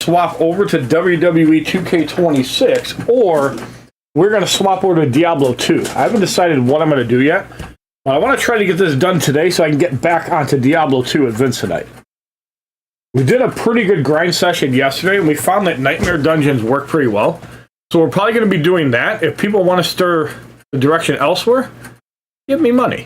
swap over to WWE 2K26, or we're going to swap over to Diablo 2. I haven't decided what I'm going to do yet, but I want to try to get this done today so I can get back onto Diablo 2 at Vincentite. We did a pretty good grind session yesterday, and we found that Nightmare Dungeons work pretty well. So we're probably going to be doing that. If people want to stir the direction elsewhere, give me money.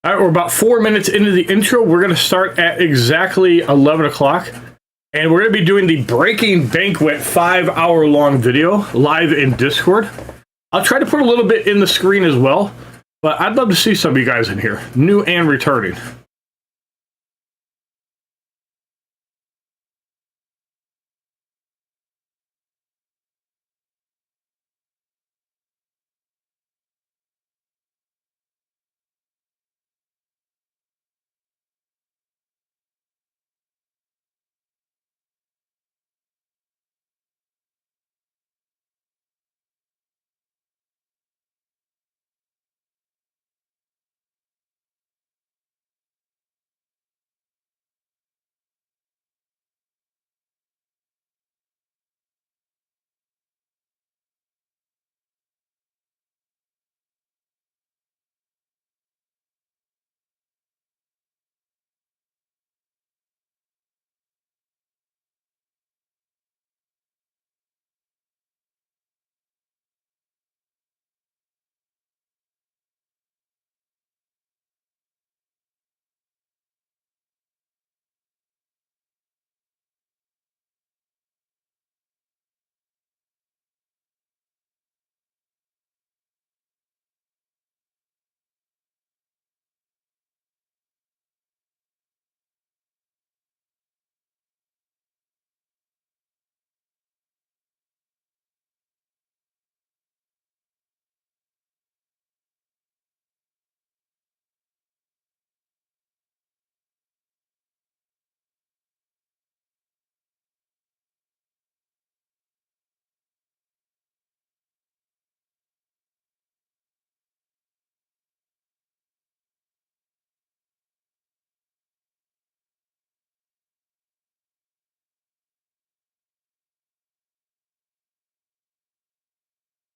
All right, we're about 4 minutes into the intro. We're going to start at exactly 11 o'clock. And we're going to be doing the Breaking Banquet 5-hour-long video live in Discord. I'll try to put a little bit in the screen as well. But I'd love to see some of you guys in here, new and returning.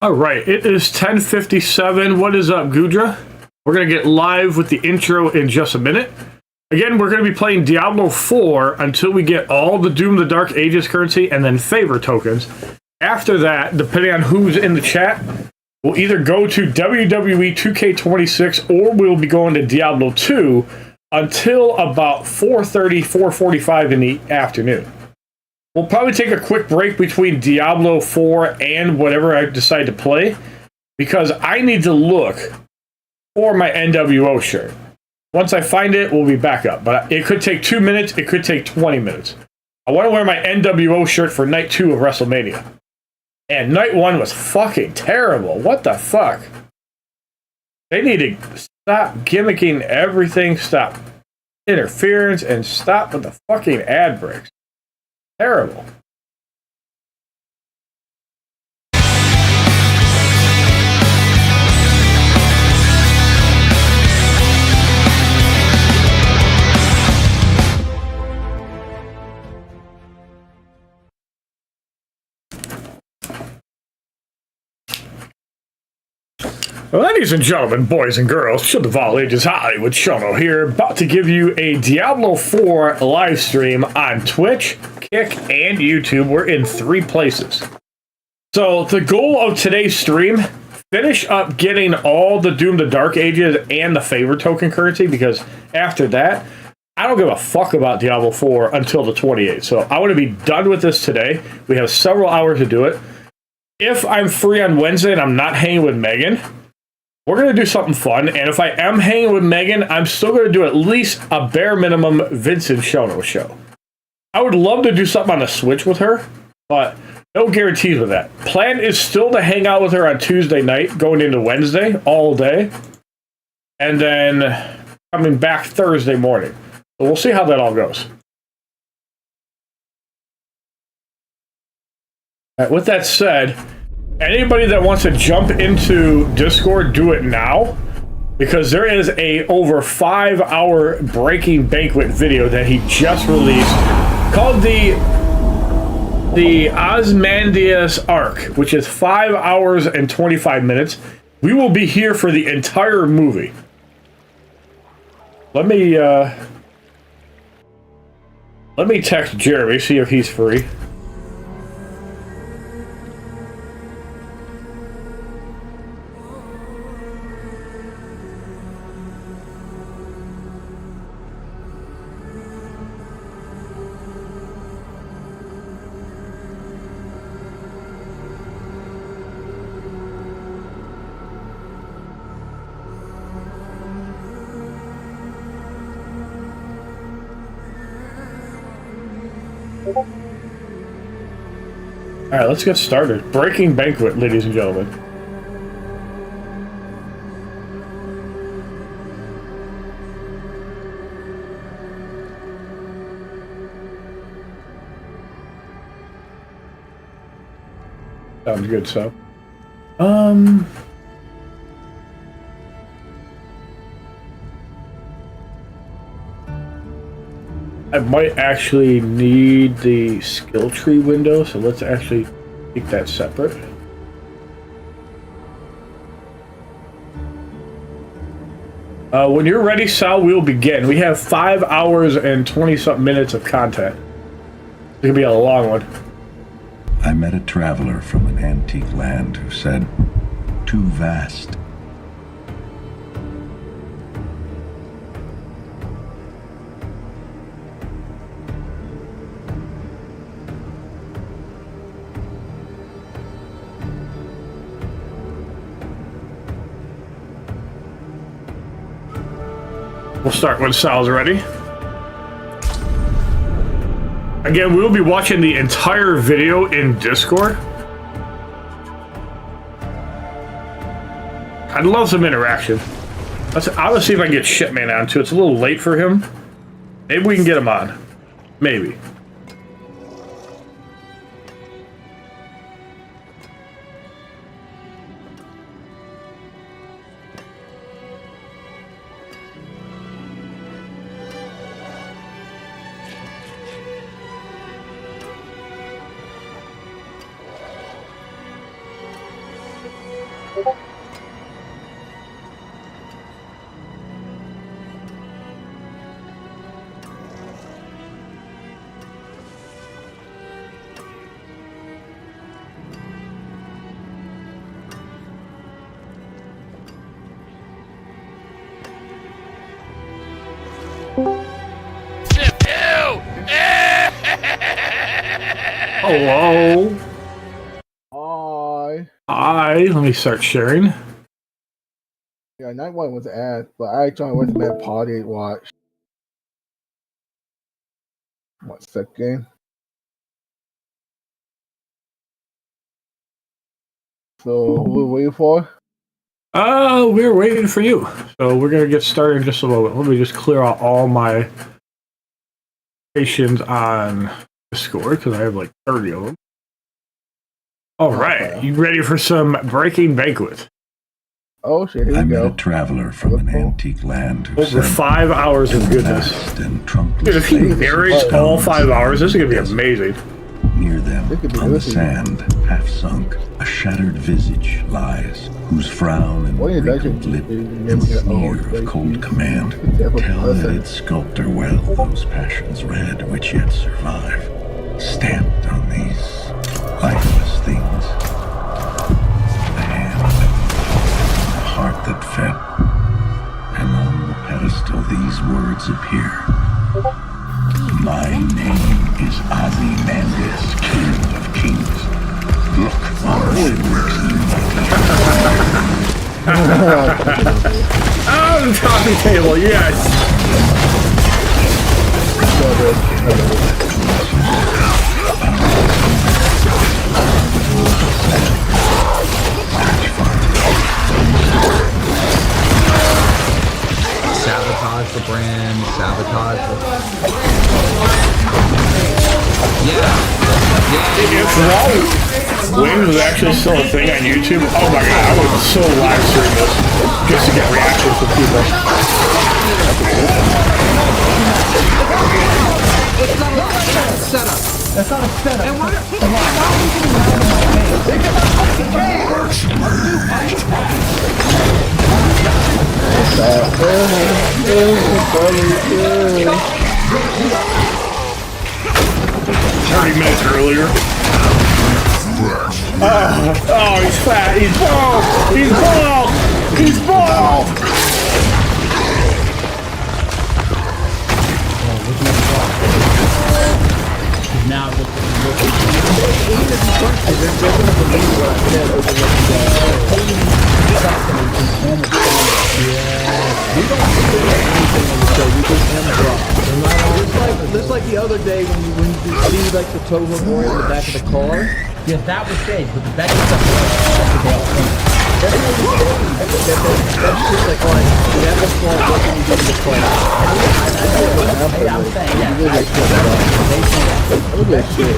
All right, it is 10:57. What is up, Gudra? We're going to get live with the intro in just a minute. Again, we're going to be playing Diablo 4 until we get all the Doom of the Dark Ages currency and then favor tokens. After that, depending on who's in the chat, we'll either go to WWE 2K26 or we'll be going to Diablo 2 until about 4:30, 4:45 in the afternoon. We'll probably take a quick break between Diablo 4 and whatever I decide to play, because I need to look for my NWO shirt. Once I find it, we'll be back up. But it could take 2 minutes, it could take 20 minutes. I want to wear my NWO shirt for night 2 of WrestleMania. And night 1 was fucking terrible. What the fuck? They need to stop gimmicking everything, stop interference, and stop with the fucking ad breaks. Terrible. Ladies and gentlemen, boys and girls, children of all ages, HollywoodShono here, about to give you a Diablo 4 live stream on Twitch, Kick, and YouTube. We're in 3 places. So the goal of today's stream, finish up getting all the Doom the Dark Ages and the favor token currency, because after that, I don't give a fuck about Diablo 4 until the 28th. So I want to be done with this today. We have several hours to do it. If I'm free on Wednesday and I'm not hanging with Megan, we're going to do something fun, and if I am hanging with Megan, I'm still going to do at least a bare minimum Vincent Shono show. I would love to do something on the Switch with her, but no guarantees with that. Plan is still to hang out with her on Tuesday night, going into Wednesday, all day, and then coming back Thursday morning. So we'll see how that all goes. All right, with that said, anybody that wants to jump into Discord, do it now, because there is a over 5-hour Breaking Banquet video that he just released called the Ozymandias Arc, which is 5 hours and 25 minutes. We will be here for the entire movie. Let me text Jeremy, see if he's free. Alright, let's get started. Breaking Banquet, ladies and gentlemen. Sounds good, so. I might actually need the skill tree window, so let's actually keep that separate. When you're ready, Sal, we'll begin. We have 5 hours and 20-something minutes of content. It's gonna be a long one. I met a traveler from an antique land who said, "Too vast." We'll start when Sal's ready. Again, we'll be watching the entire video in Discord. I'd love some interaction. I'm gonna see if I can get Shitman on too. It's a little late for him. Maybe we can get him on. Maybe. Hello. Hi. Hi. Let me start sharing. Yeah, night one was ad, but I joined with Mad Party watch. 1 second. So who are we waiting for? We're waiting for you. So we're gonna get started in just a moment. Let me just clear out all my stations on Discord because I have like 30 of them. All right, you ready for some Breaking Banquet? Oh shit, here I we met go. a traveler from an antique land who Over said 5 hours of goodness. vast and trunkless Dude, if he spaces narrates of all stones 5 hours, this is gonna be desert. amazing. Near them, This could be on the easy. sand, half sunk, a shattered visage lies, whose frown and What is that wrinkled you- lip you and never get sneer old, of like cold you- command you never tell that person. its sculptor well those passions red which yet survive, stamped on these lifeless things. The hand, the heart that fed, and on the pedestal these words appear. My name is Ozymandias, King of Kings. Look on my Oh, the coffee table, yes. Sabotage the brand, sabotage the... If Raw Wings was actually still a thing on YouTube, oh my god, I would so live stream this just to get reactions from people. It's not a setup. That's not a setup. And why Minutes earlier. Oh, he's fat. He's bald. He's bald. He's bald. Now, Just like the other day when you see like the tow hook in the back of the car. yes, that was safe, but the back stuff That's just like, alright, you have this car, what can you do to the car? I'm saying, yeah. Look at that shit.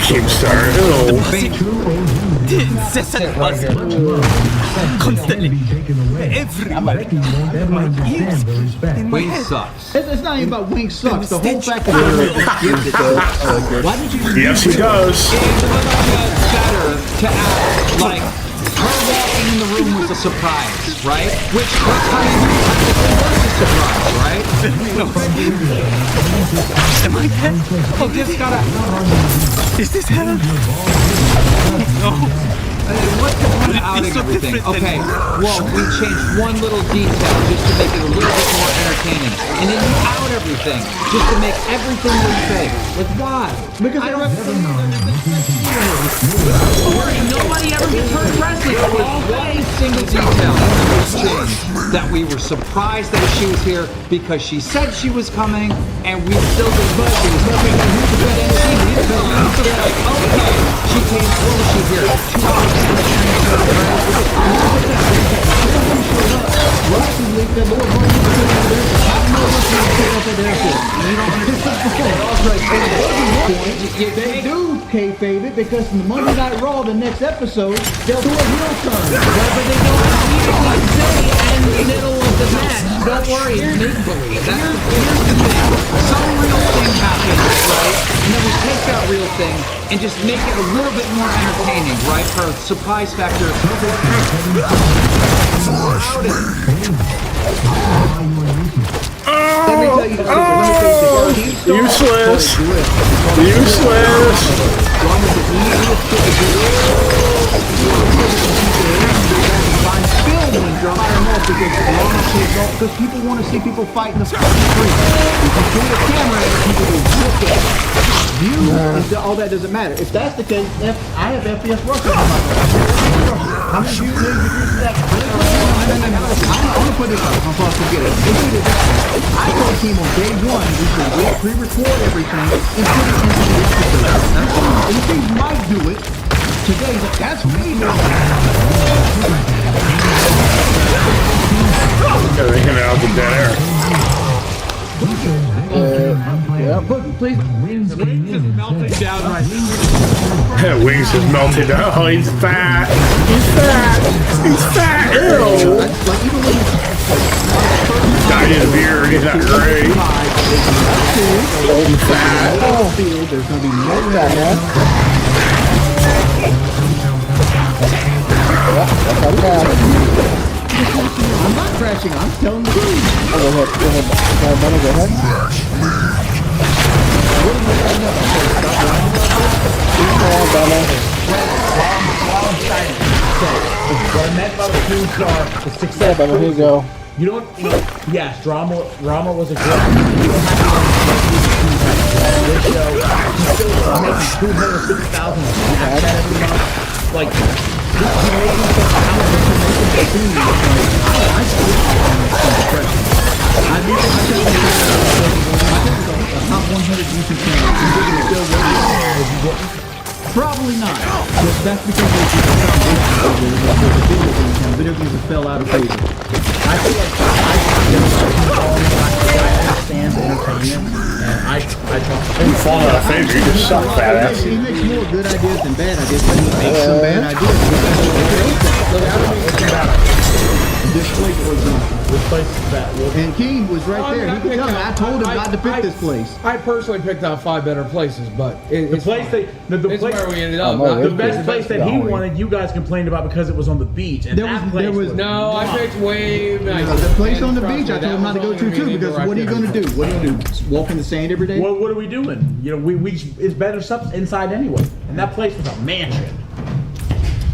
Keemstar. incessant buzzing constantly everywhere in my ears, in my Wing head. sucks. It's not even about Wing sucks. The whole fact that why did you Yes, he does. It would have been better to act like her walking in the room was a surprise, right? Which her coming was a surprise, right? Am I dead? Oh, this gotta... Is this hell? No. What's the point of outing so everything? different than- Okay, well, we changed one little detail just to make it a little bit more entertaining. And then you out everything just to make everything look fake. Like, why? Because I don't Nobody ever gets hurt wrestling. There was one single detail that was changed. That we were surprised that she was here because she said she was coming, and we still didn't know she was coming. Like, okay, she came, when was she here? 2 hours. They do kayfabe it because the Monday Night Raw, the next episode, they'll do a heel turn. But they don't immediately say in the middle of the match. Don't worry, it's make-believe. Here's the thing. Some real thing happens, right? And then we take that real thing and just make it a little bit more entertaining, right? For a surprise factor. Let me tell Useless. Because people want to see people fight in the fucking street. If you shoot a camera at people will look at it. All that doesn't matter. If that's the case, I have FPS Russia on my phone. How many views did you do that? I'm gonna put this up. I'm supposed to get it. I told the team on day one we should pre-record everything and put it into the episode. And the team might do it today, but that's me now. Yeah, they can out the dead air. Yeah. Please. Wings is melting down right Yeah, Wings is melted. Oh, he's fat. He's fat. Ew. Like even when Dyed his beard. He's not great. Old fat. there's gonna be no Yeah, that's how we have. I'm not crashing, I'm telling the truth. Go ahead. Go ahead. What I meant by the two-star is success. Here you go. You don't, yes, drama was a great. You don't have to this show. He's still making 250,000 Snapchat every month. Like, he's making some talented information. I think a top 100 YouTube channel. Probably not. But that's because the video games fell out of favor. I feel like I understand the entertainment, and I talk. You fall out of favor. You just suck, badass. He makes more good ideas than bad ideas, but he makes some bad ideas. This place was and King was right there. He could tell me. I told him not to pick this place. I personally picked out 5 better places, but it's place fine. the It's place where we ended up. the best place that he wanted, you guys complained about because it was on the beach, and There was No, I picked way nicer. the place on the And beach. I trust told him me, not to that go was to only too gonna be because what are you directed gonna do? What are you gonna do? Walk in the sand every day? What are we doing? You know, we it's better stuff inside anyway, and that place was a mansion.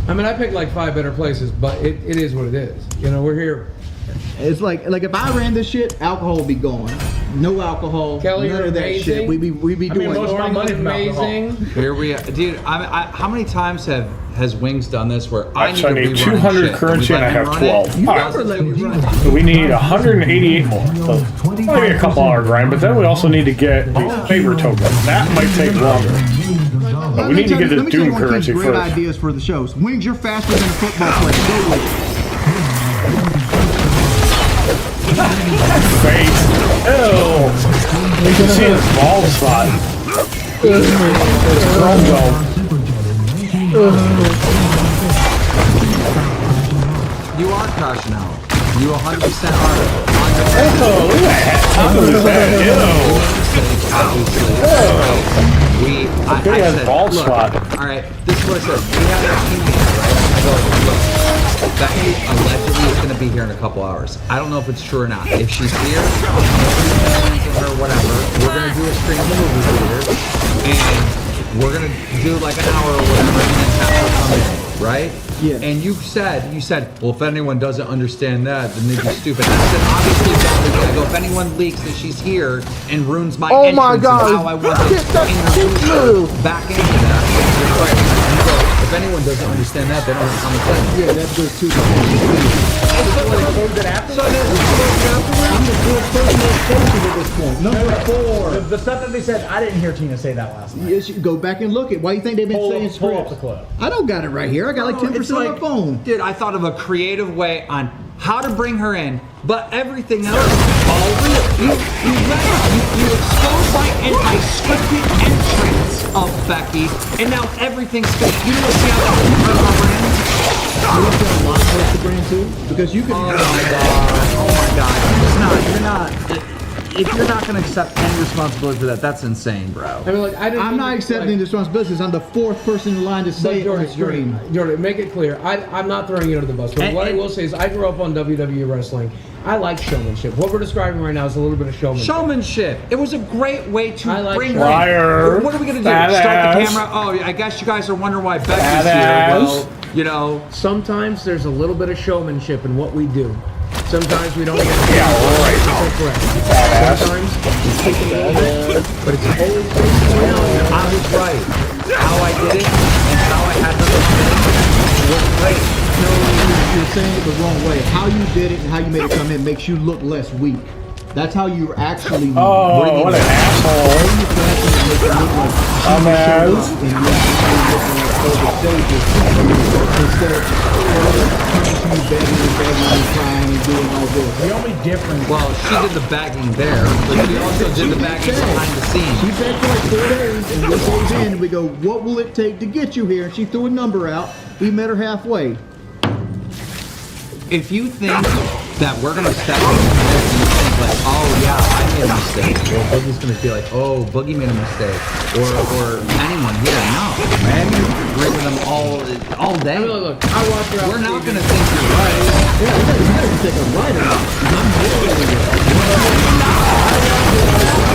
I mean, I picked like 5 better places, but it is what it is. You know, we're here. It's like if I ran this shit, alcohol would be gone. No alcohol, Kelly, none you're of that amazing. shit. We'd be doing. most of my money from alcohol. Amazing. Here we are, dude. How many times has Wings done this? Where I So I need need to rerun 200 shit? currency We and I let have him run 12. it? All Never right. let me run. We need 188 more. So maybe a couple hour grind, but then we also need to get the favor token. That might take longer. But we need to get this Doom currency great first. ideas for the shows. Wings, you're faster than a football player. Go with it. Face. Ew. You can see his bald spot. It's chrome dome. You are crashing out. You 100% are. Oh, look at that. Look at that. We, I He has said, bald look, spot. all right, this is what I said. We have our team meeting, right? I go, look, Becky allegedly is going to be here in a couple hours. I don't know if it's true or not. If she's here, or whatever, we're going to do a stream in the movie theater, and we're going to do like an hour or whatever, and then have her come in, right? Yeah. And you said, well, if anyone doesn't understand that, then they'd be stupid. And I said, obviously, Becky's gonna go. If anyone leaks that she's here and ruins my Oh entrance my God. and how I want to Get that introduce shit her through. back into that, you're right. And so, if anyone doesn't understand that, they don't have common sense. Yeah, that's good too. I'm the fourth person that's posted at this point. Number 4. The stuff that they said, I didn't hear Tina say that last night. Yes, you go back and look at. Why do you think they've been saying Pull up scripts? the clip. I don't got it right here. I got like 10% It's on my phone. Dude, I thought of a creative way on how to bring her in, but everything else is all real. You exposed my scripted entrance of Becky, and now everything's fake. You don't see how that hurt my brand? You don't feel a lot close to brand too? Because you can. Oh my god! You're not. if you're not going to accept any responsibility for that, that's insane, bro. I mean, like, I'm not accepting the responsibilities. I'm the fourth person in line to say it on the stream. Jordan, make it clear. I'm not throwing you under the bus. But what I will say is I grew up on WWE wrestling. I like showmanship. What we're describing right now is a little bit of showmanship. Showmanship. It was a great way to bring Liar. What are we going to do? Badass. Start the camera? Oh, I guess you guys are wondering why Becky's here. Well, you know. Sometimes there's a little bit of showmanship in what we do. Sometimes we don't get it. Yeah, right. Correct. Badass. Sometimes it's taking a little bit, but it's always based around I was right. How I did it and how I had to was great. No, you're saying it the wrong way. How you did it and how you made it come in makes you look less weak. That's how you actually move. Oh, what an asshole. Instead of coming to you begging and crying and doing all this. The only difference. Well, she did the bagging there, but she also did the bagging behind the scenes. She begged for like 4 days, and we goes in and we go, what will it take to get you here? And she threw a number out. We met her halfway. If you think that we're gonna step in this and you think like, oh yeah, I made a mistake, or Boogie's gonna be like, oh, Boogie made a mistake, or anyone here, no, man, you're bringing them all day. I mean, look, I watch her. We're not gonna think you're right. Yeah, it doesn't matter if you think I'm right or not.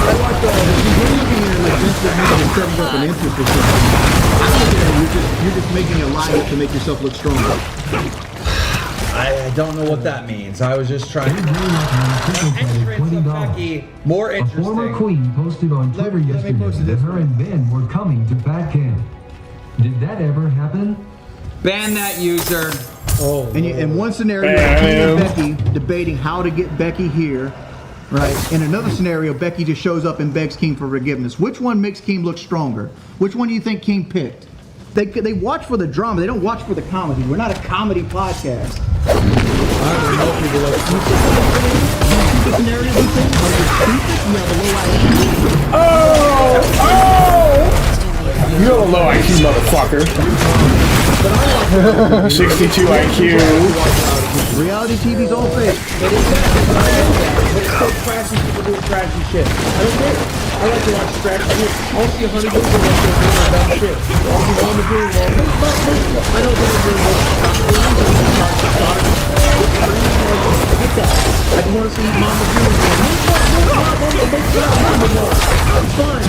I watched if you're looking at it like this, that means you're setting up an interest or something. I look at it, you're just making a line up to make yourself look stronger. I don't know what that means. I was just trying to more A former interesting. queen posted on Twitter yesterday that her and Ben were coming to Fat Camp. Did that ever happen? Ban that user. Oh, And in one scenario, you have King and Becky debating how to get Becky here, right? In another scenario, Becky just shows up and begs King for forgiveness. Which one makes King look stronger? Which one do you think King picked? They watch for the drama. They don't watch for the comedy. We're not a comedy podcast. You have a low IQ, motherfucker. 62 IQ. Reality TV's all fake. but it's still trashy people doing trashy shit. I don't care. I like to watch trashy shit. I'll see 100 people doing dumb shit. I'll see Mama doing well. I know they're doing I just want to see Mama doing well. I'm fine.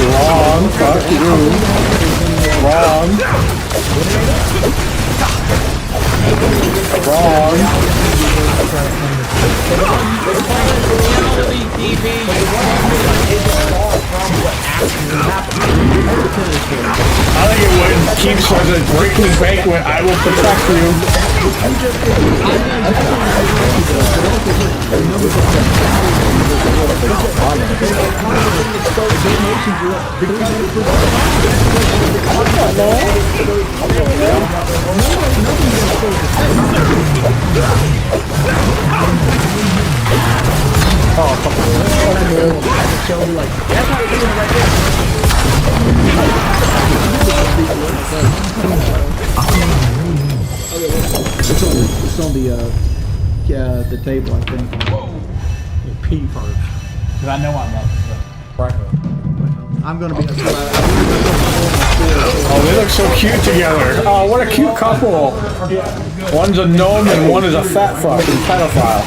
Wrong. Fuck you. Wrong. Wrong. I think it would keep says a breaking banquet. I will protect you. It's on the table, I think. Pee first. Because I know I'm up. I'm gonna be. Oh, they look so cute together. Oh, what a cute couple. One's a gnome and one is a fat fucking pedophile.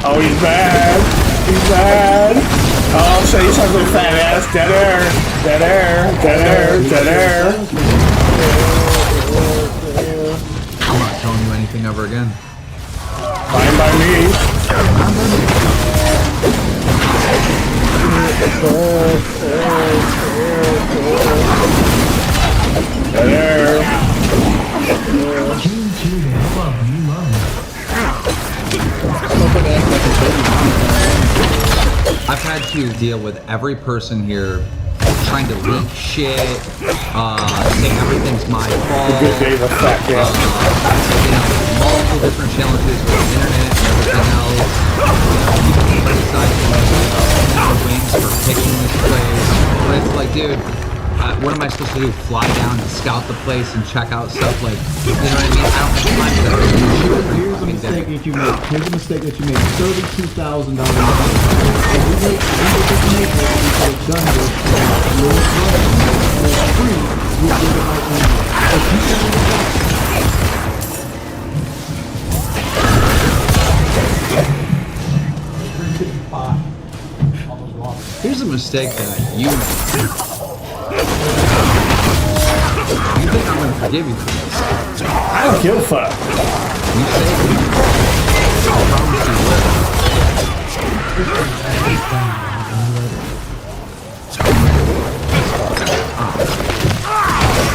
Oh, he's bad. He's bad. Oh, say something, fat ass. Dead air. Dead air. Dead air. Dead air. I'm not telling you anything ever again. Fine by me. Dead air. King cheered him up. You love him. I've had to deal with every person here trying to leak shit, saying everything's my fault. Good day, the fat cat. Multiple couple different challenges with the internet and everything else. People criticizing the wings for picking this place. But it's like, dude, what am I supposed to do? Fly down and scout the place and check out stuff like, you know what I mean? I don't have time for that. Here's a mistake that you made. Here's a mistake that you made. $32,000. If we make this done this, for free, we give it like Here's a mistake that you made. You think I'm gonna forgive you for this? I don't give a fuck. You saved me. I promise you will.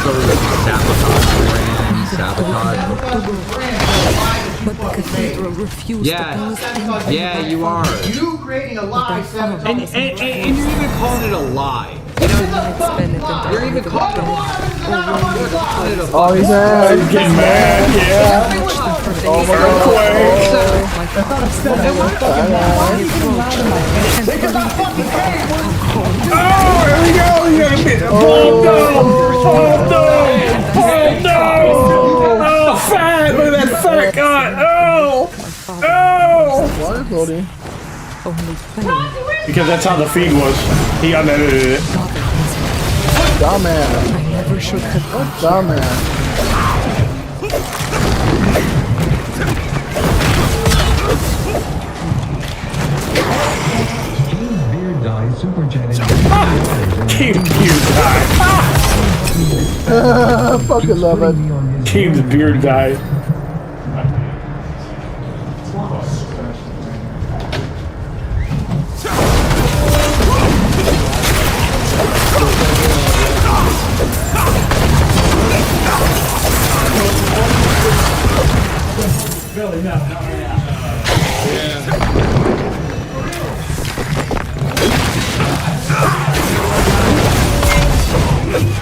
So sabotage. But the cathedral refused to close the Yeah, you are. you creating a lie, sabotage. And you're even calling it a lie. You know, you're even calling it a lie. Oh, he's mad. He's getting mad, yeah. Oh my Oh, here we go. You gotta be. Oh, no. Oh, no. Oh, fat. Look at that fat guy. Oh. Oh. Water floating. Because that's how the feed was. He unedited it. Dumbass. I never should have. Dumbass. Beard Dye Super Chatted. Team Beard Dye. Fucking love it. Team's Beard Dye.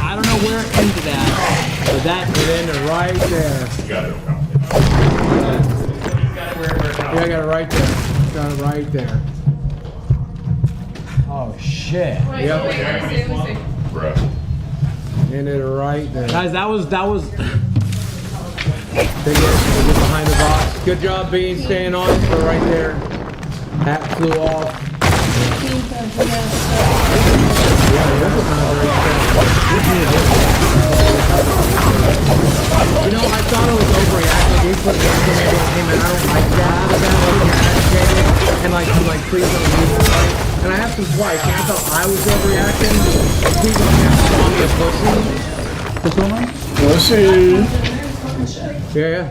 I don't know where it ended at, but that it ended right there. Yeah, I got it right there. Got it right there. Oh shit. Yep. Ended right there. Guys, that was Big ass, get behind the box. Good job, Bean, staying on it for right there. Hat flew off. You know, I thought it was overreacting. They put the estimator on him, and I don't like that. And like, please don't use it, right? And I asked him twice, and I thought I was overreacting. Please don't have to call me a pussy. What's going on? Pussy. Yeah.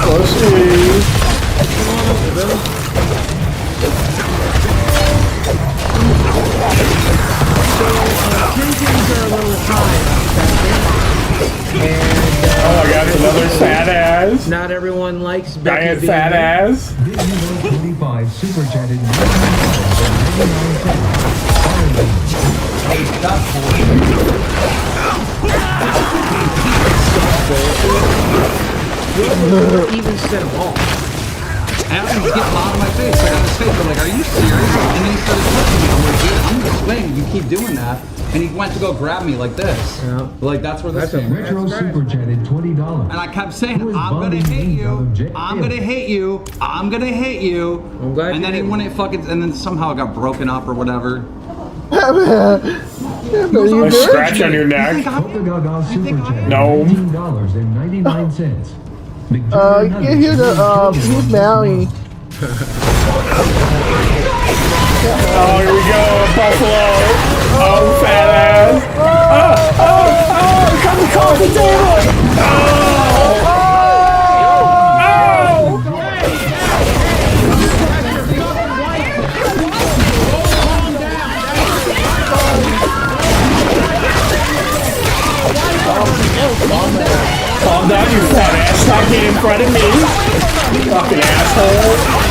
Pussy. Tensions are a little high. And Oh my god, it's another fat ass. not everyone likes Becky Giant being fat there. ass. Big Hero 25 Super Chatted. Even set them off. I had him get out of my face, right on his face. I'm like, are you serious? And then he started touching me. I'm like, dude, I'm gonna swing. You keep doing that. And he went to go grab me like this. Yeah. Like, that's where this That's a came. Retro Super Chatted $20. And I kept saying, I'm gonna hit you. I'm gonna hit you. I'm gonna hit you. I'm glad And you then he did. wouldn't fucking, and then somehow it got broken up or whatever. A scratch on your neck. Polka Gaga Super Chatted. No. $19.99. Get here to, here's Maui. Oh, here we go, Buffalo. Oh, fat ass. Oh, come across the table. Calm down, you fat ass. Stop getting in front of me. You fucking asshole.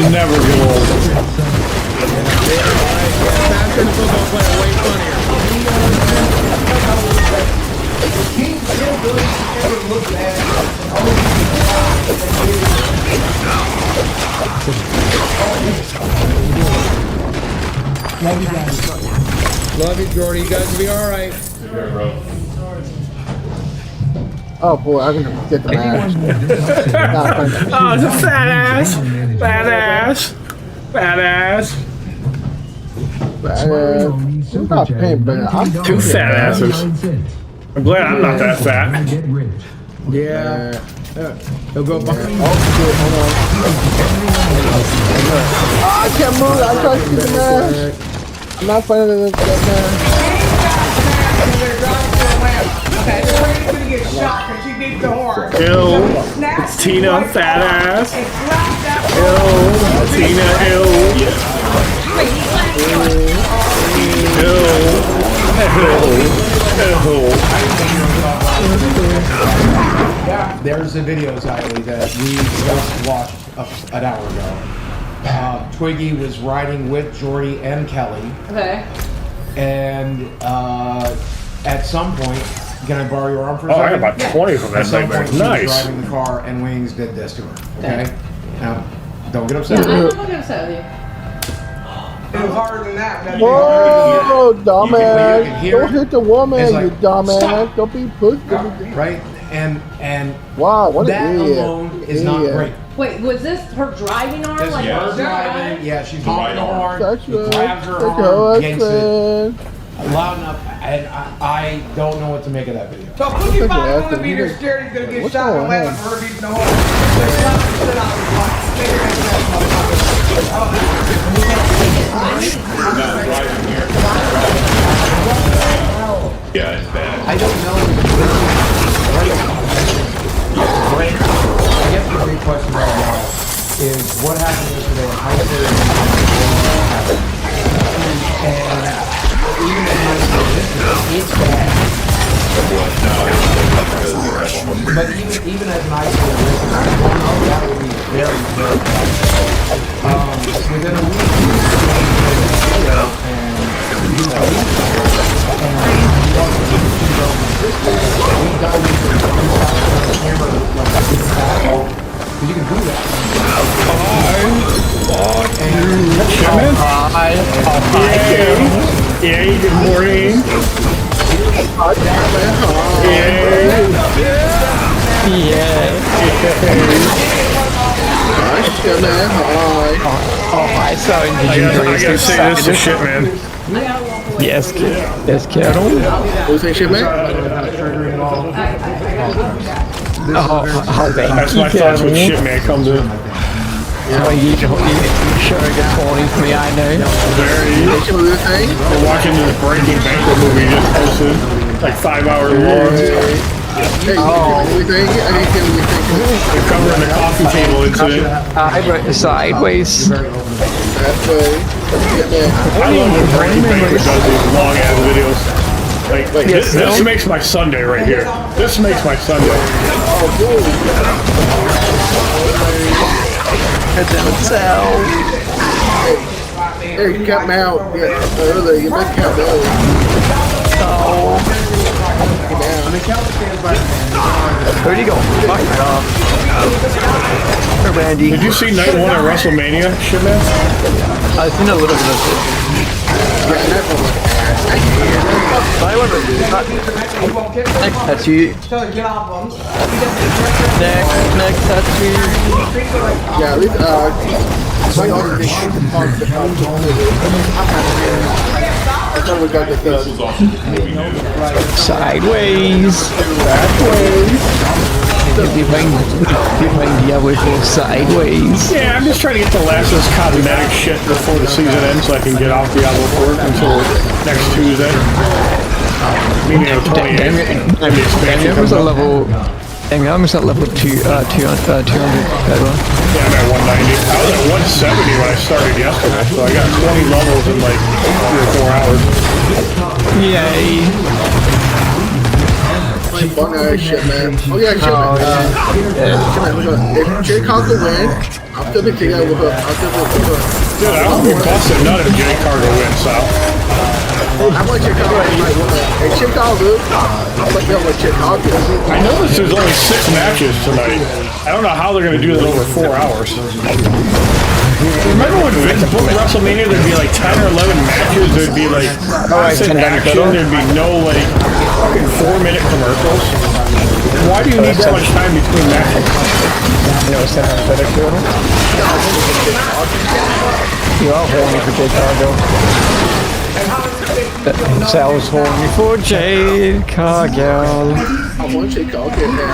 never get old. Faster than football player, way funnier. Love you guys. Love you, Jordy. You guys will be all right. Oh boy, I'm gonna get the match. Oh, it's a fat ass. Fat ass. Fat ass. I'm not paying, but I'm Two fat asses. I'm glad I'm not that fat. Yeah. He'll go behind. Oh shit, hold on. I can't move. I'm trying to get the match. I'm not fighting that Okay, the train's gonna get shot because she beat the horse. Ew. Tina, fat ass. Ew. Tina, ew. There's a video, Xylee, that we just watched an hour ago. Twiggy was riding with Jordy and Kelly. Okay. And at some point, can I borrow your arm for a Oh, I second? got about 20 from that At some nightmare. point, she was Nice. driving the car and Wings did this to her. Okay? Now, don't get upset. I'm not gonna upset with you. It was harder than that. Whoa, dumbass. You can hear Don't it. hit the woman, It's like, you dumbass. stop. Don't be pussy. Right? And Wow, what that an idiot. alone is not great. Wait, was this her driving arm? This Like, is her was that driving. right? Yeah, she's honking the horn. He Sexual. grabs her Sexual arm, yanks it husband. loud enough, and I don't know what to make of that video. So Look Cookie at Pie that. gonna be there scared he's gonna get What's shot going and land on? on her beating the horse. Just let him sit out and watch. Stay right Yeah, it's bad. I don't know. I guess the big question right now is what happened yesterday and how did it happen? And even if I say this, it's bad. But even as an isolated listener, I know that would be very, very bad. Within a week, you can do that. Yay, good morning. I saw in the I gotta say this is shit, man. Yes, yes, Carol. What's that shit, man? Oh, That's my thoughts when shit man comes in. you showing it funny for me, I know. We're watching this Breaking Banquet movie just posted, like 5 hours long. Hey, anything? They're covering the coffee table incident. I wrote the sideways. That's I love when Breaking Banquet does these long ass videos. Like this makes my Sunday right here. This makes my Sunday. Hey, you cut me out. Yeah, earlier, you might cut me out. Where'd he go? Fuck off. Randy. Did you see night 1 at WrestleMania, shit man? I've seen a little bit of it. Next tattoo. Next tattoo. Yeah, at least, my other thing, I thought we got the Sideways. You're playing Diablo 4 sideways. Yeah, I'm just trying to get the last of this cosmetic shit before the season ends so I can get off Diablo 4 until next Tuesday. Meaning the 28th. Damien was at level... Damien was at level 200. Yeah, I'm at 190. I was at 170 when I started yesterday, so I got 20 levels in like 3 or 4 hours. Yay. some fun ass shit, man. Oh yeah, shit, man. If Jay Cargo win, I'm still be taking it with her. Dude, I don't be busting none if Jay Cargo wins, so. I want Jay Cargo in my woman. Hey, Jay Cargo, I'm like, yo, with Jay Cargo. I noticed there's only 6 matches tonight. I don't know how they're gonna do this over 4 hours. Remember when Vince booked WrestleMania, there'd be like 10 or 11 matches, there'd be like constant action, there'd be no like fucking 4-minute commercials. Why do you need that much time between matches? You know, send out better to him. You are horny for Jade Cargill. I was horny for Jade Cargill. I want Jade Cargill, man.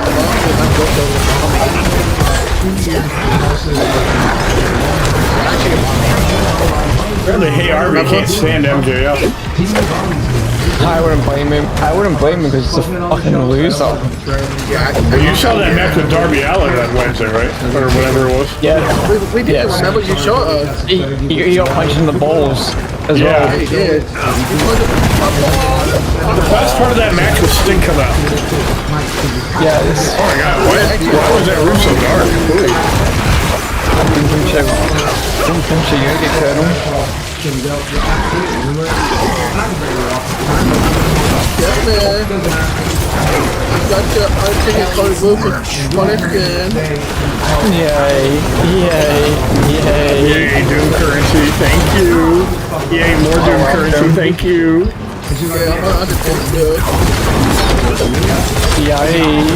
Really, hey Arby can't stand MJF. I wouldn't blame him. I wouldn't blame him because he's a fucking loser. Well, you saw that match with Darby Allin that Wednesday, right? Or whatever it was. Yeah. We did remember you showed us. He got punched in the balls as well. He did. The best part of that match was Sting come out. Yeah. This, oh my god, why was that room so dark? Didn't punch a yoga colonel. Yeah, man. Got the ticket code Lucas on it again. Yay. Yay. Yay. Yay, Doom Currency, thank you. Yay, more Doom Currency, thank you. Yeah, I'm gonna understand good. Yay.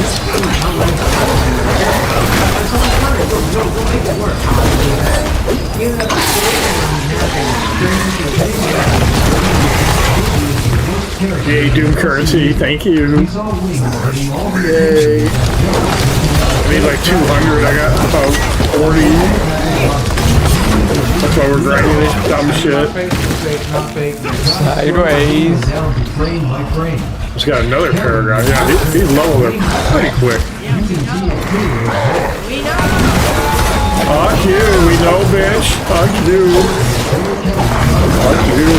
Yay, Doom Currency, thank you. Yay. I made like 200, I got about 40. That's why we're grinding this dumb shit. Sideways. It's got another paragraph. Yeah, these levels are pretty quick. Fuck you, we know, bitch. Fuck you. Fuck you.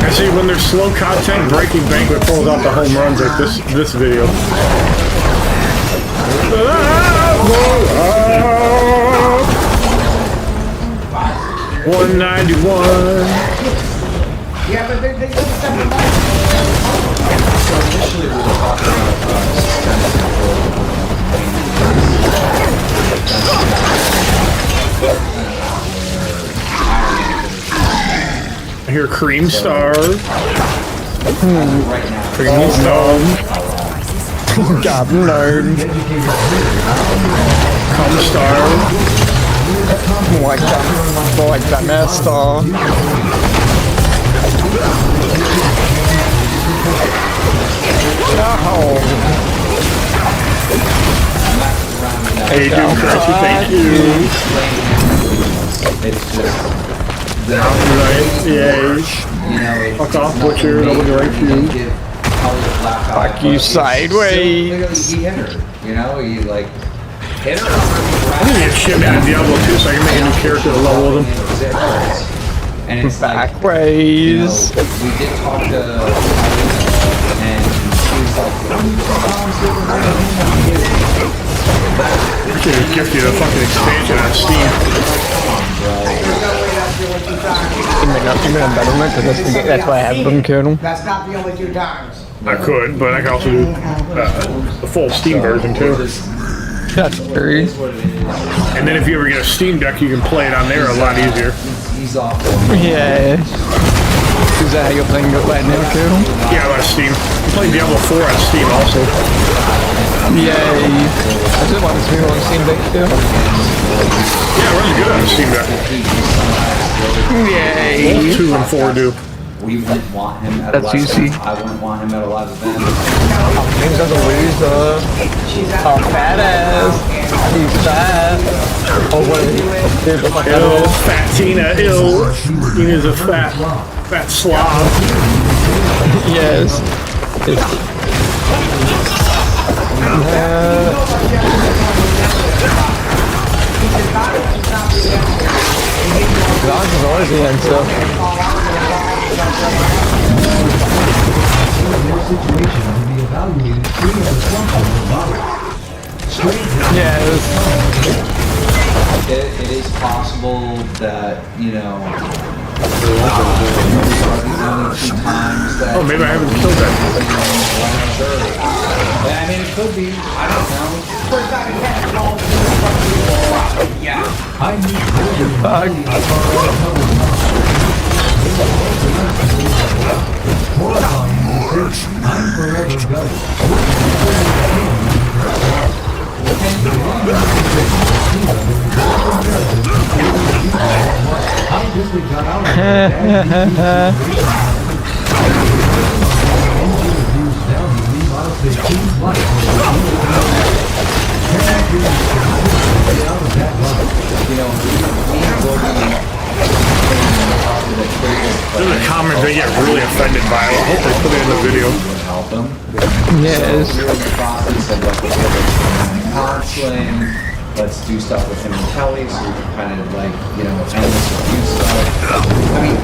I see when there's slow content, Breaking Banquet pulls out the home runs like this video. 191. Yeah, but they just stuff I hear Cream Star. Cream Star. God, no. Cum Star. More like that mess star. No. Hey, Doom Currency, thank you. Right, yay. Fuck off, Butcher, nobody likes you. Fuck you sideways. He hit her. You know, he like hit her. I need to get shit out of Diablo 2 so I can make a new character to level with him. And it's backways. Like, we did talk to and she was I should gift you the fucking expansion on Steam. That's why I have them, Colonel. That's not the only 2 times. I could, but I can also do the full Steam version too. That's true. And then if you ever get a Steam Deck, you can play it on there a lot easier. Yeah. Is that how you're playing it right now, Colonel? Yeah, on Steam. I'm playing Diablo 4 on Steam also. Yay. I just want to on Steam Deck too. Yeah, it runs good on Steam Deck. Yay. Both 2 and 4 do. We wouldn't want him at a live event. I wouldn't want him at a live event. Things are the loser. Oh, fat ass. He's fat. Oh, what is he? Ill, fat Tina, ill. Tina's a fat slob. Yes. Lance is always the answer. Their situation to be evaluated free of assumption of bias. Yeah, It is possible that, you know, these are the only 2 times that... Oh, maybe I haven't killed that. Yeah, I mean, it could be. I don't know. Yeah. I need to fuck. horrifying sensation. I'm forever gutted. I just got out of There's a comment they get really offended by. I hope they put it in the video. Help them. yes. We're in the process of like counseling. Let's do stuff with him and Kelly so we can kind of like, you know, end this abuse stuff. I mean,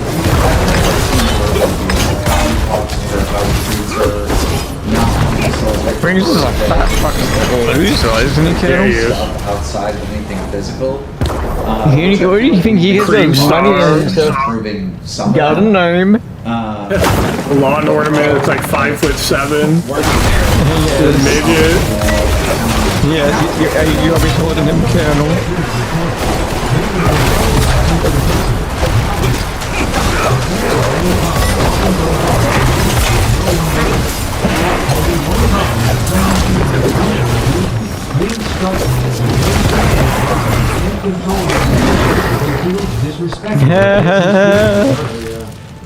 I've never seen her like how he talks to her, how he treats her. Brings us a fat fucking loser, isn't he, Kel? Outside of anything physical. Where do you think he gets those money into? Got a gnome. A lawn ornament that's like 5'7". The midget. Yes, you have been holding him, Colonel.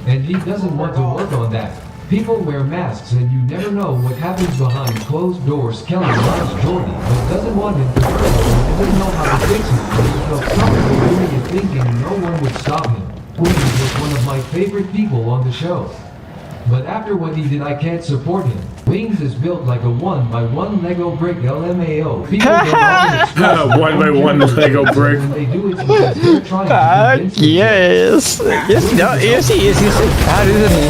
And he doesn't want to work on that. People wear masks and you never know what happens behind closed doors. Kelly loves Jordy, but doesn't want him to hurt him and doesn't know how to fix him. He felt comfortable doing it thinking no one would stop him. Wings was one of my favorite people on the show. But after what he did, I can't support him. Wings is built like a 1x1 Lego brick LMAO. People don't often express 1x1 Lego brick. when they do it because they're trying to convince me. Yes. Yes, no, yes, he is. He's so bad, isn't he?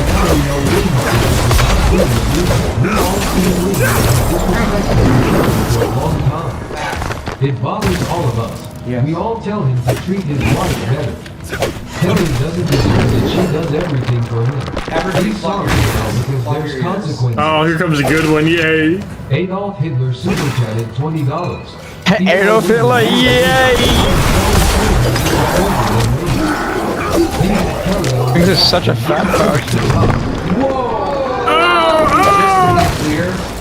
For a long time. It bothers all of us. We all tell him to treat his wife better. Kelly doesn't deserve that she does everything for him. He's sorry now because there's consequences. Oh, here comes a good one. Yay. Adolf Hitler super chatted $20. Adolf Hitler, yay! This is such a fat fuck.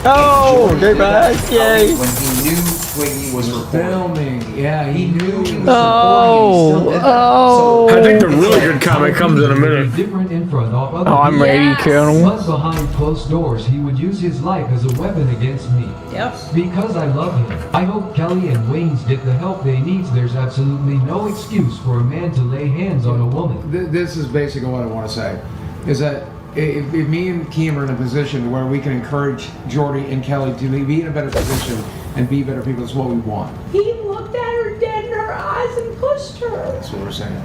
Oh, go back, yay! When he knew Twiggy was Filming. Yeah, he knew he was Oh, I think the really good comment comes in a minute. Different in front of other Oh, I'm ready, Colonel. But behind closed doors, he would use his life as a weapon against me. Yep. Because I love him. I hope Kelly and Wings get the help they need. There's absolutely no excuse for a man to lay hands on a woman. This is basically what I want to say, is that if me and Keem are in a position where we can encourage Jordy and Kelly to be in a better position and be better people, that's what we want. He looked at her dead in her eyes and pushed her. That's what we're saying.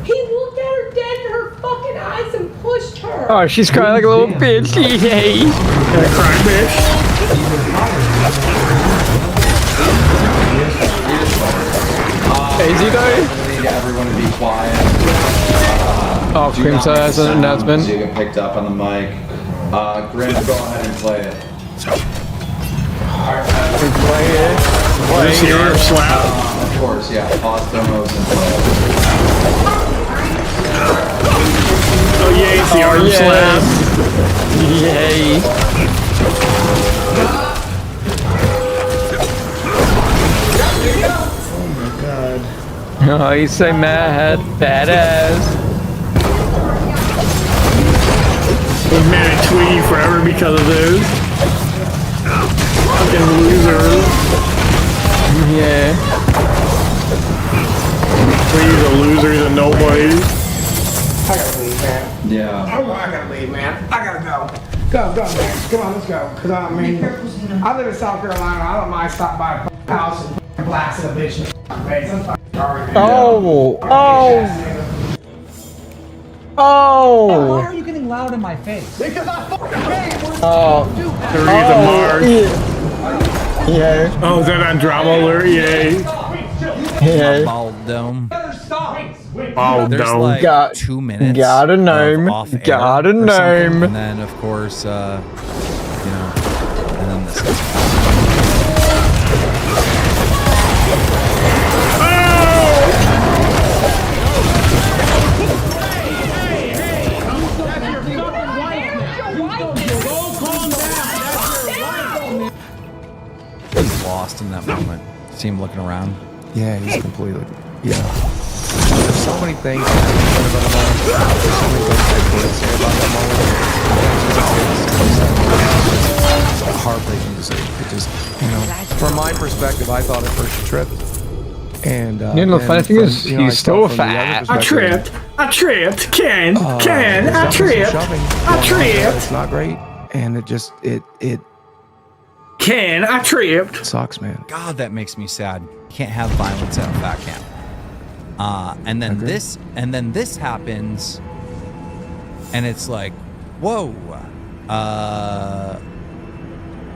He looked at her dead in her fucking eyes and pushed her. Oh, she's crying like a little bitch, yay! Cry bitch. Is he though? I need everyone to be quiet. Oh, Do Cream not Side has make an sound announcement. so you get picked up on the mic. Grim, go ahead and play it. This here arm slap. Of course, yeah. Pause demos and play it. Oh yay, it's the arm slap. Yay! Oh, he's so mad. Badass. We've mad at Twiggy forever because of this. Fucking losers. Yeah. Twiggy's a loser, he's a nobody. I gotta leave, man. Yeah. I gotta leave, man. I gotta go. Go, man. Come on, let's go. Cause I mean, I live in South Carolina. I don't mind stopping by a house and blasted a bitch in the face. I'm fucking sorry. Oh! Why Oh! are you getting loud in my face? Because I fucking can't. Oh! Three the Mars. Yeah. Oh, is that on Drama Alert? Yay. Yeah. Bald dome. Oh, There's no. like Got- 2 minutes. got a of name. off air Got a or something, name. And then of course, you know, and then this. He's lost in that moment. See him looking around. Yeah, he's completely. Yeah. There's so many things that I can say about the moment. There's so many things I could say about that moment. It's heartbreaking to say. It just, you know, from my perspective, I thought at first she tripped. And You know, the funny thing is, you know, I he's saw still from the other fat. I perspective, tripped. Ken, I there's definitely some tripped. shoving I going on there. tripped. It's not great, and it just it Ken, I tripped. sucks, man. God, that makes me sad. You can't have violence at a fat camp. And then this happens, and it's like, whoa.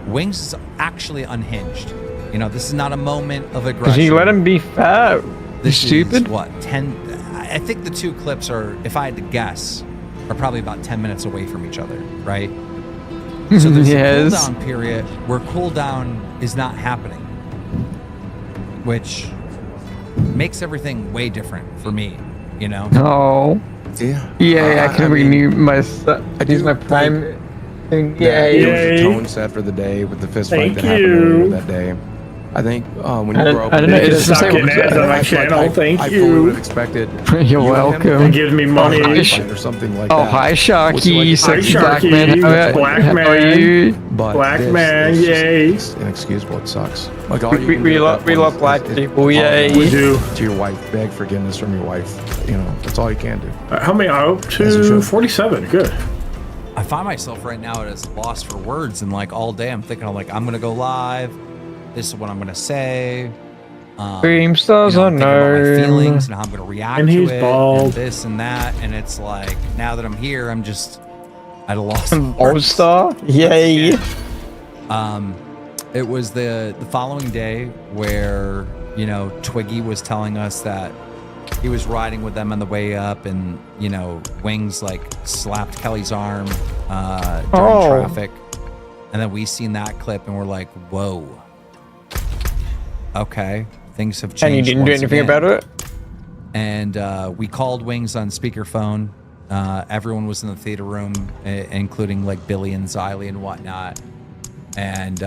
Wings is actually unhinged. You know, this is not a moment of aggression. Cause you let him be fat. This You stupid. is, what, 10? I think the two clips are, if I had to guess, are probably about 10 minutes away from each other, right? So there's Yes. a cooldown period where cooldown is not happening, which makes everything way different for me, you know? Oh. Yeah. Yeah, I can mean, renew my. I use my think prime thing. that Yay. there was a Yay. tone set for the day with the fist fight Thank that happened you. earlier that day. I think when you I grow up, don't know, with it's this, the same- Sucking ads on my I feel like channel. Thank I fully would you. have expected. You're you and him welcome. to It gives me money. fight or something like Oh, that. hi, Which, Sharky. like, Sexy Hi, black Sharky. man. Black How are man. you? But Black this man, is just- yay. It's inexcusable. It sucks. Like all you We can do at love that point black is people, yay. apologize We do. to your wife, beg forgiveness from your wife. You know, that's all you can do. How many are up As you to? should. 47. Good. I find myself right now at a loss for words, and like all day I'm thinking, I'm like, I'm gonna go live. This is what I'm gonna say. Dream stars I'm thinking about my unknown. feelings and how I'm gonna react And to he's it, bald. and this and that, and it's like now that I'm here, I'm just at a loss. for All words. star. Yay. It was the following day where, you know, Twiggy was telling us that he was riding with them on the way up, and, you know, Wings like slapped Kelly's arm during traffic. And then we seen that clip and we're like, whoa. Okay. Things have changed. And you didn't do once anything again. about it? And we called Wings on speakerphone. Everyone was in the theater room, including like Billy and Xylee and whatnot. And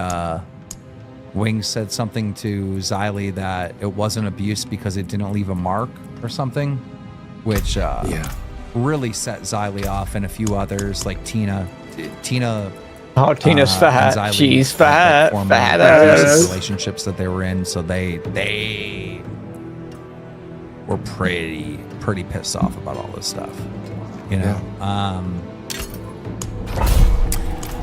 Wings said something to Xylee that it wasn't abuse because it didn't leave a mark or something, which really set Xylee off, and a few others like Tina. Oh, Tina's and fat. Xylee She's had, fat. like, Fat former ass. relationships that they were in, so they were pretty pissed off about all this stuff, you know.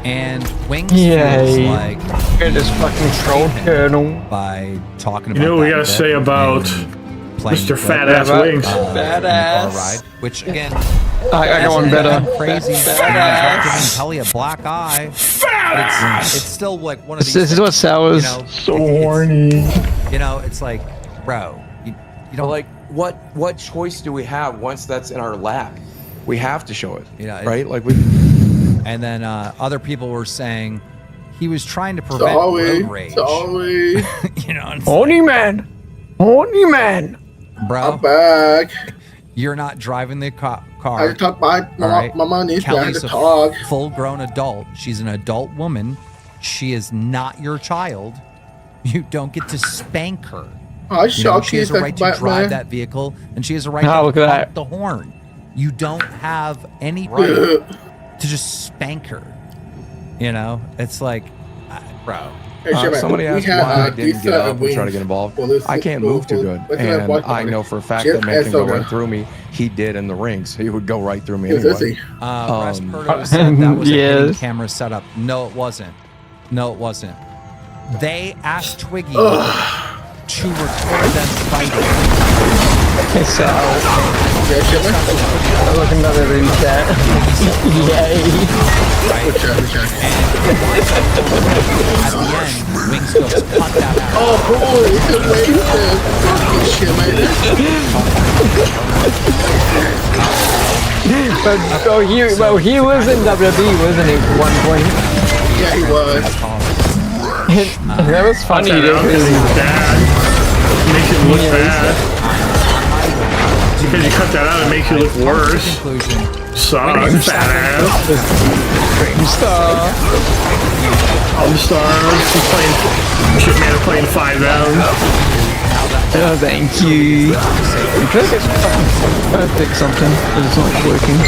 And Wings feels Yay. like You're this fucking troll colonel. by talking about. You know what we that gotta bit say about and playing Mr. the Fat clip, Ass Wings? in the car Badass. ride, which again, I got one better. crazy. Giving Kelly a black eye. It's still like one of these. This is what sours. You know, So horny. You know, it's like, bro, you don't Like, what choice do we have once that's in our lap? We have to show it, You know, right? Like we. And then other people were saying he was trying to prevent Sorry. road rage. Sorry. You know, and it's Horny man. Horny man. like, bro, I'm back. you're not driving the car. I took my All right? mama needs back Kelly's to a talk. full-grown adult. She's an adult woman. She is not your child. You don't get to spank her. I You know, shock she you has a right to back, drive man. that vehicle, and she has a right Oh, to look at honk that. the horn. You don't have any right to just spank her. You know, it's like, bro. Hey, Sherman, Somebody we asked had, why I didn't these get up and wings try to get involved. for this- I can't for- move too for- good, what's that and white I one? know for a fact Chip that man can go and right through me. He did in the rings. He would go right through me Yes, anyway. is he? Rasperto said that was a hidden Yes. camera setup. No, it wasn't. No, it wasn't. They asked Twiggy to record them fighting. Hey, Sal. Yeah, shit, man. I'm looking at the room chat. Yay. Good job, good job. At the end, Wings goes, cut that out. Oh, boy, it's a wasted. Fucking shit, man. But he was in WWE, wasn't he, at one point? Yeah, he was. That was funny, dude. Bad. Makes it look bad. Because you cut that out, it makes you look worse. Suck, fat ass. I'm stars. He's playing. Shit man is playing 5M. Oh, thank you. I'm trying to fix something, but it's not working.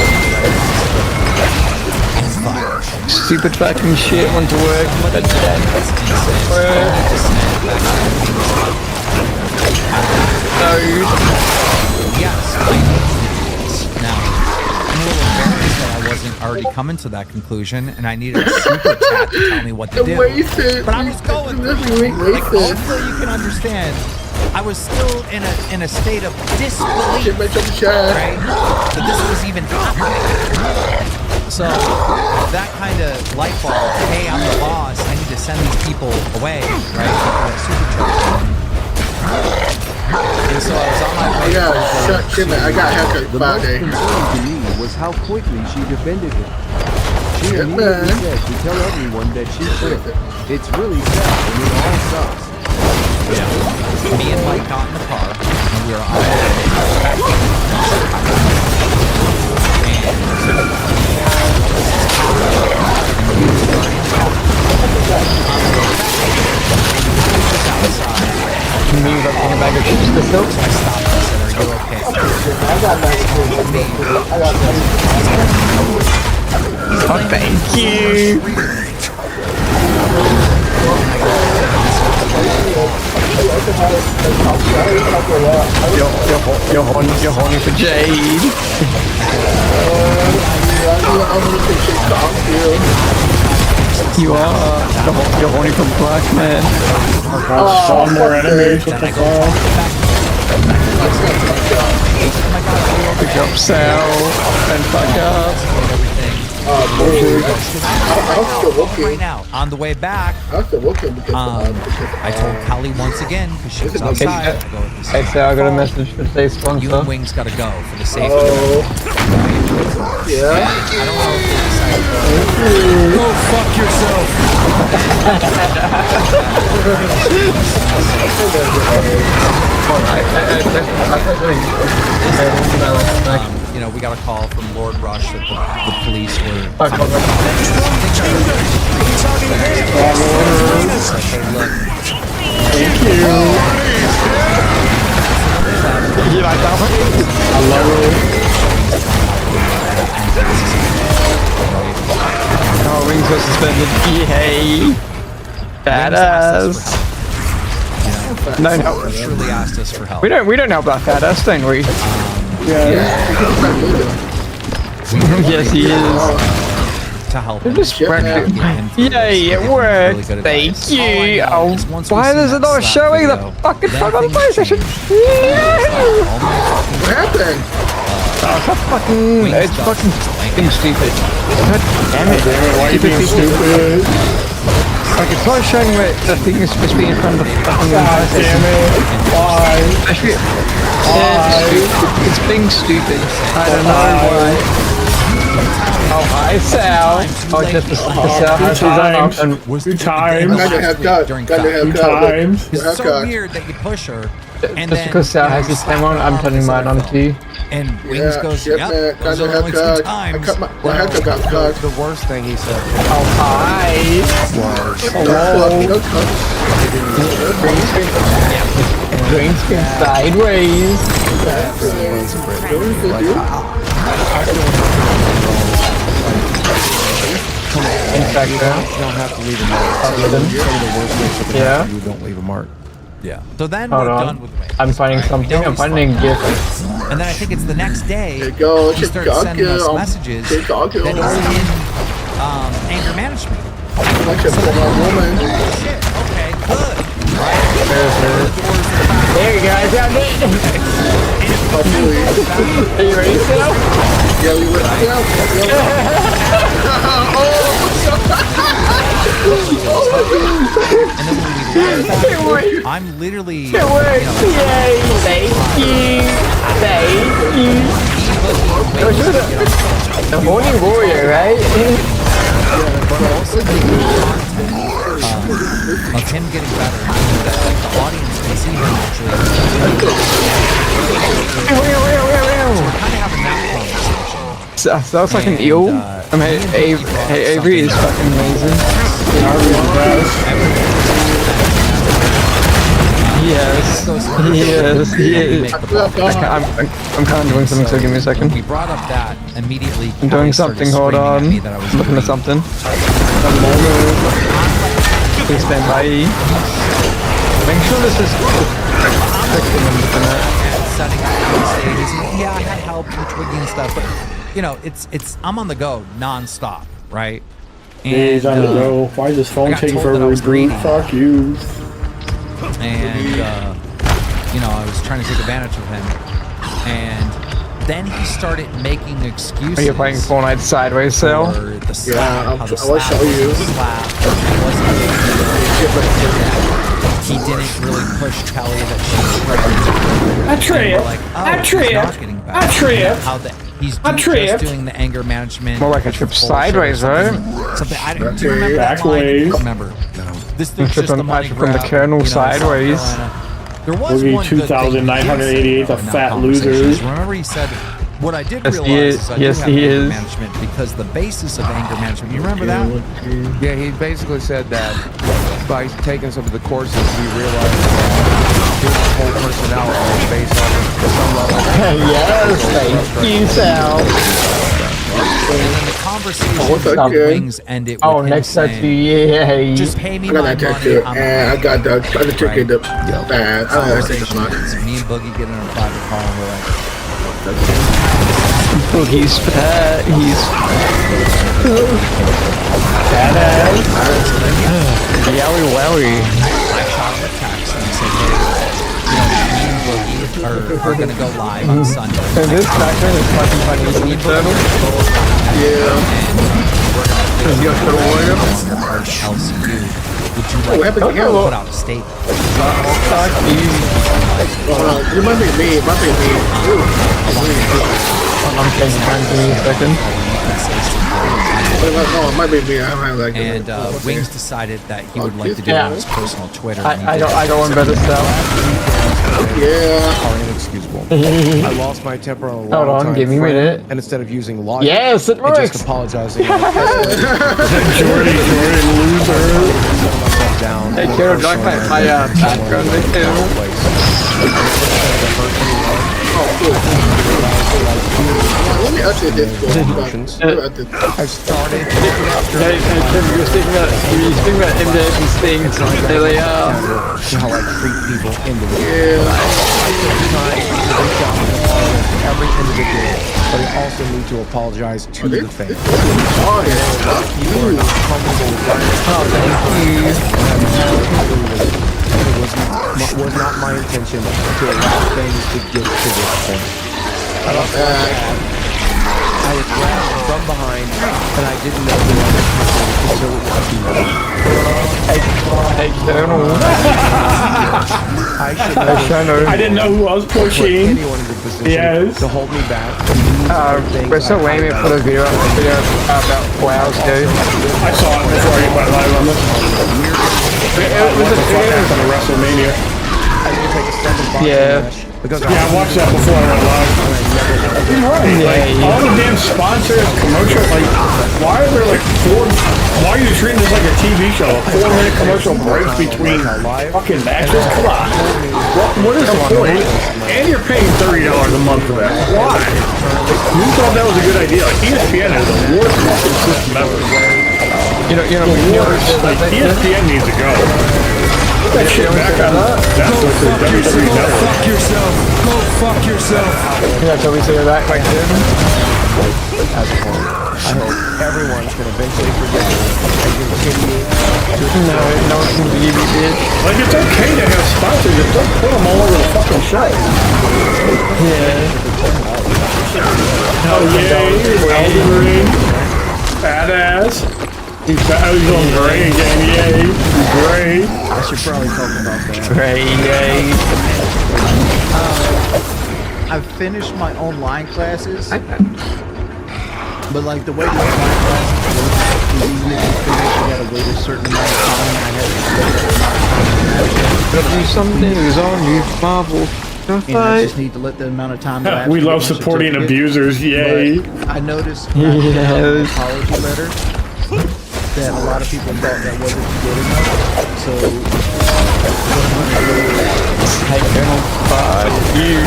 Stupid fucking shit want to work, but it doesn't work. Yes. Now, I'm a little embarrassed that I wasn't already coming to that conclusion, and I needed a super chat to tell me what to do. But I was going through it. Like, hopefully you can understand. I was still in a state of disbelief, right? That this was even happening. So that kind of light bulb, hey, I'm the boss, I need to send these people away, right? And so I was on my way. I got haircut Friday. The most concerning to me was how quickly she defended him. She immediately said to tell everyone that she quit. It's really sad and it all sucks. Yeah. Me and Mike got in the car and we were on our way back. Can you move up on a bag of chips to silk? I stopped and said, are you okay? Oh, thank you. You're horny for Jade. You are. You're horny for Black Man. One more enemies. What the fuck? Pick up Sal and fuck up. Right now, on the way back, I told Callie once again because she was outside. Hey Sal, I got a message for today's sponsor. You and Wings gotta go for the safety. Yeah. I don't know if they decided to go fuck yourself. You know, we got a call from Lord Rush that the police were. Thank you. You like that one? I love it. Oh, Wings got suspended. Yay. Badass. No. Surely asked us for help. We don't know about badass, don't we? Yes, he is. To help him. Yay, it worked. Thank you. Oh, why is it not showing the fucking front on the PlayStation? What happened? It's fucking being stupid. God damn it. Why are you being stupid? Like, it's not showing where the thing is supposed to be in front of the fucking God damn it. Why? It's being stupid. I don't know why. Oh, hi, Sal. Oh, just the Sal has his own option. 2 times. It's so weird that you push her. And just because Sal has his camera on, I'm turning mine on too. And Wings goes, yep, those are only 2 times. My haircut got cut. The worst thing he said Oh, hi. Green screen sideways. In fact, you don't have to leave a mark. Some of the worst things that can happen, you don't leave a mark. Yeah. So then Hold we're on. done with Wings. I'm finding something. I'm finding a gift. And then I think it's the next day he It's starts sending us messages that he's in anger management. Shit, okay, good. Right? There you go, I found it! Are you ready, Phil? Yeah, we went. I'm literally. It worked! Yay! Thank you! Thank you! The Horny Warrior, right? Of him getting better, that like the audience can see him actually. So we're kind of having that conversation. Sounds like an eel. I mean, Avery is fucking amazing. Yes, he is. I'm kind of doing something, so give me a second. We brought up that immediately. I'm doing something, hold on. I'm looking at something. Please stand by. Make sure this is setting up stages. Yeah, I had help with twigging and stuff, but you know, it's I'm on the go non-stop, right? He's on the go. Why is this phone taking forever to reboot? Fuck you. And you know, I was trying to take advantage of him, and then he started making excuses. Are you playing Fortnite sideways, Sal? Yeah, I'll show you. He didn't really push Kelly that she was pregnant. I tripped. He's just doing the anger management. More like a trip sideways, right? Something I don't remember. Backways. Remember. This thing's just a money from grab, the kernel sideways. There was Movie one good thing 2,988, the fat losers. Remember he said, what I did Yes, realize he is. is I Yes, do have he anger is. management because the basis of anger management, you remember that? Yeah, he basically said that by taking some of the courses, he realized that his whole personality was based on some level. Yes, thank you, Sal. And then the conversation with Wings ended with him next time, saying, yeah. just pay me I got my that money, tattoo, I'm and I got the other ticket. The bad. I don't know. Conversations. Me and Boogie get in a private car and we're like, Boogie's fat. He's badass. Yowie wowie. I shot him a text and said, hey, you know, me and Boogie are going to go live on Sunday. And this background is fucking funny. Is it turtle? Yeah. You have to warrior? LCU. Would you like to put out a statement? It might be me. It might be me. I'm changing hands in a second. No, it might be me. I might like it. And Wings decided that he would like to do it on his personal Twitter. I don't want better stuff. Yeah. Inexcusable. I lost my temper on a Hold on, give me a minute. And instead of using logic, Yes, it and works. just apologizing. Jordan loser. Down. Hey, Kara, do you like my background too? Let me update this. I've started. You're speaking about MDF and stings. There they are. How I treat people individually. I take time to reach out and apologize to every individual, but I also need to apologize to the fans. Oh, yeah. You are not comfortable with that. Oh, thank you. It was not my intention to allow things to get to this point. I was grabbed from behind, and I didn't know who I was pushing until it was too late. I didn't know who I was pushing. Anyone in the position to hold me back. We're so lame it put a video about 4 hours ago. I saw it before I went live on this. It was on WrestleMania. I need to take a second boxing match. Because I watched that before I went live. You're right. Like, all the damn sponsors, commercial, like, why are there like why are you treating this like a TV show? A 4-minute commercial break between fucking matches? Come on. What is the point? And you're paying $30 a month for that. Why? You thought that was a good idea. Like, ESPN is the worst fucking system ever. Like, ESPN needs to go. Put that shit back on Netflix or WWE Network. fuck yourself. Go fuck yourself. Yeah, totally say that right there. As a whole, I hope everyone can eventually forget me and continue No one can believe you did. Like, it's okay to have sponsors, just don't put them all over the fucking show. Yeah. Oh, yay, Elden Ring. Badass. He's going great again, yay. Great. I should probably talk about that. Great, yay. I've finished my online classes, but like the way the online classes work is even if you finish, you gotta wait a certain amount of time, and I had to wait a certain amount of time. Gotta do some things on you, Marvel. And I just need to let the amount of time lapse. We to love get my supporting certificate. abusers, yay. But I noticed when I put out an apology letter that a lot of people thought that wasn't good enough. So Hey, Colonel, you.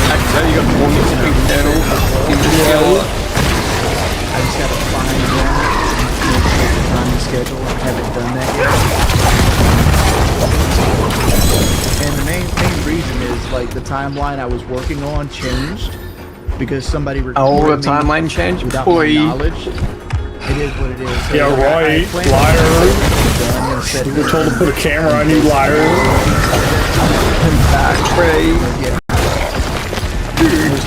I tell you got one big Colonel in the skill. I just gotta find them and make the time and schedule. I haven't done that yet. And the main reason is like the timeline I was working on changed because somebody recorded the timeline changed? without Boy. my knowledge. It is what it is. So Yeah, right, liar. You were told to put a camera on you, liar.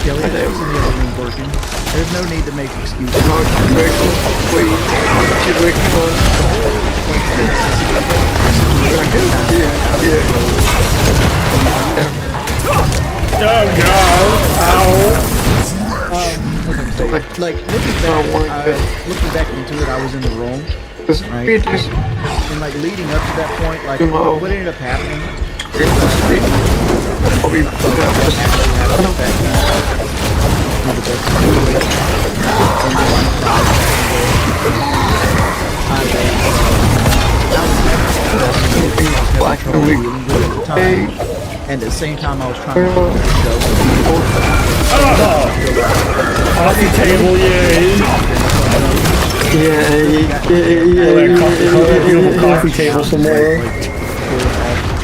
Kelly, that wasn't everything working. There's no need to make excuses. Oh god! Like looking back into it, I was in the wrong. Right? And like leading up to that point, like what ended up happening. And at the same time I was trying to do the show. Coffee table, yay! Yay! Beautiful coffee table some more.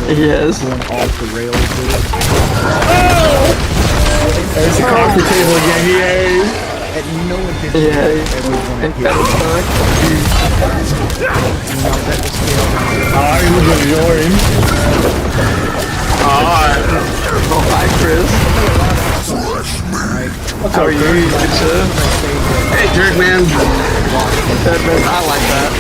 Yes. Going off the rails with it. There's the coffee table again, yay! At no intention Yay. everyone And here. I was enjoying. Oh, hi, Chris. How are you? Good, sir. Hey, Jerk Man. I like that.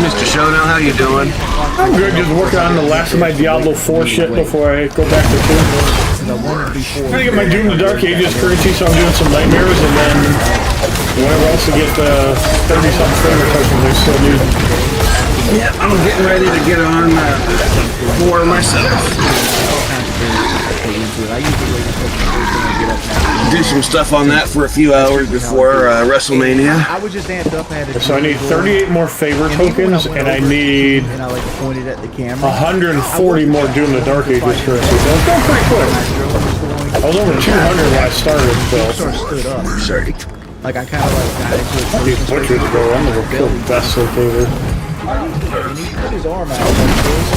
Mr. Shono, how you doing? I'm good, just working on the last of my Diablo 4 shit before I go back to 2. I'm trying to get my Doom the Dark Ages currency, so I'm doing some nightmares, and then whenever else to get the 30-something favor tokens I still need. Yeah, I'm getting ready to get on 4 myself. Do some stuff on that for a few hours before WrestleMania. I was just amped up. I had So I need 38 more favor tokens, and I need and I like pointed at the camera. 140 more Doom the Dark Ages currency. So it's going pretty quick. I was over 200 when I started, so. Stood up. Sorry. Like I kind of like got into it. These butchers go, I'm gonna go kill the best locator. And he put his arm out like this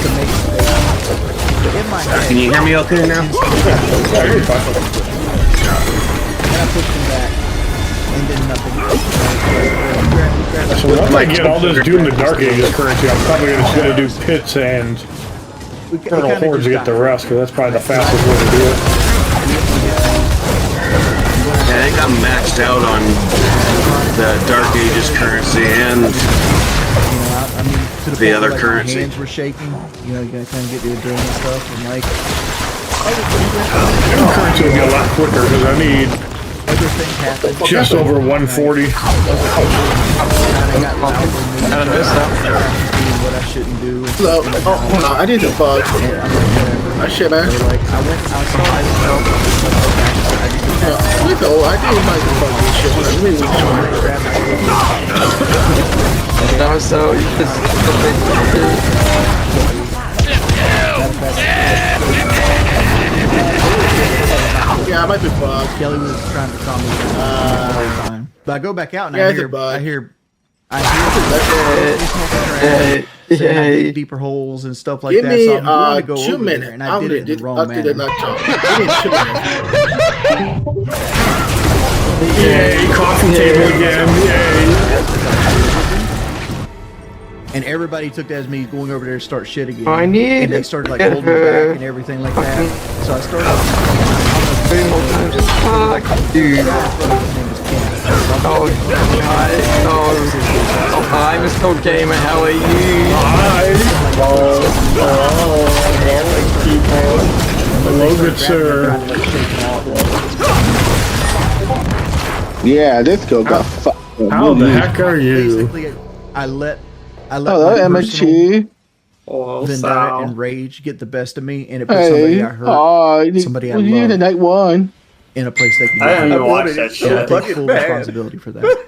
to make space. In my head, Can you hear me okay now? and I pushed him back, and then nothing. So once I get all this Doom the Dark Ages currency, I'm probably just gonna do pits and Eternal Hordes to get the rest, because that's probably the fastest way to do it. Yeah, I think I'm maxed out on the Dark Ages currency and I mean, to the the point other where, like, currency. my hands were shaking. You know, you gotta kind of get the adrenaline stuff, and like Doom currency will be a lot quicker, because I need other things happened. just over 140. I got loud and I missed that. doing what I shouldn't do. Hello. Oh, hold on. I need to bug. Oh, shit, man. Like I went, I saw myself. We go. I didn't like to bug this shit. Man. We need to That was so. Yeah, I might be bugged. Kelly was trying to calm me down the whole time. But I go back out and Yeah, I it's a hear bug. saying deeper holes and stuff like Give that. me So I'm going to go 2 over minutes. there, and I did it in the wrong manner. Give me 2 minutes. Yay, coffee table again, yay. And everybody took that as me going over there to start shit again. I need and they started like to holding me back and everything like that. So I started. Dude. Oh, hi, Mr. Gamer, how are you? Hello, good sir. Yeah, this girl got fucked. How the heck are you? Basically, I let Hello, my personal MSG. vendetta and rage get the best of me, and it put somebody I hurt, somebody I you the love, night one. in a place they can I haven't even watched that and shit. I take full responsibility for that.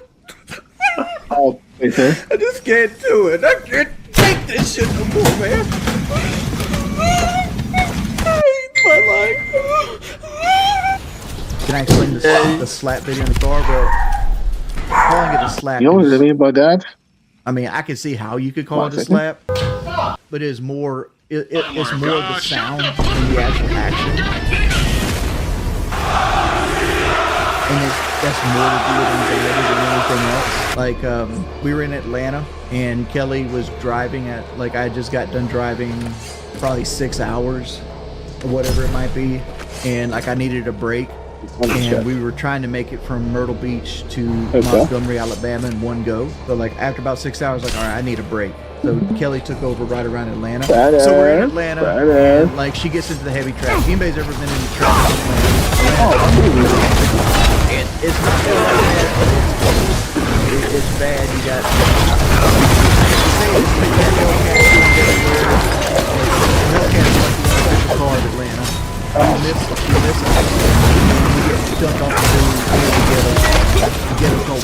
Oh, okay. I just can't do it. I can't take this shit no more, man. I hate my life. Can I explain the slap video in the car? Well, calling it a slap. You know what I mean about that? I mean, I can see how you could call it a slap, but it's more. It's more the sound than the actual action. And that's more to do with anxiety than anything else. Like, we were in Atlanta, and Kelly was driving at, like, I just got done driving probably 6 hours, or whatever it might be, and, like, I needed a break, and we were trying to make it from Myrtle Beach to Montgomery, Alabama in one go. But, like, after about 6 hours, like, all right, I need a break. So Kelly took over right around Atlanta. So we're in Atlanta, and, like, she gets into the heavy traffic. Anybody's ever been in the traffic in Atlanta? It's not bad. It's bad. You got. Car of Atlanta. You miss it. You get dumped off the news. You get a cold.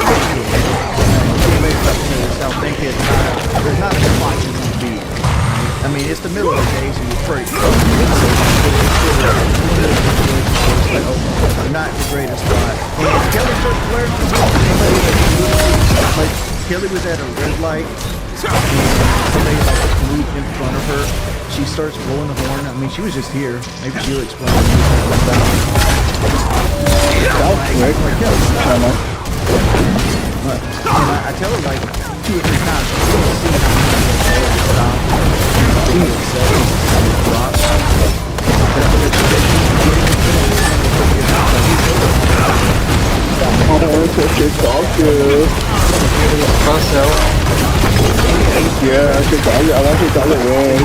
South thinking there's not a spot you want to be. I mean, it's the middle of the day, so you're pretty. Not the greatest spot. And Kelly starts flaring for like Kelly was at a red light, and somebody like moved in front of her. She starts blowing the horn. I mean, she was just here. Maybe she'll explain. And I tell her like 2 or 3 times. Yeah, I want to call it win.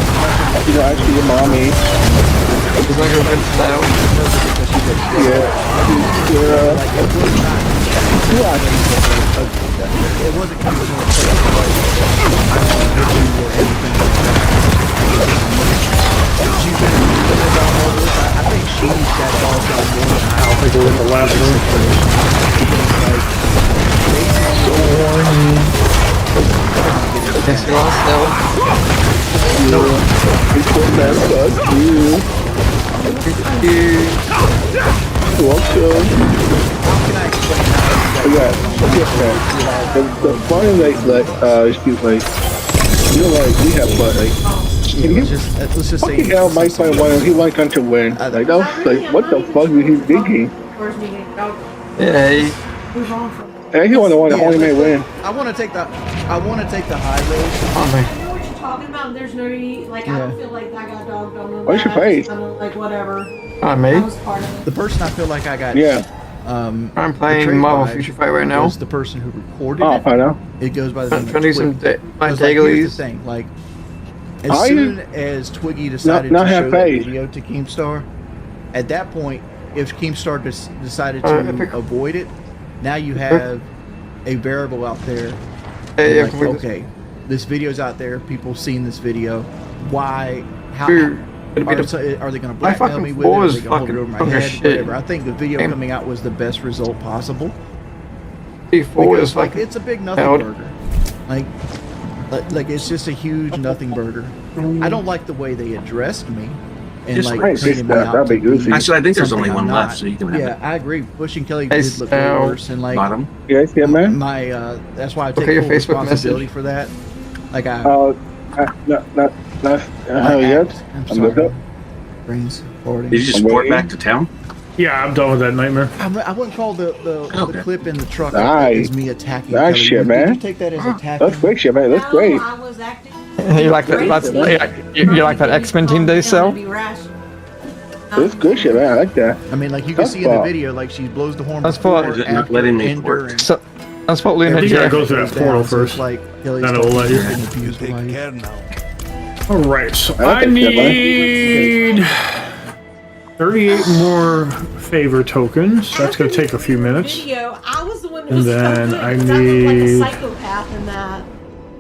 You know, actually, your mommy. She's not gonna win now. Yeah. It wasn't coming from I think she's got all done more. I'll take a look at the last one. Yes, you lost now. No. Welcome. Yeah, the funny like excuse me, you know, like we have fun, like let's just say hell, Mike might want he might come to win. Like that was like what the fuck is he thinking? Hey. Hey, he want to only may win. I want to take the high road. Oh, man. I know what you're talking about. There's no like I don't feel like I got dogged on. What's your face? Like whatever. Hi, mate. I was part of it. The person I feel like I got. Yeah. I'm playing Marvel Future Fight right now. The person who recorded it. I know. It goes by the name I'm trying to do some my here's dailies. the thing, like as soon as Twiggy decided to show that video to Keemstar, at that point, if Keemstar decided to avoid it, now you have a variable out there. Like, okay, this video's out there. People seen this video. Why? How? Are they going to blackmail me with it? Are they going to hold it over my head? Whatever. I think the video coming out was the best result possible. Because like it's a big nothing burger. Like it's just a huge nothing burger. I don't like the way they addressed me. And Just like painted me out to be actually, I think there's only one left, so you can have it. I agree. Bush and Kelly did look worse, and like bottom. Yes, yeah, man. My that's why I take full responsibility for that. Like not yet. I'm sorry. Brains Did you just report back to town? Yeah, I'm done with that nightmare. I wouldn't call the clip in the truck nice. as me attacking. Nice Kelly. shit, man. Did you take that as attacking? That's great shit, man. That's great. I was acting You like that? You like that X-Men team they sell? It's good shit, man. I like that. I mean, like you can see in the video, like she blows the horn. That's before, what- after, letting me and work. during. So that's what Luna You gotta did. go through that portal first. Like, Then it will let you. Alright, so I need 38 more favor tokens. That's gonna take a few minutes. Video, I was the one that And was so then good, I 'cause look need- like a psychopath in that.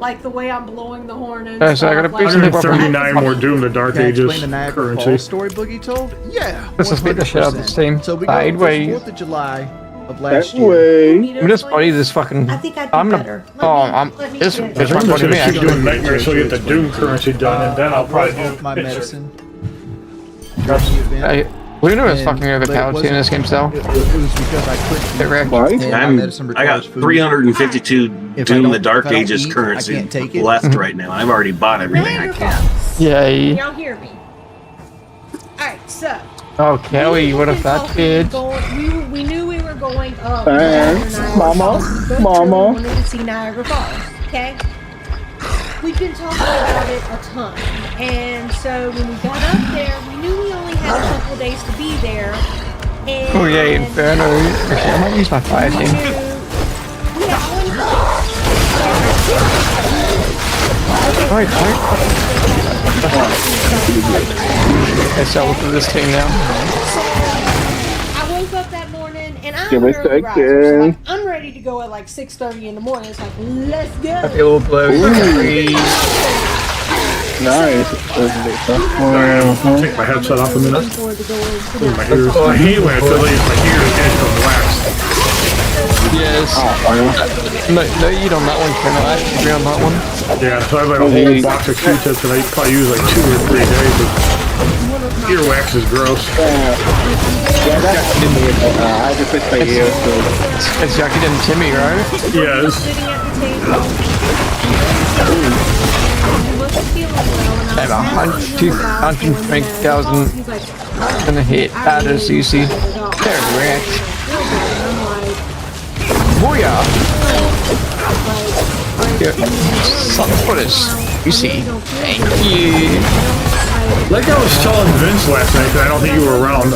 Like the way I'm blowing the horn and So I stuff. gotta like, 139 more Doom the Dark Can I Ages explain the Niagara Falls currency. story Boogie told? Yeah. Let's just beat the shit out of the 100%. same So we go sideways. 4th of July of That last year. way. I'm just body this fucking. I think I'd be I'm better. the. Oh, I'm. This I is think my I'm just body gonna me. keep doing nightmares so I get the Doom currency done, and then I'll probably wrote do off my picture. medicine. Hey, Luna is fucking But it overpowered in this game still. It was because I couldn't. Get wrecked. Why? And my medicine I got requires food. 352 If I Doom don't- the Dark if I don't Ages eat, I currency can't take it. left right now. I've already bought everything I can. Yay. Y'all hear me? Alright, so. Oh, Kelly, what if that bitch? We knew we were going up. Thanks, Niagara Mama. Falls. We booked Mama. We wanted to see Niagara Falls, okay? We've been talking about it a ton. And so when we got up there, we knew we only had a couple days to be there. And Oh yeah, Inferno. Actually, I might use my fire team. we had one Alright, okay, so look at this team now. I woke up that morning and I'm Give an me a early riser, so second. like, I'm ready to go at like 6:30 in the morning. It's like, let's go. I feel all blue. Nice. I'll take my headset off a minute. Before the door is Ooh, my ears. I hate when I feel like my ears get waxed. Yes. No, you don't that one, Ken. I actually agree on that one. Yeah, so I have like a whole box of Q-tips and I probably use like 2 or 3 days. But earwax is gross. Yeah, that's I just fixed my ears, so. It's Jackie and Timmy, right? Yes. sitting at the table. He wasn't feeling well, and I have I was asking him about going to 150,000 He's like, gonna hit that as easy. They're wrecked. Booyah! Here, son, what is you see? Thank you. Like I was telling Vince last night, 'cause I don't think you were around,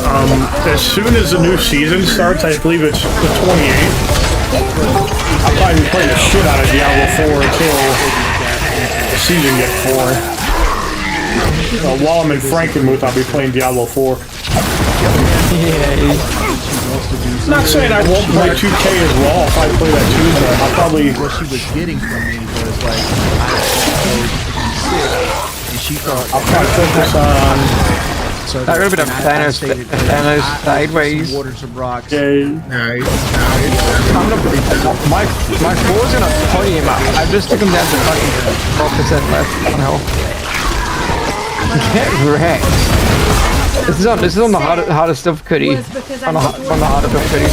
as soon as the new season starts, I believe it's the 28th, I'll probably be playing the shit out of Diablo 4 until the season gets 4. While I'm in Frankenmuth, I'll be playing Diablo 4. Yay. Not saying I won't play 2K as well, I'll probably play that too, but I'll probably... What she was getting from me was like, I and she thought I'll probably focus on... so That would have been a Thanos sideways. watered some rocks. Okay. Nice. I'm gonna my 4's gonna play him up. I just took him down to fucking 12% left on health. Get wrecked. This is on the hardest difficulty. On the harder difficulty.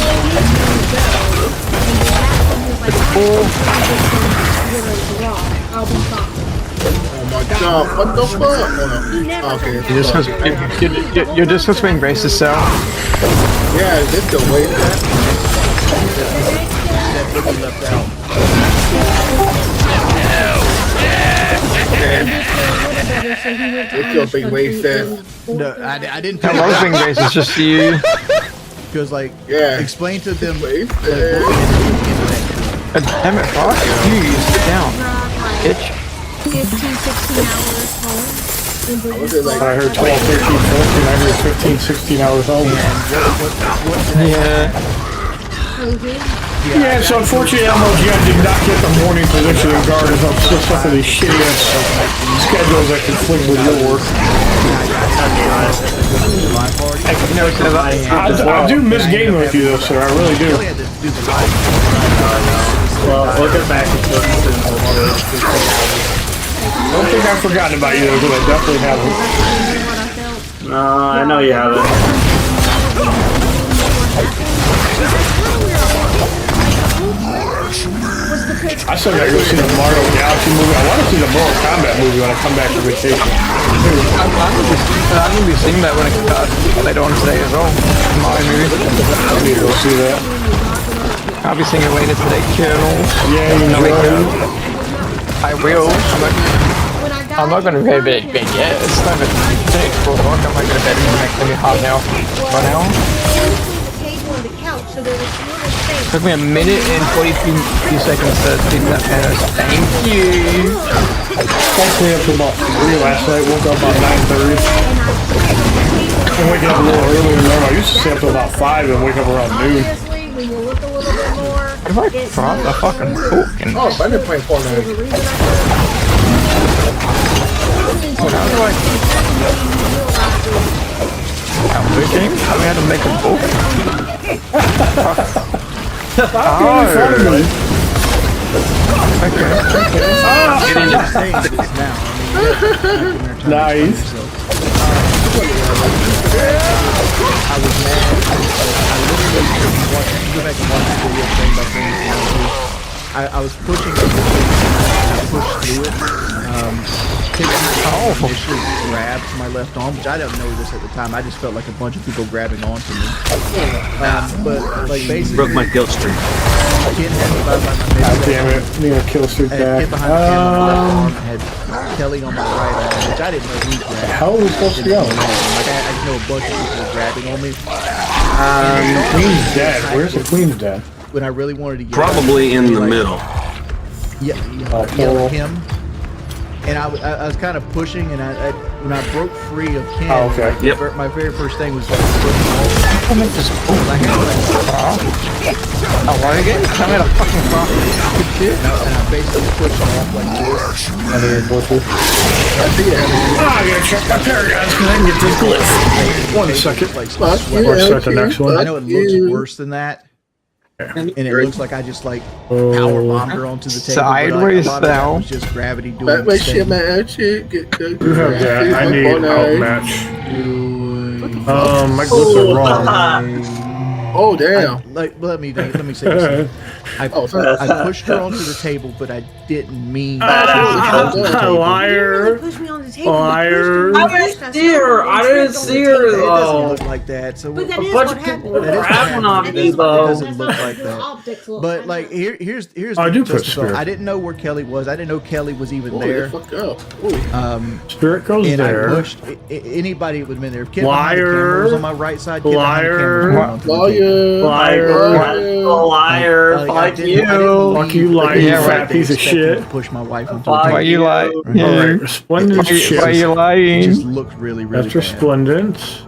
It's 4. God, what the fuck? Okay. You're just supposed to embrace yourself. Yeah, this the way that. Left out. It's your big waste there. No, I didn't. That was being racist just to you. Because like, Yeah. explain to them. Damn it, fuck. You sit down. Bitch. 15, 16 hours home. Was it like? I heard 12, 13, 14, I heard 15, 16 hours home. Yeah. Yeah, so unfortunately, LMOG, I did not get the morning position in guard as I'm still stuck with these shitty ass schedules that conflict with your work. I do miss gaming with you though, sir, I really do. Well, we'll get back to it. I don't think I've forgotten about you though, because I definitely haven't. No, I know you haven't. I still gotta go see the Mario Galaxy movie. I want to see the Mortal Kombat movie when I come back from vacation. I'm gonna be seeing that when it comes out later on today as well. My movie. I need to go see that. I'll be seeing it later today, Colonel. Yeah, you know. I will. When I I'm not gonna go to bed yet. It's not even 4 o'clock. I'm not going to bed in the next maybe half an hour. 1 hour. The table and the couch, so there was little space. Took me a minute and 42 seconds to do that, Panos. Thank you. Stayed up till about 3 last night. Woke up about 9:30. I'm waking up a little earlier than normal. I used to stay up till about 5 and wake up around noon. Honestly, when you look a little bit more, If I drop the fucking book and Oh, I've been playing Fortnite. game? I had to make a book. Nice. I was mad. I literally go back and watch the video thing by playing. I was pushing it, and I pushed through it. Initially grabbed my left arm, which I didn't know this at the time. I just felt like a bunch of people grabbing onto me. But like basically, broke my kill streak. Kid had me by my God damn it! Need a kill streak back. behind the camera on my left arm, I had Kelly on my right arm, which I didn't know who grabbed. How are we supposed to go? Like I just know a bunch of people were grabbing on me. Queen's dead. Where's the Queen's dead? When I really wanted to get Probably in the middle. Yeah, him. And I was kind of pushing, and I when I broke free of Ken, my very first thing was like pushing off. I make this book. I had what again? I made a fucking profit. And I basically pushed off like this. I gotta check my paragon because I can get this glyph. 1 second. Like, Or start the next one. I know it looks worse than that. And it looks like I just like power bombed her onto the table. Sideways though. Was just gravity doing But shit, man, shit, get You have that. I need help match. My glyphs are wrong. Oh damn! Let me say this. I pushed her onto the table, but I didn't mean. Liar! Liar! I didn't see her. I didn't see her It doesn't though. look like that. So But that is what happened. It doesn't look like that. But like here's I do put just the thought. spirit. I didn't know where Kelly was. I didn't know Kelly was even there. Fuck up. Spirit goes And there. I pushed anybody would have been there. If Kid Liar. was on my right side, Kid Liar. Liar. Fuck you. Fuck you, lying fat piece of shit. Push my wife into Why you lying? Alright, resplendent Why you It lying? just looked really That's bad. resplendent.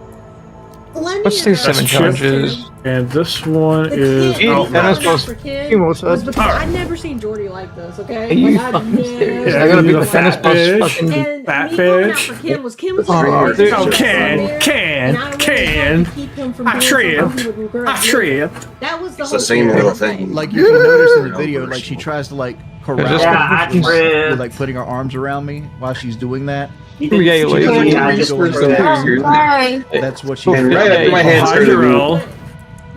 Let's do 7 charges. And this one is Thanos for kids was was because I'd never seen Jordy like this, okay? Are you Like, fucking I'd serious? never- I gotta be the a fat Thanos boss bitch. fucking And fat me going out bitch. for Kim was Kim was Oh, the dude. Oh, greatest can, there, can, and I really can. had to keep him from I doing tripped. something he would regret I doing. tripped. That was the It's whole the same thing. little thing. Like you can notice in the video, like she tries to like corral Is this me what- with like putting her arms around me while she's doing that. Yeah, She lady. doesn't really Yeah, go just into for that. that. That's what she And did. right after my hands started to move.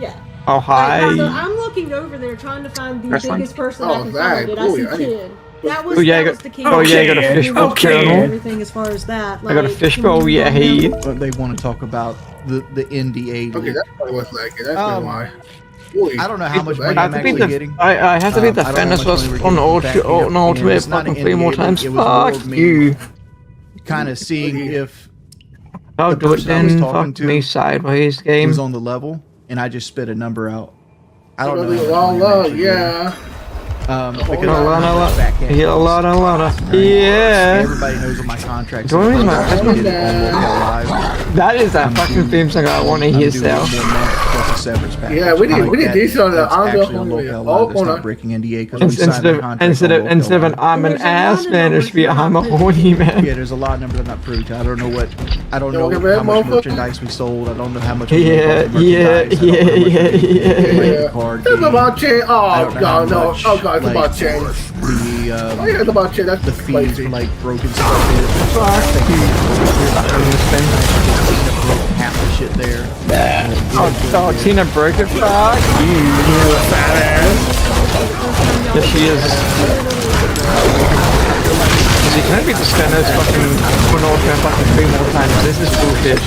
Yeah. Oh, So hi. I'm looking over there trying to find the That's fine. biggest person Oh, I can that. find. It. I Oh, see yeah, I need- Kid. That was, Oh, yeah, I that got- was the kid. oh, yeah, I got a fishbowl Okay. channel. Everything as far as that. I got a like, fishbowl, can we yeah, move hey. him? But they want to talk about the NDA. Okay, leak. that's probably what's like it. That's Um, why. Boy, I don't know how much money I I'm have to beat actually getting. I have to beat the I don't know how much Thanos money we're on getting Ultimate, back here, on Ultimate and it's not fucking an 3 more NDA, times. it was more Fuck of me you. Kind of seeing if I'll the do it person I was then. talking Fuck to me sideways he game. was on the level, and I just spit a number out. I don't know. how much La money I'm la, actually yeah. because A lot, I'm a lot. back end. Yeah, a lot. And Yeah. everybody knows what my contract Join me, is. man. I did it on Lockout Live. That is that fucking theme song I want to I'm hear doing still. 1 month plus a severance package. Yeah, we did That- decent on the that's on the actually on Lockout Live. That's not breaking NDA because we signed the contract Instead on of an Lockout I'm an There's a lot ass of man, it numbers should be you're I'm a not horny Live. man. Yeah, there's a lot of numbers I'm not privy to. I don't know Don't get how rid, much motherfucker. merchandise we sold. I don't know how much we Yeah, made off the merchandise. I don't know how much we made Yeah. the card It's game. about change. I Oh don't know how god, no. much, Oh god, it's like, about change. The Oh yeah, it's about change. That's the fees crazy. for like broken stuff is. Fuck half the shit there. Oh, Tina broke it. Fuck you, you fat ass. Yes, she is. Let me just spend this fucking for North Korea fucking 3 more times. This is bullshit.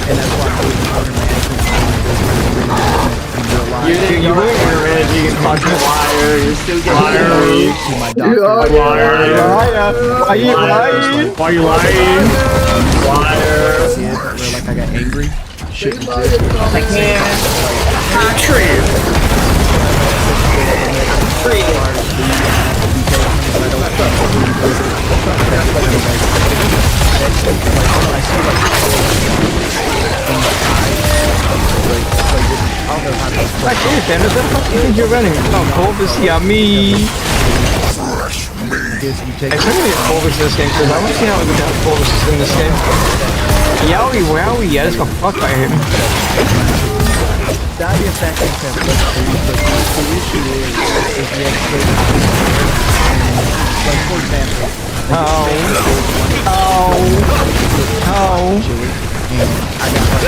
And that's why I'm doing water management. You didn't go for it. You can fucking Liar, you're still getting My doctor. Why are you lying? Why are you lying? Liar. Like I got angry. Shit. I can't. Like, hey, Dennis, what the fuck do you think you're running? Oh, Corvus, yummy. I'm gonna get Corvus in this game because I want to see how we got Corvus in this game. Yowie wowie, I just got fucked by him. That is that concept, but the issue is the expectation. Like, for example, I got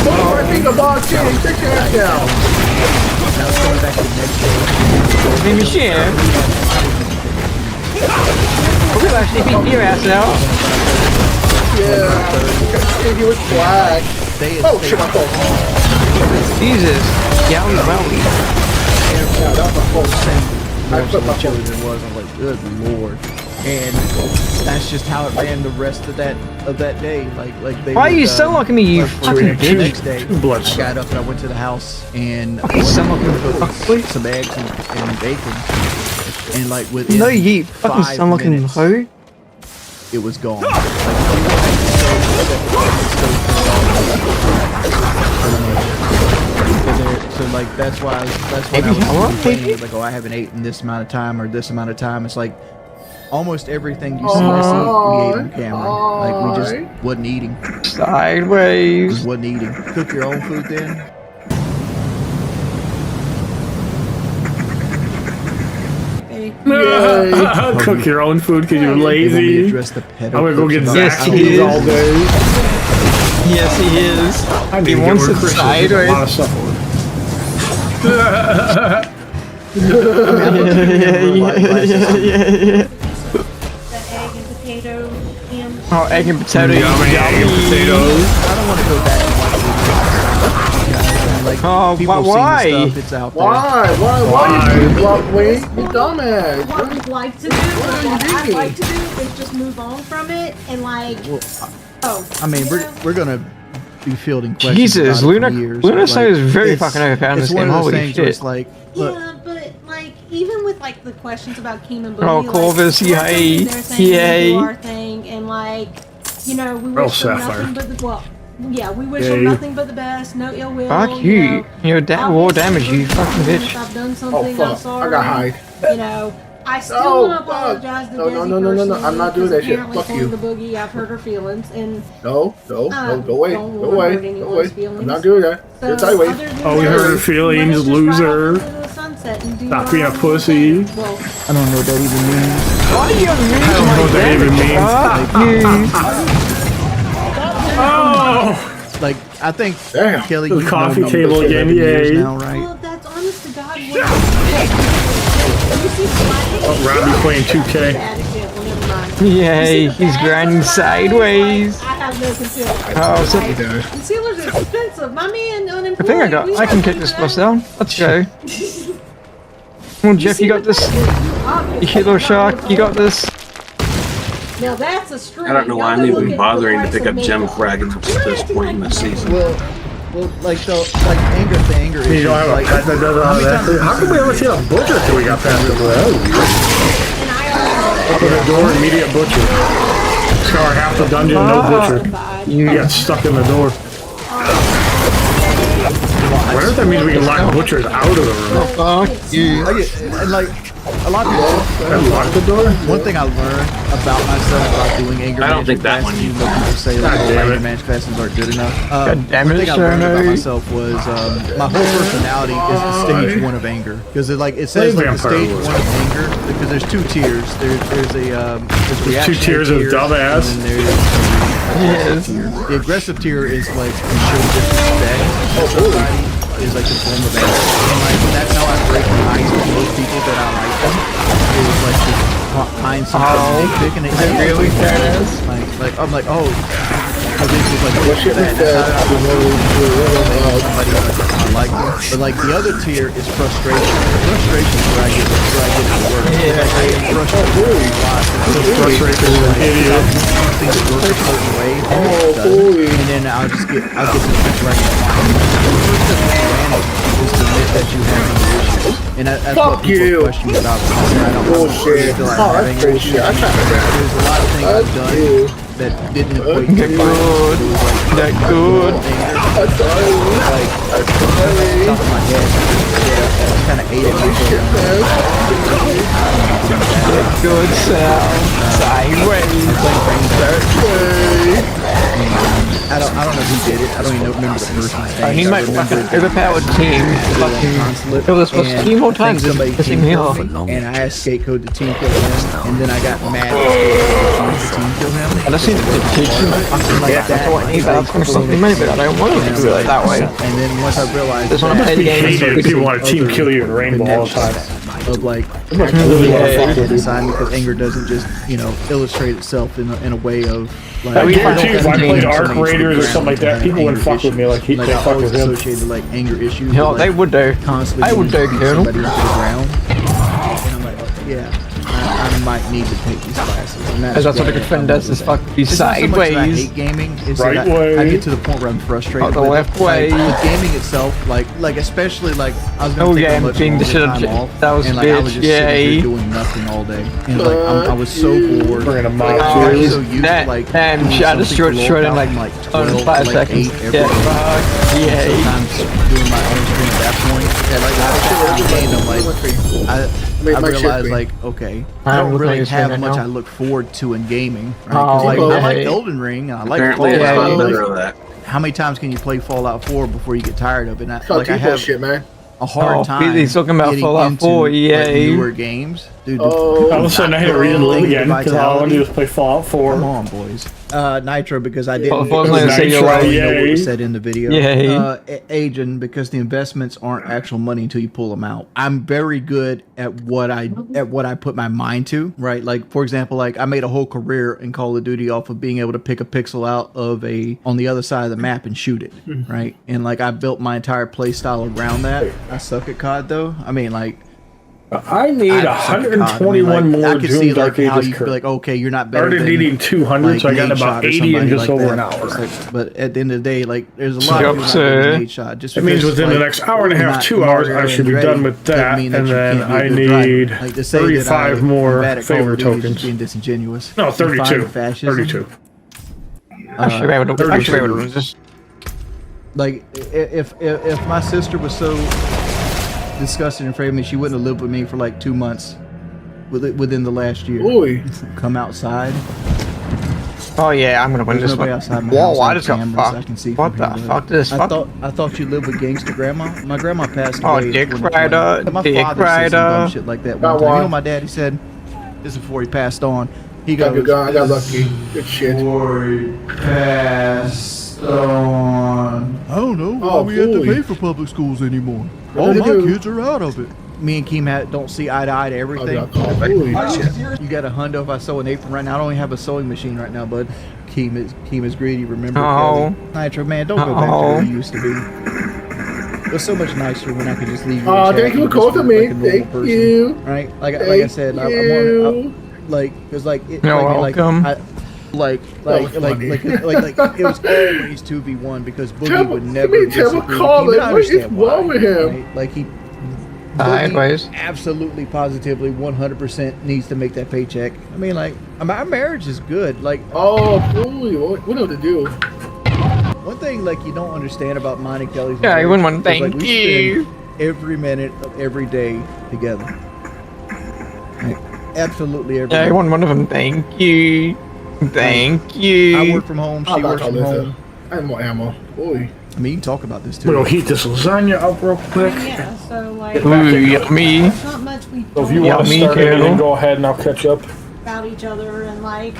I think about chili, check your ass down. Now it's coming back to the next day. Hey, Michelle. We're gonna actually beat your ass out. Yeah, he was black. Oh shit, my fault. Jesus, yowie wowie. Yeah, that was the whole thing. I put my chili there was. I'm like, good lord. And that's just how it ran the rest of that day. Like they. Why are you so looking at me, you fucking the next day, blood. I got up and I went to the house and Okay, some of them cooked some eggs and bacon. And like within no, you fucking son looking hoe. It was gone. So like that's why I was complaining, like, oh, I haven't eaten this amount of time or this amount of time. It's like almost everything you see us eat, we ate on camera. Like we just wasn't eating. Sideways. Just wasn't eating. Cook your own food then. Cook your own food because you're lazy. I'm gonna go get Zach cheese all day. Yes, he is. I need He to wants get it rid of Christmas. There's a lot of stuff yeah. The egg and potato ham. Oh, egg and potato. Yummy egg and potatoes. I don't want to go back and watch it. Like, oh, why? Stuff, it's out there. Why you block me? You dumbass. What we like to do, what I like to do is just move on from it and like. Well, I mean, we're gonna be fielding questions. Jesus, Luna is very fucking overpowered in this game. Holy shit! It's like, look, yeah, but like even with like the questions about Keenan Boogie, oh, Corvus, yay, yay, our thing, and like you know we wish them nothing but the we wish them nothing but the best, no ill will. Fuck you, you're war damage, you fucking bitch. If I've done something, I'm sorry. I got hide. You know. I still want to apologize to Desi No, I'm not doing that shit. Apparently Fuck you. The boogie, I've hurt her feelings, and no, go away, don't go away, hurt go away. feelings. I'm not doing that. So, You're sideways. Oh, we hurt her feelings, loser. Stop being a pussy. Well, I don't know what that even means. Why do you mean? I don't know what that even means. Oh! Like, I think Damn. Kelly, The you've coffee known table them for again, 11 years yay. now, right? well, that's honest to God. You see Oh, Robbie playing 2K. bad example. Never mind. Yay, he's grinding sideways. I have no concealer. Oh, so Concealers are expensive. My man, unemployed. I think I can take this bus down. Let's go. Come on, Jeff, you got this. You killer shark, you got this. Now that's a string. I don't know why I'm even bothering to pick up gem fragments at this point in the season. Well, like the anger You issue. don't have Like, a pet that does all that. How come we haven't seen a butcher till we got past the road? Open the door, immediate butcher. Scar half the dungeon, no butcher. You got stuck in the door. I wonder if that means we can lock butchers out of the room. Fuck you. and like a lot of people lock the door. One thing I learned about myself about doing anger I don't think that one you know, people say like anger management classes aren't good enough. God damn one it, thing I learned about Shono. myself was my whole personality is the stage 1 of anger, because it says like the stage 1 of anger because there's 2 tiers. There's a There's 2 tiers of dumbass. And then there's the aggressive tier is like you show disrespect to somebody, is like the form of anger. And like that's how I break the ice with most people that I like them. Is like this find something big and they really like I'm like, oh, this is like somebody I like them. But like the other tier is frustration. Frustration is where I get to work. Yeah, I get frustrated a lot. Frustration is like things work a certain way, and then I'll get to the point where I get is to admit that you have anger issues. And that's what people question about. I don't bullshit. feel like I have anger issues. There's a lot of things I've done that didn't equate to good. That good. Like, top of my head. Yeah, I kind of ate it. Good sound. Sideways. I don't know who did it. I don't even remember the person's name. He might fucking overpowered team. Fucking kill this was team more times. Somebody pissing me off. And I asked Skatecode to team kill him, and then I got mad at team kill him. I just need to teach him fucking like that. That's what I need. That's for something maybe I don't want to do it that way. And then once I realized this one I play the game, people want to team kill you in Rainbow all the time. Of like actually design, because anger doesn't just illustrate itself in a way of like. I guarantee if I played Arc Raiders or something like that, people wouldn't fuck with me like they fuck with him. Associated like anger issues. No, they would do. I would do, Colonel. Somebody into the ground. And I'm like, yeah, I might need to take these classes. And that's what a good friend does is fuck you sideways. I hate gaming. Is right that way. I get to the point where I'm frustrated. The left way. With gaming itself, like especially like I was gonna take a much being longer time off, that was and like I was just sitting here doing nothing all day. And like I was so bored. We're gonna mob I was so used to like I just short in like 5 seconds. Yeah, sometimes doing my own stream at that point. Yeah, like I realized like, okay, I don't really have much I look forward to in gaming. Right? Like, I like Elden Ring and I like Fallout. How many times can you play Fallout 4 before you get tired of it? I have shit, man. a hard time. He's talking about Fallout 4, yeah. Like, newer games. Dude, all of a sudden I had to read it again because all I want to do is play Fallout 4. Come on, boys. Nitro, because I didn't know what you said in the video. Agent, because the investments aren't actual money until you pull them out. I'm very good at what I put my mind to, right? Like, for example, like I made a whole career in Call of Duty off of being able to pick a pixel out of on the other side of the map and shoot it, right? And like I built my entire play style around that. I suck at COD though. I mean, like, I need 121 more I could Doom see Dark like how Ages you feel like, okay, you're not better started than needing 200, like so I got Nate about Shot or 80 in just like over that. an hour. Like, but at the end of the day, like there's a lot of people not Nate Shot. Just that means within the next hour and a half, 2 hours, I should be done with that, and then I need 35 more favor tokens. Being disingenuous. No, 32. 32. I should be able to just. Like if my sister was so disgusting and afraid of me, she wouldn't have lived with me for like 2 months within the last year. Boy. Come outside. Oh yeah, I'm gonna win this one. Whoa, I just got fucked. What the fuck this? I thought you lived with gangster grandma. My grandma passed away. Oh, dick rider, my dick father said some dumb shit like that one time. You know my daddy said this is before he passed on. He goes, I got lucky. Good shit. Before he passed on. I don't know why we have to pay for public schools anymore. All my kids are out of it. Me and Keem don't see eye to eye to everything. You got a hundo if I sew an apron right now. I don't even have a sewing machine right now, bud. Keem is greedy. Remember, Kelly? Nitro, man, don't go back to where you used to be. It was so much nicer when I could just leave you. Oh, thank you for calling me. Thank you. Right? Like I said, it's like it, welcome. Like it was always 2v1 because Boogie would never disagree. What is wrong with him? Right? Like he sideways. Absolutely, positively, 100% needs to make that paycheck. I mean, like our marriage is good. Like, oh, boy, what do to do? One thing like you don't understand about mine and Kelly's. Yeah, you wouldn't want to like, thank you. Every minute of every day together. Like, absolutely every. Yeah, I want one of them. Thank you. Thank you. I work from home. She works from home. I have more ammo. Boy. I mean, you can talk about this too. We're gonna heat this lasagna up real quick. Yeah, so like, ooh, yummy. There's not much we So if you want to start it, then go ahead and I'll catch up. about each other and like.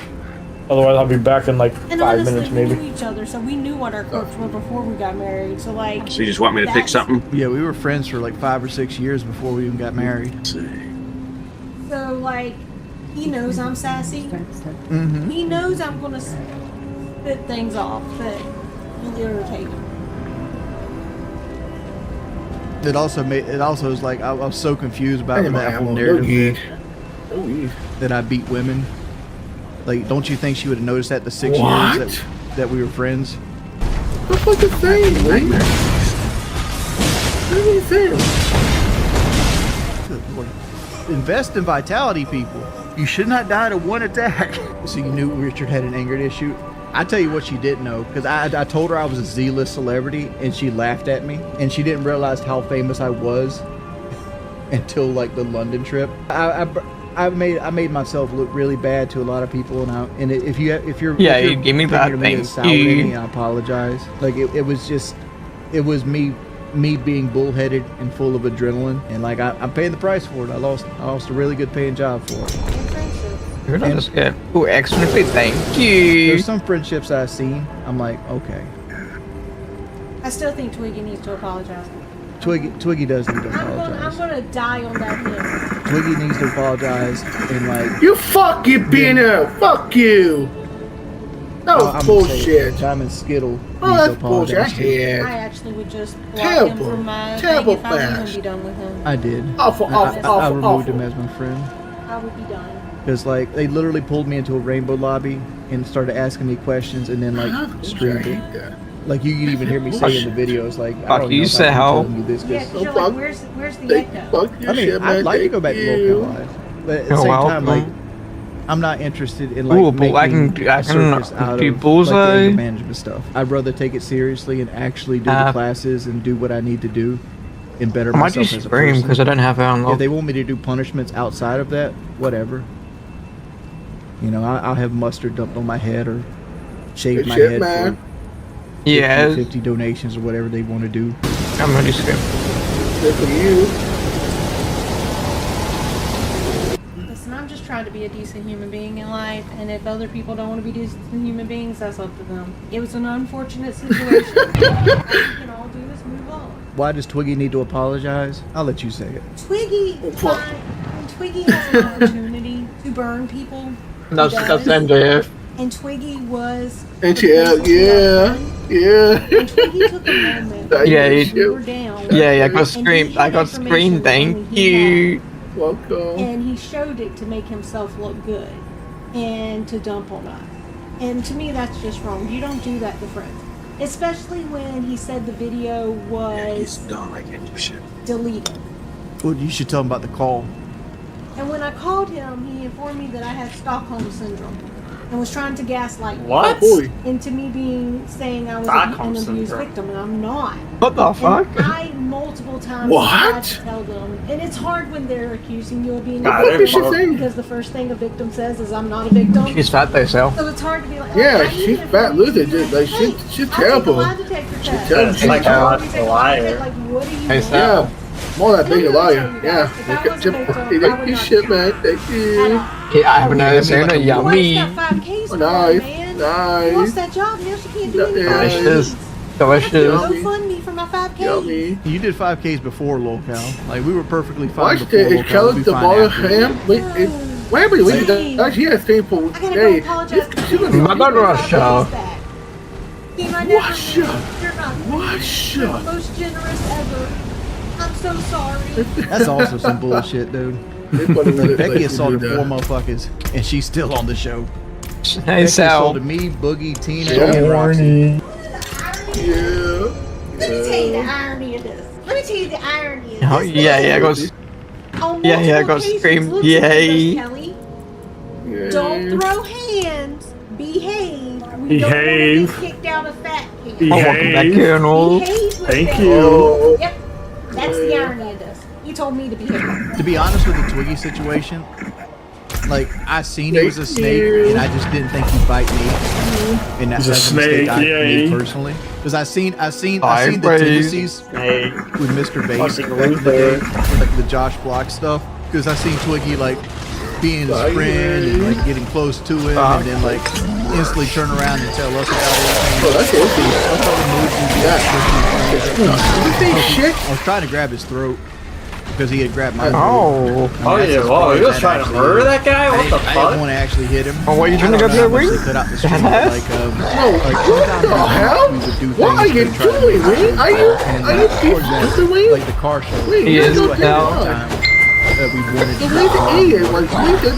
Otherwise, I'll be back in like 5 minutes, maybe. We knew each other, so we knew what our quirks were before we got married. So like. So you just want me to pick something? Yeah, we were friends for like 5 or 6 years before we even got married. So like, He knows I'm sassy. Mm-hmm. He knows I'm gonna spit things off that will irritate him. It also is like I was so confused about Hey, that man, whole no narrative heat. that, No heat. that I beat women. Like, don't you think she would have noticed that the 6 What? years that we were friends? What the fuck is saying, man? What are you saying? Good Lord. Invest in vitality, people. You should not die to one attack. So you knew Richard had an anger issue. I tell you what she didn't know, because I told her I was a Z-list celebrity, and she laughed at me, and she didn't realize how famous I was until like the London trip. I made myself look really bad to a lot of people, and if you're you gave me bad things. I apologize. Like it was me being bullheaded and full of adrenaline, and like I'm paying the price for it. I lost a really good paying job for it. You're not as good. Oh, extremely thank you. There's some friendships I've seen. I'm like, okay. I still think Twiggy needs to apologize. Twiggy does need to I'm apologize. gonna die on that hill. Twiggy needs to apologize and like. You fuck you, Peanut. Fuck you. That was I'm bullshit. Diamond Skittle. Oh, needs to that's bullshit. I apologize too. hate. I actually would just block him Terrible. from my Terrible thing if I was fast. gonna be done with him. I did. Awful, I awful, removed awful. him as my friend. I would be done. Because like they literally pulled me into a rainbow lobby and started asking me questions and then like streamed it. Like you can even hear me say in the videos like I don't you know said if how? I'm telling you this, 'cause- Yeah, 'cause you're like, where's the echo? Fuck I mean, I'd like to go back to local life, but at the same time, like I'm not interested in like Ooh, but I making can a circus out do of like, the bullseye. anger management stuff. I'd rather take it seriously and actually do the classes and do what I need to do and better I might myself do as a Scream person. because I don't have it on If low. they want me to do punishments outside of that, whatever. You know, I'll have mustard dumped on my head or shave Good my shit, head man. for Yeah, 50 donations or whatever they want to do. I'm gonna do Scream. Good for you. Listen, I'm just trying to be a decent human being in life, and if other people don't want to be decent human beings, that's up to them. It was an unfortunate situation. All we can all do is move on. Why does Twiggy need to apologize? I'll let you say it. Twiggy, fine. When Twiggy has an opportunity to burn people, That's he does. MJF. And Twiggy was. And the she, person who yeah. And Twiggy took a moment. Yeah, when he- we were down. Yeah, I got And he Scream. had I got information Scream. that Thank only he you. Welcome. And he showed it to make himself look good and to dump on us. And to me, that's just wrong. You don't do that to friends. Especially when he said the video was dumb. I can't do shit. deleted. Well, you should tell him about the call. And when I called him, he informed me that I had Stockholm Syndrome and was trying to gaslight me. What? Into me saying I was Stockholm an abused Syndrome. victim, and I'm not. What the fuck? And I multiple times What? tried to tell them, and it's hard when they're accusing you of being God, a they're victim both- because the first thing a victim says is I'm not a victim. She's fat though, so. So it's hard to be like, Yeah, I need she's to fat inform loser. you, Just like hey, she's I'll terrible. Take a lie detector test. terrible. And Like you a always take liar. lie detector, Like, what do you Hey, want? Yeah. More like being a liar. Yeah. If I was a victim, I would Thank you, not shit, man. Thank you. Yeah, I have another Santa. Your wife's Yummy. got 5Ks for her, Nice. man. She Nice. lost that job, now she can't do Yeah. anything. Delicious. Go Delicious. fund me for my 5Ks. Yummy. You did 5Ks before LOCAL. Like we were perfectly fine Watch before it. Is LOCAL. Kelly We'll be the fine ball after. ham? Wait, she has thing for I gotta day. go apologize. My God, Russia. Team, I never Wash knew. up. You're not Wash You're the up. most generous ever. I'm so sorry. That's also some bullshit, dude. Becky has assaulted 4 motherfuckers, and she's still on the show. Hey, Becky Sal. assaulted me, Boogie, Tina, Yeah. and Roxy. Yeah. Let me tell you the irony of this. Let me tell you the irony of this. Oh, yeah, I got. On Yeah, I multiple got occasions, Scream. look at this, Yay. Kelly. Yeah. Don't throw hands. Behave. We Behave. don't want to get kicked out of fat camp. Oh, welcome back, Behave. Colonel. Behave with Thank them. you. Yep. That's the irony of this. He told me to behave. To be honest with the Twiggy situation, like I seen he was a snake, and I just didn't think he'd bite me. And that's He's a a mistake snake, I made yay. personally. Because I seen the praise. tendencies Hey, with Mr. Bass fucking back in the day, loser. like the Josh Block stuff. Because I seen Twiggy like being his friend and like getting close to him, and then like instantly turn around and tell us about everything. Oh, that's awesome. That's all the moves you got. You think shit? I was trying to grab his throat. because he had grabbed my. Oh. Oh yeah, whoa, he was trying to murder that guy? What the I didn't fuck? want to actually hit him. Oh, what are you trying to I go don't to the know how much ring? they cut out the stream, Badass? like, No, like what the hell? we would do What are things you to try to doing, make Wayne? Are you for example, stupid, Wayne? like the car show. Wayne, He you're is no good now. time. That we wanted The to way the idiot was,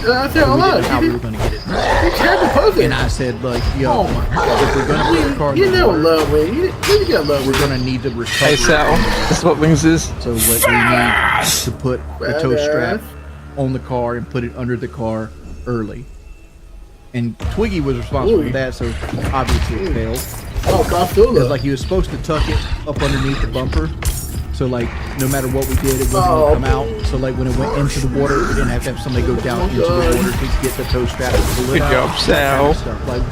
I said a lot. how we were going to get it. You tried to post it. And I said, like, yo, Oh my if we're going to put the car in You the never water, love Wayne. You gotta love we're Wayne. going to need to recover. Hey, Sal. This is what Wings is. So what we need to put the tow Badass. strap on the car and put it under the car early. And Twiggy was responsible Ooh. for that, so obviously it failed. Oh, Barthula. Because like he was supposed to tuck it up underneath the bumper. So like no matter what we did, it wasn't gonna come out. So like when it went into the water, we didn't have to have somebody go down into the water to get the tow strap and pull it Good out. job, Sal. Stuff. Like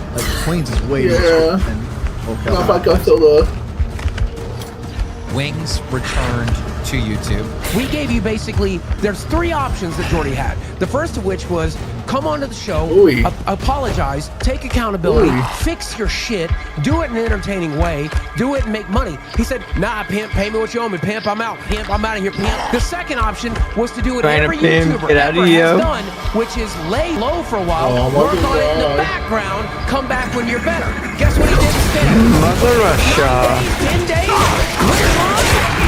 Queens is way more Yeah. strict than Not Ocala. Barthula. Wings returned to YouTube. We gave you basically, there's 3 options that Jordy had. The first of which was come onto the show, apologize, take accountability, fix your shit, do it in an entertaining way, do it and make money. He said, nah, pimp, pay me what you owe me, pimp, I'm out, pimp, I'm out of here, pimp. The second option was to do what Trying to every pimp, YouTuber get out of ever here. has done, which is lay low for a while, work on it in the background, come back when you're better. Guess what he did instead? Mother Russia. 10 days,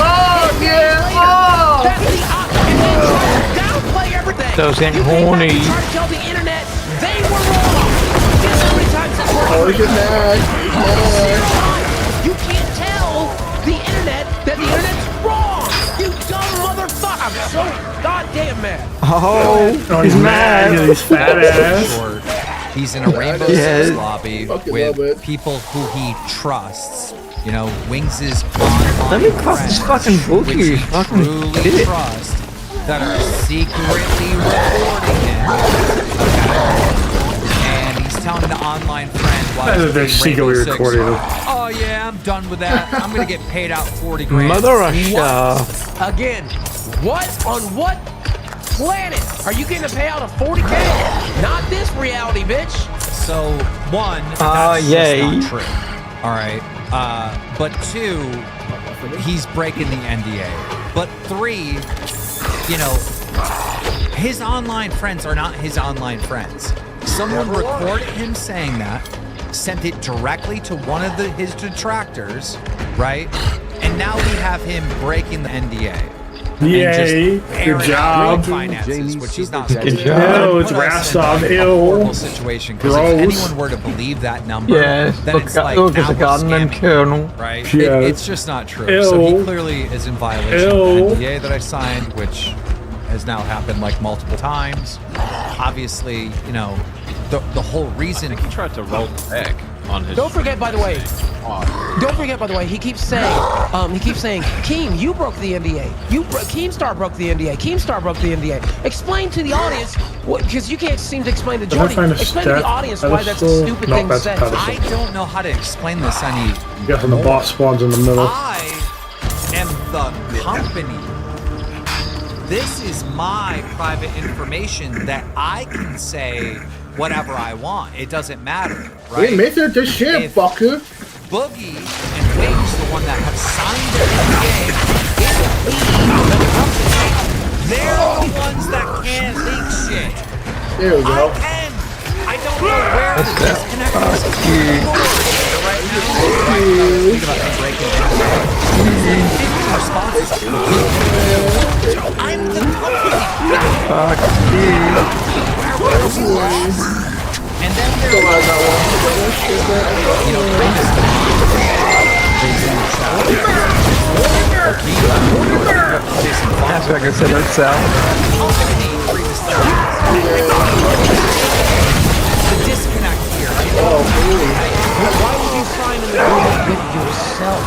Oh, yeah. Oh. that's the option. And then try to downplay everything. Those ain't You came back horny. and tried to tell the internet they were wrong. Guess how many times that's worked? Oh, he's mad. He's mad. You can't tell the internet that the internet's wrong. You dumb motherfucker. I'm so goddamn mad. Oh, he's mad. He's fat ass. Short. He's in a Rainbow Yes. Six lobby Fucking love with it. people who he trusts. You know, Wings is online Let me cross this fucking book which here. he Fucking truly did it. trust that are secretly recording him. Okay? And he's telling the online friend while he's They're playing secretly Rainbow Six, recording him. oh yeah, I'm done with that. I'm gonna get paid out 40 grand. Mother Russia. Again, what on what planet are you getting a payout of 40K? Not this reality, bitch. So one, that's yay. just not true. All right. But 2, he's breaking the NDA. But 3, you know, his online friends are not his online friends. Someone recorded him saying that, sent it directly to one of his detractors, right? And now we have him breaking the NDA. Yay. Good job. Finances, which he's not Good supposed to do. job. It's Put us in Rastov. a Ew. horrible situation, because if Gross. anyone were to believe that number, Yes, then look, it's like look, now it's a we're garden and scamming, kernel. right? Yes. It's just not true. So he Ew. clearly is in violation Ew. of the NDA that I signed, which has now happened like multiple times. Obviously, you know, the whole reason he tried to roll back on his. Don't forget, by the way. Don't forget, by the way, he keeps saying, Keem, you broke the NDA. Keemstar broke the NDA. Keemstar broke the NDA. Explain to the audience, because you can't seem to explain to Jordy. Explain to the audience why that's a stupid thing to say. I don't know how to explain this any. Guessing the boss spawns in the middle. I am the company. This is my private information that I can say whatever I want. It doesn't matter, right? We made it to shit, fucker. Boogie and Wings, the one that have signed the NDA, they're the ones that can't leak shit. There we go. I don't know where the disconnect is. Right now, thinking about breaking responses. I'm the company. Fuck you. And then there's you know, That's what I can say that's Sal. the disconnect here. Why would you sign an agreement with yourself?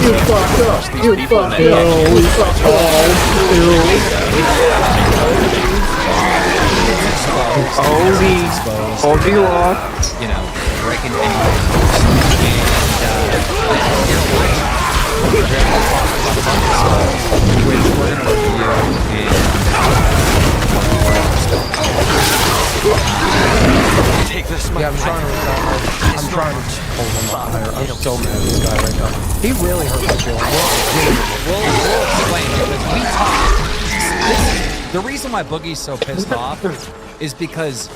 You fucked up. You fucked up. You fucked up. Oldie lot. You know, breaking and you know what? We're going to talk about which we're going to review and take Yeah, I'm trying to hold him up higher. I'm so mad at this guy right now. He really hurt my feelings. We'll explain because we talked. The reason why Boogie's so pissed off is because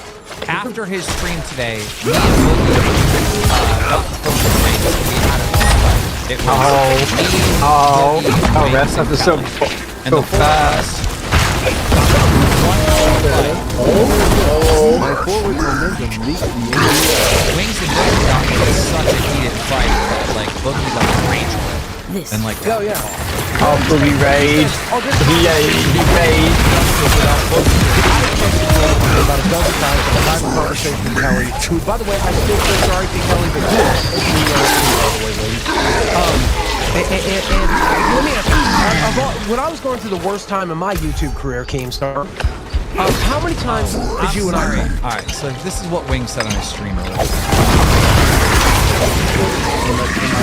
after his stream today, me and Boogie got close to range and we had a fight. It was That's not the so fast. Wings and Boogie got into such a heated fight that like Boogie like range and like oh yeah. Oh, Boogie rage. He rage. About a dozen times in a private conversation with Kelly. Who, by the way, I still feel sorry for Kelly, but let me ask you, when I was going through the worst time in my YouTube career, Keemstar, how many times did you and I? Alright, so this is what Wing said on his stream earlier.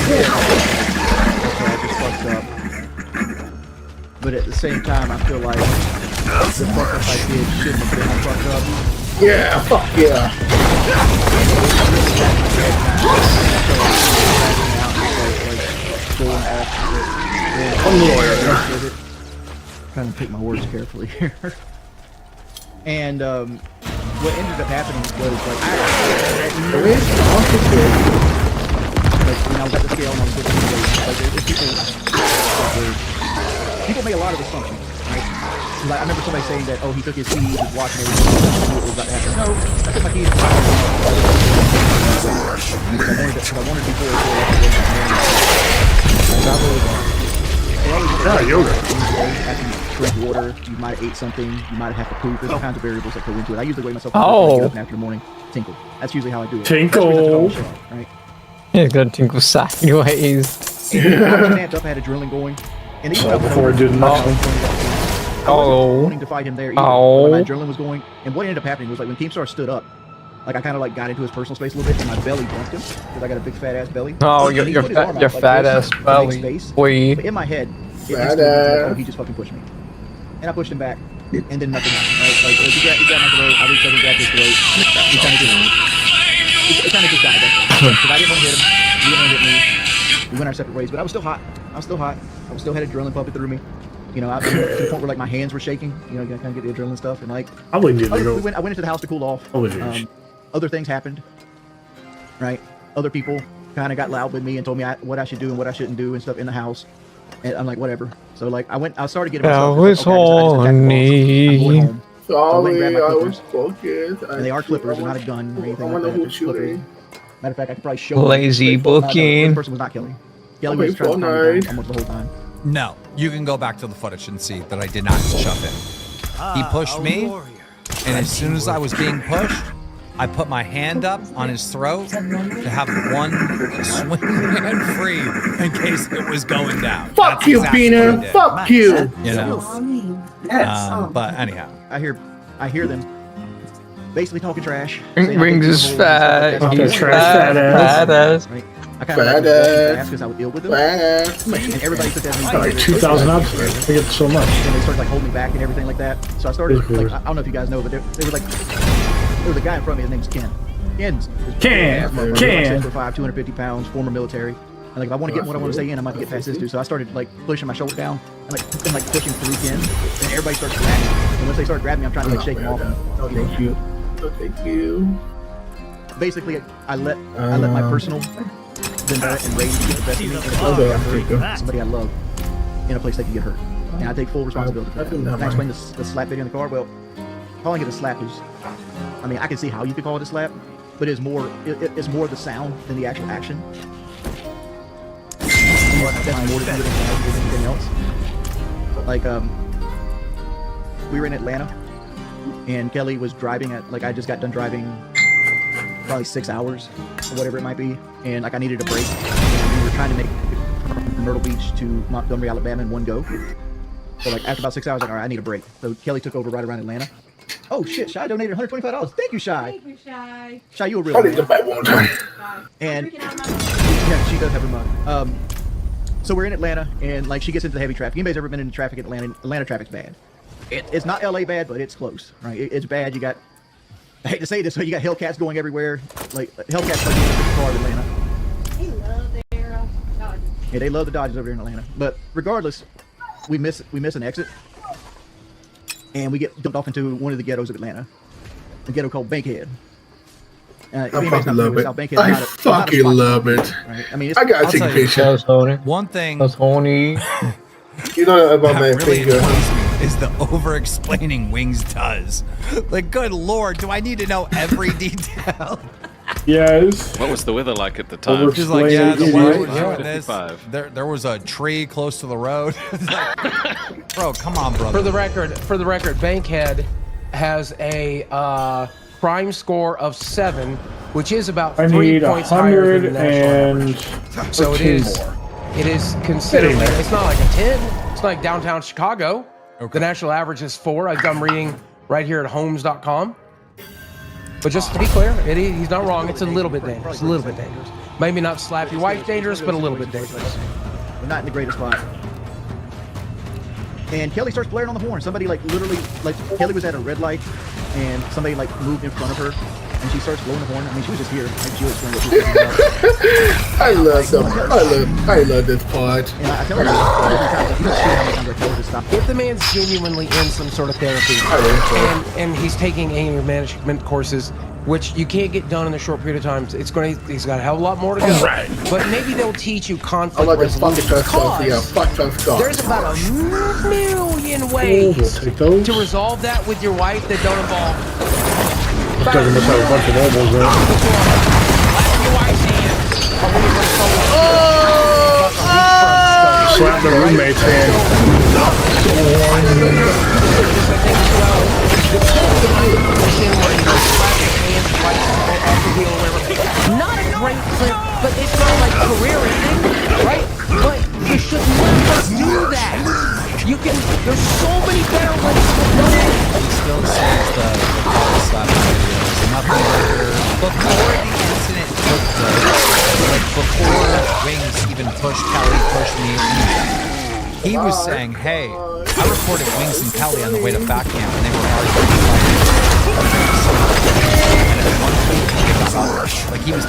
Okay, I just fucked up. But at the same time, I feel like the fuck up I did shouldn't have been a fuck up. Yeah, fuck yeah. I'm lawyer. Trying to pick my words carefully here. And what ended up happening was like I was at the scale and I was looking at people make a lot of assumptions, right? Like, I remember somebody saying that, oh, he took his keys, he was watching everything, he knew what was about to happen. No, I took my keys. Because I wanted before yoga. After you drink water, you might have ate something, you might have to poop. There's all kinds of variables that go into it. I usually weigh myself when I get up after the morning. Tinkle. That's usually how I do it. Tinkle. Right? He's gonna tinkle sideways. I was amped up, I had adrenaline going. And even before I did nothing. I wasn't wanting to fight him there either. When my adrenaline was going. And what ended up happening was like when Keemstar stood up, like I kind of like got into his personal space a little bit and my belly bumped him because I got a big fat ass belly. Oh, your fat ass belly. Boy. But in my head, it was like, he just fucking pushed me. And I pushed him back. And then nothing happened, right? Like he grabbed my throat, I reached over and grabbed his throat. He kind of just died there. Because I didn't want to hit him. He didn't want to hit me. We went our separate ways, but I was still hot. I still had adrenaline pumping through me. You know, to the point where like my hands were shaking. You know, kind of get the adrenaline stuff, and like I went into the house to cool off. Other things happened, right? Other people kind of got loud with me and told me what I should do and what I shouldn't do and stuff in the house. And I'm like, whatever. So like I started getting myself. I was horny. Sorry, I was focused. And they are clippers, they're not a gun or anything like that. They're clippers. Matter of fact, I could probably show lazy booking. The person was not Kelly. Kelly was trying to calm me down almost the whole time. No, you can go back to the footage and see that I did not shove him. He pushed me, and as soon as I was being pushed, I put my hand up on his throat to have one swing hand free in case it was going down. Fuck That's you, exactly Pina. what I did. Fuck you. You know. But anyhow, I hear them basically talking trash. Rings is fat. He's fat ass. Right? I kind of laughed because I would deal with them. And everybody took that as like 2,000 up. I get so much. And they started like holding me back and everything like that. So I started like I don't know if you guys know, but there was a guy in front of me. His name's Ken. Ken. 6'5", 250 pounds, former military. And like if I want to get what I want to say in, I might get past this dude. So I started like pushing my shoulder down and like pushing through Ken. And everybody starts grabbing me. And once they start grabbing me, I'm trying to like shake them off. Thank you. Thank you. Basically, I let my personal vendetta and rage get the best of me. And somebody I love in a place they can get hurt. And I take full responsibility for that. And I explained the slap video in the car. Well, calling it a slap is, I mean, I can see how you could call it a slap, but it's more the sound than the actual action. That's more to do with it than anything else. Like, we were in Atlanta, and Kelly was driving at, like, I just got done driving probably 6 hours, or whatever it might be, and, like, I needed a break. And we were trying to make from Myrtle Beach to Montgomery, Alabama in one go. So, like, after about 6 hours, like, all right, I need a break. So Kelly took over right around Atlanta. Oh, shit, Shy donated $125. Thank you, Shy. Thank you, Shy. Shy, you a real man. And, yeah, she does have her mug. So we're in Atlanta, and like she gets into the heavy traffic. Anybody's ever been in traffic in Atlanta? Atlanta traffic's bad. It's not LA bad, but it's close, right? It's bad. You got I hate to say this, so you got Hellcats going everywhere. Like Hellcats like the car of Atlanta. They love their Dodgers. Yeah, they love the Dodgers over here in Atlanta. But regardless, we miss an exit, and we get dumped off into one of the ghettos of Atlanta, a ghetto called Bankhead. I fucking love it. I fucking love it. Right? I mean, I gotta take a picture. One thing that's horny. You know about my that really finger. annoys me is the over-explaining Wings does. Like, good lord, do I need to know every detail? Yes. What was the weather like at the time? Just like, yeah, the weather was Right. doing this. 55. There was a tree close to the road. It's like, bro, come on, brother. For the record, Bankhead has a crime score of 7, which is about I 3 need points higher than the national and average. So it is considerably. It's not like a 10. It's like downtown Chicago. The national average is 4. I'm reading right here at homes.com. But just to be clear, he's not wrong. It's a little bit dangerous. A little bit dangerous. Maybe not slap your wife dangerous, but a little bit dangerous. We're not in the greatest spot. And Kelly starts blaring on the horn. Somebody literally Kelly was at a red light, and somebody moved in front of her, and she starts blowing the horn. I mean, she was just here. Like, she was what she was talking about. I love them. I love this part. And I tell her you don't see how many times I tell her to stop. If the man's genuinely in some sort of therapy, and he's taking anger management courses, which you can't get done in a short period of time, he's got a hell of a lot more to go. Right. But maybe they'll teach you I conflict like this fucking resolution. tough stuff. Yeah, fuck tough stuff. There's about a million ways to resolve that with your wife that don't involve. Doesn't must have a bunch of normals there. Slap the roommate's Not a great clip, but it's not like career ending, right? But you should never do that. There's so many better ways to do it. He still says the slap videos. Nothing better. Before the incident took place, like before Wings even pushed Kelly, pushed me, he was saying, hey, I recorded Wings and Kelly on the way to back camp, and they were arguing. Like he was.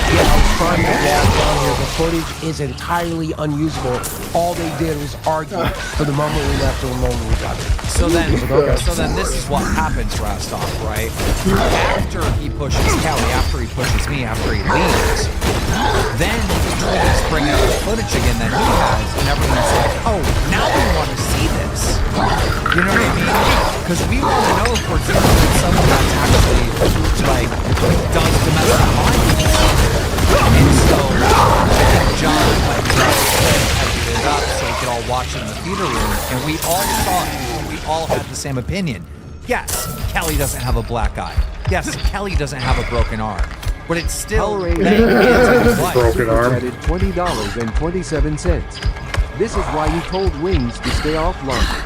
Yeah, I'm trying to walk down here. The footage is entirely unusable. All they did was argue for the moment we left to the moment we got there. So then this is what happens, Rostov, right? After he pushes Kelly, after he pushes me, after he leaves, then he's bringing out the footage again that he has, and everyone's like, oh, now we want to see this. You know what I mean? Because we want to know if we're dealing with someone that's actually, like, does domestic violence. And so, John, edited it up so we could all watch it in the theater room, and we all had the same opinion. Yes, Kelly doesn't have a black eye. Yes, Kelly doesn't have a broken arm. But it's still broken arm. Added $20.27. This is why he told Wings to stay offline.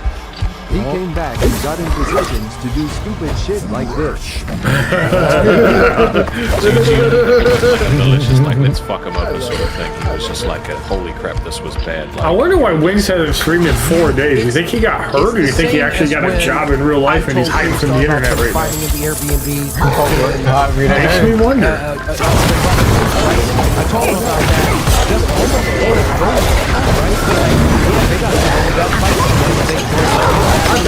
He came back and got in positions to do stupid shit like this. Delicious, like let's fuck him up, this sort of thing. He was just like, holy crap, this was bad. Like, I wonder why Wings hasn't streamed in 4 days. Do you think he got hurt, or do you think he actually got a job in real life and he's hiding from the internet right now? Fighting in the Airbnb. Makes me wonder. I told him about that. Just almost a year ago, right? They got I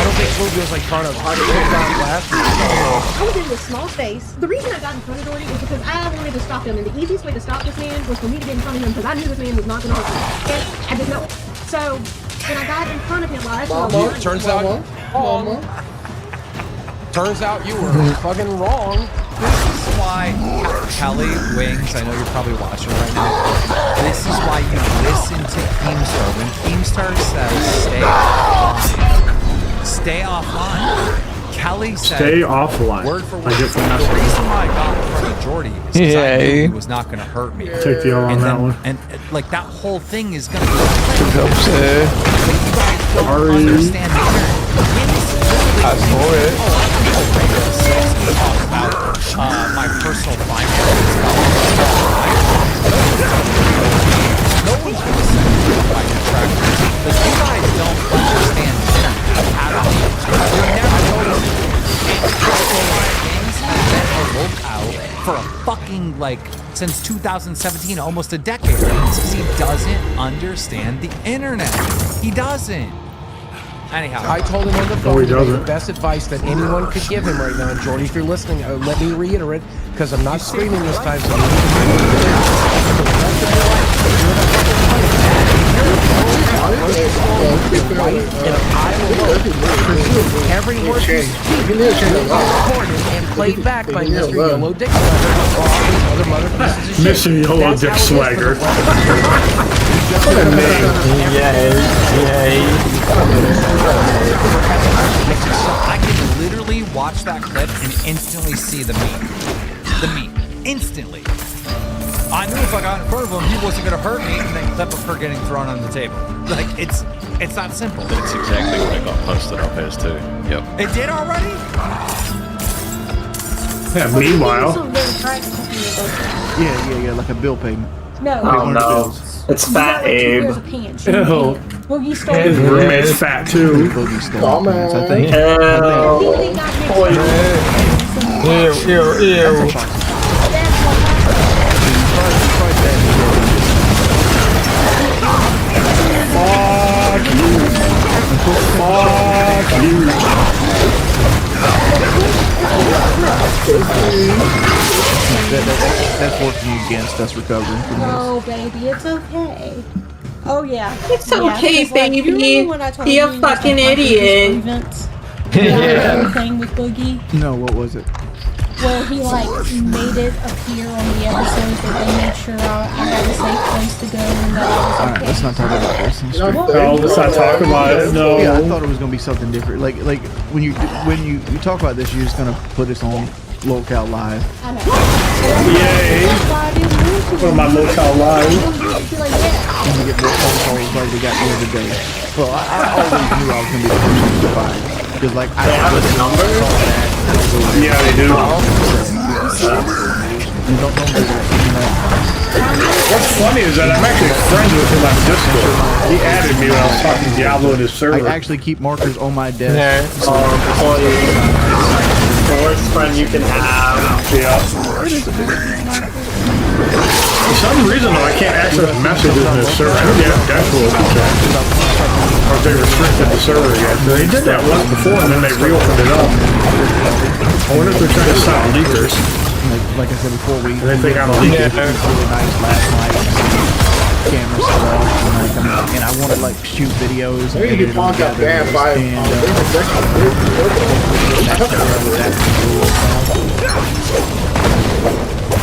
don't think Fluvia's like trying to pick down glass. I was in a small space. The reason I got in front of Jordy is because I wanted to stop him, and the easiest way to stop this man was for me to get in front of him because I knew this man was not going to hurt me. Okay? I didn't know. So when I got in front of him, Turns out you were fucking wrong. This is why Kelly, Wings, I know you're probably watching right now. This is why you listen to Keemstar. When Keemstar says stay offline. Kelly said stay offline. Word for word. I get the The reason why I got in front of Jordy is because I knew he was not going to hurt me. Take the L on that one. And like that whole thing is going to be but you guys don't understand the I saw it. Talk about my personal finances. No one's going to send you my contractors. But you guys don't understand at all. streaming like since 2017, almost a decade. Because he doesn't understand the internet. He doesn't. Anyhow, I told him on the phone the best advice that anyone could give him right now. And Jordy, if you're listening, let me reiterate, because I'm not screaming this time. So every word you speak recorded and played back by Mr. Yolo Dick Swagger. Mr. Yolo Dick Swagger. I can literally watch that clip and instantly see the meme. The meme. Instantly. I knew if I got in front of him, he wasn't going to hurt me, and then clip of her getting thrown on the table. Like, it's that simple. That's exactly what I got posted up as too. Yep. It did already? Yeah, meanwhile. Yeah, like a bill payment. No. Oh no. It's Fat Abe. Ew. His roommate's fat too. Dumbass. I think. Ew. Fuck you. That's working against us recovering from No, baby, it's okay. Oh yeah. It's okay, because, like, you baby. remember when I told Be you a fucking was, like, idiot. Yeah. Thing with Boogie. No, what was it? Well, he like made it appear on the episodes that they made sure I had a safe place to go and that I was okay. Alright, let's not talk about this. No, let's not talk about it. No. Yeah, I thought it was gonna be something different. Like when you talk about this, you're just gonna put this on Locale Live. I know. Yay! Put on my Locale Live. And you get more phone calls like we got the other day. Well, I always knew I was gonna be the person to find. Because like I have his number. Yeah, they do. What's funny is that I'm actually friends with him on Discord. He added me when I was talking Diablo in his server. I actually keep markers on my desk. The worst friend you can have. Yeah. For some reason though, I can't access messages in his server. I think they have Deathloop checked. Or if they restricted the server again. They did that once before and then they reopened it up. I wonder if they're trying to stop leakers. Like I said before, we think I'm a leaker. It was really nice last night. Camera set up, and I want to like shoot videos. I need to get punked up bad by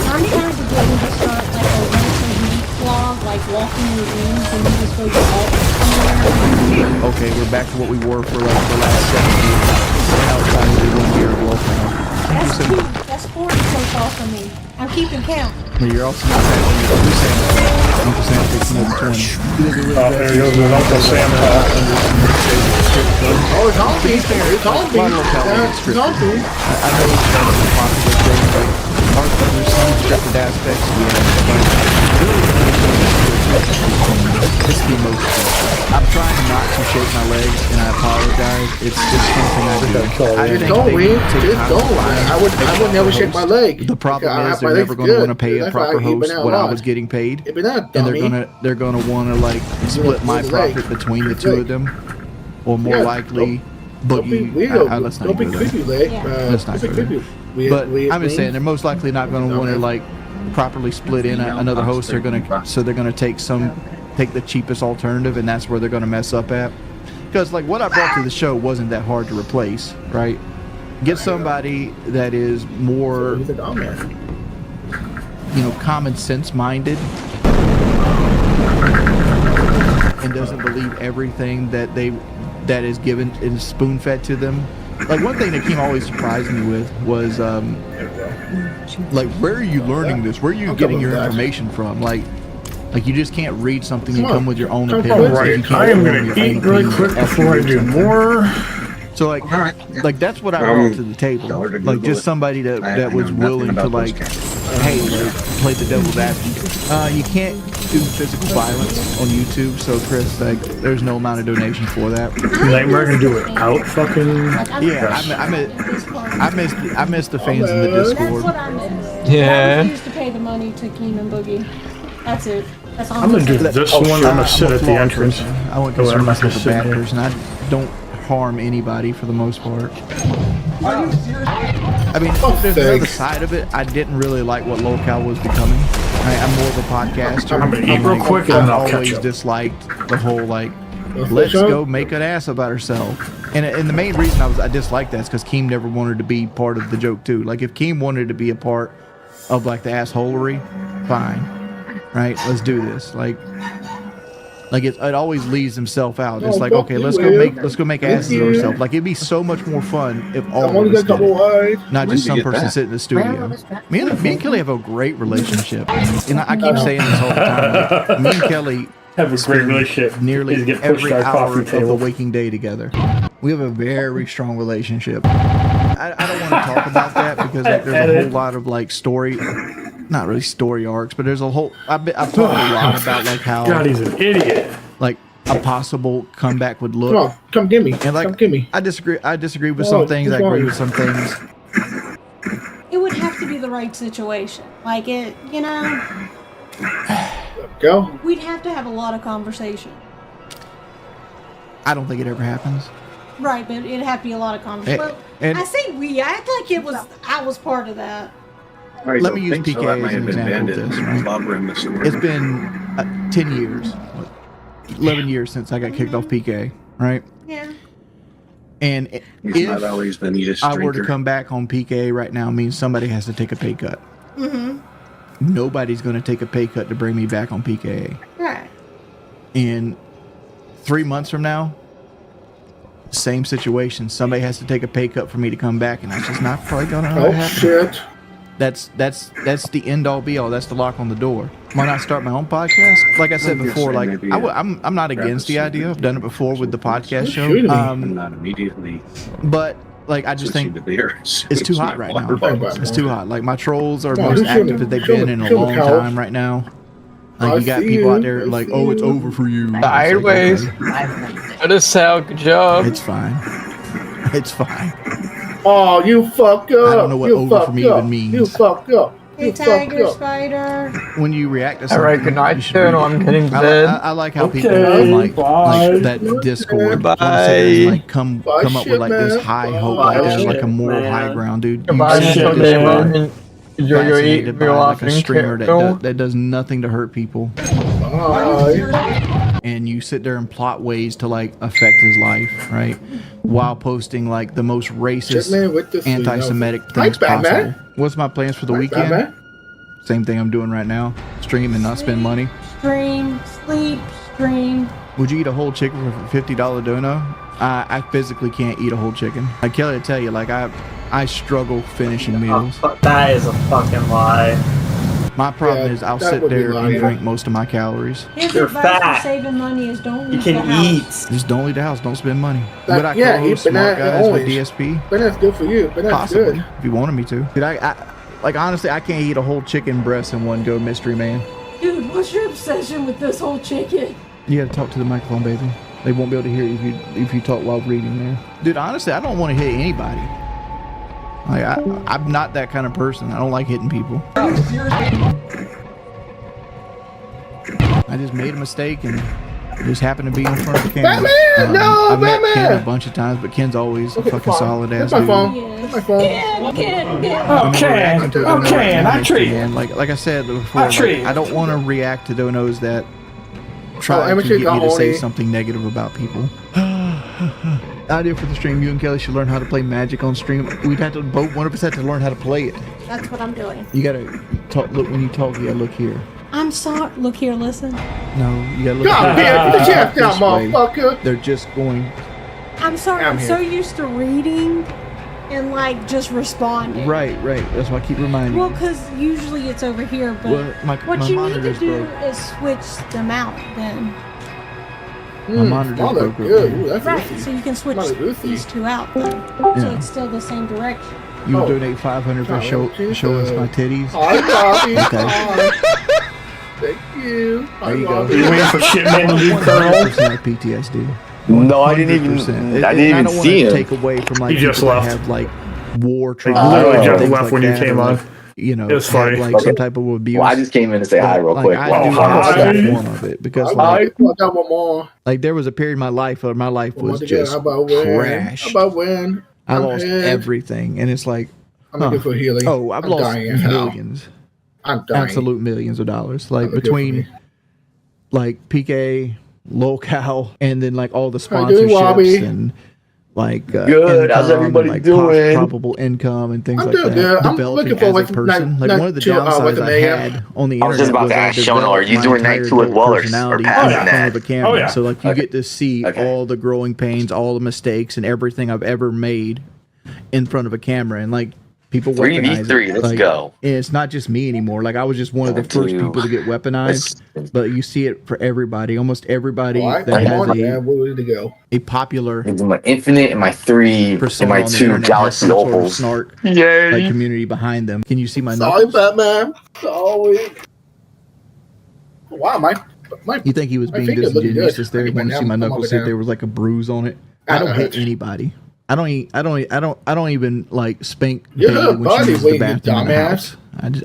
I'm trying to get you to start like a once a week vlog, like walking your rooms and you just go to all somewhere. Okay, we're back to what we were for like the last 7 years. Outside of the 1 year of walking. That's 2. That's 40 so far for me. I'm keeping count. But you're also not Uncle Sam takes another 20. Oh, there he goes with Uncle Sam. Oh, it's on me. It's on me. It's on me. I know it's kind of a popular thing, but our there's some scripted aspects. It's the most. I'm trying not to shake my legs, and I apologize. It's just something I do. Just don't, Reed. Just don't. I would never shake my leg. The problem is they're never going to want to pay a proper host what I was getting paid, and they're gonna want to like split my profit between the two of them, or more likely Boogie. Let's not go there. Let's not go there. But I'm just saying they're most likely not going to want to like properly split in another host. They're gonna take the cheapest alternative, and that's where they're gonna mess up at. Because like what I brought to the show wasn't that hard to replace, right? Get somebody that is more, common sense minded, and doesn't believe everything that is given and spoon fed to them. Like one thing that Kim always surprised me with was like, where are you learning this? Where are you getting your information from? Like you just can't read something and come with your own opinion. Right. I am going to eat really quick before I do more. So like that's what I brought to the table. Like just somebody that was willing to like, hey, like, play the devil's advocate. You can't do physical violence on YouTube, so Chris, like, there's no amount of donation for that. Nightmare can do it out fucking. Yeah, I miss the fans in the Discord. Yeah. I refuse to pay the money to Keenan Boogie. That's it. That's all I'm gonna do this one. I'm gonna sit at the entrance. I won't consider myself a bad person. I don't harm anybody for the most part. I mean, there's another side of it. I didn't really like what Locale was becoming. I'm more of a podcaster. I'm gonna eat real quick and then I'll catch always up. disliked the whole like, let's go make an ass about herself. And the main reason I disliked that is because Keem never wanted to be part of the joke too. Like if Keem wanted to be a part of like the assholery, fine, right? Let's do this. Like it always leaves himself out. It's like, okay, let's go make asses of ourselves. Like it'd be so much more fun if all of us did it, not just some person sitting in the studio. Me and Kelly have a great relationship, and I keep saying this all the time. Like, me and Kelly have a great relationship. Nearly every hour of the waking day together. We have a very strong relationship. I don't want to talk about that because like, there's a whole lot of like story. Not really story arcs, but there's a whole. I've talked a lot about like how. God, he's an idiot. Like a possible comeback would look. Come get me. And like, come get me. I disagree with some things. I agree with some things. It would have to be the right situation. Like it, you know. Go. We'd have to have a lot of conversation. I don't think it ever happens. Right, but it'd have to be a lot of conversation. And- I say we. I act like it was. I was part of that. Let me use PK as an example of this. Right? It's been 10 years, 11 years since I got kicked off PK, right? Yeah. And He's not always the neatest I were to drinker. come back on PK right now, means somebody has to take a pay cut. Mm-hmm. Nobody's going to take a pay cut to bring me back on PKA. Right. And 3 months from now, same situation. Somebody has to take a pay cut for me to come back, and that's just not probably going to happen. Shit. That's the end all be all. That's the lock on the door. Why not start my own podcast? Like I said before, like I'm not against the idea. I've done it before with the podcast show. Not immediately. But like I just think it's too hot right now. It's too hot. Like my trolls are No, most who's shooting? active that they've Kill been the- in a kill the long cow. time right now. Like you got people out there like, oh, it's over for you. Sideways. That is Sal. Good job. It's fine. It's fine. Oh, you fucked up. I don't know what you over for fucked me up. even means. You fucked up. Hey, You Tiger fucked up. Spider. When you react to All something, right, good night, you should read Shono. it. I'm getting I, dead. I like how people Okay, like bye. that Discord Bye. wanna sit there and, like come Bye, up with like this shit, high man. hope, Bye, like there's like shit, a moral man. high ground, dude. You Goodbye, sit shit, there Shono. and Enjoy your eat. fascinated by Real like a often. streamer Carol. that does nothing to hurt people, Bye. and you sit there and plot ways to like affect his life, right? While posting like the most racist, Shit, man, with this, anti-Semitic Thanks, things possible. Batman. What's my plans for the Thanks, weekend? Batman. Same thing I'm doing right now. Stream and not spend money. Stream, sleep, stream. Would you eat a whole chicken for a $50 dono? I physically can't eat a whole chicken. Like Kelly, I tell you, like I struggle finishing meals. That is a fucking lie. My problem Yeah, is I'll that sit would be there and lying. drink most of my calories. His You're advice fat. for saving money is don't You leave the can house. eat. Just don't leave the house. Don't spend money. That- Would I yeah, co-host eat Smart banana Guys with orange. DSP? But that's good for you. But that's Possibly, good. if you wanted me to. Dude, I like honestly, I can't eat a whole chicken breast in one go, mystery man. Dude, what's your obsession with this whole chicken? You gotta talk to the microphone, baby. They won't be able to hear you if you talk while reading, man. Dude, honestly, I don't want to hit anybody. Like I'm not that kind of person. I don't like hitting people. I just made a mistake and just happened to be in front of the camera. Batman! No, I've met Ken Batman! a bunch of times, but Ken's always a Okay, fucking fine. solid ass Hit my dude. phone. Hit my phone. Okay, okay, and I treat. Man. Like I said before, I treat. I don't want to react to donos that try I'm to gonna get take me to a say horny- something negative about people. Idea for the stream: you and Kelly should learn how to play Magic on stream. We'd have to both 100% to learn how to play it. That's what I'm doing. You gotta talk. Look when you talk. You gotta look here. I'm sorry. Look here, listen. No, you gotta look. God here. damn, put your ass down, This way. motherfucker. They're just going I'm sorry. I'm I'm here. so used to reading and like just responding. right. That's why I keep reminding Well, you. because usually it's over here, but Well, my what you need to monitor's do broke. is switch them out then. My monitor's Oh, broke. good. Ooh, that's Right, easy. so you can switch Mother Goofy. these two out though. So Yeah. it's still the same direction. You Oh. donate 500 for Oh, show us my titties. Hi, Bobby. Okay. Hi. Thank you. Hi, There you go. Bobby. You waiting for shit man to leave, Colonel? 100% PTSD. No, I didn't even. 100%. I didn't even don't see wanna him. take away from like He just people that left. have like war He trauma. literally and just things left like when you that, came or, on. like, you know, It was funny. have, like some type of abuse. Well, I just came in to say hi real quick. I Well, do hi. understand one of it because I got one more. like there was a period in my life where my life was Once again, just how about when? crashed. How about when? I I'm lost hit. everything, and it's like, I'm looking for healing. oh, I've I'm lost dying in hell. millions, I'm dying. absolute millions of dollars. Like looking for between like PK, LocalCal, and then like all the How you doing, Wobby? sponsorships and like Good. How's income everybody and, like, doing? Probable income and things I'm like doing that. good. I'm Developing looking forward as a to person. night- Like one of the night two, downsides with the I mayor. had on the I was just internet about to I ask Shono, are you developed doing my night entire two with adult Wellers or personality passing in front that? of a camera. Oh, yeah. So like you get to see all the growing pains, all the mistakes, and everything I've ever made in front of a camera, and like people weaponize 3v3, it. let's Like, go. and it's not just me anymore. Like I was just one of the first people to get weaponized, but you see it for everybody. Almost everybody All right, that come has on, man. We're ready to go. a popular Into my Infinite and my 3 and persona my on the 2 internet has Galaxy some sort of Opals. snark Yay! like community behind them. Can you see my Sorry, knuckles? Batman. Sorry. Wow, my You think he was my being finger's looking disingenuous good. just there? I You can want to bend see my down, come knuckles? over See if down. there was like a bruise on it. I don't hit anybody. I don't even like spank You're Bailey her when she buddy, uses the you bathroom in the dumbass. house.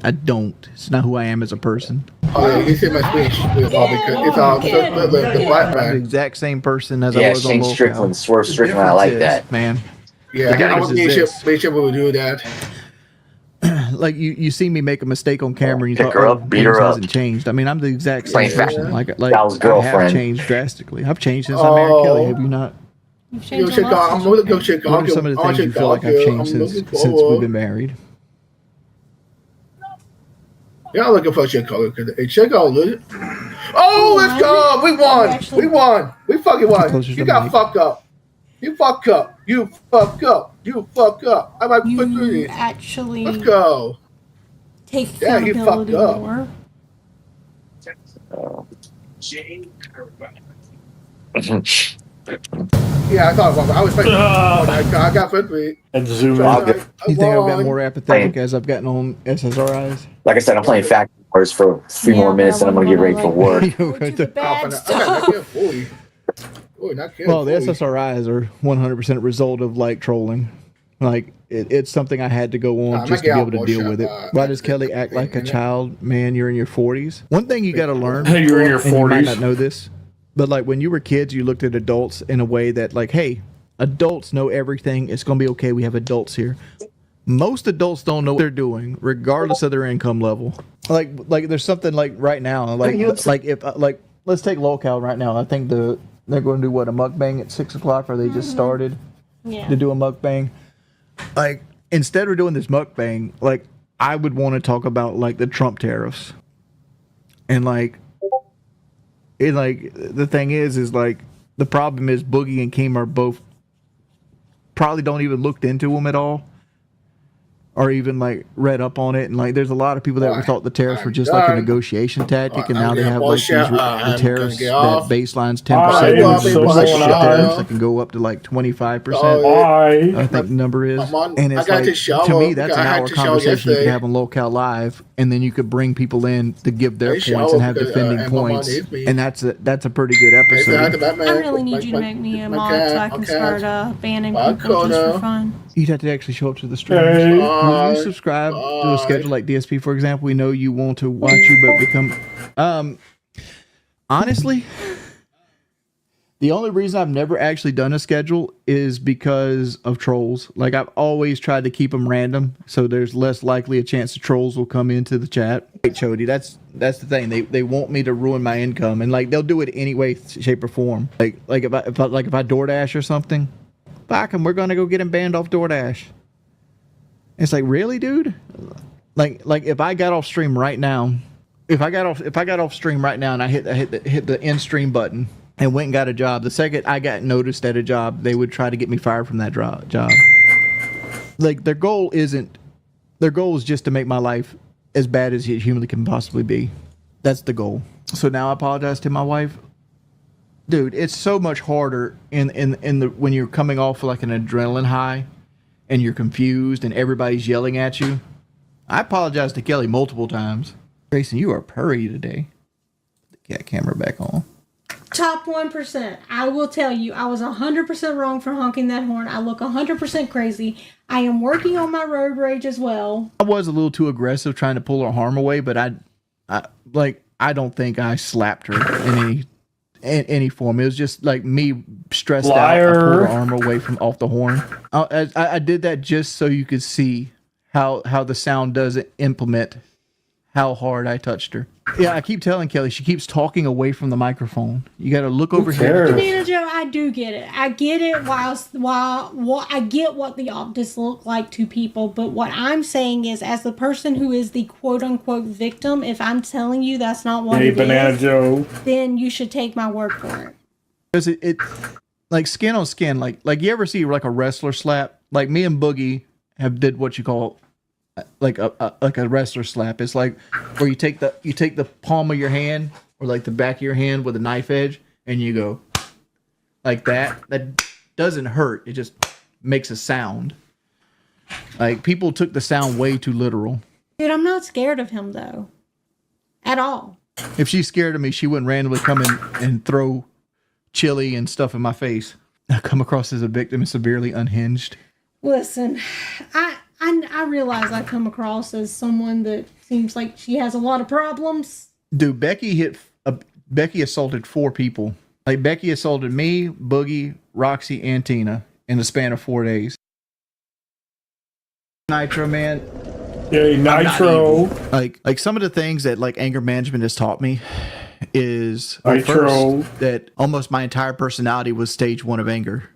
I don't. It's not who I am as a person. Oh, yeah, you see my speech with Bobby because it's all the black I'm the man. exact same person as I Yeah, was on Shane local. Strickland, Swerve The Strickland, I like difference is, that. man. Yeah, The I difference would is this. make sure we would do that. Like you see me make a mistake on camera and you Pick thought, her oh, up, beat things her up. hasn't changed. I mean, I'm the exact same Playing person. fact. Like Sal's I have girlfriend. changed drastically. I've changed since I married Kelly. Have you not? You've Yo, changed a check lot out. I'm since gonna you go came. check What out. are some of the things you feel like I've changed since we've been married? Yeah, I'm looking for Chicago. Hey, Chicago, listen. Oh, let's go. We won. We won. We fucking won. You got fucked up. You fuck up. You fuck up. You fuck up. I might put through this. Actually Let's go. take Yeah, you fucked accountability up. more. Yeah, I thought about it. I was thinking, I got foot. And zoom So, in. You think I've got won. more apathetic as I've gotten on SSRIs? Like I said, I'm playing Factory Wars for 3 more minutes and I'm going to get ready for work. Well, the SSRIs are 100% a result of like trolling. Like it's something I had to go on just to be able to deal with it. Why does Kelly act like a child? Man, you're in your 40s. One thing you got to learn. You're in your and you might 40s. not know this, but like when you were kids, you looked at adults in a way that like, hey, adults know everything. It's gonna be okay. We have adults here. Most adults don't know what they're doing, regardless of their income level. Like there's something like right now, like if like let's take LocalCal right now. I think they're going to do what, a mukbang at 6 o'clock, or they just started to do a mukbang. Like instead of doing this mukbang, like I would want to talk about like the Trump tariffs, and like the thing is like the problem is Boogie and Keem are both probably don't even looked into them at all, or even like read up on it. And like there's a lot of people that thought the tariffs were just like a negotiation tactic, and now they have like these the tariffs that baseline's 10%. Tariffs that can go up to like 25%. I think the number is, and it's like to me that's an hour conversation you can have on LocalCal Live, and then you could bring people in to give their points and have defending points, and that's a pretty good episode. I really need you to make me a mod so I can start banning people just for fun. You'd have to actually show up to the streams. When you subscribe to a schedule like DSP, for example, we know you want to watch you, but become. Honestly, the only reason I've never actually done a schedule is because of trolls. Like I've always tried to keep them random, so there's less likely a chance the trolls will come into the chat. Hey, Chody, that's the thing. They want me to ruin my income, and like they'll do it any way, shape, or form. Like if I DoorDash or something. Fuck him, we're gonna go get him banned off DoorDash. It's like, really, dude? Like if I got off stream right now, if I got off stream right now and I hit the end stream button and went and got a job, the second I got noticed at a job, they would try to get me fired from that job. Like their goal is just to make my life as bad as it humanly can possibly be. That's the goal. So now I apologize to my wife. dude, it's so much harder in the when you're coming off like an adrenaline high and you're confused and everybody's yelling at you. I apologize to Kelly multiple times. Grayson, you are purry today. Put the cat camera back on. Top 1%. I will tell you, I was 100% wrong for honking that horn. I look 100% crazy. I am working on my road rage as well. I was a little too aggressive trying to pull her arm away, but I don't think I slapped her in any form. It was just like me stressed out. I pulled her arm away from off the horn. I did that just so you could see how the sound doesn't implement how hard I touched her. Yeah, I keep telling Kelly, she keeps talking away from the microphone. You got to look over here. Banana Joe, I do get it. I get it while I get what the optics look like to people, but what I'm saying is, as the person who is the quote-unquote victim, if I'm telling you that's not what it Banana is, Joe, then you should take my word for it. Because it like skin on skin, like you ever see like a wrestler slap? Like me and Boogie did what you call like a wrestler slap. It's like where you take the palm of your hand or like the back of your hand with a knife edge and you go like that. That doesn't hurt. It just makes a sound. Like people took the sound way too literal. Dude, I'm not scared of him though. At all. If she's scared of me, she wouldn't randomly come in and throw chili and stuff in my face. I come across as a victim and severely unhinged. Listen, I realize I come across as someone that seems like she has a lot of problems. Dude, Becky assaulted 4 people. Like Becky assaulted me, Boogie, Roxy, and Tina in the span of 4 days. Nitro, man. Yeah, Nitro. Like some of the things that like anger management has taught me is Nitro. First, that almost my entire personality was stage 1 of anger.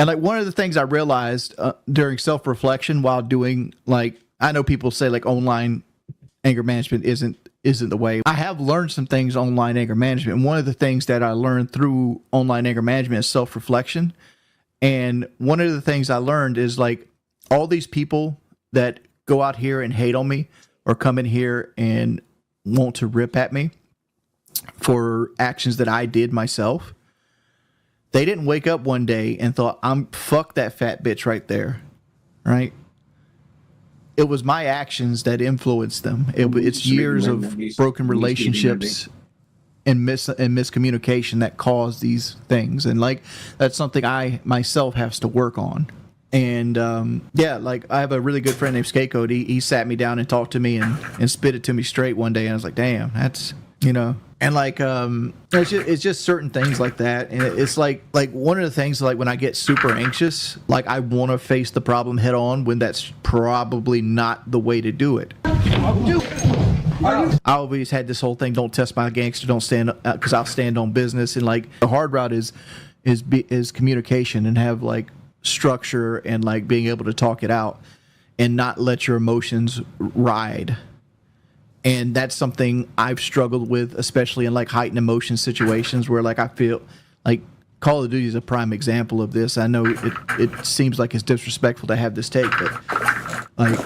And like one of the things I realized during self-reflection while doing, like, I know people say like online anger management isn't the way. I have learned some things online anger management. And one of the things that I learned through online anger management is self-reflection. And one of the things I learned is like all these people that go out here and hate on me or come in here and want to rip at me for actions that I did myself. They didn't wake up one day and thought, fuck that fat bitch right there, right? It was my actions that influenced them. It's years of broken relationships and miscommunication that caused these things. And like, that's something I myself has to work on. And yeah, like I have a really good friend named Scapegoat. He sat me down and talked to me and spit it to me straight one day. And I was like, damn, that's, you know. And like it's just certain things like that. And it's like one of the things, like when I get super anxious, like I want to face the problem head on when that's probably not the way to do it. I always had this whole thing, don't test my gangster, don't stand, because I'll stand on business. And like the hard route is communication and have like structure and like being able to talk it out and not let your emotions ride. And that's something I've struggled with, especially in like heightened emotion situations where like I feel like Call of Duty is a prime example of this. I know it seems like it's disrespectful to have this take, but like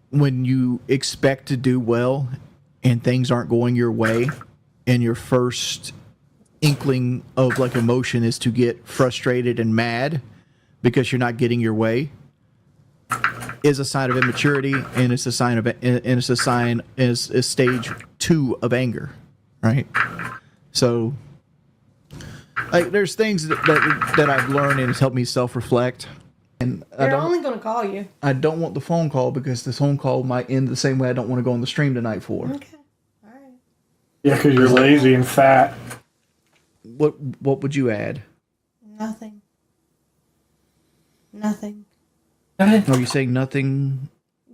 when you expect to do well and things aren't going your way and your first inkling of like emotion is to get frustrated and mad because you're not getting your way, is a sign of immaturity, and it's a sign of is stage 2 of anger, right? So, like, there's things that I've learned and it's helped me self-reflect. And They're only going to call you. I don't want the phone call because this phone call might end the same way I don't want to go on the stream tonight for. Okay, all right. Yeah, because you're lazy and fat. What would you add? Nothing. Nothing. Are you saying nothing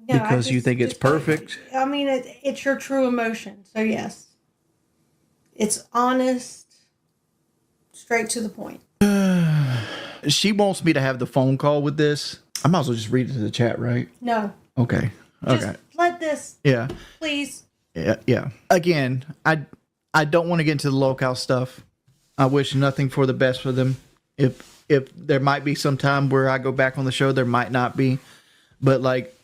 because you think it's perfect? I mean, it's your true emotion. So, yes. It's honest, straight to the point. She wants me to have the phone call with this. I might as well just read it to the chat, right? No. Okay. Just let this. Yeah. Please. Yeah. Again, I don't want to get into the locale stuff. I wish nothing for the best for them. If there might be some time where I go back on the show, there might not be. But, like,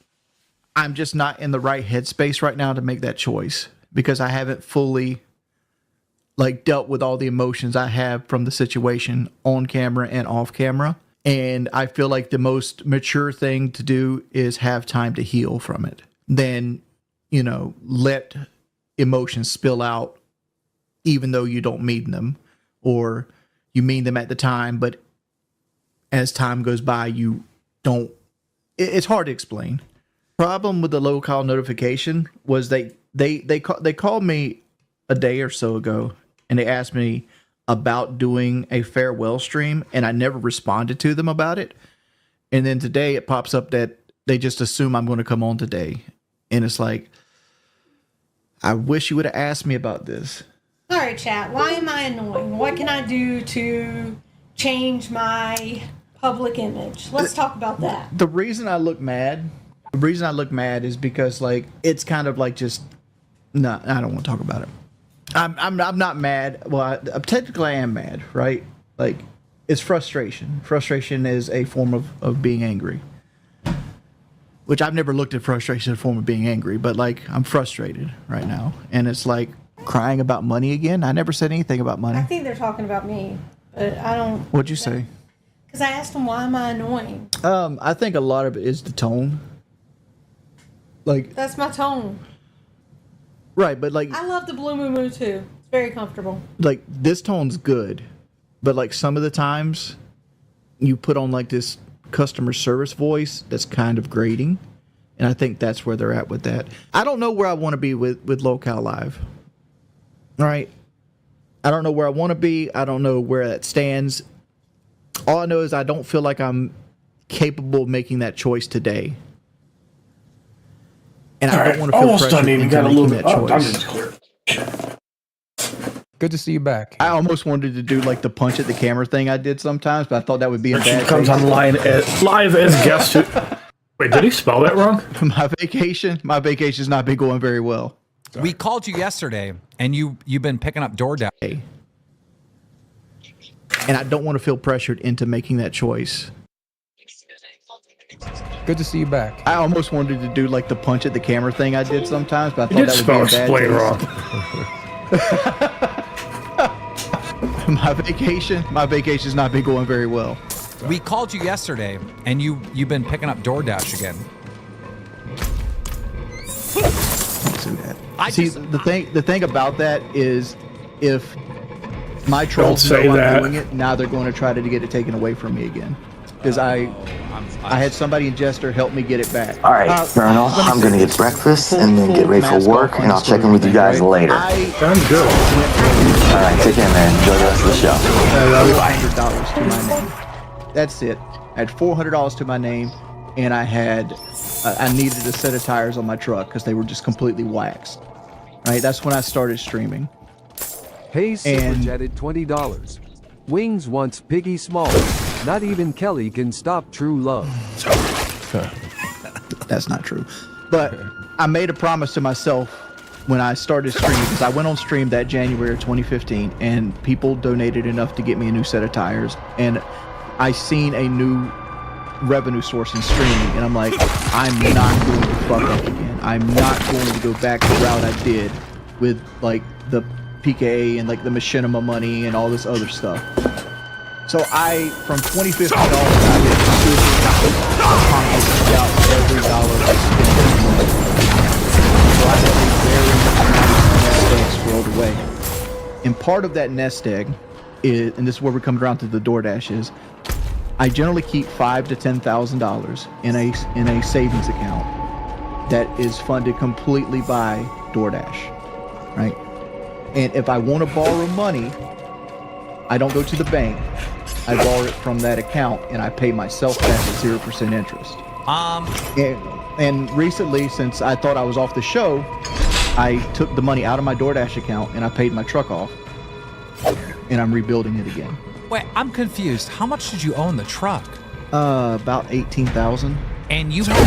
I'm just not in the right headspace right now to make that choice because I haven't fully like dealt with all the emotions I have from the situation on camera and off camera. And I feel like the most mature thing to do is have time to heal from it. Then, you know, let emotions spill out even though you don't mean them, or you mean them at the time, but as time goes by, you don't. It's hard to explain. Problem with the low-call notification was they called me a day or so ago, and they asked me about doing a farewell stream, and I never responded to them about it. And then today it pops up that they just assume I'm going to come on today, and it's like, I wish you would have asked me about this. All right, chat. Why am I annoying? What can I do to change my public image? Let's talk about that. The reason I look mad is because, like, it's kind of like just, no, I don't want to talk about it. I'm not mad. Well, technically I am mad, right? Like, it's frustration. Frustration is a form of being angry. Which I've never looked at frustration as a form of being angry, but like, I'm frustrated right now. And it's like crying about money again. I never said anything about money. I think they're talking about me, but I don't. What'd you say? Because I asked them, why am I annoying? I think a lot of it is the tone. Like, That's my tone. Right, but like, I love the Blue Moo Moo too. It's very comfortable. like this tone's good, but like some of the times you put on like this customer service voice that's kind of grating, and I think that's where they're at with that. I don't know where I want to be with Locale Live. All right, I don't know where I want to be. I don't know where that stands. All I know is I don't feel like I'm capable of making that choice today, and I don't want to feel almost done. pressured Even into got a making little bit. that Oh, choice. I'm just clear. Good to see you back. I almost wanted to do like the punch at the camera thing I did sometimes, but I thought that would be a She bad comes taste. online live as guest. Wait, did he spell that wrong? My vacation's not been going very well. We called you yesterday, and you've been picking up DoorDash. And I don't want to feel pressured into making that choice. Good to see you back. I almost wanted to do like the punch at the camera thing I did sometimes, but I You thought did that would spell be a bad explain taste. My vacation's not been going very well. We called you yesterday, and you've been picking up DoorDash again. The thing about that is, if my trolls know say I'm that. doing it, now they're going to try to get it taken away from me again. Because I had somebody in Jester help me get it back. All right, Vernal, I'm gonna get breakfast and then get ready for work, and I'll check in with you guys later. Sounds good. All right, take care, man. Enjoy the rest of the show. $400 to my name. That's it. I had $400 to my name, and I needed a set of tires on my truck because they were just completely waxed. Right, that's when I started streaming. Hey, Super Jetted $20. Wings wants Piggy Small. Not even Kelly can stop true love. That's not true. But I made a promise to myself when I started streaming, because I went on stream that January of 2015, and people donated enough to get me a new set of tires, and I seen a new revenue source in streaming, and I'm like, I'm not going to fuck up again. I'm not going to go back the route I did with like the PKA and like the machinima money and all this other stuff. So from 2015 on, I did out every dollar I spent. So I have a very nice nest egg squirreled away. And part of that nest egg is, and this is where we're coming around to the DoorDash, is I generally keep $5,000 to $10,000 in a savings account that is funded completely by DoorDash, right? And if I want to borrow money, I don't go to the bank. I borrow it from that account, and I pay myself back at 0% interest. And recently, since I thought I was off the show, I took the money out of my DoorDash account and I paid my truck off, and I'm rebuilding it again. Wait, I'm confused. How much did you own the truck? About $18,000. And you had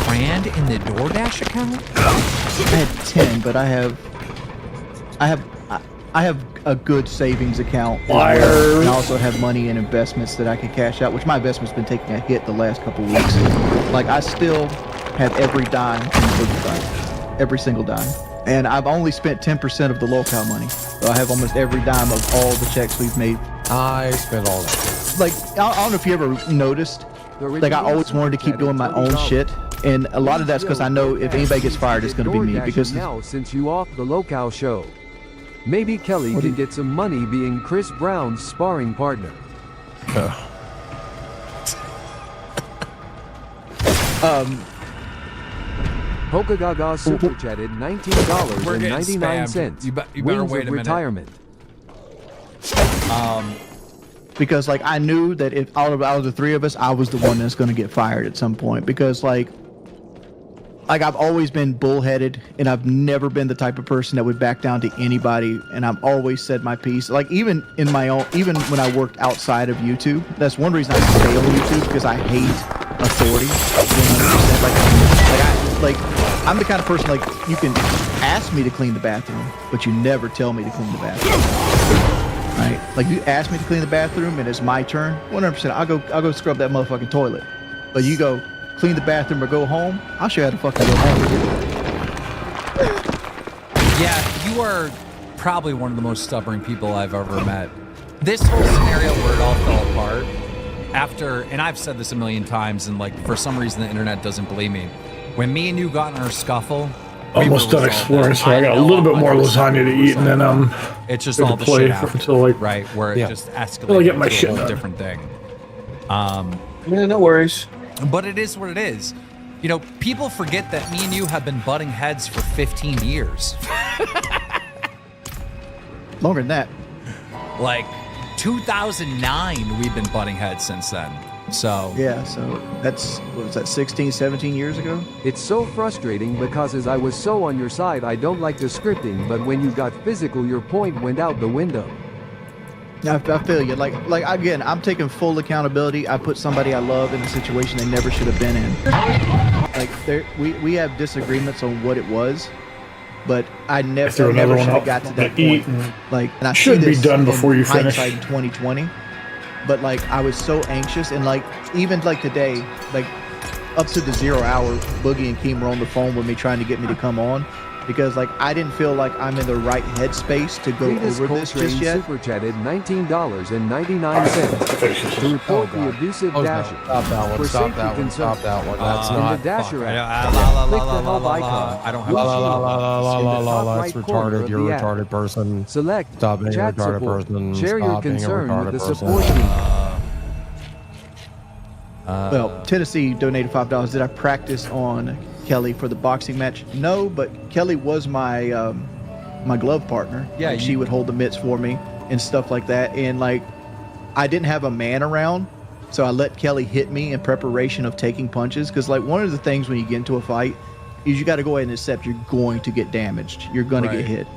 18 grand in the DoorDash account? I had 10, but I have a good savings account. Liar. And I also have money in investments that I can cash out, which my investment's been taking a hit the last couple weeks. Like, I still have every dime in the bank, every single dime. And I've only spent 10% of the locale money. So I have almost every dime of all the checks we've made. I spent all that. Like, I don't know if you ever noticed, like, I always wanted to keep doing my own shit. And a lot of that's because I know if anybody gets fired, it's going to be me. Because now, since you off the locale show, maybe Kelly can get some money being Chris Brown's sparring partner. Polka Gaga super chatted $19.99. You better wait a minute. Retirement. Because like I knew that if out of the three of us, I was the one that's going to get fired at some point. Because like I've always been bullheaded, and I've never been the type of person that would back down to anybody. And I've always said my piece. Like even in my own, even when I worked outside of YouTube, that's one reason I stay on YouTube, because I hate authority. I'm the kind of person, like, you can ask me to clean the bathroom, but you never tell me to clean the bathroom. Right? Like, you ask me to clean the bathroom and it's my turn, 100%. I'll go scrub that motherfucking toilet. But you go clean the bathroom or go home, I'll show you how to fucking go home. Yeah, you are probably one of the most stubborn people I've ever met. This whole scenario where it all fell apart after, and I've said this a million times, and like for some reason the internet doesn't believe me. When me and you got in our scuffle, almost done exploring, so I got a little bit more lasagna to eat, and then it's just all the play shit after, until like right where it just escalated until I get my to shit a whole done. different thing. Yeah, no worries. But it is what it is. You know, people forget that me and you have been butting heads for 15 years. Longer than that. Like 2009, we've been butting heads since then. So yeah, so that's, what was that, 16, 17 years ago? It's so frustrating because as I was so on your side, I don't like the scripting, but when you got physical, your point went out the window. I feel you. Like again, I'm taking full accountability. I put somebody I love in a situation they never should have been in. Like we have disagreements on what it was, but I never should have got to that point. Like, and I should be done before you finish. Hindsight in 2020. But like I was so anxious, and like even like today, like up to the 0 hour, Boogie and Keem were on the phone with me trying to get me to come on, because like I didn't feel like I'm in the right headspace to go over this just yet. Super chatted $19.99 to report the abusive Dasher. Stop that one. Stop that one. Stop that one. That's in not. the Dasher app. Click the help icon. I don't have That's retarded. You're a retarded person. Select Stop being a chat retarded support. person. Share your Stop being a concern retarded with the person. support team. Well, Tennessee donated $5. Did I practice on Kelly for the boxing match? No, but Kelly was my my glove partner. Yeah, she would hold the mitts for me and stuff like that. And like, I didn't have a man around, so I let Kelly hit me in preparation of taking punches. Because like one of the things when you get into a fight is you got to go ahead and accept you're going to get damaged. You're going to get hit.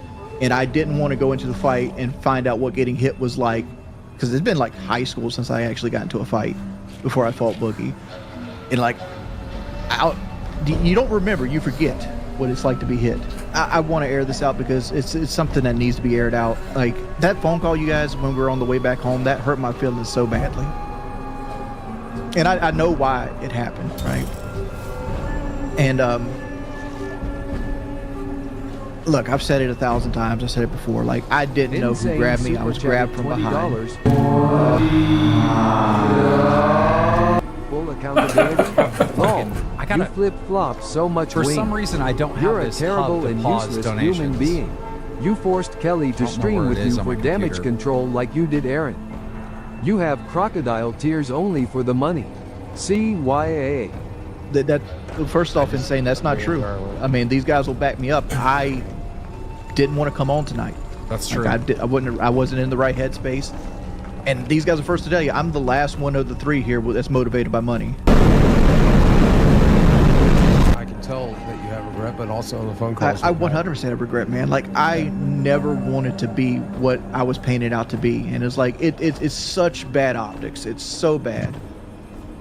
And I didn't want to go into the fight and find out what getting hit was like, because it's been like high school since I actually got into a fight before I fought Boogie. And like, you don't remember, you forget what it's like to be hit. I want to air this out because it's something that needs to be aired out. Like that phone call, you guys, when we were on the way back home, that hurt my feelings so badly. And I know why it happened, right? And look, I've said it 1,000 times. I said it before. Like, I didn't know who grabbed me. I was grabbed from behind. Full accountability. Lol, I gotta you flip-flop so much. For wing. some reason, I don't have You're a this terrible hub to and pause useless donations. human being. You forced Kelly to stream with you for damage control like you did Aaron. You have crocodile tears only for the money. CYA. That first off, in saying that's not true. I mean, these guys will back me up. I didn't want to come on tonight. That's true. Like, I wasn't in the right headspace. And these guys are first to tell you, I'm the last one of the three here that's motivated by money. I can tell that you have regret, but also on the phone calls. I 100% have regret, man. Like, I never wanted to be what I was painted out to be. And it's like, it's such bad optics. It's so bad.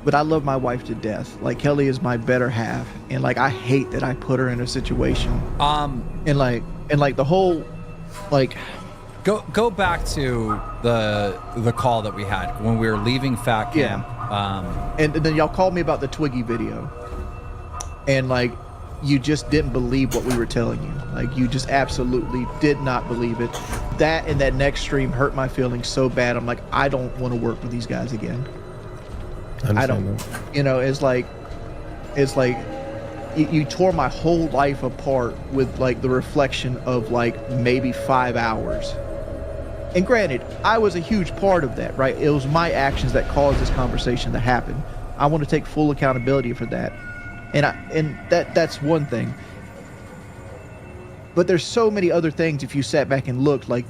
But I love my wife to death. Like, Kelly is my better half. And like, I hate that I put her in a situation. And like the whole, like... Go back to the call that we had when we were leaving Fat Camp. And then y'all called me about the Twiggy video, and like you just didn't believe what we were telling you. Like, you just absolutely did not believe it. That and that next stream hurt my feelings so bad. I'm like, I don't want to work with these guys again. I don't. You know, it's like you tore my whole life apart with like the reflection of like maybe 5 hours. And granted, I was a huge part of that, right? It was my actions that caused this conversation to happen. I want to take full accountability for that. And that's one thing. But there's so many other things if you sat back and looked, like,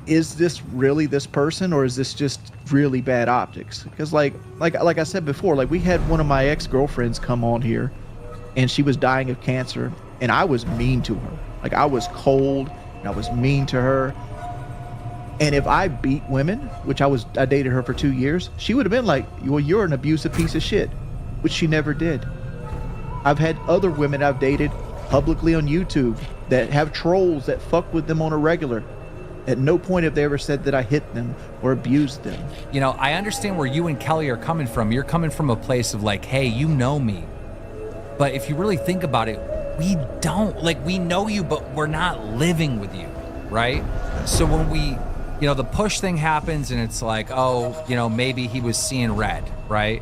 is this really this person, or is this just really bad optics? Because like I said before, like, we had one of my ex-girlfriends come on here and she was dying of cancer, and I was mean to her. Like, I was cold and I was mean to her. And if I beat women, which I dated her for 2 years, she would have been like, well, you're an abusive piece of shit, which she never did. I've had other women I've dated publicly on YouTube that have trolls that fuck with them on a regular. At no point have they ever said that I hit them or abused them. You know, I understand where you and Kelly are coming from. You're coming from a place of like, hey, you know me. But if you really think about it, we don't. Like, we know you, but we're not living with you, right? So when you know, the push thing happens and it's like, oh, you know, maybe he was seeing red, right?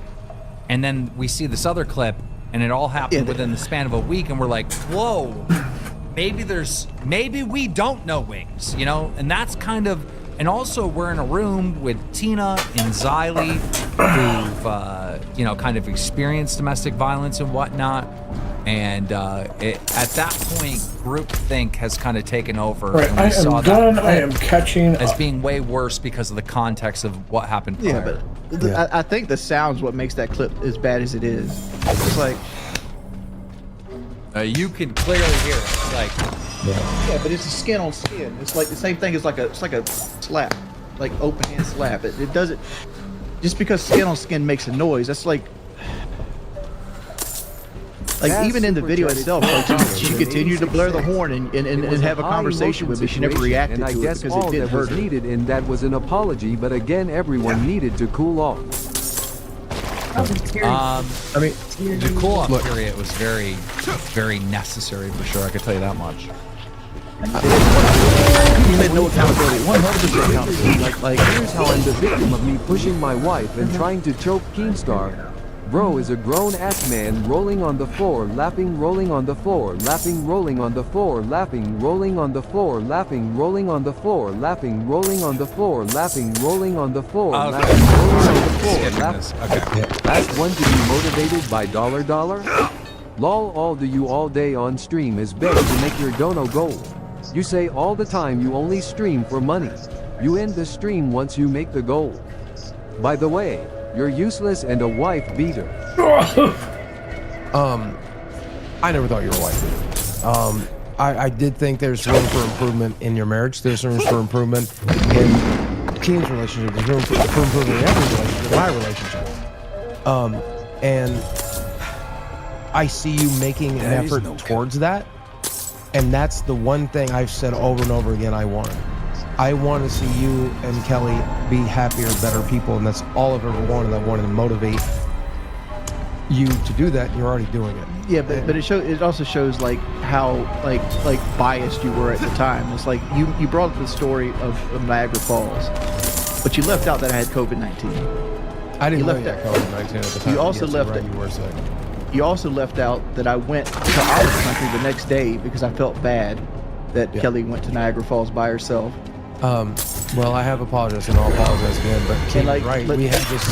And then we see this other clip and it all happened within the span of a week, and we're like, whoa, maybe we don't know Wings, you know? And that's kind of, and also we're in a room with Tina and Xylee, who've, you know, kind of experienced domestic violence and whatnot. And at that point, groupthink has kind of taken over. Right, and we saw done. that I am catching as being way worse because of the context of what happened prior. Yeah, but I think the sound's what makes that clip as bad as it is. It's like, you can clearly hear it. Like, yeah, but it's a skin on skin. It's like the same thing as it's like a slap, like open hand slap. It doesn't, just because skin on skin makes a noise. That's like even in the video itself, like, she continued to blare the horn and have a conversation with me. She never reacted and I to it guess because all it did that hurt was her. needed in that was an apology, but again, everyone needed to cool off. I mean, the cool off period was very, very necessary for sure. I can tell you that much. You made no accountability. 100% accountability. Like, here's how I'm the victim of me pushing my wife and trying to choke Keemstar. Bro is a grown-ass man rolling on the floor, laughing, rolling on the floor, laughing, rolling on the floor, laughing, rolling on the floor, laughing, rolling on the floor, laughing, rolling on the floor, laughing, rolling on the floor, laughing, rolling on the floor, laughing. That's one to be motivated by $. Lol, all do you all day on stream is beg to make your dono gold. You say all the time you only stream for money. You end the stream once you make the goal. By the way, you're useless and a wife beater. I never thought you were a wife beater. I did think there's room for improvement in your marriage. There's room for improvement in Keen's relationship. There's room for improvement in every relationship, my relationship. And I see you making an effort towards that. And that's the one thing I've said over and over again I want. I want to see you and Kelly be happier, better people, and that's all I've ever wanted. I wanted to motivate you to do that, and you're already doing it. Yeah, but it also shows like how like biased you were at the time. It's like you brought up the story of Niagara Falls, but you left out that I had COVID-19. I didn't know you had COVID-19 at the time. You also left right, you were sick. You also left out that I went to our country the next day because I felt bad that Kelly went to Niagara Falls by herself. Well, I have apologized, and I'll apologize again, but Keen's right. We had this.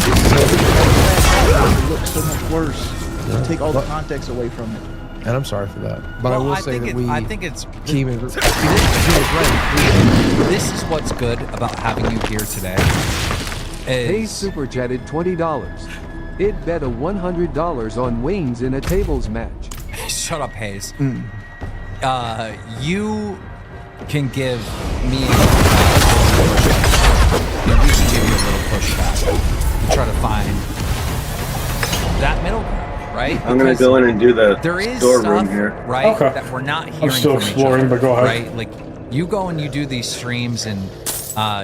It looks so much worse. You take all the context away from it. And I'm sorry for that. But I will say that I think it's Keen is right. This is what's good about having you here today. Hayes super chatted $20. It bet a $100 on Wings in a tables match. Shut up, Hayes. You can give me we can give you a little pushback and try to find that middle ground, right? I'm gonna go in and do the there is storeroom stuff, here, right? That we're not hearing. I'm still from exploring, each other, but go ahead. Right? Like you go and you do these streams and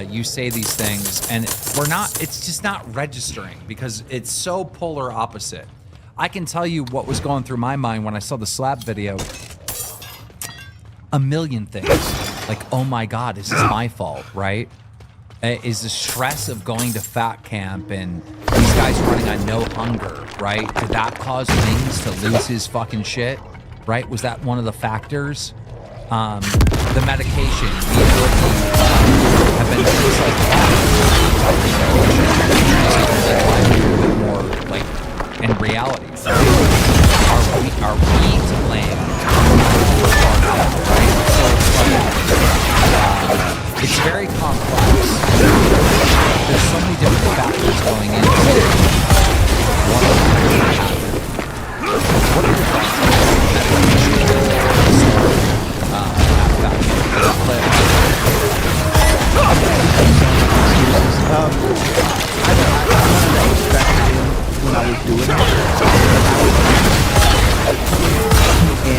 you say these things, and we're not. It's just not registering because it's so polar opposite. I can tell you what was going through my mind when I saw the slap video. A million things. Like, oh my God, is this my fault, right? Is the stress of going to fat camp and these guys running on no hunger, right? Did that cause Wings to lose his fucking shit, right? Was that one of the factors? The medication, the ability have been things like that. More like in reality. Are we to blame? Right? So it's very complex. There's so many different factors going into it. What are your thoughts on when I was doing it. And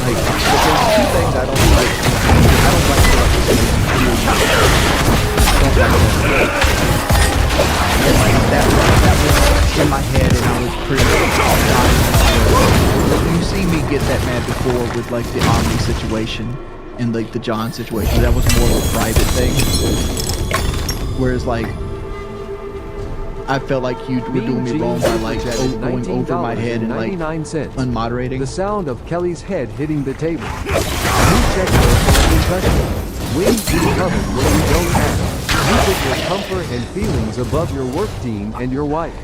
like, there's two things I don't like. I don't like that was in my head, and I was pretty dying. You see me get that mad before with like the Omni situation and like the John situation. That was more of a private thing. Whereas like I felt like you were doing me wrong by like going over my head and like unmoderating. The sound of Kelly's head hitting the table. You check your concussion. Wings you covered what you don't have. You put your comfort and feelings above your work team and your wife.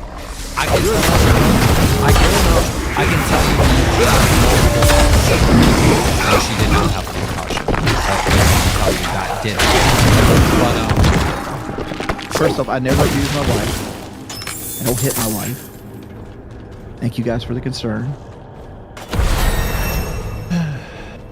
I can tell you she did not have a concussion. I can tell you that did. But first off, I never abuse my wife. I don't hit my wife. Thank you guys for the concern.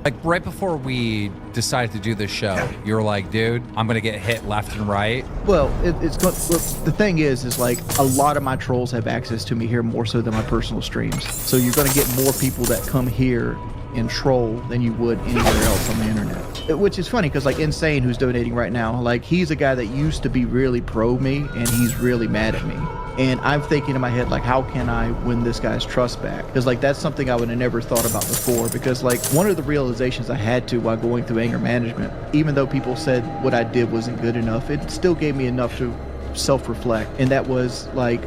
Like right before we decided to do this show, you were like, dude, I'm gonna get hit left and right. Well, the thing is like a lot of my trolls have access to me here more so than my personal streams. So you're gonna get more people that come here and troll than you would anywhere else on the internet. Which is funny because like Insane, who's donating right now, like he's a guy that used to be really pro me and he's really mad at me. And I'm thinking in my head, like, how can I win this guy's trust back? Because, like, that's something I would have never thought about before. Because, like, one of the realizations I had to while going through anger management, even though people said what I did wasn't good enough, it still gave me enough to self-reflect. And that was, like,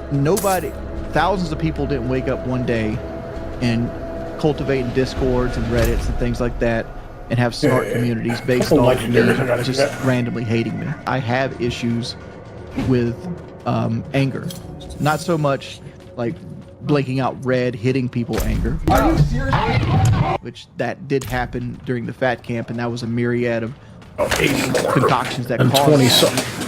thousands of people didn't wake up one day and cultivate Discords and Reddits and things like that and have smart communities based on me just randomly hating me. I have issues with anger. Not so much like blinking out red, hitting people anger. Are you serious? Which that did happen during the fat camp, and that was a myriad of concoctions that caused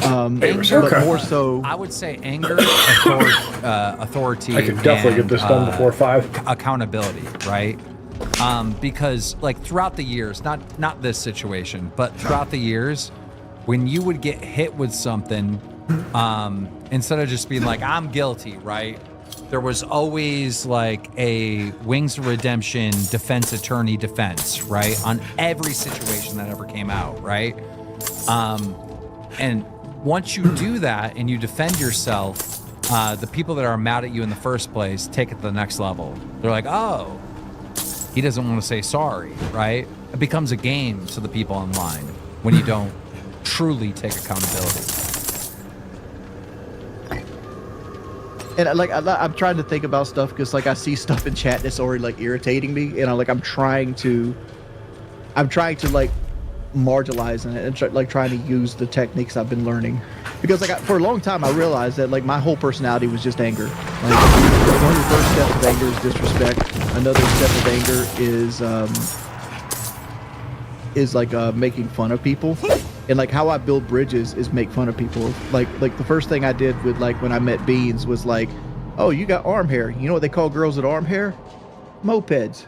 but more so I would say anger, authority. I could definitely get this done before 5. Accountability, right? Because like throughout the years, not this situation, but throughout the years, when you would get hit with something, instead of just being like, I'm guilty, right? There was always like a Wings of Redemption defense attorney defense, right? On every situation that ever came out, right? And once you do that and you defend yourself, the people that are mad at you in the first place take it to the next level. They're like, oh, he doesn't want to say sorry, right? It becomes a game to the people online when you don't truly take accountability. And like I'm trying to think about stuff because like I see stuff in chat that's already like irritating me, and I'm trying to like marginalize it and trying to use the techniques I've been learning, because like for a long time I realized that like my whole personality was just anger. Like one of the first steps of anger is disrespect. Another step of anger is like making fun of people. And like how I build bridges is make fun of people. Like the first thing I did with like when I met Beans was like, oh, you got arm hair. You know what they call girls with arm hair? Mopeds.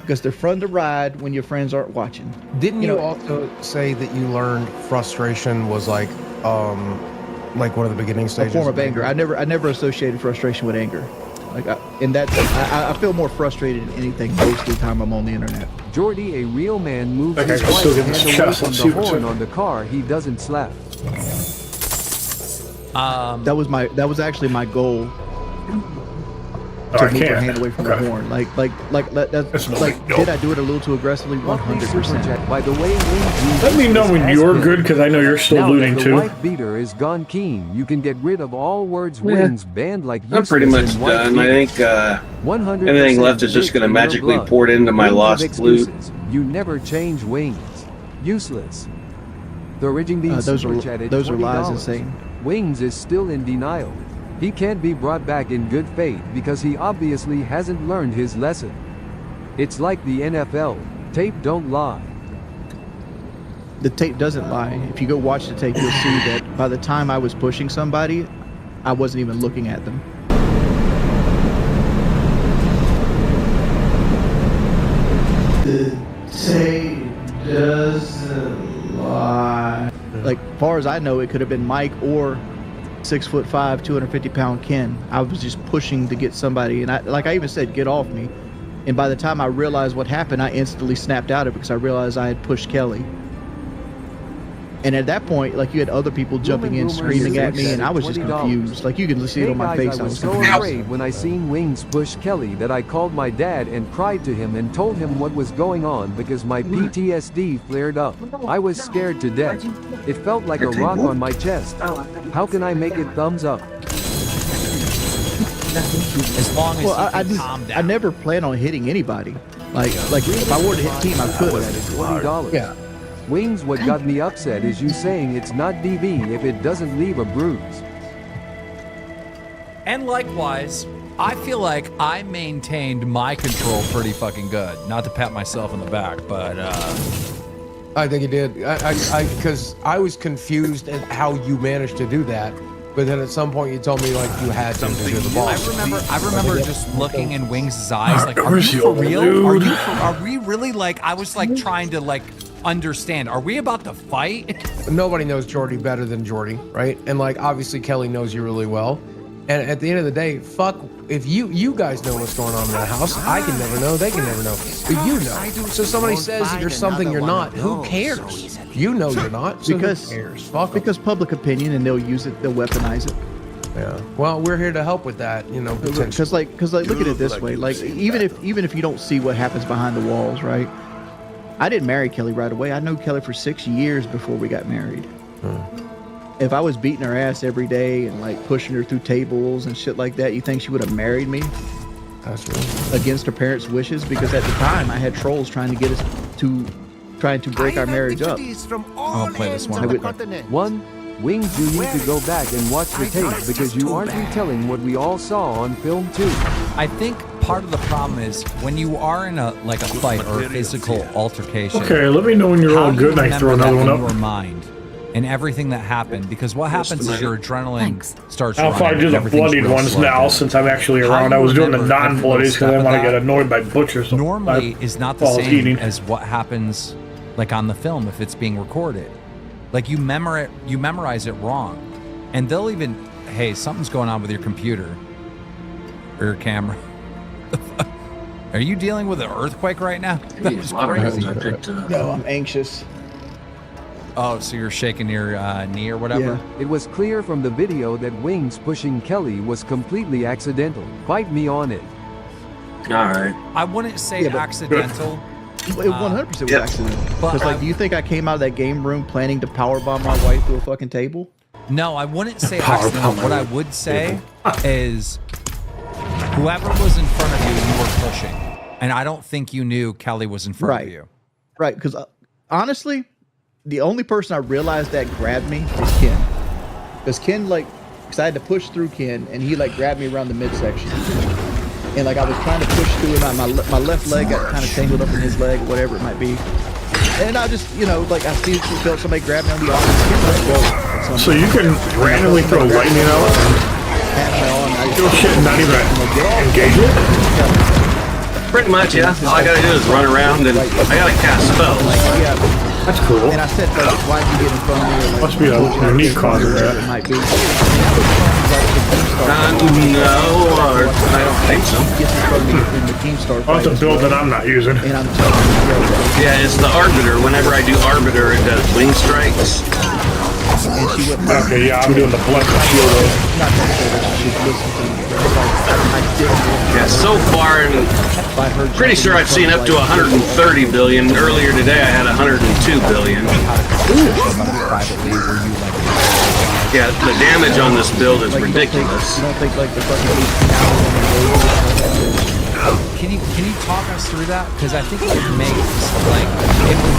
Because they're fun to ride when your friends aren't watching. Didn't you also say that you learned frustration was like one of the beginning stages? A form of anger. I never associated frustration with anger. Like, I feel more frustrated than anything most of the time I'm on the internet. Jordy, a real man, moves his wife hand away from the horn on the car he doesn't slap. That was actually my goal. To move her hand away from the horn. Did I do it a little too aggressively? 100%. By the way, let me know when you're good, because I know you're still looting too. Now that the wife beater is gone keen, you can get rid of all words wings banned like I'm pretty much done. I think everything left is just going to magically pour into my lost loot. You never change wings. Useless. The Origin Bean super chatted those are lies, $20. insane. Wings is still in denial. He can't be brought back in good faith because he obviously hasn't learned his lesson. It's like the NFL. Tape don't lie. The tape doesn't lie. If you go watch the tape, you'll see that by the time I was pushing somebody, I wasn't even looking at them. The tape doesn't lie. Like, far as I know, it could have been Mike or 6'5", 250-pound Ken. I was just pushing to get somebody, and I even said, "Get off me." And by the time I realized what happened, I instantly snapped out of it because I realized I had pushed Kelly. And at that point, like, you had other people jumping in, screaming at me, and I was just confused. Like, you can see it on my face. I was so afraid when I seen Wings push Kelly that I called my dad and cried to him and told him what was going on because my PTSD flared up. I was scared to death. It felt like a rock on my chest. How can I make it thumbs up? As long as you calm down. I never plan on hitting anybody. Like if I were to hit team, I could. $20. Yeah. Wings, what got me upset is you saying it's not DV if it doesn't leave a bruise. And likewise, I feel like I maintained my control pretty fucking good. Not to pat myself on the back, but I think you did. Because I was confused at how you managed to do that. But then at some point you told me like you had to because you're the boss. I remember just looking in Wings' eyes like, are you for real? Are we really like, I was like trying to like understand, are we about to fight? Nobody knows Jordy better than Jordy, right? And like obviously Kelly knows you really well. And at the end of the day, fuck, if you guys know what's going on in that house, I can never know, they can never know. But you know. So somebody says that you're something you're not, who cares? You know you're not, so because, who cares? Fuck 'em. Because public opinion, and they'll use it, they'll weaponize it. Yeah. Well, we're here to help with that, you know, potentially. Because look at it this way, like even if you don't see what happens behind the walls, right? I didn't marry Kelly right away. I knew Kelly for 6 years before we got married. If I was beating her ass every day and like pushing her through tables and shit like that, you think she would have married me? That's right. Against her parents' wishes? Because at the time I had trolls trying to get us to break our marriage up. I'll play this one. Wings, you need to go back and watch the tape because you aren't retelling what we all saw on film too. I think part of the problem is when you are in a fight or a physical altercation. Okay, let me know when you're all good and I throw another one up. Your mind and everything that happened, because what happens is your adrenaline starts. I'll probably do the bloodied ones now since I'm actually around. I was doing the non-bloodies because I didn't want to get annoyed by butchers. Normally is not the same as what happens like on the film if it's being recorded. Like you memorize it wrong, and they'll even, hey, something's going on with your computer or your camera. Are you dealing with an earthquake right now? That's crazy. No, I'm anxious. Oh, so you're shaking your knee or whatever? Yeah. It was clear from the video that Wings pushing Kelly was completely accidental. Fight me on it. Alright. I wouldn't say accidental. It 100% was accidental. Because like, do you think I came out of that game room planning to powerbomb my wife through a fucking table? No, I wouldn't say accidental. What I would say is whoever was in front of you, you were pushing. And I don't think you knew Kelly was in front of you. Right, because honestly, the only person I realized that grabbed me is Ken. Because Ken, like, because I had to push through Ken, and he, like, grabbed me around the midsection. And, like, I was trying to push through, and my left leg got kind of tangled up in his leg, or whatever it might be. And I just, you know, like, I felt somebody grab me on the arm and let go. So you can randomly throw lightning out? Throw shit and not even engage it? Pretty much, yeah. All I gotta do is run around and I gotta cast spells. That's cool. And I said, like, why'd you get in front of me? Like, must be a unique cause of that. It might be. No, I don't think so. Oh, it's a build that I'm not using. Yeah, it's the Arbiter. Whenever I do Arbiter, it does wing strikes. and she wouldn't. Okay, yeah, I'm doing the blessed shield. Not necessarily. She'd listen to me. I didn't. Yeah, so far, and pretty sure I've seen up to 130 billion. Earlier today, I had 102 billion. Yeah, the damage on this build is ridiculous. You don't think like the fucking Can you talk us through that? Because I think it makes like it would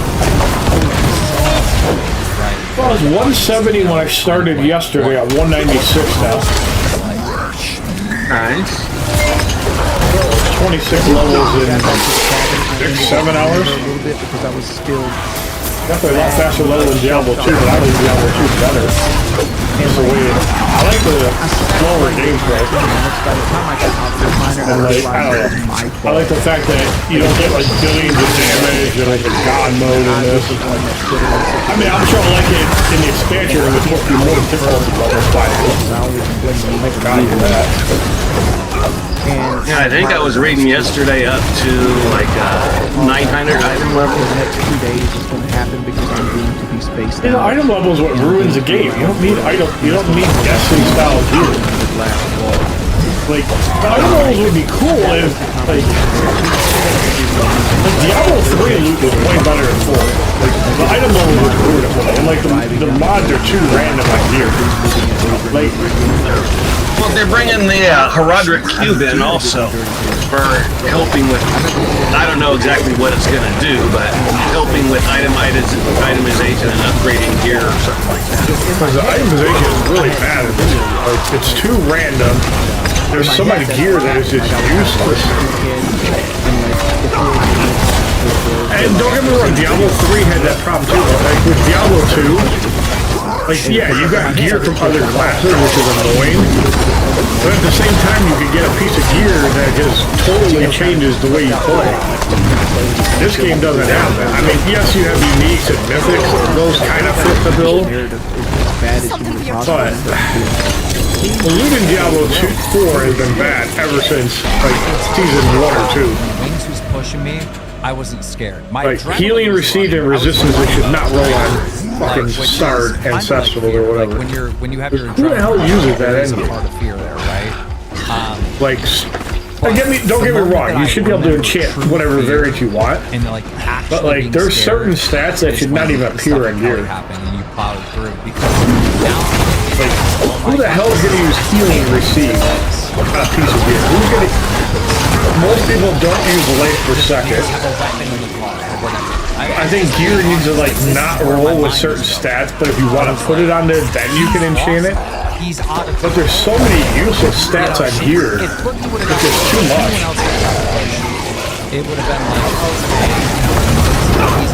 right. Well, it was 170 when I started yesterday at 196 now. Nice. 26 levels in 6-7 hours. A little bit because I was skilled. Definitely a lot faster level than Diablo 2, but I like Diablo 2 better. It's the way I like the slower gameplay. And like, I don't know. I like the fact that you don't get like billions of damage or like a god mode in this. I mean, I'm sure I like it in the expansion where it's supposed to be more difficult level fighting. Thank God for that. Yeah, I think I was reading yesterday up to like 900 item level. The next 2 days is going to happen because I'm going to be spaced out. You know, item level is what ruins the game. You don't need Destiny style gear. Like, the item levels would be cool if like Diablo 3 loot was way better than 4. Like, the item level was beautiful, and like the mods are too random on gear. Like, well, they're bringing the Herodic Cube in also for helping with, I don't know exactly what it's going to do, but helping with itemization and upgrading gear or something like that. Because the itemization is really bad. It's too random. There's so much gear that is just useless. And don't get me wrong, Diablo 3 had that problem too. Like with Diablo 2, like, yeah, you got gear from other classes, which is annoying, but at the same time, you can get a piece of gear that just totally changes the way you play. This game doesn't have that. I mean, yes, you have uniques and mythics, and those kind of fit the build, but the loot in Diablo 4 has been bad ever since, like, season 1 or 2. Wings was pushing me. I wasn't scared. My like healing received and resistance, they should not roll on fucking Sard Ancestral or whatever. Like when you have your who the hell uses that engine? Part of fear there, right? Like, don't get me wrong. You should be able to enchant whatever variant you want. And like, but like, there's certain stats that should not even appear in gear. And you plow through because now, like, who the hell is going to use healing received on a piece of gear? Who's going to? Most people don't use life per second. I think gear needs to like not roll with certain stats, but if you want to put it on there, then you can enchant it. But there's so many useless stats on gear. It's just too much. It would have been like,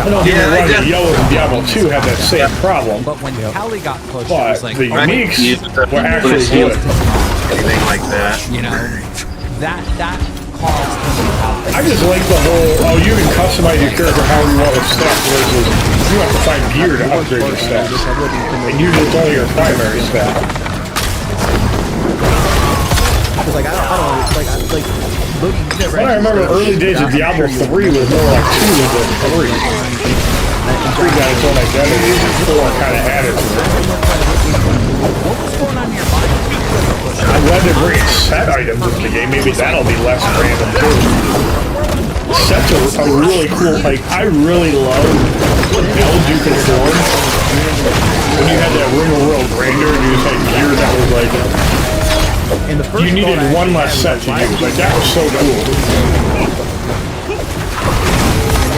I know the yellows in Diablo 2 have that same problem. But when Callie got pushed, but it was like, the uniques were actually good. Anything like that. You know, that caused I just like the whole, you can customize your character how you want with stats versus you have to find gear to upgrade your stats. And usually it's only your primary stat. I remember early days of Diablo 3 was more like 2 than 3. 3 got its own identity, 4 kind of added to it. What's going on in your mind? I'm glad they're bringing set items into the game. Maybe that'll be less random too. Sets are really cool. Like, I really love what builds you can form. When you had that Room of World Grandeur and you just had gear that was like, you needed one less set to use. Like, that was so cool.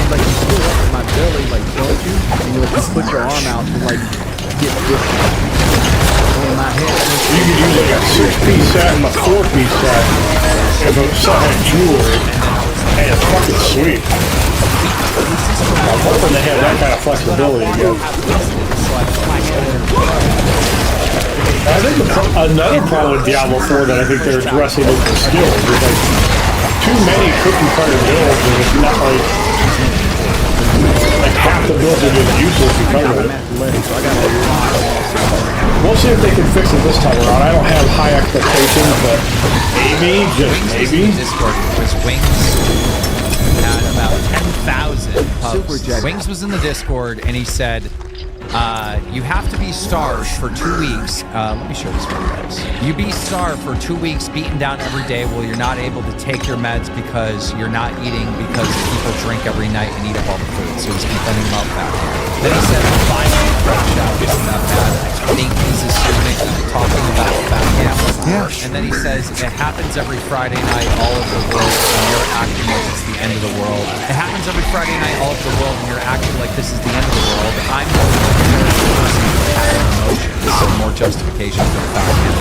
Like, you still up in my belly, like, don't you? And you like, put your arm out and like get this on my head. You could use like a 6-piece set and a 4-piece set if a set had jewelry. And it's fucking sweet. I'm hoping they have that kind of flexibility again. I think another problem with Diablo 4 that I think they're addressing is the skills. There's like too many cookie cutter builds, and it's not like half the builds are just useless because of it. We'll see if they can fix it this time around. I don't have high expectations, but maybe, just maybe. Discord was Wings had about 10,000 posts. Wings was in the Discord and he said, You have to be starved for 2 weeks. Let me show this one, guys. You be starved for 2 weeks, beaten down every day while you're not able to take your meds because you're not eating because people drink every night and eat up all the food. So he's complaining about that. Then he said, finally, crash out. Isn't that bad? I think he's assuming talking about that. Yeah. And then he says, it happens every Friday night all over the world and you're acting like it's the end of the world. It happens every Friday night all over the world and you're acting like this is the end of the world. I'm more emotions, so more justification for the fact that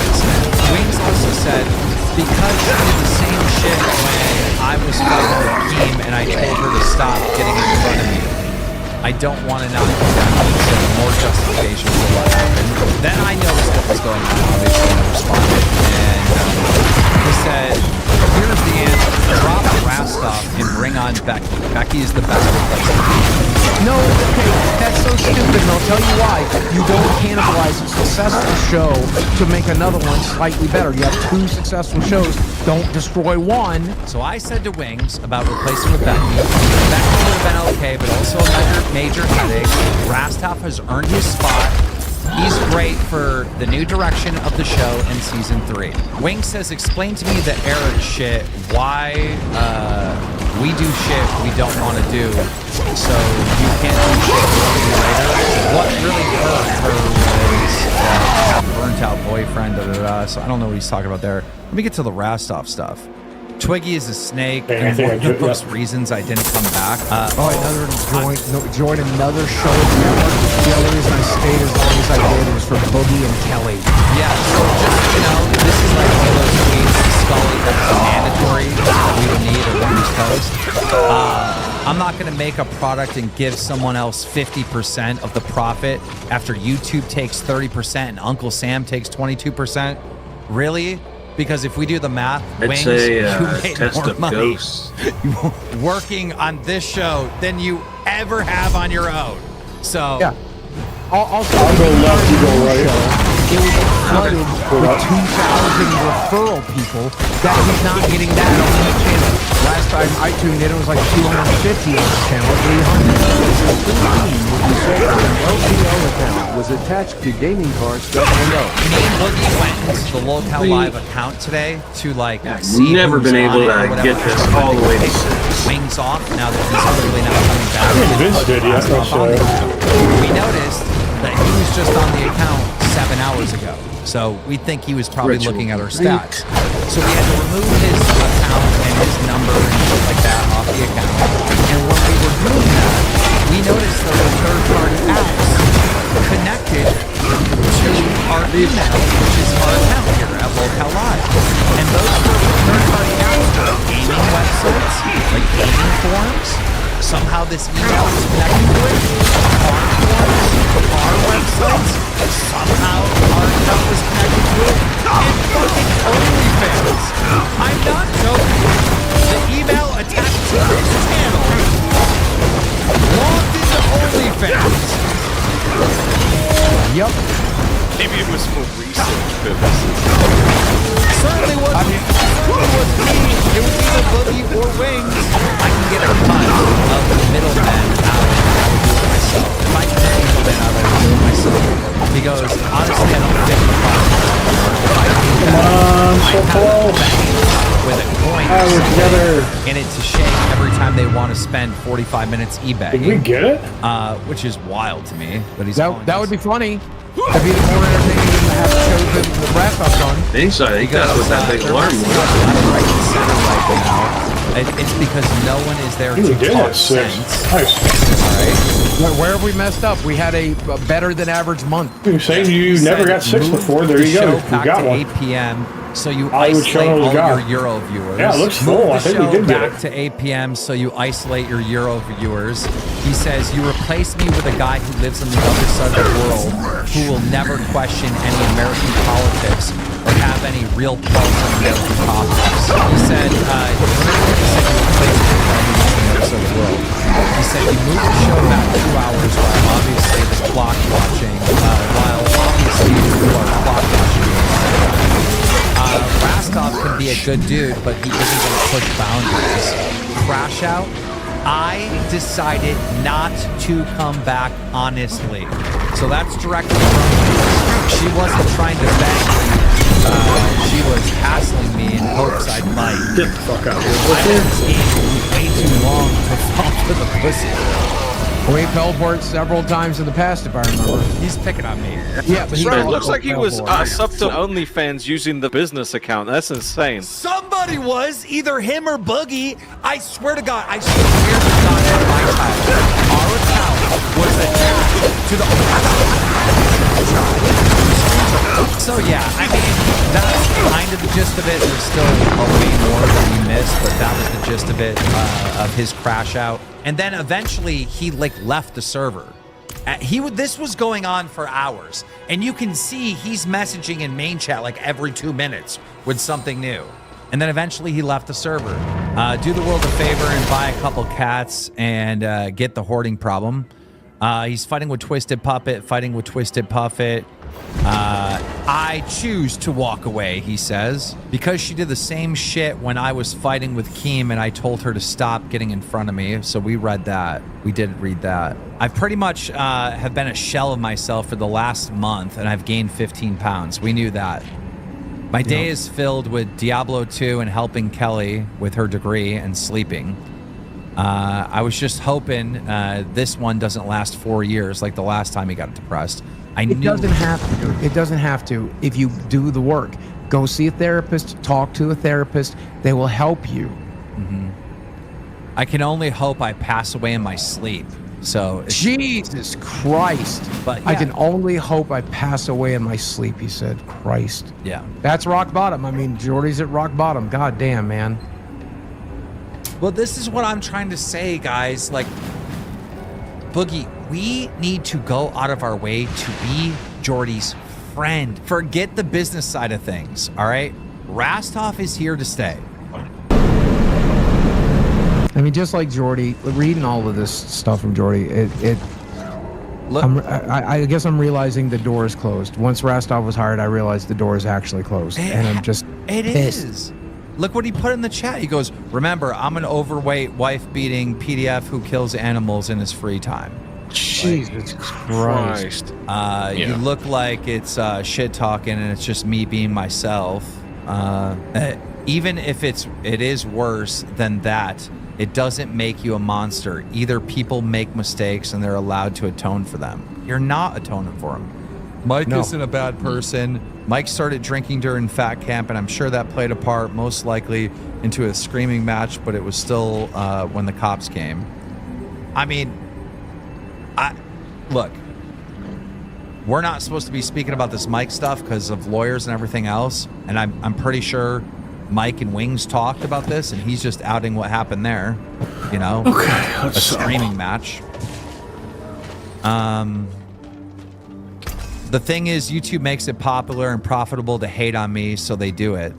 Wings also said, because she did the same shit when I was fighting with Keem and I told her to stop getting in front of me. I don't want to knock it down, so more justification for what happened. Then I noticed what was going on, obviously, and I responded. And he said, here's the answer. Drop Rastov and bring on Becky. Becky is the best replacement. No, okay, that's so stupid, and I'll tell you why. You don't cannibalize a successful show to make another one slightly better. You have 2 successful shows. Don't destroy one. So I said to Wings about replacing with Becky. Becky would have been okay, but also a major headache. Rastov has earned his spot. He's great for the new direction of the show in season 3. Wings says, explain to me the Eric shit, why we do shit we don't want to do, so you can't do shit you want to do later. What really hurt her was burnt out boyfriend, so I don't know what he's talking about there. Let me get to the Rastov stuff. Twiggy is a snake, and one of the most reasons I didn't come back. Join another show at the network. The only reason I stayed as long as I did was for Boogie and Kelly. Yeah, so just, this is like one of those tweets, Scully, that's mandatory, we don't need or one East Coast. I'm not going to make a product and give someone else 50% of the profit after YouTube takes 30% and Uncle Sam takes 22%. Really? Because if we do the math, Wings, you made more money working on this show than you ever have on your own. So yeah. Also, I'll go left, you go right. It was flooded with 2,000 referral people that he's not getting that on the channel. Last time I tuned in, it was like 250 on the channel. 300 was attached to gaming cards. Me and Boogie went to the Local Live account today to see never been able to get this all the way to Wings off now that he's clearly not coming back. We noticed that he was just on the account 7 hours ago. So we think he was probably looking at our stats. So we had to remove his account and his number and stuff like that off the account. And when we were doing that, we noticed there were third-party apps connected to our email, which is our account here at Local Live. And those third-party apps were gaming websites, like gaming forums. Somehow this email is connected to it. Our forums, our websites, somehow our account was connected to it. And fucking OnlyFans. I'm not joking. The email attached to this channel logged into OnlyFans. Yup. Maybe it was for research purposes. Certainly wasn't me. It was either Boogie or Wings. I can get a cut of the middleman out. I would do it myself. If I can get a middleman out, I would do it myself. Because honestly, I don't fit the process. Come on, so close. With a coin in it to shake every time they want to spend 45 minutes eBay. Did we get it? Which is wild to me. But he's that would be funny. That'd be more entertaining than to have chosen the Rastov on. I think that's what that big alarm was. Right in center right now. It's because no one is there to talk sense. Nice. All right. Where have we messed up? We had a better than average month. You're saying you never got 6 before. There you go. You got one. 8 p.m. So you HollywoodShono isolate all your Euro viewers. Yeah, it looks full. I think we did get it. Back to 8 p.m. so you isolate your Euro viewers. He says, you replace me with a guy who lives on the other side of the world who will never question any American politics or have any real pulse on American politics. He said, you replace me with a guy who lives on the other side of the world. He said, you move the show back 2 hours while obviously the clock watching, while obviously you are clock watching. Rastov can be a good dude, but he isn't going to push boundaries. Crash Out I decided not to come back honestly. So that's directly from me. She wasn't trying to bang me. She was hassling me in hopes I'd bite. Get the fuck out of here. I've been in this game way too long to fall for the pussy. We teleported several times in the past, if I remember. He's picking on me. Yeah, but It looks like he was subbed to OnlyFans using the business account. That's insane. Somebody was, either him or Boogie. I swear to God, I swear to God, to my child. Our account was attached to the. So yeah, I mean, that's kind of the gist of it. There's still a way more that we missed, but that was the gist of it, of his crash out. And then eventually he like left the server. This was going on for hours, and you can see he's messaging in main chat like every 2 minutes with something new. And then eventually he left the server. Do the world a favor and buy a couple cats and get the hoarding problem. He's fighting with Twisted Puppet, fighting with Twisted Puppet. I choose to walk away, he says, because she did the same shit when I was fighting with Keem and I told her to stop getting in front of me. So we read that. We did read that. I pretty much have been a shell of myself for the last month and I've gained 15 pounds. We knew that. My day is filled with Diablo 2 and helping Kelly with her degree and sleeping. I was just hoping this one doesn't last 4 years like the last time he got depressed. It doesn't have to. It doesn't have to. If you do the work, go see a therapist, talk to a therapist. They will help you. Mm-hmm. I can only hope I pass away in my sleep. So Jesus Christ. But yeah. I can only hope I pass away in my sleep, he said. Christ. Yeah. That's rock bottom. I mean, Jordy's at rock bottom. God damn, man. Well, this is what I'm trying to say, guys. Like, Boogie, we need to go out of our way to be Jordy's friend. Forget the business side of things, all right? Rastov is here to stay. I mean, just like Jordy, reading all of this stuff from Jordy, I guess I'm realizing the door is closed. Once Rastov was hired, I realized the door is actually closed, and I'm just pissed. Look what he put in the chat. He goes, remember, I'm an overweight, wife-beating PDF who kills animals in his free time. Jesus Christ. You look like it's shit-talking and it's just me being myself. Even if it is worse than that, it doesn't make you a monster. Either people make mistakes and they're allowed to atone for them. You're not atoning for them. Mike isn't a bad person. Mike started drinking during fat camp, and I'm sure that played a part, most likely into a screaming match, but it was still when the cops came. I mean, look, we're not supposed to be speaking about this Mike stuff because of lawyers and everything else, and I'm pretty sure Mike and Wings talked about this, and he's just outing what happened there, you know? Okay, a screaming match. The thing is, YouTube makes it popular and profitable to hate on me, so they do it.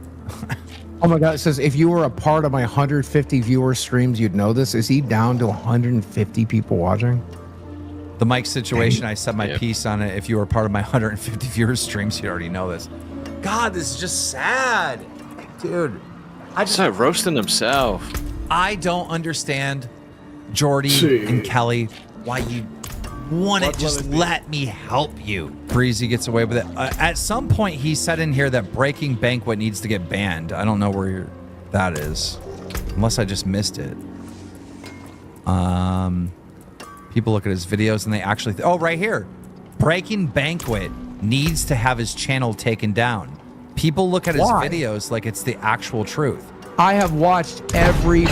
Oh my God, it says, if you were a part of my 150 viewer streams, you'd know this. Is he down to 150 people watching? The Mike situation, I said my piece on it. If you were part of my 150 viewer streams, you already know this. God, this is just sad. Dude. He's like roasting himself. I don't understand, Jordy and Kelly, why you wouldn't just let me help you. Breezy gets away with it. At some point, he said in here that Breaking Banquet needs to get banned. I don't know where that is, unless I just missed it. People look at his videos and they actually... oh, right here. Breaking Banquet needs to have his channel taken down. People look at his videos like it's the actual truth. I have watched every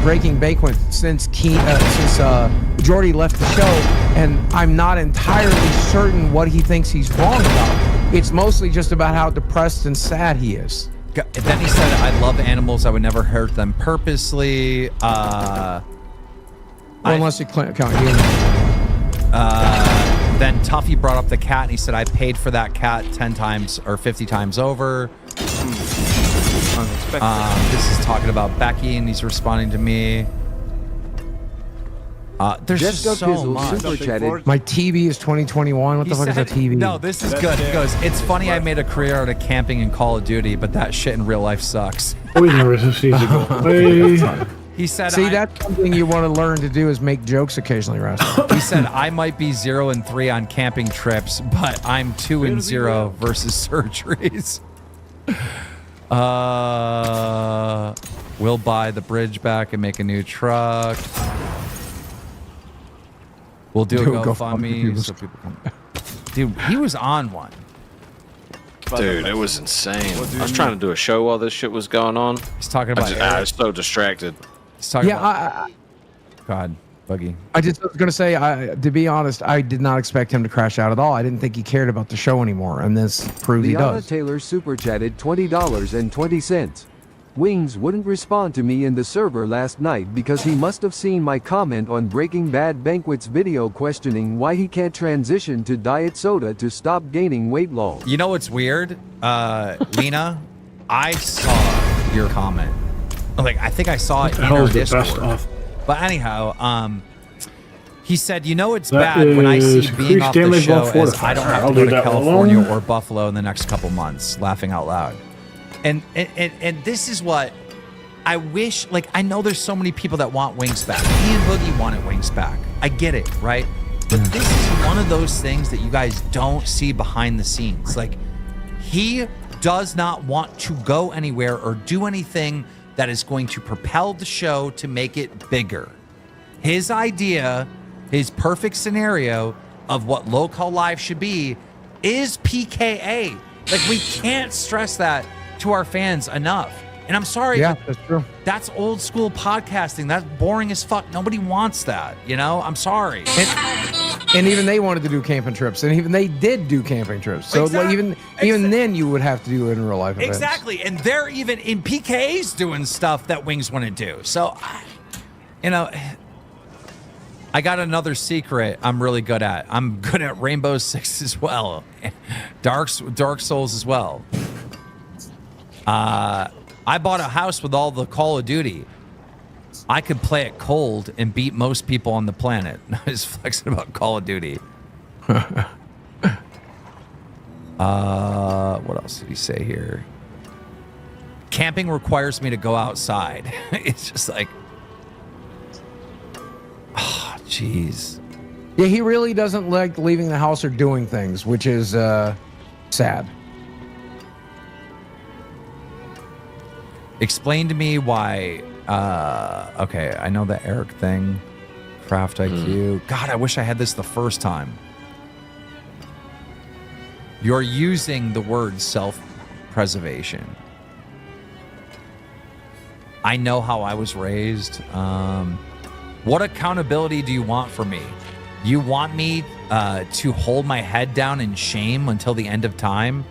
Breaking Banquet since Jordy left the show, and I'm not entirely certain what he thinks he's wrong about. It's mostly just about how depressed and sad he is. Then he said, I love animals. I would never hurt them purposely. Unless you count humans. Then Tuffy brought up the cat, and he said, I paid for that cat 10 times or 50 times over. This is talking about Becky, and he's responding to me. There's just so much. My TV is 2021. What the fuck is a TV? No, this is good. He goes, it's funny I made a career out of camping and Call of Duty, but that shit in real life sucks. Always never needs to go away. He said, See, that's something you want to learn to do is make jokes occasionally, Russell. He said, I might be 0-3 on camping trips, but I'm 2-0 versus surgeries. We'll buy the bridge back and make a new truck. We'll do a GoFundMe so people come. Dude, he was on one. Dude, it was insane. I was trying to do a show while this shit was going on. He's talking about I was so distracted. He's talking about God, Buggy. I was going to say, to be honest, I did not expect him to crash out at all. I didn't think he cared about the show anymore, and this proves he Liana does. Taylor super chatted $20.20. Wings wouldn't respond to me in the server last night because he must have seen my comment on Breaking Bad Banquet's video questioning why he can't transition to diet soda to stop gaining weight long. You know what's weird? Lena, I saw your comment. Like, I think I saw it in our Discord. But anyhow, he said, you know it's bad when I see being off the show as I don't have to go to California or Buffalo in the next couple months, laughing out loud. And this is what I wish, like, I know there's so many people that want Wings back. Me and Boogie wanted Wings back. I get it, right? But this is one of those things that you guys don't see behind the scenes. Like, he does not want to go anywhere or do anything that is going to propel the show to make it bigger. His idea, his perfect scenario of what Local Live should be is PKA. Like, we can't stress that to our fans enough. And I'm sorry. Yeah, that's true. That's old school podcasting. That's boring as fuck. Nobody wants that, you know? I'm sorry. And even they wanted to do camping trips, and even they did do camping trips. So like, even then, you would have to do it in real life events. Exactly. And they're even in PKA's doing stuff that Wings wouldn't do. So, you know, I got another secret I'm really good at. I'm good at Rainbow Six as well. Dark Souls as well. I bought a house with all the Call of Duty. I could play it cold and beat most people on the planet. I was flexing about Call of Duty. What else did he say here? Camping requires me to go outside. It's just like, oh, jeez. Yeah, he really doesn't like leaving the house or doing things, which is sad. Explain to me why. Okay, I know the Eric thing. Craft IQ. God, I wish I had this the first time. You're using the word self-preservation. I know how I was raised. What accountability do you want from me? You want me to hold my head down in shame until the end of time?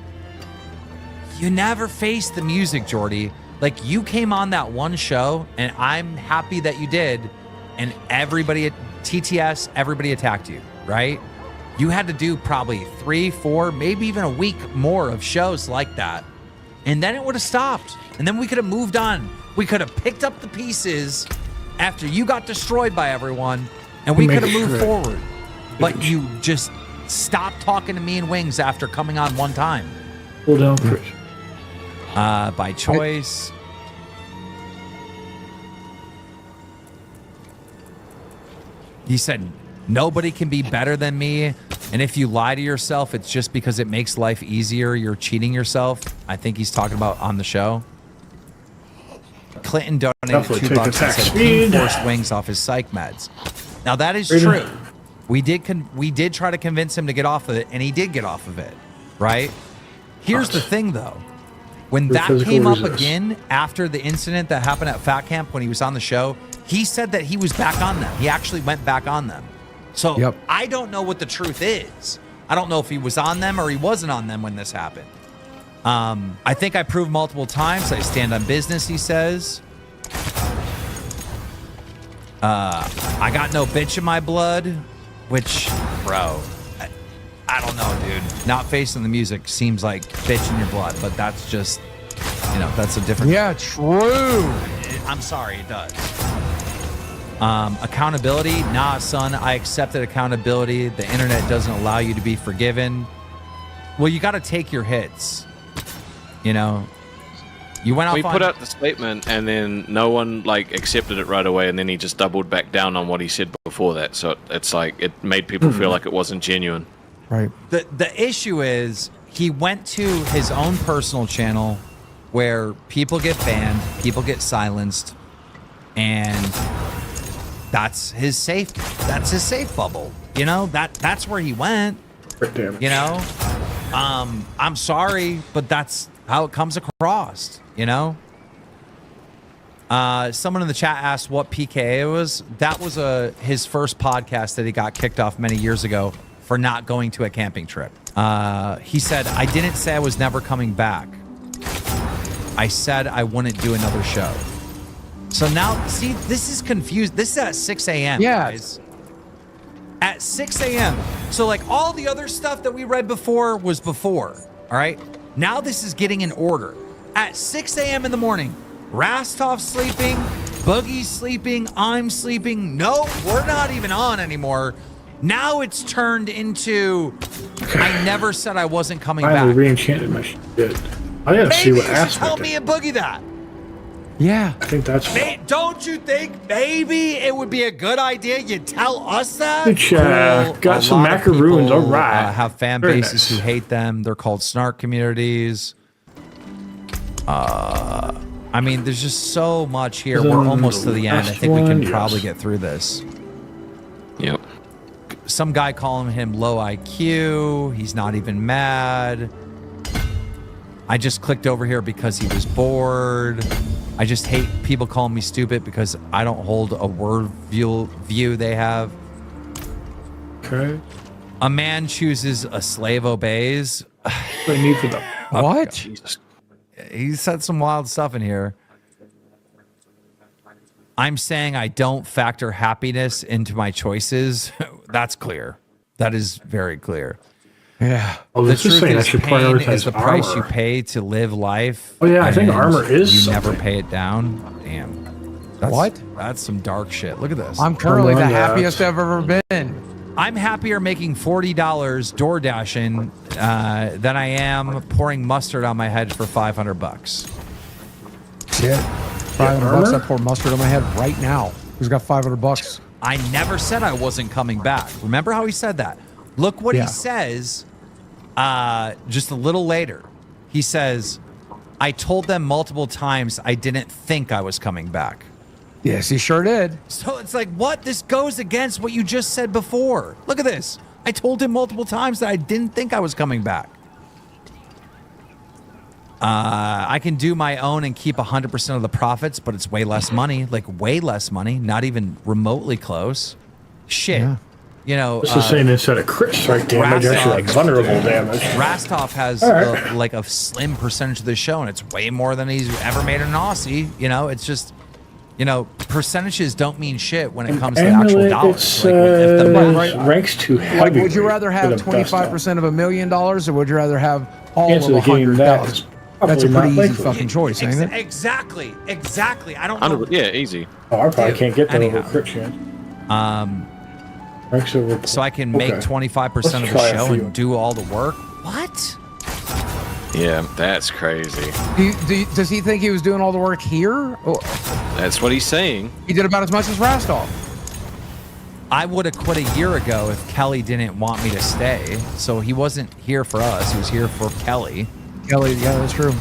You never faced the music, Jordy. Like, you came on that one show, and I'm happy that you did, and everybody at TTS, everybody attacked you, right? You had to do probably 3, 4, maybe even a week more of shows like that, and then it would have stopped, and then we could have moved on. We could have picked up the pieces after you got destroyed by everyone, and we could have moved forward. But you just stopped talking to me and Wings after coming on one time. Hold down, Chris. By choice. He said, nobody can be better than me. And if you lie to yourself, it's just because it makes life easier. You're cheating yourself. I think he's talking about on the show. Clinton donated $2 and said King forced Wings off his psych meds. Now that is true. We did try to convince him to get off of it, and he did get off of it, right? Here's the thing, though. When that came up again after the incident that happened at Fat Camp when he was on the show, he said that he was back on them. He actually went back on them. So I don't know what the truth is. I don't know if he was on them or he wasn't on them when this happened. I think I proved multiple times I stand on business, he says. I got no bitch in my blood, which, bro, I don't know, dude. Not facing the music seems like bitch in your blood, but that's just, you know, that's a different... Yeah, true. I'm sorry, it does. Accountability? Nah, son, I accepted accountability. The internet doesn't allow you to be forgiven. Well, you got to take your hits, you know? You went off We on... put out the statement, and then no one like accepted it right away, and then he just doubled back down on what he said before that. So it's like it made people feel like it wasn't genuine. Right. The issue is he went to his own personal channel where people get banned, people get silenced, and that's his safe bubble. You know, that's where he went. You know? I'm sorry, but that's how it comes across, you know? Someone in the chat asked what PKA was. That was his first podcast that he got kicked off many years ago for not going to a camping trip. He said, I didn't say I was never coming back. I said I wouldn't do another show. So now, see, this is confused. This is at 6 a.m., guys. At 6 a.m. So, like, all the other stuff that we read before was before, all right? Now this is getting in order. At 6 a.m. in the morning, Rastov's sleeping, Boogie's sleeping, I'm sleeping. No, we're not even on anymore. Now it's turned into, I never said I wasn't coming back. I re-enchanted my shit. I gotta see what aspect. Tell me and Boogie that. Yeah. I think that's... Don't you think maybe it would be a good idea you tell us that? Got some macaroons, all right. Have fan Very bases who hate them. They're called snark communities. I mean, there's just so much here. We're almost to the end. I think we can probably get through this. Yep. Some guy calling him low IQ. He's not even mad. I just clicked over here because he was bored. I just hate people calling me stupid because I don't hold a word view they have. Okay. A man chooses, a slave obeys. What need for the... What? Jesus. He said some wild stuff in here. I'm saying I don't factor happiness into my choices. That's clear. That is very clear. Yeah. Oh, The this is truth saying I is, should pain prioritize is the price you armor. pay to live life. Oh, yeah, I think and armor is You something. never pay it down. Damn. What? That's some dark shit. Look at this. I'm currently the happiest I've ever been. I'm happier making $40 door dashing than I am pouring mustard on my head for $500. Yeah. $500. I pour mustard on my head right now. Who's got $500? I never said I wasn't coming back. Remember how he said that? Look what he says just a little later. He says, I told them multiple times I didn't think I was coming back. Yes, he sure did. So it's like, what? This goes against what you just said before. Look at this. I told him multiple times that I didn't think I was coming back. I can do my own and keep 100% of the profits, but it's way less money. Like, way less money. Not even remotely close. Shit. Yeah. You know, This is saying instead of crit strike damage, actually like vulnerable damage. Rastov has right. like a slim percentage of the show, and it's way more than he's ever made in Aussie. You know, it's just, you know, percentages don't mean shit when it comes to actual dollars. Like, if the math ranks too Like, heavy. would you rather have for the best 25% of $1 million, or would you rather have all Answer of the game that is 100,000? That's a probably pretty not easy likely. fucking choice, ain't it? Exactly. I don't know. Yeah, easy. Oh, I probably can't get that Anyhow. over crit chance. So I can make 25% of the show and do all the work. What? Yeah, that's crazy. Does he think he was doing all the work here? Or That's what he's saying. he did about as much as Rastov. I would have quit a year ago if Kelly didn't want me to stay. So he wasn't here for us. He was here for Kelly. Kelly, yeah, that's true.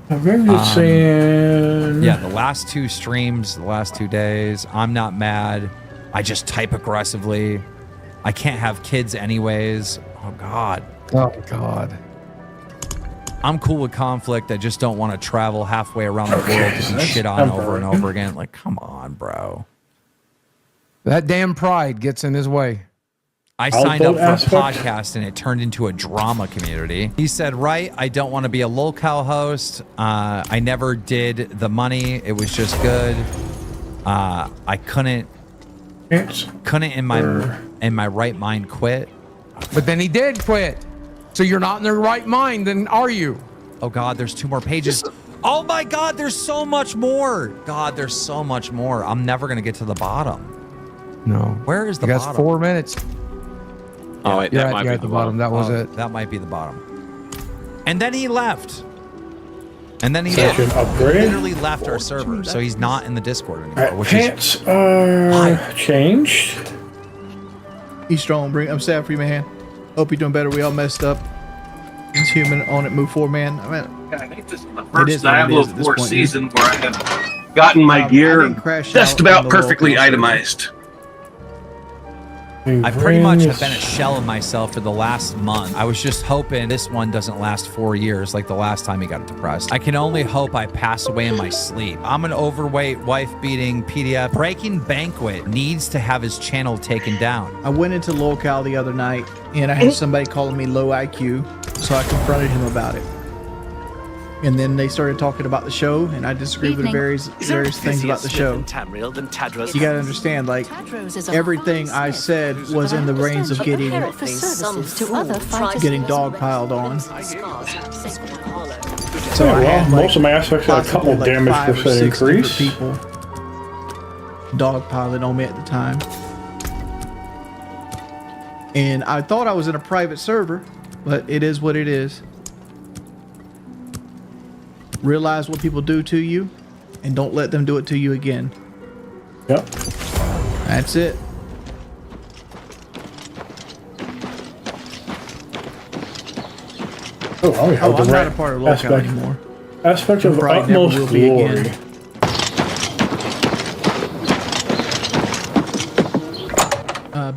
I'm just saying. Yeah, the last two streams, the last 2 days, I'm not mad. I just type aggressively. I can't have kids anyways. Oh, God. Oh, God. I'm cool with conflict. I just don't want to travel halfway around the world to be shit on over and over again. Like, come on, bro. That damn pride gets in his way. I signed up for a podcast and it turned into a drama community. He said, right, I don't want to be a lolcow host. I never did the money. It was just good. I couldn't in my right mind quit. But then he did quit. So you're not in the right mind, then are you? Oh, God, there's 2 more pages. Oh, my God, there's so much more. God, there's so much more. I'm never going to get to the bottom. No. Where is the you bottom? got 4 minutes. Oh, wait, You're that at, might you're be at the bottom. That was it. That might be the bottom. And then he left. And then he Session upgrade. literally left our server, so he's not in the Discord anymore. Alright, Which pants are changed. He's strong. I'm sad for you, man. Hope you're doing better. We all messed up. He's human. On it. Move forward, man. I mean, I think this is the first Diablo 4 season where I have gotten my gear just about perfectly itemized. I pretty much have been a shell of myself for the last month. I was just hoping this one doesn't last 4 years like the last time he got depressed. I can only hope I pass away in my sleep. I'm an overweight, wife-beating PDF. Breaking Banquet needs to have his channel taken down. I went into locale the other night and I had somebody calling me low IQ, so I confronted him about it. And then they started talking about the show, and I disagreed with various things about the show. You gotta understand, like, everything I said was in the range of getting dogpiled on. So I had, like, most of my aspects had a couple like damage 5 or percent 6 increase. people dogpiling on me at the time. And I thought I was in a private server, but it is what it is. Realize what people do to you, and don't let them do it to you again. Yep. That's it. I'm not a part of locale anymore. Aspect of Probably never utmost will be glory. again.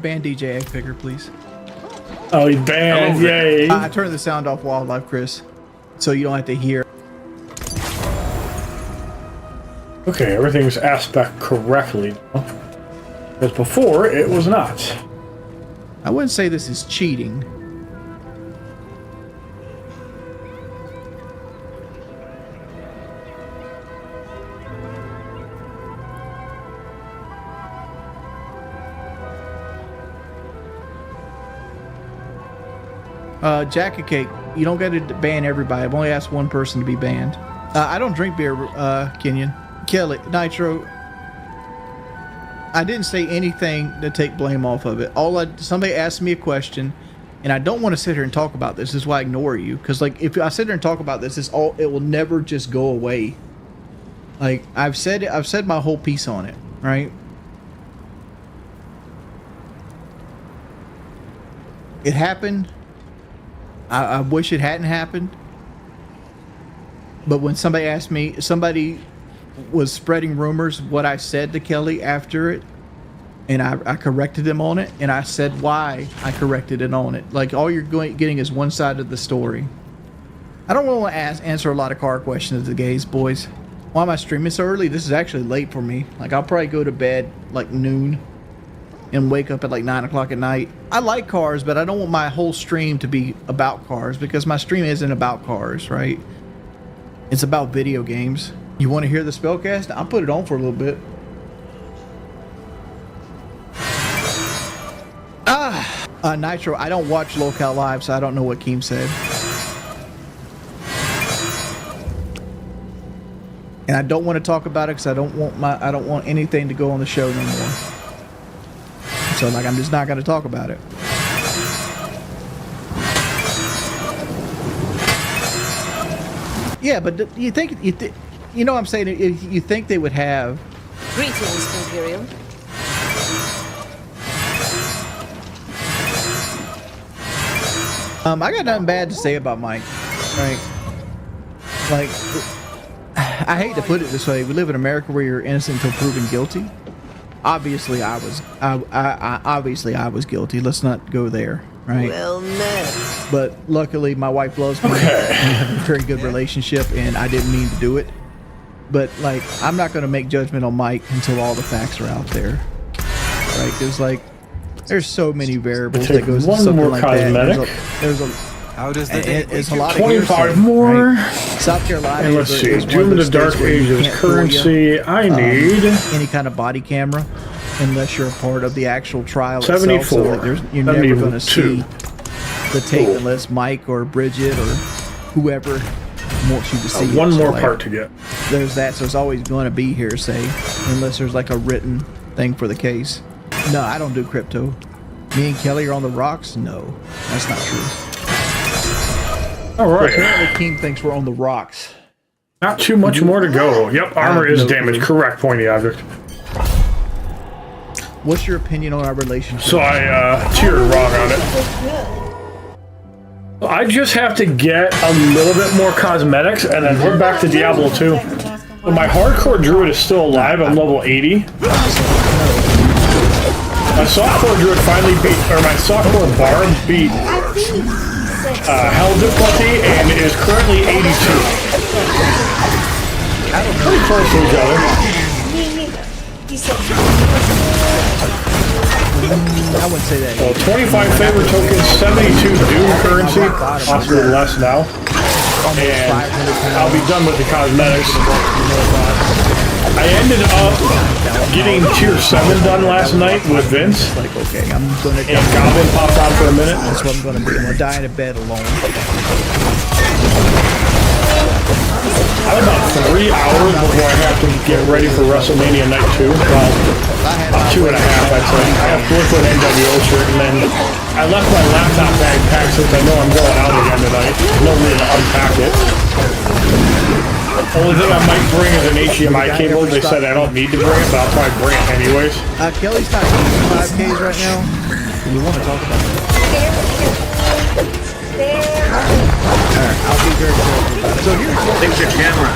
Ban DJ egg picker, please. Oh, he banned! Yay! I turned the sound off wildlife, Chris, so you don't have to hear. Okay, everything's aspect correctly now. Because before, it was not. I wouldn't say this is cheating. Jacket Cake, you don't got to ban everybody. I've only asked one person to be banned. I don't drink beer, Kenyon. Kelly, Nitro, I didn't say anything to take blame off of it. Somebody asked me a question, and I don't want to sit here and talk about this. This is why I ignore you. Because, like, if I sit here and talk about this, it will never just go away. Like, I've said my whole piece on it, right? It happened. I wish it hadn't happened. But when somebody asked me, somebody was spreading rumors what I said to Kelly after it, and I corrected him on it, and I said why I corrected it on it. Like, all you're getting is one side of the story. I don't want to answer a lot of car questions to the gays, boys. Why am I streaming so early? This is actually late for me. Like, I'll probably go to bed like noon and wake up at like 9 o'clock at night. I like cars, but I don't want my whole stream to be about cars, because my stream isn't about cars, right? It's about video games. You want to hear the spellcast? I'll put it on for a little bit. Nitro, I don't watch Locale Live, so I don't know what Keem said. And I don't want to talk about it because I don't want anything to go on the show no more. So, like, I'm just not going to talk about it. Yeah, but you know what I'm saying? You think they would have... Greetings, Imperial. I got nothing bad to say about Mike, right? Like, I hate to put it this way. We live in America where you're innocent until proven guilty. Obviously, I was guilty. Let's not go there, right? Well met. But luckily, my wife loves me. Okay. We have a very good relationship, and I didn't mean to do it. But, like, I'm not going to make judgment on Mike until all the facts are out there, right? Because, like, there's so many variables that goes into something like that. There's a how does it's a lot of 25 more. Right? South Carolina. And let's see. Doom of the Dark Ages currency. I need any kind of body camera, unless you're a part of the actual trial 74. itself. So, like, you're never going to see the tape unless Mike or Bridget or whoever wants you to see. One more like, part to get. There's that, so it's always going to be hearsay unless there's like a written thing for the case. No, I don't do crypto. Me and Kelly are on the rocks? No, that's not true. All right. Apparently, Keem thinks we're on the rocks. Not too much more to go. Yep, armor is damaged. Correct, pointy object. What's your opinion on our relationship? So I tiered wrong on it. I just have to get a little bit more cosmetics, and then we're back to Diablo 2. But my hardcore druid is still alive. I'm level 80. My softcore druid finally beat, or my softcore bard beat hell difficulty, and is currently 82. Pretty close to each other. I wouldn't say that. Well, 25 favor tokens, 72 Doom currency, possibly less now. And I'll be done with the cosmetics. I ended up getting tier 7 done last night with Vince. Like, okay, I'm gonna and Goblin popped on for a minute. That's what I'm gonna do. I'm gonna die in a bed alone. I have about 3 hours before I have to get ready for WrestleMania Night 2. Well, about 2.5, I'd say. I have to look for an NWO shirt, and then I left my laptop bag packed since I know I'm going out again tonight. No need to unpack it. Only thing I might bring is an HDMI cable. They said I don't need to bring it, but I'll probably bring it anyways. Kelly's got 5Ks right now. Do you want to talk about it? Alright, I'll be very careful about it. So here's fix your camera.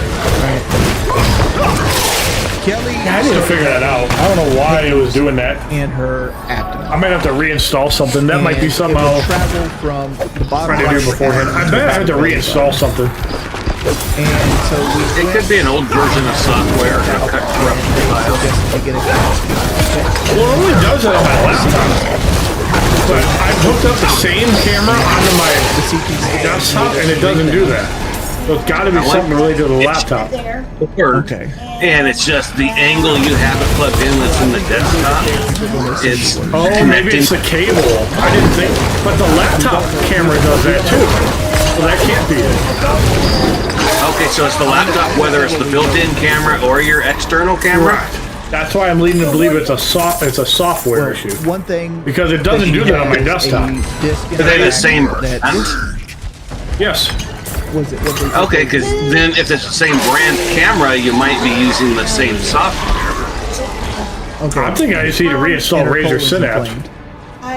Kelly. Yeah, I need to figure that out. I don't know why it was doing that. In her abdomen. I might have to reinstall something. That might be something I'll travel from the bottom try to do beforehand. I bet I have to reinstall something. And so it could be an old version of software. Well, it only does it on my laptop. But I've hooked up the same camera onto my desktop, and it doesn't do that. So it's got to be something related to the laptop. Okay. And it's just the angle you have it plugged in that's in the desktop. It's maybe it's the cable. I didn't think, but the laptop camera does that too. So that can't be it. Okay, so it's the laptop, whether it's the built-in camera or your external camera. Right. That's why I'm leading to believe it's a software issue. One thing, because it doesn't do that on my desktop. Are they the same brand? Yes. Okay, because then if it's the same brand camera, you might be using the same software. Okay. I'm thinking I just need to reinstall Razer Synapse,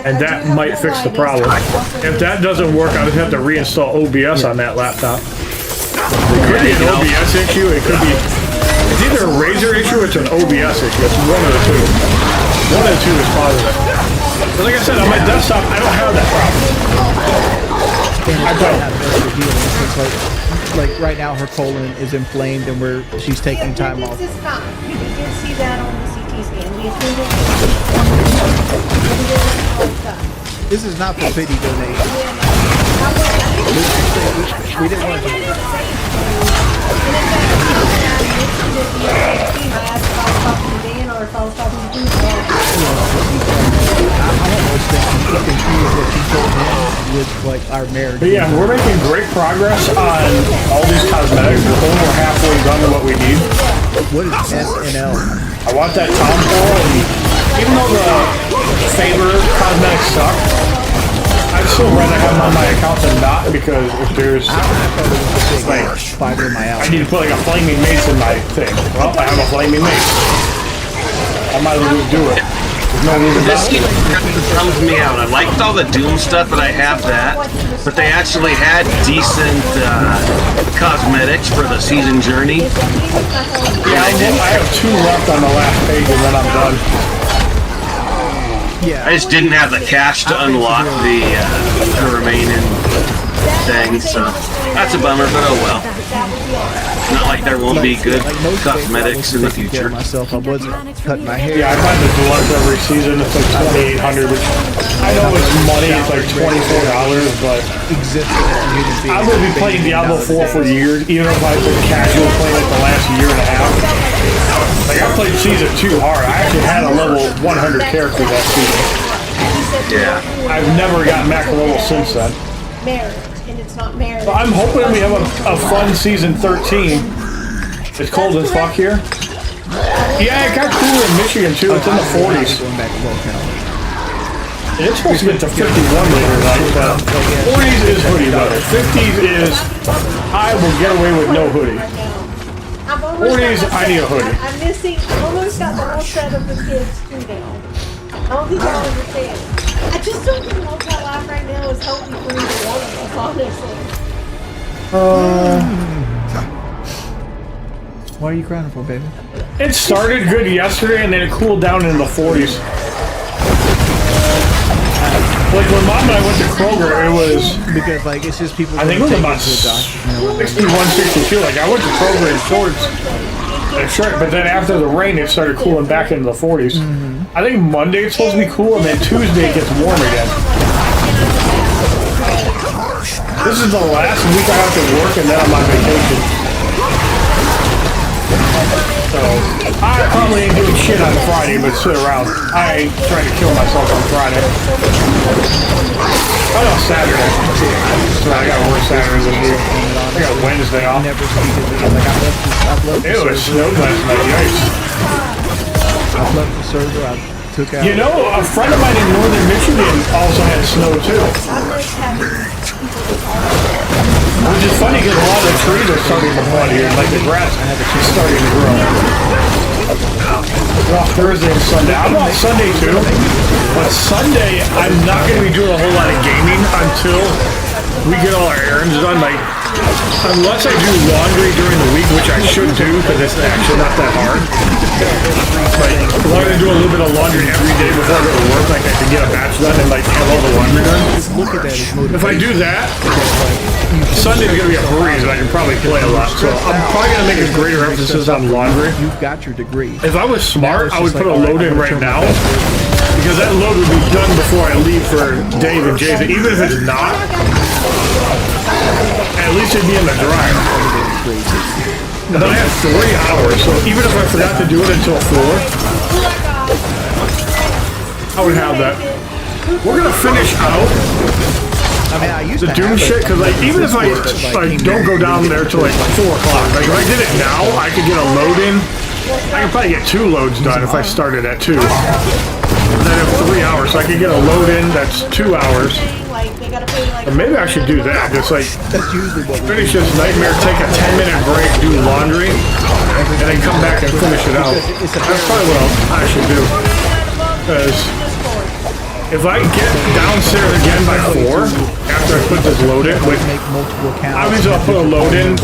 and that might fix the problem. If that doesn't work, I'll just have to reinstall OBS on that laptop. It could be an OBS issue. It could be. It's either a Razer issue or it's an OBS issue. It's one of the two. One of the two is positive. But like I said, on my desktop, I don't have that problem. I don't. Like right now, her colon is inflamed, and she's taking time off. This is fine. We did see that on the CT scan. We assumed it. This is not for pity donation. We didn't want to. But yeah, we're making great progress on all these cosmetics. We're over halfway done to what we need. What is SNL? I want that Tom Pearl, and even though the favor cosmetics suck, I'd still rather have them on my account than not, because if there's like I need to put like a flaming mace in my thing. Well, I have a flaming mace. I might as well do it. There's no reason This bums me out. I liked all the Doom stuff, but I have that. But they actually had decent cosmetics for the season journey. Yeah, I have 2 left on the last page, and then I'm done. Yeah. I just didn't have the cash to unlock the remaining things, so that's a bummer, but oh well. Not like there won't be good cosmetics in the future. Myself, I wasn't cutting my hair. Yeah, I find the deluxe every season. It's like $2,800, which I know it's money. It's like $24, but I'm gonna be playing Diablo 4 for years, even if I've been casual playing like the last year and a half. Like I played season 2 hard. I actually had a level 100 character that season. Yeah. I've never gotten back to level since then. Marriage, and it's not marriage. I'm hoping we have a fun season 13. It's cold as fuck here. Yeah, it got cooler in Michigan too. It's in the 40s. It's supposed to get to 51 later tonight, but 40s is pretty better. 50s is I will get away with no hoodie. I've almost 40s, got my I need a set. hoodie. I'm missing. I almost got the whole set of the kids too now. I don't think y'all understand. I just don't think Multi Life right now is healthy for either one of us, honestly. What are you crying for, baby? It started good yesterday and then it cooled down in the 40s. Like when Mom and I went to Kroger, it was because like it's just people. I think it was about 61, 62. Like I went to Kroger in shorts and a shirt, but then after the rain, it started cooling back into the 40s. I think Monday it's supposed to be cool, and then Tuesday it gets warm again. This is the last week I have to work, and then I'm on vacation. So I probably ain't doing shit on Friday, but sit around. I ain't trying to kill myself on Friday. Oh no, Saturday. So I gotta work Saturday this week. I got Wednesday off. Ew, it snowed last night. Yikes. I left the server. I took out. You know, a friend of mine in northern Michigan also had snow too. Which is funny because a lot of the trees are starting to bud here, like the grass is starting to grow. Well, Thursday and Sunday. I'm off Sunday too, but Sunday I'm not going to be doing a whole lot of gaming until we get all our errands done. Like, unless I do laundry during the week, which I should do because it's actually not that hard. Like, as long as I do a little bit of laundry every day before I go to work, like I can get a batch done and like have all the laundry done. Look at that. If I do that, Sunday's gonna be a breeze and I can probably play a lot. So I'm probably gonna make a greater emphasis on laundry. You've got your degree. If I was smart, I would put a load in right now. Because that load would be done before I leave for Dave and Jason. Even if it's not, at least it'd be in the dryer. And then I have 3 hours, so even if I forgot to do it until 4, I would have that. We're gonna finish out the Doom shit, because like even if I don't go down there till like 4 o'clock, like if I did it now, I could get a load in. I could probably get 2 loads done if I started at 2. And then I have 3 hours, so I could get a load in that's 2 hours. Or maybe I should do that. Just like finish this nightmare, take a 10-minute break, do laundry, and then come back and finish it out. That's probably what I should do. Because if I get downstairs again by 4, after I put this load in, which obviously I'll put a load in,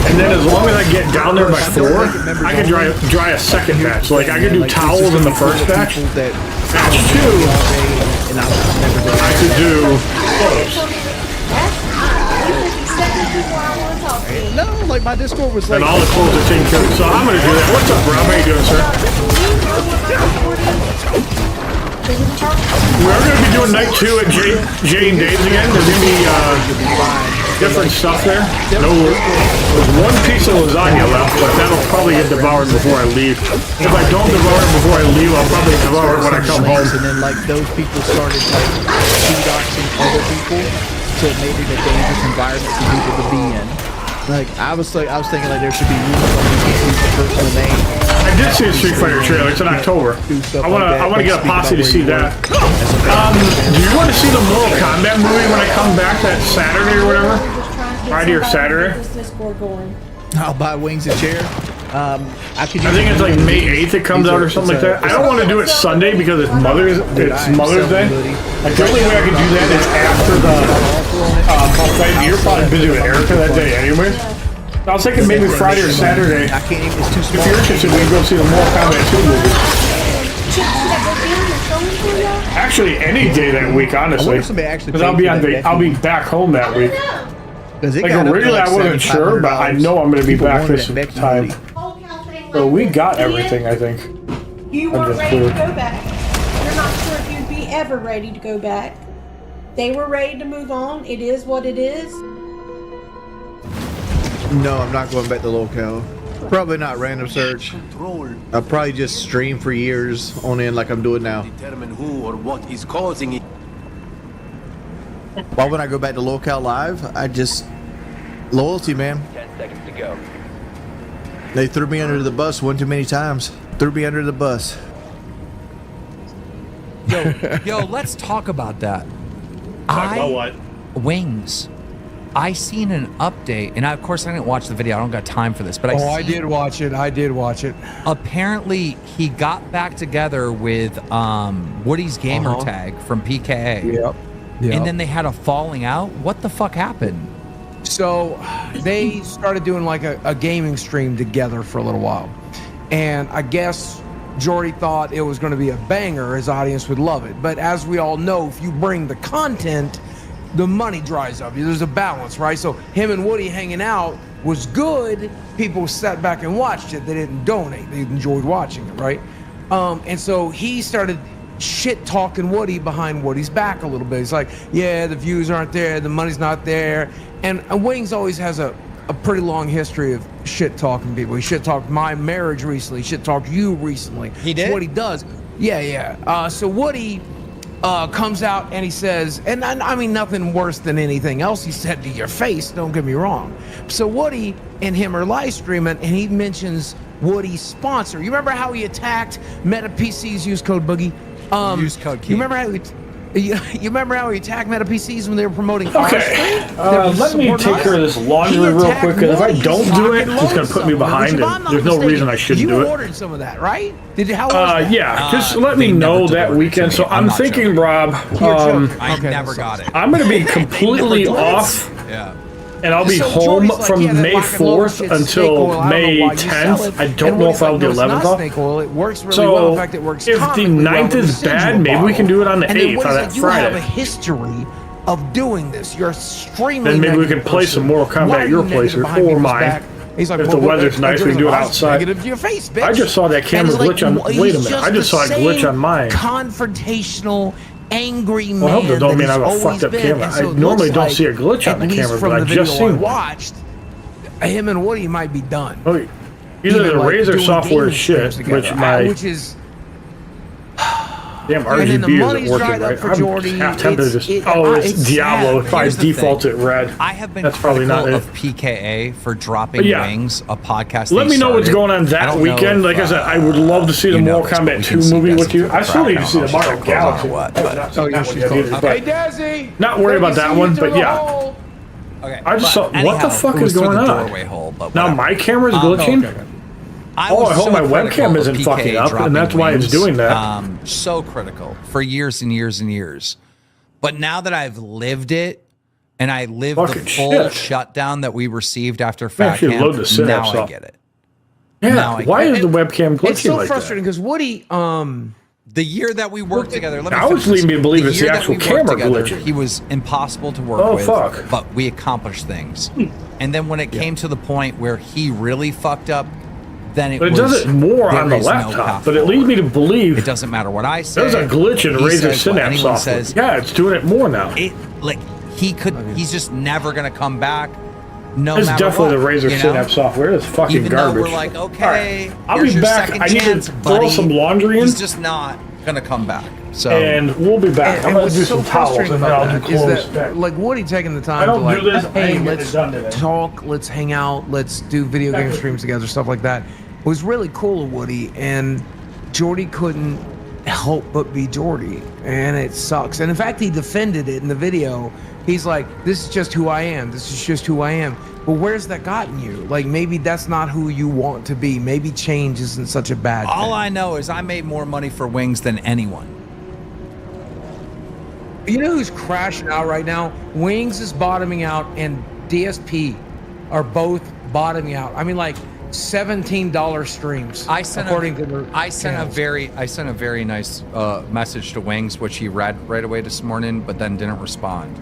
and then as long as I get down there by 4, I can dry a second batch. Like I can do towels in the first batch. Batch 2, I could do clothes. No, like my Discord was like. And all the clothes are taken care of. So I'm gonna do that. What's up, Rob? How you doing, sir? We're gonna be doing night 2 at Jay and Dave's again. There's gonna be different stuff there. No, there's 1 piece of lasagna left, but that'll probably get devoured before I leave. If I don't devour it before I leave, I'll probably devour it when I come home. And then like those people started like doxing other people, so it made it a dangerous environment for people to be in. Like I was thinking like there should be rules on the personal name. I did see a Street Fighter trailer. It's in October. I wanna get a posse to see that. Do you want to see the Mortal Kombat movie when I come back that Saturday or whatever? Friday or Saturday? I'll buy wings and chair. I think it's like May 8th it comes out or something like that. I don't want to do it Sunday because it's Mother's Day. Like the only way I can do that is after the buffet. You're probably busy with Erica that day anyways. I was thinking maybe Friday or Saturday. I can't even, it's too small. If you're interested, we can go see the Mortal Kombat 2 movie. Actually, any day that week, honestly. Because I'll be back home that week. Like originally I wasn't sure, but I know I'm going to be back this time. So we got everything, I think. You weren't ready to go back. You're not sure if you'd be ever ready to go back. They were ready to move on. It is what it is. No, I'm not going back to locale. Probably not random search. I'll probably just stream for years on end like I'm doing now. Determine who or what is causing it. Why would I go back to locale live? I just loyalty, man. 10 seconds to go. They threw me under the bus one too many times. Threw me under the bus. Yo, let's talk about that. Talk about what? Wings. I seen an update, and of course I didn't watch the video. I don't got time for this, but I did watch it. I did watch it. Apparently, he got back together with Woody's gamer tag from PKA. Yep. And then they had a falling out. What the fuck happened? So they started doing like a gaming stream together for a little while. And I guess Jordy thought it was going to be a banger. His audience would love it. But as we all know, if you bring the content, the money dries up. There's a balance, right? So him and Woody hanging out was good. People sat back and watched it. They didn't donate. They enjoyed watching it, right? And so he started shit talking Woody behind Woody's back a little bit. He's like, yeah, the views aren't there, the money's not there. And Wings always has a pretty long history of shit talking people. He shit talked my marriage recently, shit talked you recently. He did? That's what he does. Yeah. So Woody comes out and he says, and I mean nothing worse than anything else he said to your face, don't get me wrong. So Woody and him are live streaming and he mentions Woody's sponsor. You remember how he attacked Meta PCs, use code Boogie? Use code Key. You remember how he attacked Meta PCs when they were promoting Okay, let me take care of this laundry real quick, because if I don't do it, it's going to put me behind, and there's no reason I shouldn't do it. You ordered some of that, right? How was that? Yeah, just let me know that weekend. So I'm thinking, Rob, I never got it. I'm going to be completely off. Yeah. And I'll be home from May 4th until May 10th. I don't know if I'll do 11th off. It works really well. In fact, it works if the 9th is bad, maybe we can do it on the 8th on that Friday. You have a history of doing this. You're extremely. Then maybe we can play some Mortal Kombat at your place or mine. He's like, if the weather's nice, we can do it outside. Your face, bitch. I just saw that camera glitch on. Wait a minute, I just saw a glitch on mine. Confrontational. Angry man. Well, I hope that don't mean I have a fucked up camera. I normally don't see a glitch on the camera, but I just seen watched him and Woody might be done. Oh, either the Razer software is shit, which is damn RGB isn't working right. I'm half tempted to just it's Diablo. If I default it red, I have been that's probably not of PKA for dropping Wings, a podcast. Let me know what's going on that weekend. Like I said, I would love to see the Mortal Kombat 2 movie with you. I still need to see the Mario Galaxy. Hey, Desi! Not worried about that one, but yeah. Okay, I just saw what the fuck is going on. Now my camera's glitching. I hope my webcam isn't fucking up, and that's why it's doing that. So critical for years and years and years. But now that I've lived it, and I lived the full shutdown that we received after Fat Camp, now I get it. Yeah, why is the webcam glitching like that? It's so frustrating because Woody, the year that we worked together, I was leading me to believe it's the actual camera glitching. He was impossible to work with, but we accomplished things. And then when it came to the point where he really fucked up, then it does it more on the laptop, but it leads me to believe it doesn't matter what I say. There's a glitch in Razer Synapse software. Yeah, it's doing it more now. He's just never gonna come back. No, it's matter definitely what, the Razer Synapse software. It's fucking even garbage. Though we're like, okay, I'll be back. I need to throw some laundry in. He's just not gonna come back. So and we'll be back. I'm gonna do some towels and then I'll do clothes. Like Woody taking the time to like, hey, let's talk, let's hang out, let's do video game streams together, stuff like that. It was really cool of Woody, and Jordy couldn't help but be Jordy, and it sucks. And in fact, he defended it in the video. He's like, this is just who I am. This is just who I am. But where's that gotten you? Like, maybe that's not who you want to be. Maybe change isn't such a bad thing. All I know is I made more money for Wings than anyone. You know who's crashing out right now? Wings is bottoming out, and DSP are both bottoming out. I mean, like, $17 streams. I sent a very nice message to Wings, which he read right away this morning, but then didn't respond.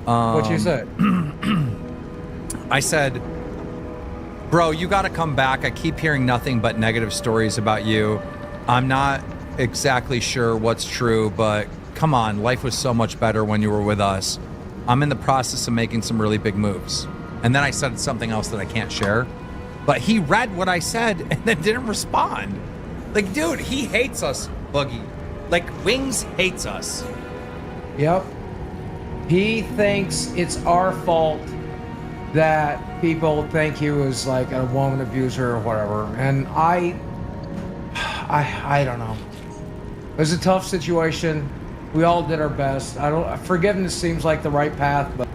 What you said? I said, bro, you got to come back. I keep hearing nothing but negative stories about you. I'm not exactly sure what's true, but come on, life was so much better when you were with us. I'm in the process of making some really big moves. And then I said something else that I can't share. But he read what I said and then didn't respond. Like, dude, he hates us, Boogie. Like, Wings hates us. Yep. He thinks it's our fault that people think he was like a woman abuser or whatever. And I don't know. It was a tough situation. We all did our best. Forgiveness seems like the right path, but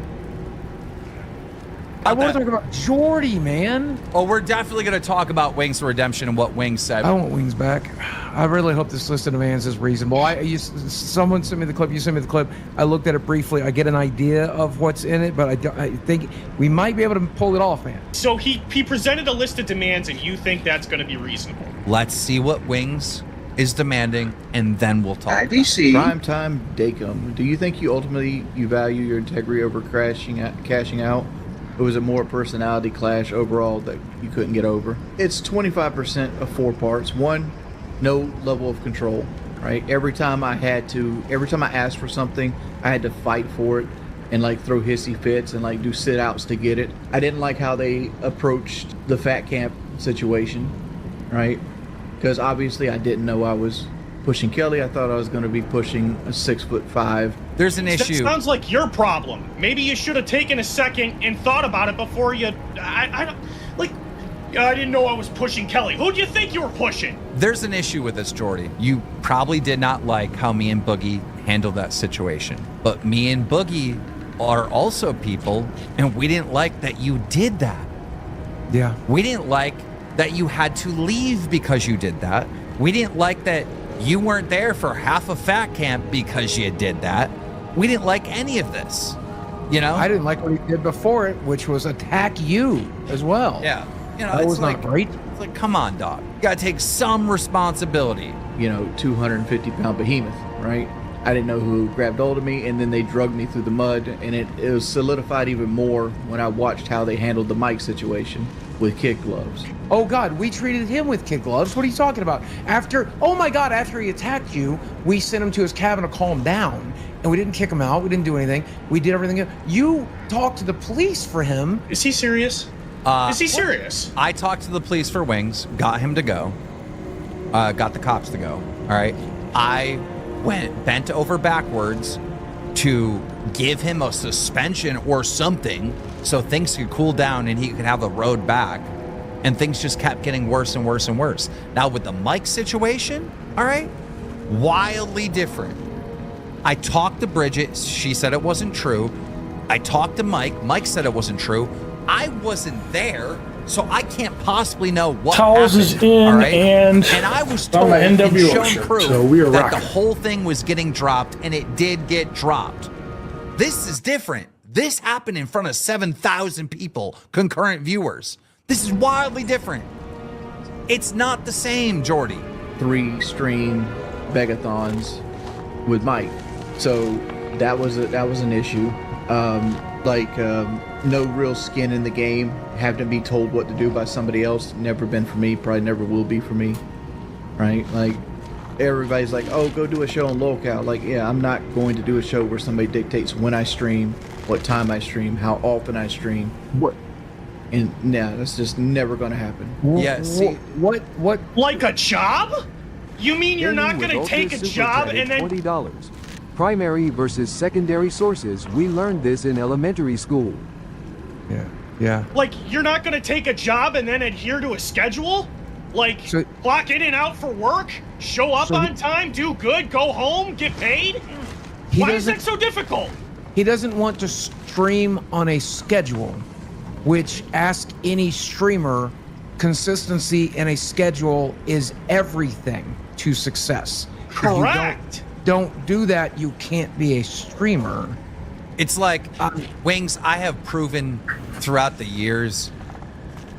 I want to talk about Jordy, man. Oh, we're definitely going to talk about Wings Redemption and what Wings said. I want Wings back. I really hope this list of demands is reasonable. Someone sent me the clip. You sent me the clip. I looked at it briefly. I get an idea of what's in it, but I think we might be able to pull it off, man. So he presented a list of demands, and you think that's going to be reasonable? Let's see what Wings is demanding, and then we'll talk. Primetime Dacom. Do you think you ultimately value your integrity over cashing out? Or was it more a personality clash overall that you couldn't get over? It's 25% of 4 parts. 1, no level of control, right? Every time I asked for something, I had to fight for it and like throw hissy fits and like do sit outs to get it. I didn't like how they approached the fat camp situation, right? Because obviously I didn't know I was pushing Kelly. I thought I was going to be pushing a 6'5". There's an issue. That sounds like your problem. Maybe you should have taken a second and thought about it before you. I didn't know I was pushing Kelly. Who do you think you were pushing? There's an issue with this, Jordy. You probably did not like how me and Boogie handled that situation. But me and Boogie are also people, and we didn't like that you did that. Yeah. We didn't like that you had to leave because you did that. We didn't like that you weren't there for half of Fat Camp because you did that. We didn't like any of this, you know? I didn't like what he did before it, which was attack you as well. Yeah. You know, that it's was like, not great. It's like, come on, dog. You gotta take some responsibility. 250-pound behemoth, right? I didn't know who grabbed hold of me, and then they drugged me through the mud, and it was solidified even more when I watched how they handled the Mike situation with kid gloves. Oh God, we treated him with kid gloves. What are you talking about? After he attacked you, we sent him to his cabin to calm down, and we didn't kick him out. We didn't do anything. We did everything. You talked to the police for him. Is he serious? Is he serious? I talked to the police for Wings, got him to go, got the cops to go. All right. I went bent over backwards to give him a suspension or something so things could cool down and he could have a road back. And things just kept getting worse and worse and worse. Now with the Mike situation, all right, wildly different. I talked to Bridget. She said it wasn't true. I talked to Mike. Mike said it wasn't true. I wasn't there, so I can't possibly know what Towels happened. is in, all right? and I was told my and NWO shown shirt, proof so we are that rocking. the whole thing was getting dropped, and it did get dropped. This is different. This happened in front of 7,000 people, concurrent viewers. This is wildly different. It's not the same, Jordy. 3 stream begathons with Mike, so that was an issue. No real skin in the game, having to be told what to do by somebody else, never been for me, probably never will be for me, right? Like, everybody's like, oh, go do a show on Locale. Like, yeah, I'm not going to do a show where somebody dictates when I stream, what time I stream, how often I stream. What? And nah, that's just never going to happen. Yeah, see, what? Like a job? You mean you're not going to take a job and then... $20. Primary versus secondary sources. We learned this in elementary school. Yeah. Like, you're not going to take a job and then adhere to a schedule? Like, clock in and out for work, show up on time, do good, go home, get paid? Why is that so difficult? He doesn't want to stream on a schedule, which, ask any streamer, consistency in a schedule is everything to success. Correct. If you don't do that, you can't be a streamer. It's like, Wings, I have proven throughout the years,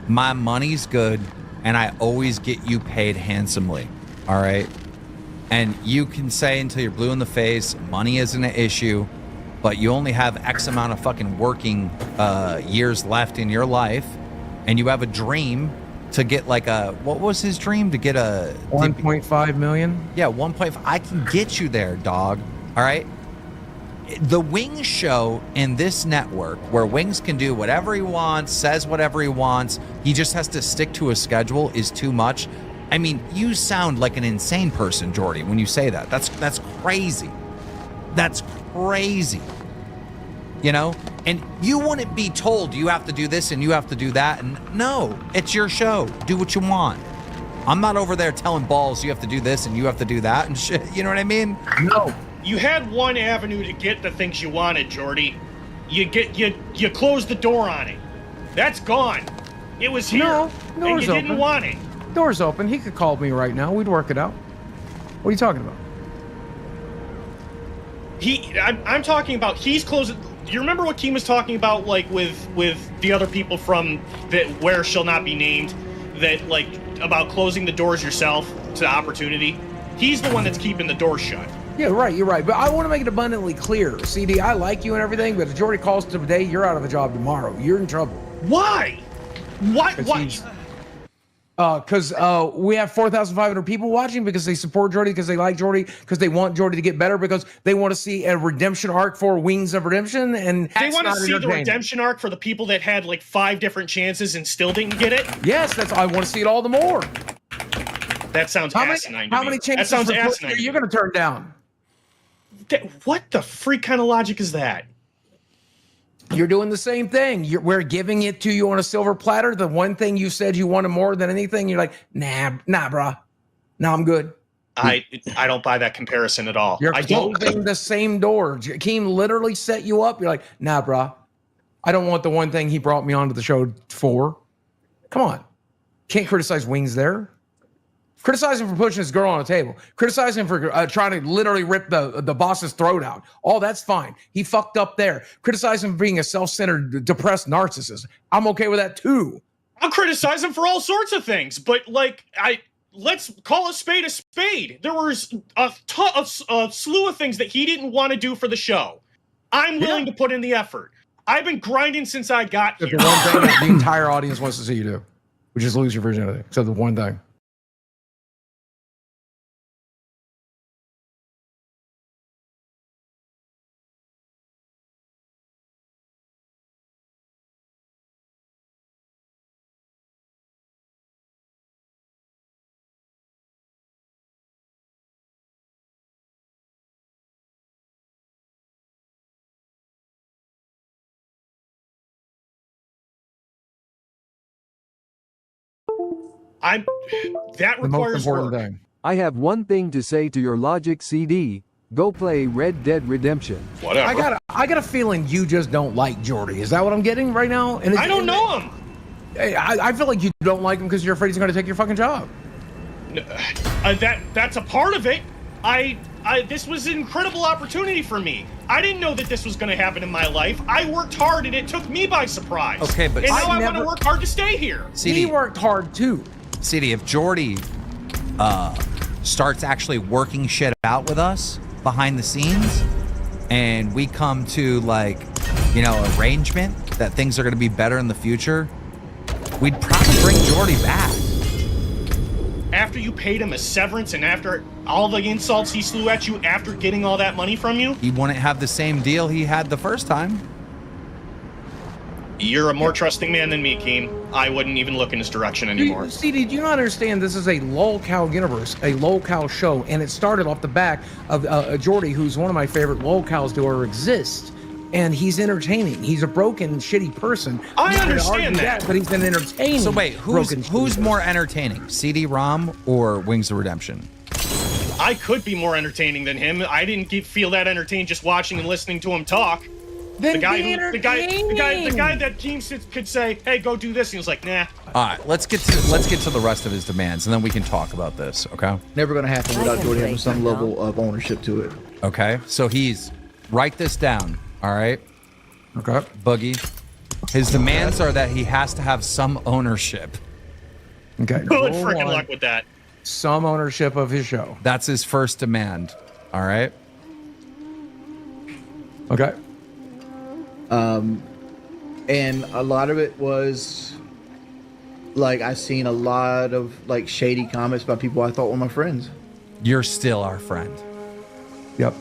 my money's good, and I always get you paid handsomely, all right? And you can say until you're blue in the face, money isn't an issue, but you only have X amount of fucking working years left in your life, and you have a dream to get like what was his dream? To get a... 1.5 million? Yeah, 1.5. I can get you there, dog, all right? The Wings show in this network, where Wings can do whatever he wants, says whatever he wants, he just has to stick to a schedule, is too much. I mean, you sound like an insane person, Jordy, when you say that. That's crazy. That's crazy. You know? And you wouldn't be told you have to do this and you have to do that. And no, it's your show. Do what you want. I'm not over there telling balls you have to do this and you have to do that and shit. You know what I mean? No. You had one avenue to get the things you wanted, Jordy. You closed the door on it. That's gone. It was here, No, and door's you didn't open. want it. Door's open. He could call me right now. We'd work it out. What are you talking about? I'm talking about he's closing. Do you remember what Keem was talking about, like with the other people from that where shall not be named, that like about closing the doors yourself to opportunity? He's the one that's keeping the door shut. Yeah, right. You're right. But I want to make it abundantly clear, CD. I like you and everything, but if Jordy calls today, you're out of a job tomorrow. You're in trouble. Why? Why? Because we have 4,500 people watching because they support Jordy, because they like Jordy, because they want Jordy to get better, because they want to see a redemption arc for Wings of Redemption, and They want to see the redemption arc for the people that had like 5 different chances and still didn't get it. Yes, I want to see it all the more. That sounds asinine. How many chances that sounds asinine. you're going to turn down? What the freak kind of logic is that? You're doing the same thing. We're giving it to you on a silver platter. The one thing you said you wanted more than anything, you're like, nah, bro. No, I'm good. I don't buy that comparison at all. You're I don't. closing the same door. Keem literally set you up. You're like, nah, bro. I don't want the one thing he brought me onto the show for. Come on. Can't criticize Wings there. Criticize him for pushing his girl on the table. Criticize him for trying to literally rip the boss's throat out. All that's fine. He fucked up there. Criticize him for being a self-centered, depressed narcissist. I'm okay with that too. I'll criticize him for all sorts of things, but like let's call a spade a spade. There was a slew of things that he didn't want to do for the show. I'm willing to put in the effort. I've been grinding since I got here. The one thing that the entire audience wants to see you do, which is lose your virginity. So the one thing. That requires work. I have one thing to say to your logic, CD. Go play Red Dead Redemption. Whatever. I got a feeling you just don't like Jordy. Is that what I'm getting right now? And I don't know him. I feel like you don't like him because you're afraid he's going to take your fucking job. That's a part of it. This was an incredible opportunity for me. I didn't know that this was going to happen in my life. I worked hard and it took me by surprise. Okay, but and now I want to work hard to stay here. He worked hard too. CD, if Jordy starts actually working shit out with us behind the scenes, and we come to like, arrangement that things are going to be better in the future, we'd probably bring Jordy back. After you paid him a severance and after all the insults he slew at you after getting all that money from you? He wouldn't have the same deal he had the first time. You're a more trusting man than me, Keem. I wouldn't even look in his direction anymore. CD, do you not understand this is a lolcow universe, a lolcow show, and it started off the back of Jordy, who's one of my favorite lolcows to ever exist. And he's entertaining. He's a broken, shitty person. I understand that, but he's an entertaining. So wait, who's more entertaining, CD-ROM or Wings of Redemption? I could be more entertaining than him. I didn't feel that entertained just watching and listening to him talk. Then the guy that Keem could say, "Hey, go do this," and he was like, "Nah." All right, let's get to the rest of his demands, and then we can talk about this. Okay? Never gonna happen without Jordy having some level of ownership to it. Okay, so write this down. All right. Okay. Boogie. His demands are that he has to have some ownership. Okay. Good freaking luck with that. Some ownership of his show. That's his first demand. All right. Okay. And a lot of it was like I seen a lot of like shady comments by people I thought were my friends. You're still our friend. Yep.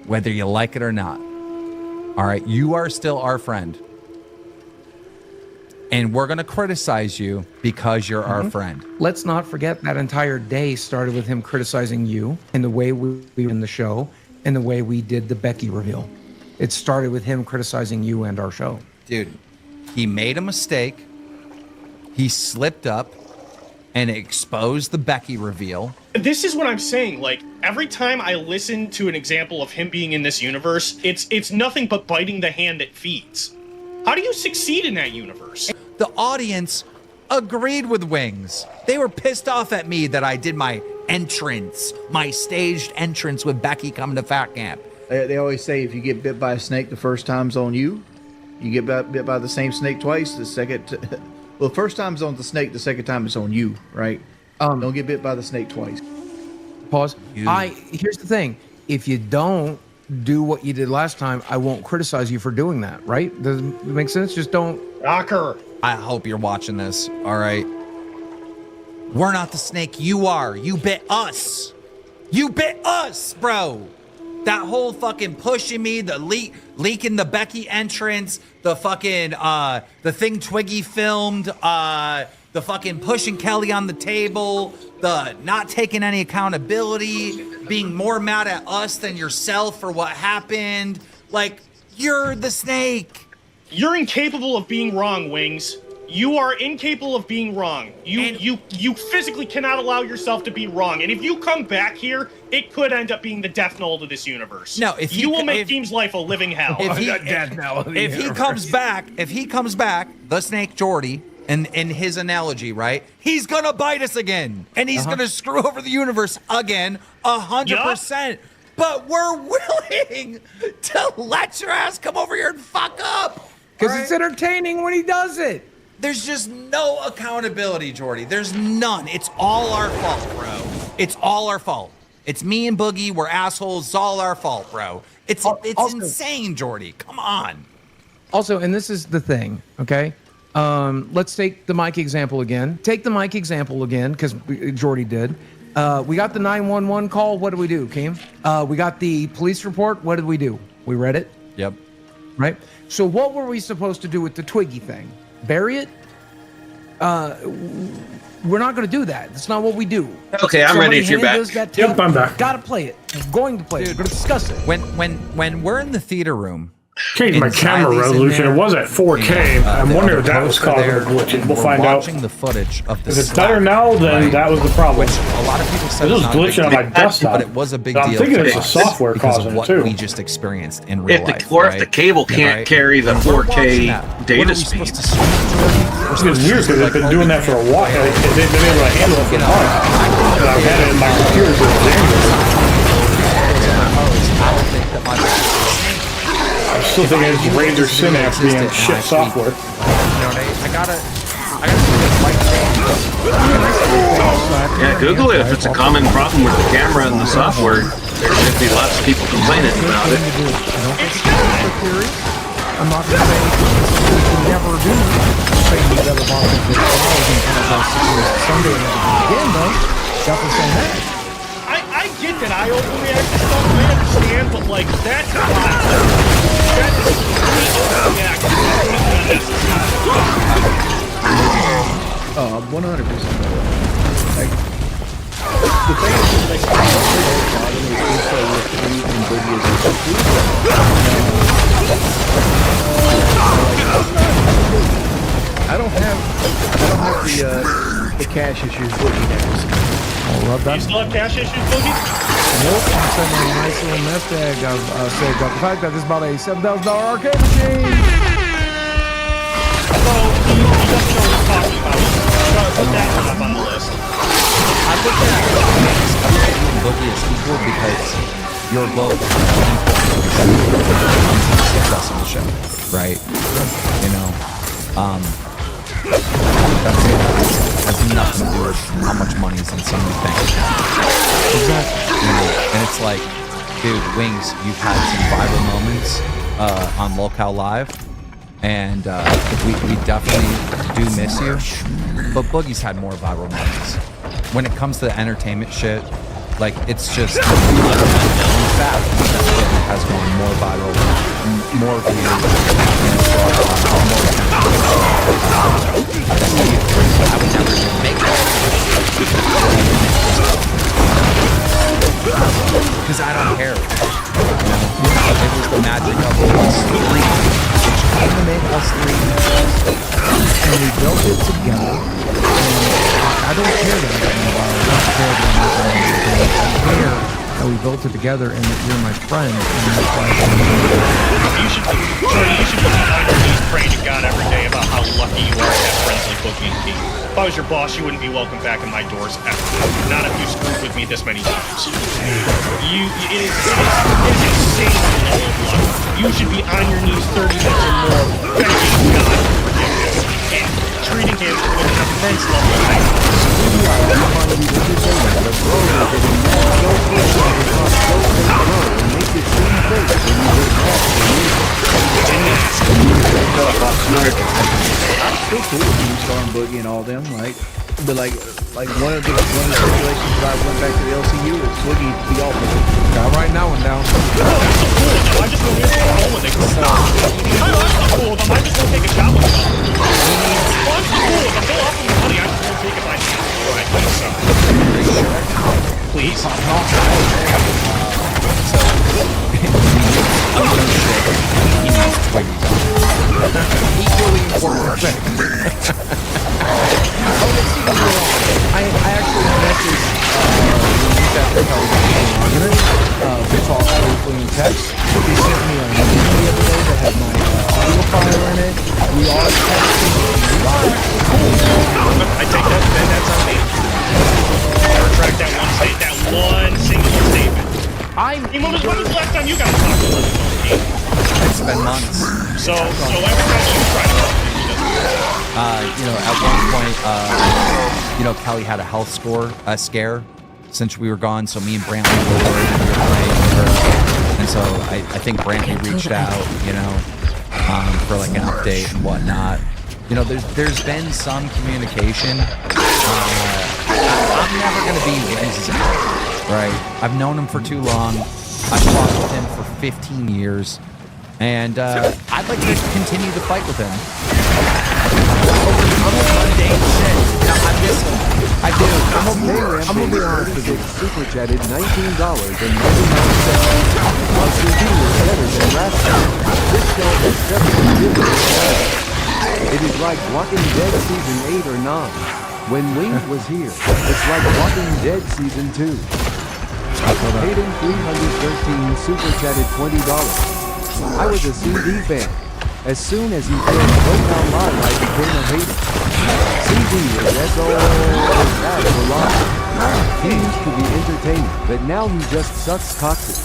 Whether you like it or not. All right, you are still our friend. And we're going to criticize you because you're our friend. Let's not forget that entire day started with him criticizing you and the way we were in the show and the way we did the Becky reveal. It started with him criticizing you and our show. Dude, he made a mistake. He slipped up and exposed the Becky reveal. This is what I'm saying. Like, every time I listen to an example of him being in this universe, it's nothing but biting the hand that feeds. How do you succeed in that universe? The audience agreed with Wings. They were pissed off at me that I did my entrance, my staged entrance with Becky coming to Fat Camp. They always say if you get bit by a snake the first time's on you. You get bit by the same snake twice. The second, well, the first time's on the snake. The second time it's on you, right? Don't get bit by the snake twice. Pause. Here's the thing. If you don't do what you did last time, I won't criticize you for doing that, right? Does it make sense? Just don't. Rocker. I hope you're watching this, all right? We're not the snake. You are. You bit us. You bit us, bro. That whole fucking pushing me, the leaking the Becky entrance, the fucking, the thing Twiggy filmed, the fucking pushing Kelly on the table, the not taking any accountability, being more mad at us than yourself for what happened. Like, you're the snake. You're incapable of being wrong, Wings. You are incapable of being wrong. You physically cannot allow yourself to be wrong. And if you come back here, it could end up being the death knell to this universe. No, if you will make Team's life a living hell. If he comes back, the snake Jordy, in his analogy, right? He's gonna bite us again, and he's gonna screw over the universe again, 100%. But we're willing to let your ass come over here and fuck up. Because it's entertaining when he does it. There's just no accountability, Jordy. There's none. It's all our fault, bro. It's all our fault. It's me and Boogie. We're assholes. It's all our fault, bro. It's insane, Jordy. Come on. Also, and this is the thing, okay? Let's take the Mike example again. Take the Mike example again, because Jordy did. We got the 911 call. What did we do, Keem? We got the police report. What did we do? We read it. Yep. Right? So what were we supposed to do with the Twiggy thing? Bury it? We're not going to do that. That's not what we do. Okay, I'm ready if you're back. Yep, I'm back. Got to play it. I'm going to play it. We're going to discuss it. When we're in the theater room, changed my camera resolution. It was at 4K. I'm wondering if that was causing a glitch. We'll find out. Watching the footage of the if it's better now, then that was the problem. Which a lot of people said it was glitching on my desktop, but it was a big deal. I'm thinking it's the software causing it too. We just experienced in real life. If the cable can't carry the 4K data speed. It's weird because they've been doing that for a while. They've been able to handle it for months. And I've had it in my computer for January. I'm still thinking it's Razor Synapse being shit software. I gotta Yeah, Google it. If it's a common problem with the camera and the software, there should be lots of people complaining about it. I'm not going to say we can never do saying these other boxes that allows in kind of those situations. Someday again, though, got the same thing. I get that I overreact to stuff, I understand, but like, that's a lot. That is overreact. Oh, 100%. Like, the thing is, like, I don't have the cash issues Boogie has. You still have cash issues, Boogie? Nope, I'm sending a nice little nest egg. I've saved up the fact that this is about a $7,000 arcade machine. So, he doesn't know what he's talking about. Put that one up on the list. I look at Boogie as equal because you're both success on the show, right? You know, has nothing to do with how much money is in somebody's bank account. Exactly. You know, and it's like, dude, Wings, you've had some viral moments on Locale Live, and we definitely do miss you. But Boogie's had more viral moments. When it comes to the entertainment shit, like, it's just in fact, Boogie has gone more viral, more views, I would never even make that. Because I don't care. You know, it was the magic of us three, which kind of made us three. And we built it together. And I don't care that I'm I care that we built it together and that you're my friend. And that's why You should be behind your knees praying to I was your boss, you wouldn't be welcome back in my doors ever. Not if you screwed with me this many times. It is insane the level of luck. You should be on your knees 30 minutes or more, begging God for forgiveness, and treating him with an immense level of kindness. Still cool with you, Star and Boogie and all them, like, but like one of the situations that I went back to the LCU is Boogie be all for it. Got right now one down. I just don't hear home when they come down. I'm not cool with them. I just won't take a shot with them. I'm cool with them. They'll offer me money. I just won't take it by hand. Right, please. Equally important. I actually messaged we talked briefly in text. He sent me a video the other day that had my audio file in it. We all texted. I take that. That's on me. I retract that one singular statement. When was the last time you guys talked to him? It's been months. So every time you try to talk to him, he doesn't. You know, at one point, you know, Kelly had a health scare since we were gone. So me and Brantley were worried and we were praying for her. And so I think Brantley reached out, you know, for like an update and whatnot. You know, there's been some communication. I'm never gonna be Wings' right? I've known him for too long. I've fought with him for 15 years. And I'd like to continue the fight with him. Mundane shit. No, I do. I'm gonna be honest with you. Super chatted $19.99. LCD was better than Rasta. This show has several different characters. It is like Walking Dead Season 8 or 9. When Wings was here, it's like Walking Dead Season 2. Hayden 313 super chatted $20. I was a CD fan. As soon as he said "Go Down Live," I became a hater. CD is S.O. bad for life. He used to be entertaining, but now he just sucks toxic.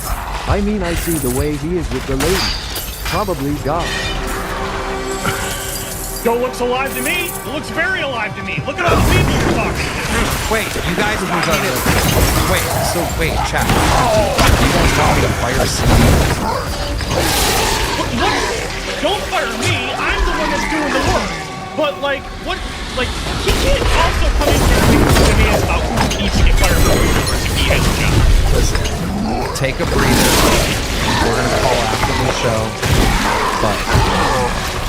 I mean, I see the way he is with the ladies. Probably God. Joe looks alive to me. It looks very alive to me. Look at all the people you're talking to. Wait, you guys wait, chat. You guys want me to fire CD? What? Don't fire me. I'm the one that's doing the work. But like, what? Like, he can't also come in here and give demands about who needs to get fired from the universe if he has a job. Listen, take a breather. We're gonna call after the show, but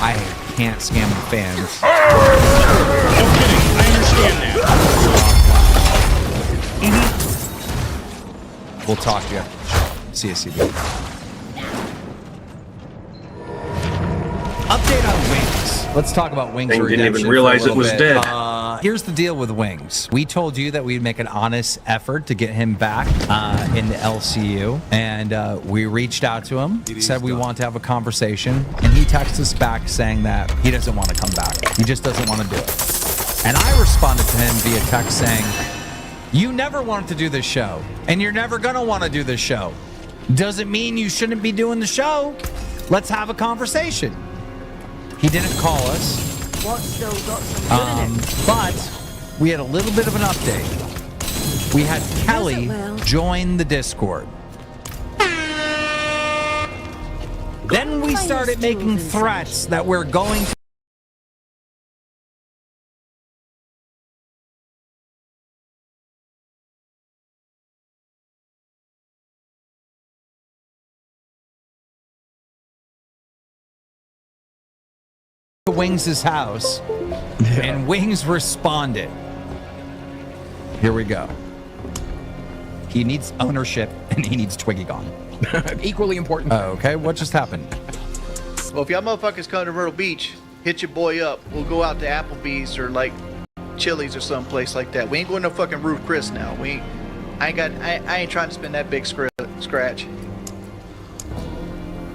I can't scam the fans. No kidding. I understand that. We'll talk to you after the show. See you, CB. Update on Wings. Let's talk about Wings. They didn't even Redemption realize for a it was little bit. dead. Here's the deal with Wings. We told you that we'd make an honest effort to get him back in the LCU, and we reached out to him, said we want to have a conversation, and he texted us back saying that he doesn't want to come back. He just doesn't want to do it. And I responded to him via text saying, you never wanted to do this show, and you're never going to want to do this show. Doesn't mean you shouldn't be doing the show. Let's have a conversation. He didn't call us. But we had a little bit of an update. We had Kelly join the Discord. Then we started making threats that we're going to Wings' house, and Wings responded. Here we go. He needs ownership, and he needs Twiggy gone. Equally important. Okay, what just happened? Well, if y'all motherfuckers come to Myrtle Beach, hit your boy up. We'll go out to Applebee's or like Chili's or someplace like that. We ain't going to fucking Ruth Chris now. I ain't trying to spend that big scratch.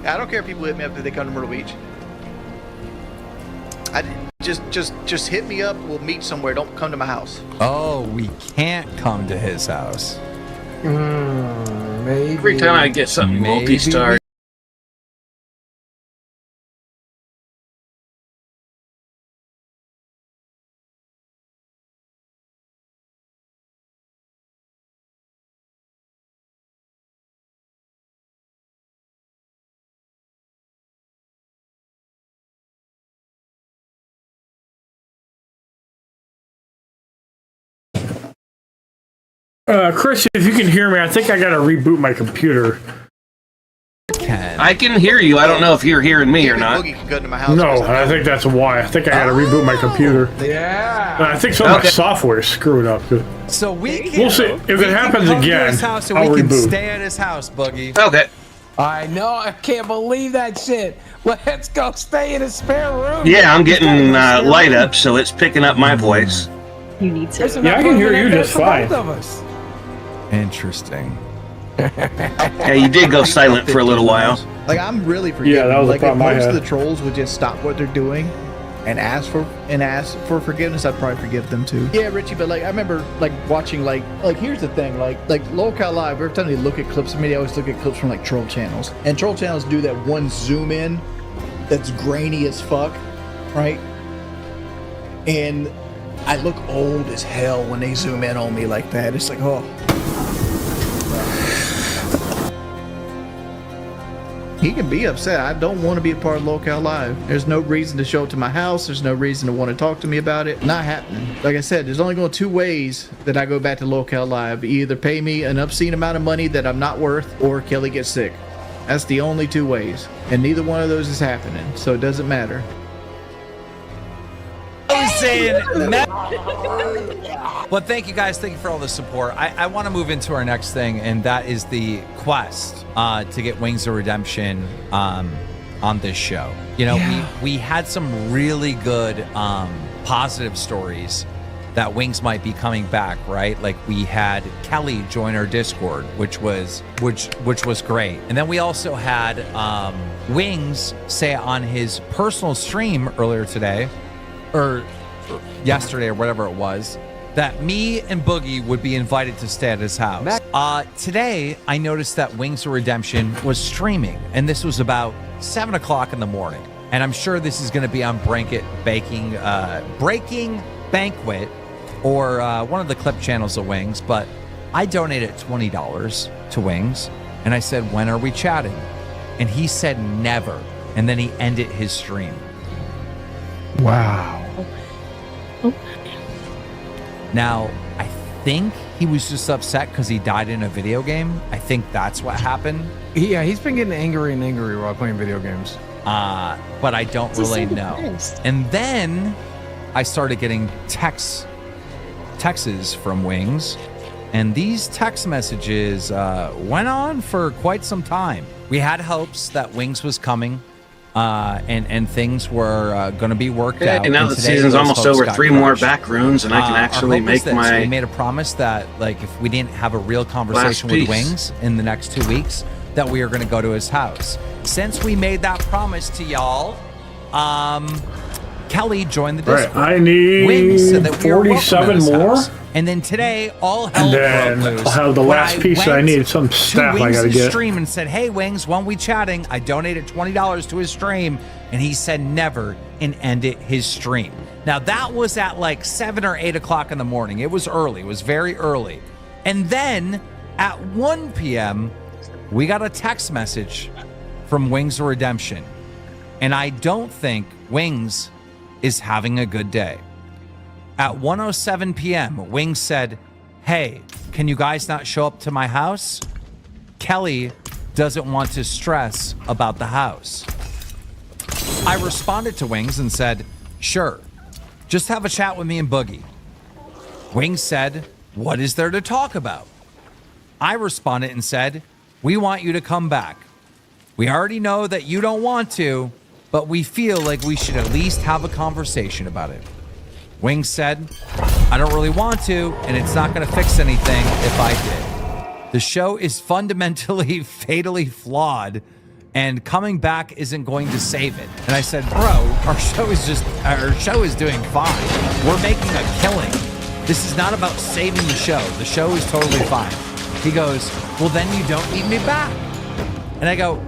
I don't care if people hit me up if they come to Myrtle Beach. Just hit me up. We'll meet somewhere. Don't come to my house. Oh, we can't come to his house. Maybe. Every time I get something multi-star. Chris, if you can hear me, I think I gotta reboot my computer. I can hear you. I don't know if you're hearing me or not. No, I think that's why. I think I gotta reboot my computer. Yeah. I think some of my software is screwed up. So we'll see if it happens again. His house and I'll we can reboot. stay at his house, Boogie. Okay. I know. I can't believe that shit. Let's go stay in a spare room. Yeah, I'm getting light up, so it's picking up my voice. You need to. Yeah, I can hear you just fine. Both of us. Interesting. Yeah, you did go silent for a little while. Like I'm really forgiving. Yeah, that was the like problem if I most had. of the trolls would just stop what they're doing and ask for forgiveness, I'd probably forgive them too. Yeah, Richie, but like I remember like watching like here's the thing, like Locale Live, every time they look at clips of me, they always look at clips from like troll channels. And troll channels do that one zoom in that's grainy as fuck, right? And I look old as hell when they zoom in on me like that. It's like, oh. He can be upset. I don't want to be a part of Locale Live. There's no reason to show up to my house. There's no reason to want to talk to me about it. Not happening. Like I said, there's only going two ways that I go back to Locale Live. Either pay me an obscene amount of money that I'm not worth, or Kelly gets sick. That's the only two ways. And neither one of those is happening. So it doesn't matter. But thank you guys. Thank you for all the support. I want to move into our next thing, and that is the quest to get Wings of Redemption on this show. You know, we had some really good positive stories that Wings might be coming back, right? Like we had Kelly join our Discord, which was great. And then we also had Wings say on his personal stream earlier today, or yesterday or whatever it was, that me and Boogie would be invited to stay at his house. Today, I noticed that Wings of Redemption was streaming, and this was about 7 o'clock in the morning. And I'm sure this is going to be on Breaking Banquet, or one of the clip channels of Wings, but I donated $20 to Wings, and I said, when are we chatting? And he said never, and then he ended his stream. Wow. Now, I think he was just upset because he died in a video game. I think that's what happened. Yeah, he's been getting angry and angry while playing video games. But I don't really know. And then I started getting texts from Wings, and these text messages went on for quite some time. We had hopes that Wings was coming, and things were going to be worked out. And now the season's almost over. 3 more back rooms, and I can actually make my. We made a promise that, like, if we didn't have a real conversation with Wings in the next 2 weeks, that we are going to go to his house. Since we made that promise to y'all, Kelly joined the Discord. Right, I need Wings said that we were welcome 47 at his more. house. And then today, all hell And then broke loose. I'll have the when last piece that I went need, some staff to I gotta Wings' get. stream and said, hey, Wings, when we chatting, I donated $20 to his stream. And he said never and ended his stream. Now, that was at like 7 or 8 o'clock in the morning. It was early. It was very early. And then at 1 p.m., we got a text message from Wings of Redemption. And I don't think Wings is having a good day. At 1:07 p.m., Wings said, hey, can you guys not show up to my house? Kelly doesn't want to stress about the house. I responded to Wings and said, sure, just have a chat with me and Boogie. Wings said, what is there to talk about? I responded and said, we want you to come back. We already know that you don't want to, but we feel like we should at least have a conversation about it. Wings said, I don't really want to, and it's not going to fix anything if I did. The show is fundamentally, fatally flawed, and coming back isn't going to save it. And I said, bro, our show is doing fine. We're making a killing. This is not about saving the show. The show is totally fine. He goes, well, then you don't need me back. And I go,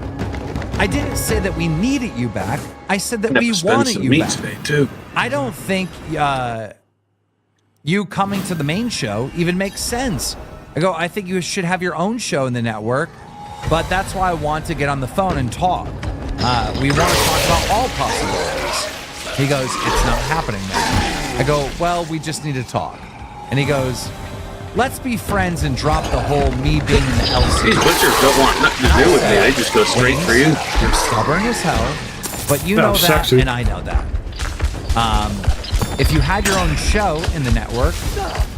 I didn't say that we needed you back. I said that we wanted you back. Today too. I don't think you coming to the main show even makes sense. I go, I think you should have your own show in the network, but that's why I want to get on the phone and talk. We want to talk about all possibilities. He goes, it's not happening now. I go, well, we just need to talk. And he goes, let's be friends and drop the whole me being in the LC. These butchers don't want nothing to do with me. They just go straight for you. You're stubborn as hell, but you know that, sexy. and I know that. If you had your own show in the network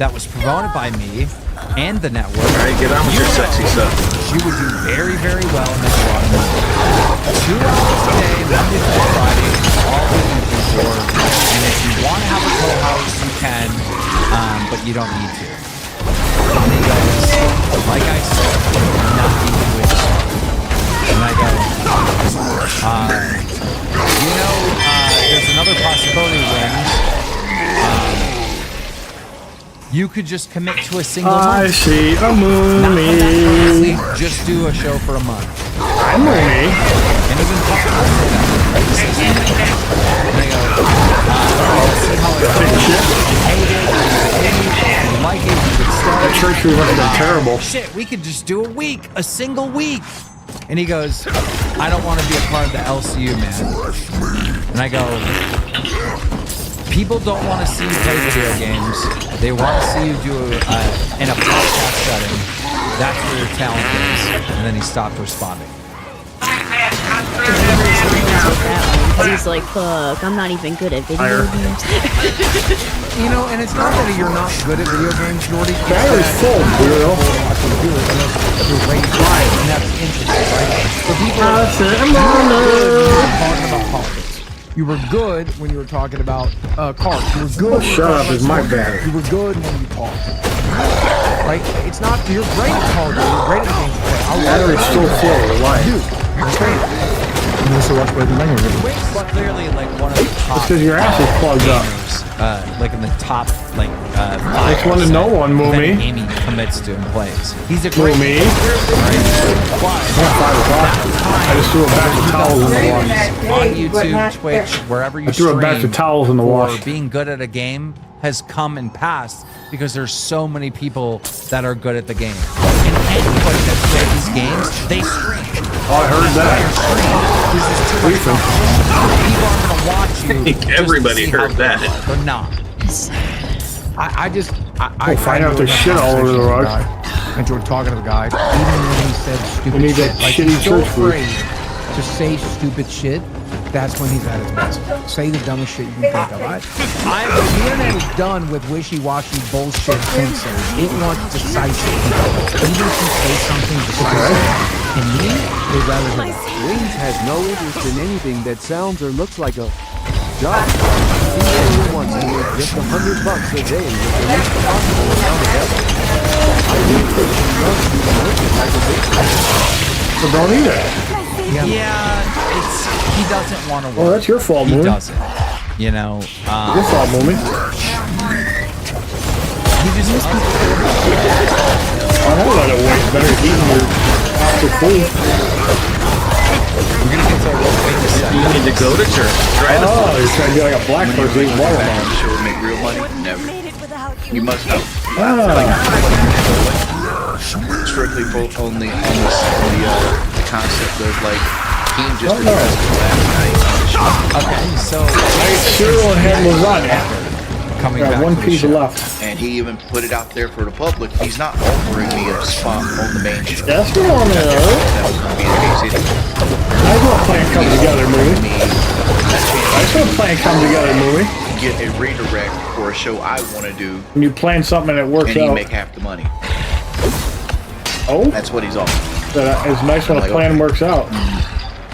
that was promoted by me and the network, all right, get on with your sexy stuff. You would do very, very well in this one. 2 hours a day, Monday through Friday, all we can do for. And if you want to have a co-host, you can, but you don't need to. And he goes, like I said, not even with and I go, there's another possibility when you could just commit to a single month. I see a movie. Not come back honestly, just do a show for a month. I'm movie. And even talk about that. And I go, see how it goes. You like it, you could stay. That church was looking terrible. Shit, we could just do a single week. And he goes, I don't want to be a part of the LCU, man. And I go, people don't want to see you play video games. They want to see you do in a podcast setting. That's where your talent is. And then he stopped responding. He's like, fuck, I'm not even good at video games. You know, and it's not that you're not good at video games, Jordy. Battery's full, bro. You're raised right, and that's interesting, right? For people talking about politics. You were good when you were talking about cars. You were good. Shut up, it's my bad. You were good when you talked. Right? It's not, you're great at cars, you're great at games. Battery's still full, why? Dude, you're great. But clearly, like one of the top. Because your ass is plugged up. Like in the top, like 5 one to know one, Moomy. Amy commits to and plays. He's a great. Moomy. I just threw a batch of towels in the wash. On YouTube, Twitch, wherever you I threw a batch of towels in the wash. Being good at a game has come and passed because there's so many people that are good at the game. And anybody that's good at these games, they stream. Oh, I heard that. I think everybody heard that. They're not. I find out there's shit all over the rug. I enjoyed talking to the guy. Even when he said stupid need shit. that Like, shitty he's so church food. afraid to say stupid shit. That's when he's at his best. Say the dumbest shit you can think of. The internet is done with wishy-washy bullshit answers. It wants decisive people. Even if you say something decisive, to me, they'd rather hear that. Wings has no interest in anything that sounds or looks like a job. He only wants to make just $100 a day with the least possible amount of effort. I think that he loves to be working like a big So don't eat it. Yeah, he doesn't want to work. Well, that's your fault, Moomy. He doesn't. You know. Your fault, Moomy. He just. I know that it works better eating your after food. We're gonna get to a You need to go to church. Try to. Oh, you're trying to get like a black person eating watermelon. Sure, make real money? Never. You must know. Strictly only the concept of like team just addressed it last night. Okay, so cereal and ham lasagna. Coming back one piece left. And he even put it out there for the public. He's not offering me a spot on the main show. That's what I know. That was going to be the case either. I saw a plan come together, Moomy. I saw a plan come together, Moomy. Get a redirect for a show I want to do. And you plan something that works and out. he make half the money. Oh? That's what he's offering. It's nice when a plan works out.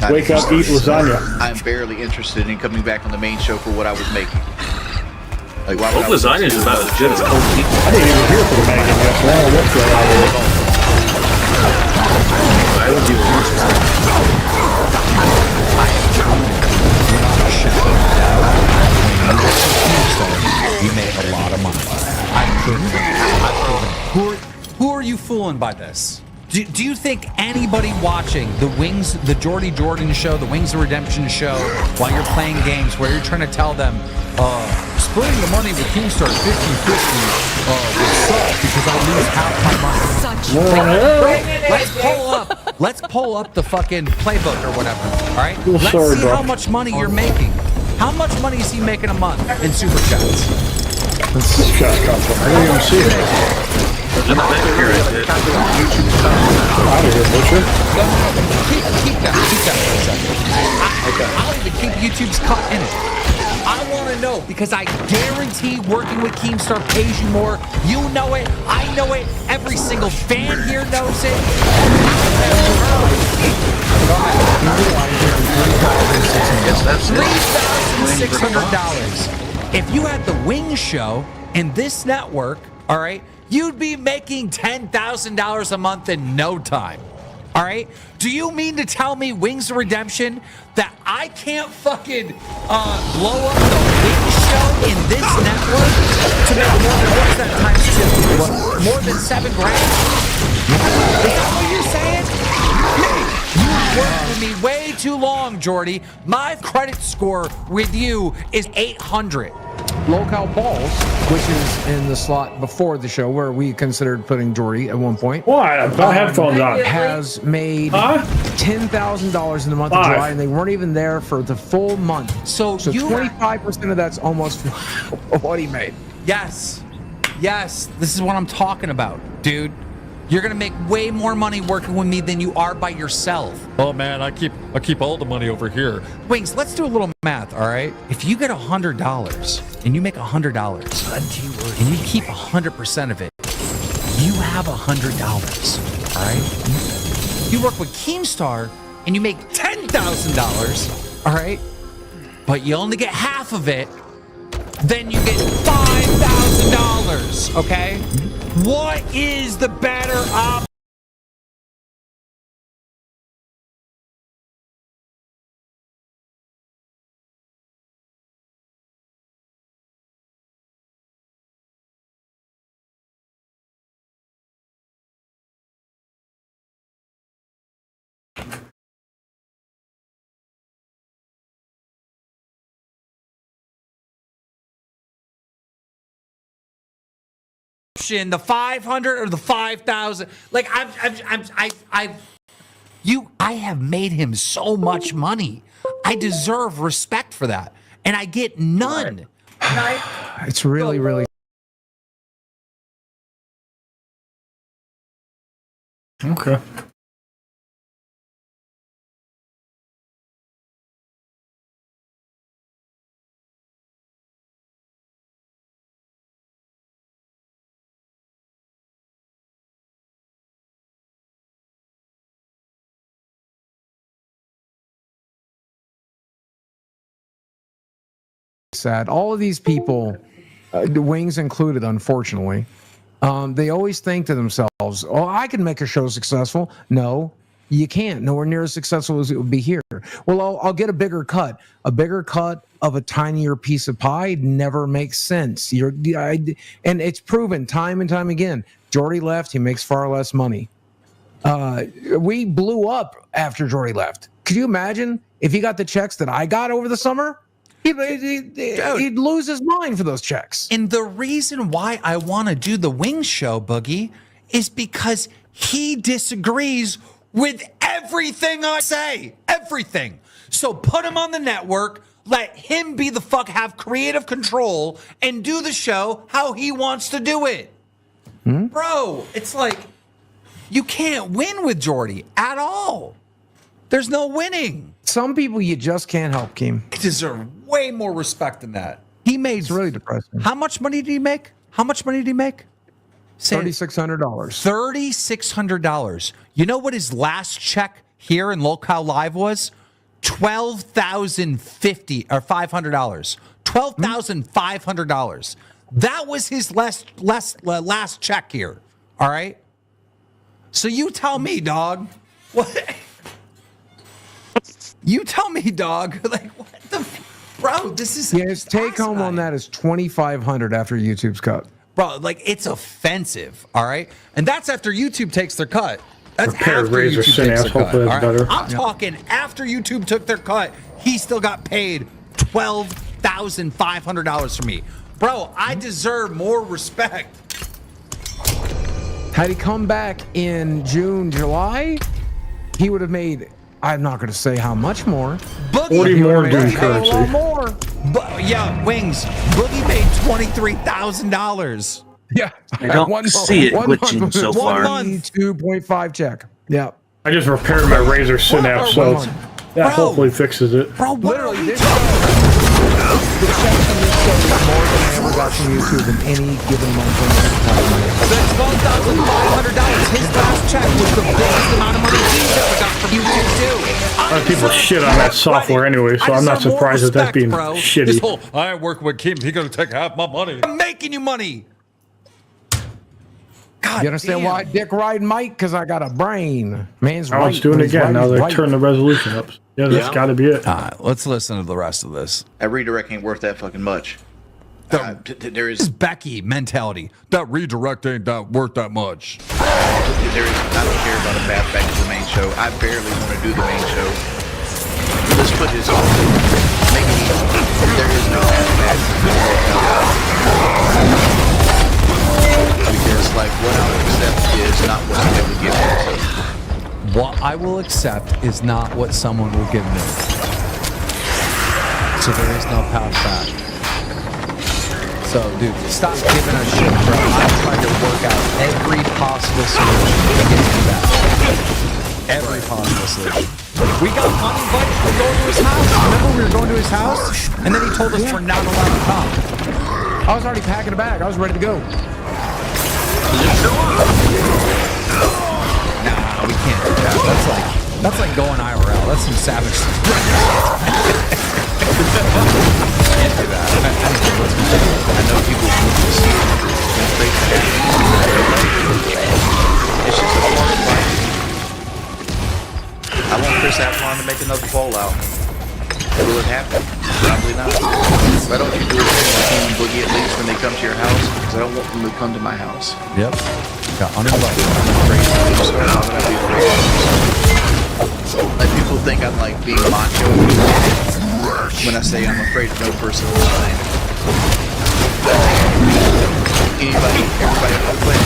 Wake up, eat lasagna. I'm barely interested in coming back on the main show for what I was making. Like, why would lasagna is about as good as cold pizza. I didn't even hear from the bacon yet, so I don't know what's going on with it. I would do You make a lot of money. I've proven it. Who are you fooling by this? Do you think anybody watching the Jordy Jordan show, the Wings of Redemption show, while you're playing games where you're trying to tell them, splitting the money with Keemstar 50-50 would suck because I lose half my money. Let's pull up the fucking playbook or whatever. All right. Let's see how much money you're making. How much money is he making a month in super chats? Super chat comes from. I didn't even see it. Out of here, Butcher. Keep that for a second. I'll even keep YouTube's cut in it. I want to know because I guarantee working with Keemstar pays you more. You know it. I know it. Every single fan here knows it. $3,600. If you had the Wings show and this network, all right, you'd be making $10,000 a month in no time. All right? Do you mean to tell me Wings of Redemption that I can't fucking blow up the Wings show in this network to make more than, what's that times two? More than $7,000? Is that what you're saying? You've worked with me way too long, Jordy. My credit score with you is 800. Locale Balls, which is in the slot before the show where we considered putting Jordy at one point. Why? I've got headphones on. Has made $10,000 in the month of July, and they weren't even there for the full month. So 25% of that's almost what he made. Yes. Yes. This is what I'm talking about, dude. You're gonna make way more money working with me than you are by yourself. Oh man, I keep all the money over here. Wings, let's do a little math, all right? If you get $100 and you make $100 and you keep 100% of it, you have $100, all right? You work with Keemstar and you make $10,000, all right? But you only get half of it, then you get $5,000, okay? What is the better option? The 500 or the 5,000? Like I have made him so much money. I deserve respect for that, and I get none. It's really. Okay. Sad. All of these people, the Wings included, unfortunately, they always think to themselves, "Oh, I can make a show successful." No, you can't. Nowhere near as successful as it would be here. Well, I'll get a bigger cut. A bigger cut of a tinier piece of pie never makes sense. And it's proven time and time again. Jordy left. He makes far less money. We blew up after Jordy left. Could you imagine if he got the checks that I got over the summer? He'd lose his mind for those checks. And the reason why I want to do the Wings show, Boogie, is because he disagrees with everything I say. Everything. So put him on the network, let him be the have creative control, and do the show how he wants to do it. Bro, it's like, you can't win with Jordy at all. There's no winning. Some people you just can't help, Keem. He deserves way more respect than that. He made. It's really depressing. How much money did he make? $3,600. $3,600. You know what his last check here in Locale Live was? $12,050 or $500. $12,500. That was his last check here. All right. So you tell me, dog. What? You tell me, dog. Like, Bro, this is his take home on that is $2,500 after YouTube's cut. Bro, like it's offensive, all right? And that's after YouTube takes their cut. That's Repair after razor YouTube synapse, takes their cut. hopefully all that's right? better. I'm talking after YouTube took their cut, he still got paid $12,500 from me. Bro, I deserve more respect. Had he come back in June, July, he would have made, I'm not going to say how much more. Boogie 40 more a dude hell of a lot currency. more. Yeah, Wings. Boogie made $23,000. Yeah. I don't see it glitching so far. 2.5 check. Yeah. I just repaired my razor synapse, so that hopefully fixes it. Bro, literally, this show, the check from this show is more than I ever got from YouTube in any given month. That's $12,500. His last check was the biggest amount of money he's ever got from YouTube too. A lot of people shit on that software anyway, so I'm not surprised that that's being This shitty. whole, I ain't working with Kim. He gonna take half my money. I'm making you money. God You understand damn. why I dick ride Mike? Because I got a brain. Man's Now right. it's doing it His again. right Now is they right. turn the resolution up. Yeah, that's got to be it. All right, let's listen to the rest of this. That redirect ain't worth that fucking much. There This is is Becky mentality. That redirect ain't that worth that much. there is I don't care about a path back to the main show. I barely want to do the main show. Let's put this on. Make it easy. There is no path back. Because like what I'll accept is not what I'm able to give myself. What I will accept is not what someone will give me. So there is no path back. So, dude, stop giving us shit, bro. I'm trying to work out every possible solution to get you back. Every possible solution. We got uninvited from going to his house. Remember we were going to his house? And then he told us we're not allowed to come. I was already packing a bag. I was ready to go. Nah, we can't do that. That's like going IRL. That's some savage stuff. Can't do that. I know people who just fake that. It's just a part of life. I want Chris Avalon to make another Fallout. Will it happen? Probably not. Why don't you do it with Team Boogie at least when they come to your house? Because I don't want them to come to my house. Yep. Got uninvited. I'm afraid to do so. How would I be afraid to do so? Like people think I'm like being macho when I say I'm afraid of no person alive. Everybody on the planet.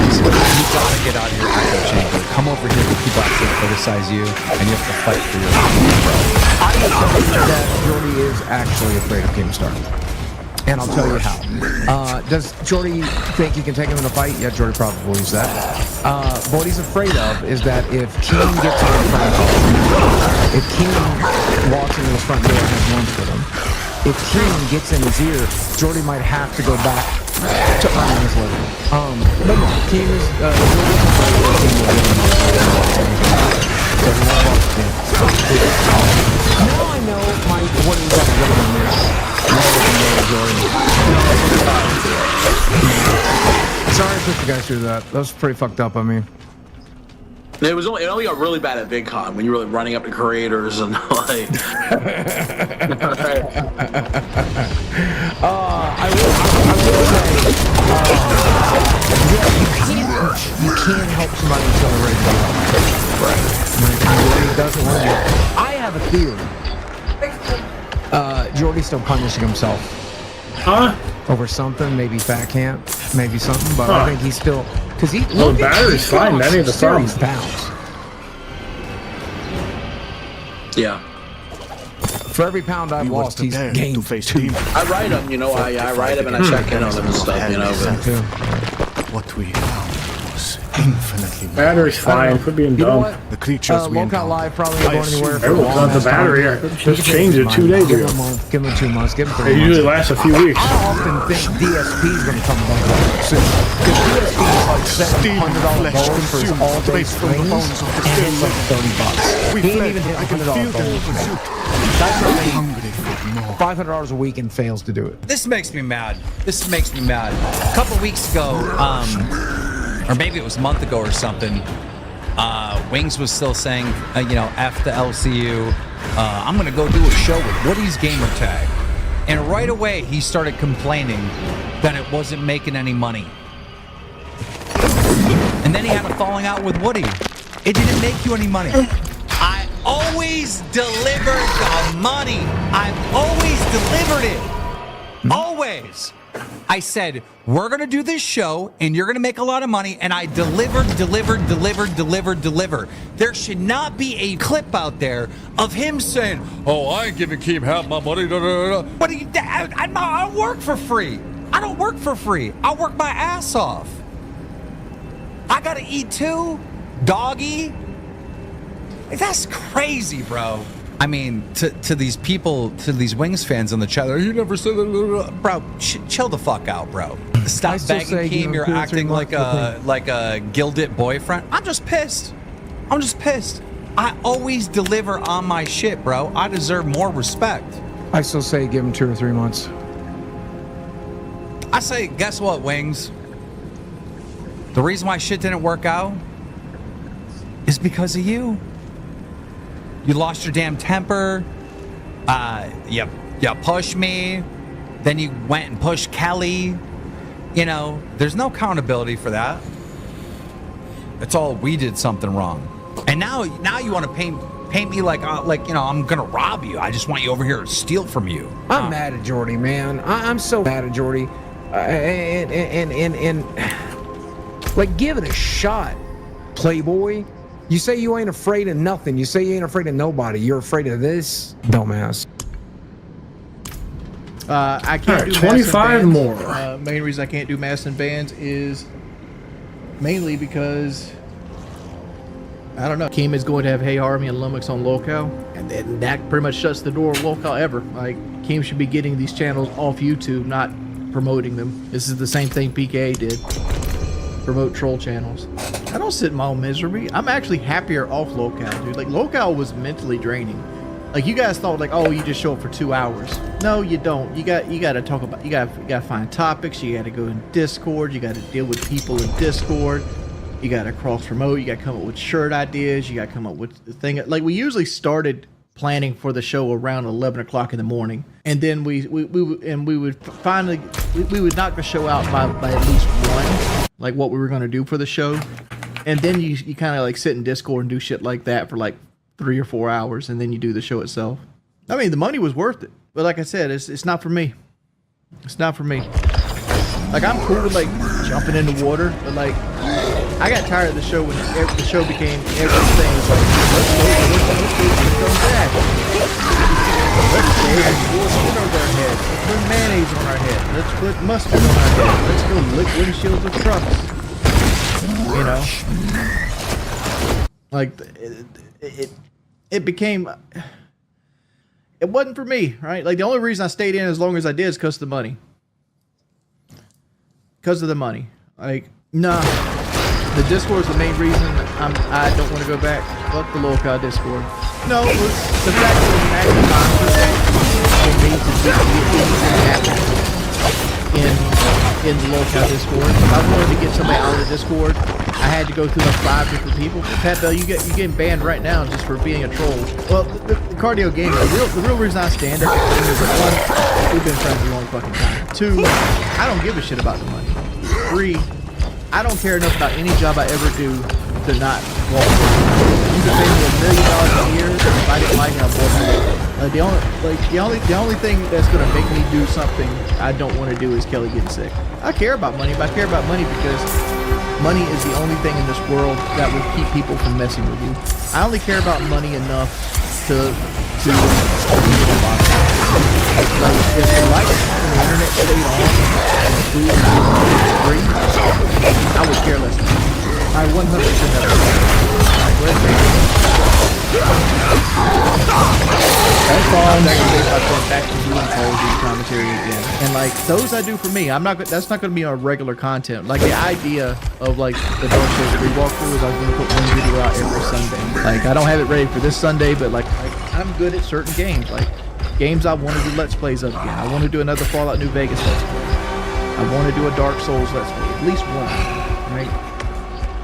You gotta get out of your echo chamber. Come over here when people actually criticize you, and you have to fight for your life, bro. I believe that Jordy is actually afraid of Keemstar. And I'll tell you how. Does Jordy think he can take him in a fight? Yeah, Jordy probably believes that. What he's afraid of is that if Keem gets in the front door, if Keem walks into his front door and has lunch with him, if Keem gets in his ear, Jordy might have to go back to earning his living. But no, Keem is, Jordy's afraid that Keem will give him so he won't walk to Keem. Now I know what he's got to give him there. Sorry I put you guys through that. That was pretty fucked up. I mean, it only got really bad at VidCon when you were like running up to creators and like. I will say, you can't help somebody until they're ready to go. Right. When it doesn't want to. I have a theory. Jordy's still punishing himself. Huh? Over something, maybe fat camp, maybe something, but I think he's still because he. Well, the battery's fine. That ain't the problem. Pounds. Yeah. For every pound I've lost, he's gained 2. I write them, you know. I write them and I check in on them and stuff, you know. But what we found was infinitely more. Battery's fine. Quit being dumb. The creatures we Lockout Live probably not going anywhere for a Everyone's long got the battery. Just changed it 2 days ago. Give him 2 months. Give him 3 It months. usually lasts a few weeks. I often think DSP is going to come back soon. Because DSP is like $700 gold for his all-day streams, and it's like $30. He ain't even hit $100 gold. That's not $500 a week and fails to do it. This makes me mad. A couple weeks ago, or maybe it was a month ago or something, Wings was still saying, F the LCU, I'm gonna go do a show with Woody's Gamertag. And right away, he started complaining that it wasn't making any money. And then he had a falling out with Woody. It didn't make you any money. I always delivered the money. I've always delivered it. Always. I said, we're going to do this show and you're going to make a lot of money. And I delivered. There should not be a clip out there of him saying, oh, I ain't giving Keem half my money. What are you, I work for free. I don't work for free. I work my ass off. I got to eat too. Doggy. That's crazy, bro. I mean, to these people, to these Wings fans in the chat, you never said that, bro. Chill the fuck out, bro. Stop begging Keem. You're acting like a gilded boyfriend. I'm just pissed. I always deliver on my shit, bro. I deserve more respect. I still say give him 2 or 3 months. I say, guess what, Wings? The reason why shit didn't work out is because of you. You lost your damn temper. You pushed me. Then you went and pushed Kelly. You know, there's no accountability for that. It's all we did something wrong. And now you want to paint me like you know, I'm gonna rob you. I just want you over here to steal from you. I'm mad at Jordy, man. I'm so mad at Jordy. And like, give it a shot, Playboy. You say you ain't afraid of nothing. You say you ain't afraid of nobody. You're afraid of this, dumbass. I can't do 25 more. Main reason I can't do mass and bands is mainly because I don't know. Keem is going to have Hey Army and Lummox on Locale, and then that pretty much shuts the door of Locale ever. Like, Keem should be getting these channels off YouTube, not promoting them. This is the same thing PKA did. Promote troll channels. I don't sit in my own misery. I'm actually happier off Locale, dude. Like, Locale was mentally draining. Like, you guys thought, like, oh, you just show up for 2 hours. No, you don't. You got to talk about, you got to find topics. You got to go in Discord. You got to deal with people in Discord. You got to cross promote. You got to come up with shirt ideas. You got to come up with the thing. Like, we usually started planning for the show around 11 o'clock in the morning, and then we would finally we would knock the show out by at least 1, like what we were going to do for the show, and then you kind of like sit in Discord and do shit like that for like 3 or 4 hours, and then you do the show itself. I mean, the money was worth it, but like I said, it's not for me. It's not for me. Like, I'm cool with like jumping in the water, but like, I got tired of the show when the show became everything. It's like, let's go back. Let's put on our head. Let's put mayonnaise on our head. Let's put mustard on our head. Let's go lick windshields with trucks. You know? Like, it became, it wasn't for me, right? Like, the only reason I stayed in as long as I did is because of the money. Because of the money. Like, nah. The Discord is the main reason I don't want to go back. Fuck the Locale Discord. No, it was the fact that it was an active concept for me to get in the Locale Discord. If I wanted to get somebody out of the Discord, I had to go through like 5 different people. Pat Bell, you're getting banned right now just for being a troll. Well, the cardio game, the real reason I stand up is that 1, we've been friends a long fucking time. 2, I don't give a shit about the money. 3, I don't care enough about any job I ever do to not walk away. You could pay me $1 million a year, if I didn't like it, I'd walk away. The only thing that's gonna make me do something I don't want to do is Kelly getting sick. I care about money, but I care about money because money is the only thing in this world that will keep people from messing with you. I only care about money enough to like, if the lights and the internet stayed on and food was free, I would care less. I 100% that's all I'm gonna do if I go back to doing Call of Duty commentary again. And like, those I do for me. That's not gonna be on regular content. Like, the idea of like the Dark Souls 3 walkthrough is I was gonna put 1 video out every Sunday. Like, I don't have it ready for this Sunday, but like I'm good at certain games. Like, games I want to do Let's Plays of again. I want to do another Fallout New Vegas Let's Play. I want to do a Dark Souls Let's Play. At least one, right?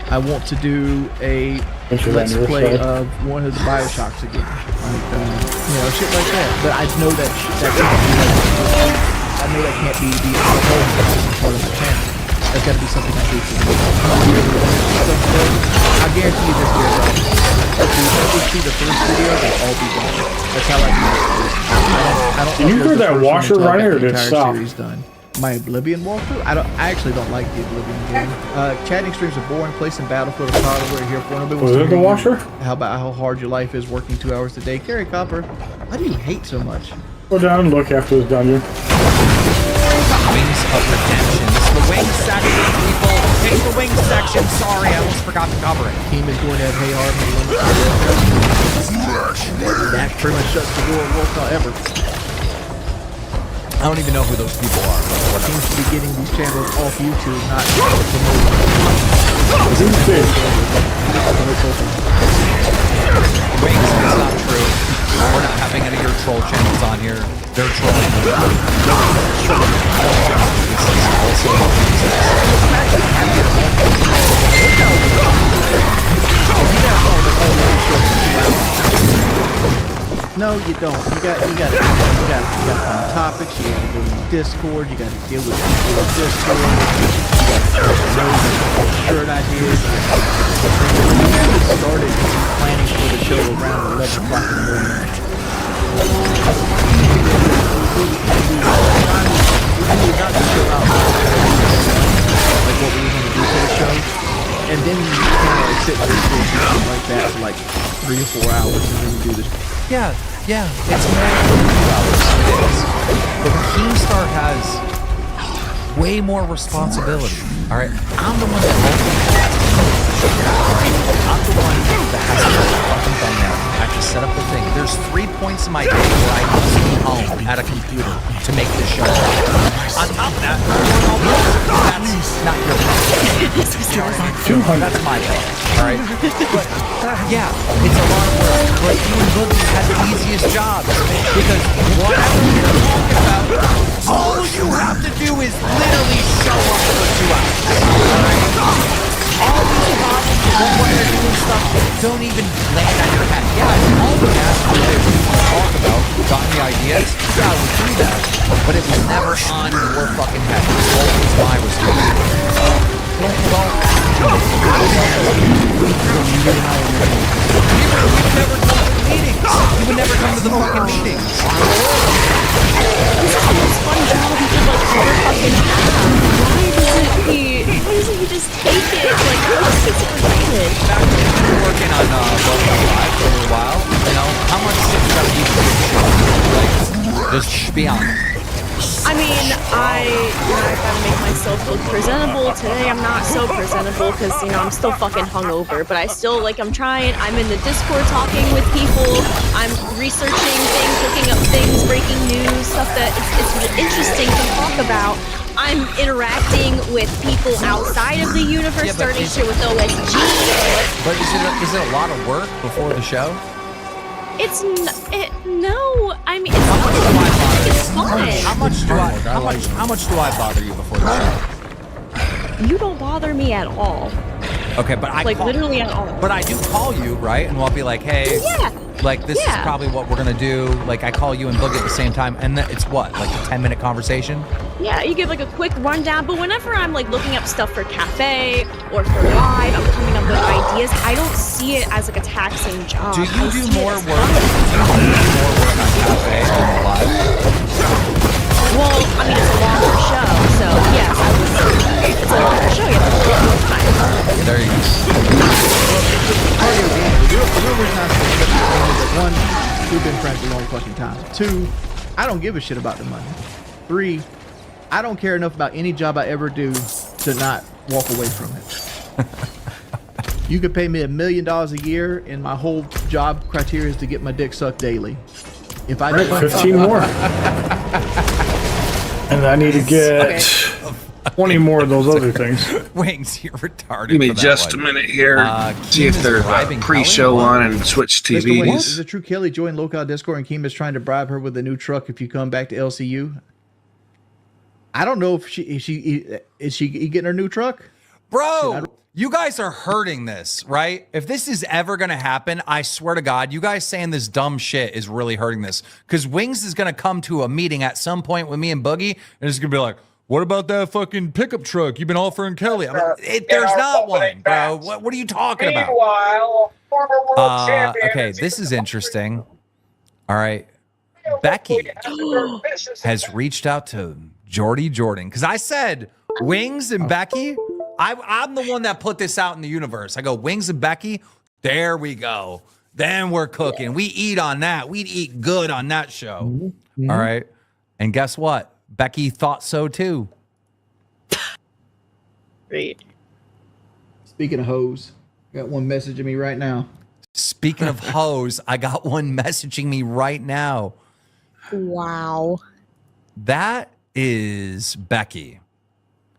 I want to do a let's play of one of the Bioshocks again. Like, shit like that. But I know that I know that can't be the whole part of the channel. That's got to be something I do for me. I guarantee you this year, if you see the first video, they'll all be done. That's how I do it. Can you hear that washer running, or did it stop? Done. My Oblivion walkthrough? I actually don't like the Oblivion game. Chatting streams are boring. Play some Battlefield or COD over here for nobody. Was it the washer? How about how hard your life is working 2 hours a day? Carry Copper. Why do you hate so much? Go down and look after this dungeon. Wings of Redemption. This is the wing section, people. Take the wing section. Sorry, I almost forgot to cover it. Team is going to have Hey Army. That pretty much shuts the door of World ever. I don't even know who those people are. But seems to be getting these channels off YouTube, not Wings is not true. We're not having any of your troll channels on here. They're trolling. No, you don't. You got find topics. You got to go to Discord. You got to deal with people on Discord. You got to shirt ideas. We started planning for the show around 11 o'clock in the morning. We got the show out like what we were going to do for the show, and then you kind of sit there and do something like that for like 3 or 4 hours, and then we do this. Yeah, it's more than 2 hours. It is. But Keemstar has way more responsibility. All right, I'm the one that has to I'm the one that has to put the fucking thing out. I have to set up the thing. There's 3 points in my day where I must be home at a computer to make this show. On top of that, that's not your problem. That's my problem. All right, but yeah, it's a lot of work. But you and Boogie had the easiest jobs because whatever you're talking about, all you have to do is literally show up for 2 hours. All these problems when they're doing stuff don't even land on your head. Yeah, all we have to do is talk about, got any ideas? Yeah, we do that. But it was never on your fucking head. It was always my responsibility. You would never come to the meetings. You would never come to the fucking meetings. This is the most fun job he could like ever fucking have. Why doesn't he just take it? Like, what's his related? Back when you were working on Welcome Live for a while, you know, how much shit you gotta eat for your show? Like, just be honest. I mean, I gotta make myself look presentable. Today I'm not so presentable because, you know, I'm still fucking hungover. But I still, like, I'm trying. I'm in the Discord talking with people. I'm researching things, looking up things, breaking news, stuff that it's interesting to talk about. I'm interacting with people outside of the universe, starting shit with OSG. But is it a lot of work before the show? No. I mean, it's fun. How much do I bother you before the show? You don't bother me at all. Okay, but I literally at all. But I do call you, right? And I'll be like, hey, like this is probably what we're gonna do. Like I call you and Boogie at the same time, and then it's what, like a 10-minute conversation? Yeah, you give like a quick rundown. But whenever I'm like looking up stuff for cafe or for live, I'm coming up with ideas. I don't see it as like a taxing job. Do you do more work? On cafe than live? Well, I mean, it's a longer show, so yes, I would say it's a longer show. You have to put more time. There you go. One, we've been friends a long fucking time. 2, I don't give a shit about the money. 3, I don't care enough about any job I ever do to not walk away from it. You could pay me $1 million a year, and my whole job criteria is to get my dick sucked daily. If I do 15 more. And I need to get 20 more of those other things. Wings, you're retarded. Give me just a minute here. See if there's a pre-show on and switch TVs. Is it true Kelly joined local Discord and Keem is trying to bribe her with a new truck if you come back to LCU? I don't know if is she getting her new truck? Bro, You guys are hurting this, right? If this is ever going to happen, I swear to God, you guys saying this dumb shit is really hurting this. Because Wings is going to come to a meeting at some point with me and Boogie, and it's going to be like, what about that fucking pickup truck you've been offering Kelly? I'm like, there's not one, bro. What are you talking about? Okay, this is interesting. All right. Becky has reached out to Jordy Jordan. Because I said Wings and Becky... I'm the one that put this out in the universe. I go, Wings and Becky, there we go. Then we're cooking. We eat on that. We'd eat good on that show. Mm-hmm. All right. And guess what? Becky thought so too. Great. Speaking of hoes, got one messaging me right now. Speaking of hoes, I got one messaging me right now. Wow. That is Becky.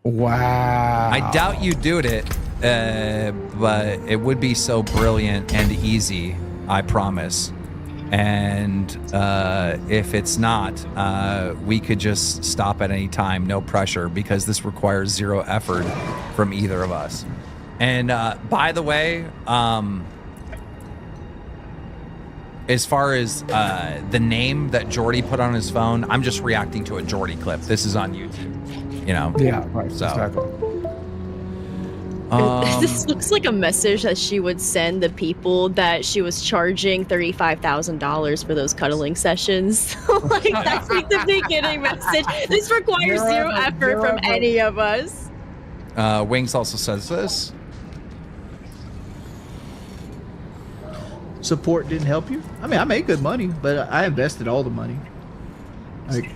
Wow. I doubt you do it, but it would be so brilliant and easy, I promise. And if it's not, we could just stop at any time, no pressure, because this requires zero effort from either of us. And by the way, as far as the name that Jordy put on his phone, I'm just reacting to a Jordy clip. This is on YouTube. You know? Yeah, right. So. Exactly. This looks like a message that she would send the people that she was charging $35,000 for those cuddling sessions. Like, that's like the beginning message. This requires zero effort from any of us. Wings also says this. Support didn't help you? I mean, I made good money, but I invested all the money. Like,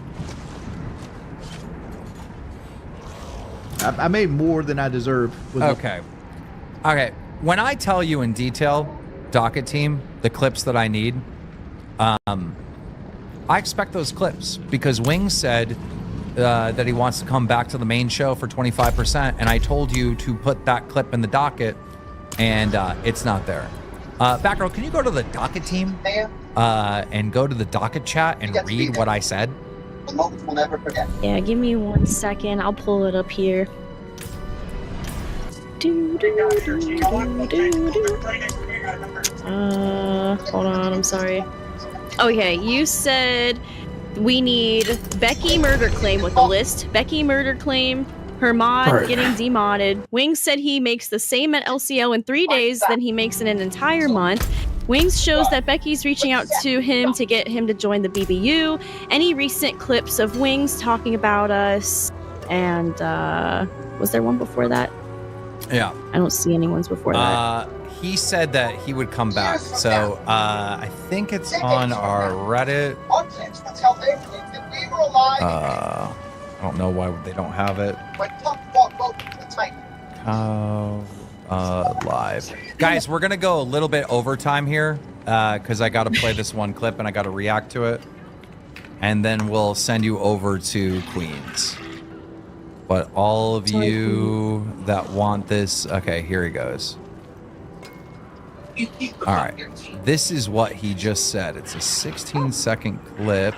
I made more than I deserve. Okay. Okay. When I tell you in detail, Docket team, the clips that I need, I expect those clips because Wings said that he wants to come back to the main show for 25%, and I told you to put that clip in the docket, and it's not there. Batgirl, can you go to the Docket team and go to the Docket chat and read what I said? The moment we'll never forget. Yeah, give me 1 second. I'll pull it up here. Hold on, I'm sorry. Okay, you said we need Becky murder claim with a list. Becky murder claim, her mod getting demodded. Wings said he makes the same at LCL in 3 days than he makes in an entire month. Wings shows that Becky's reaching out to him to get him to join the BBU. Any recent clips of Wings talking about us? And was there one before that? Yeah. I don't see any ones before that. He said that he would come back. So I think it's on our Reddit. I don't know why they don't have it. Live. Guys, we're gonna go a little bit overtime here because I gotta play this one clip and I gotta react to it, and then we'll send you over to Queens. But all of you that want this, okay, here he goes. All right, this is what he just said. It's a 16-second clip.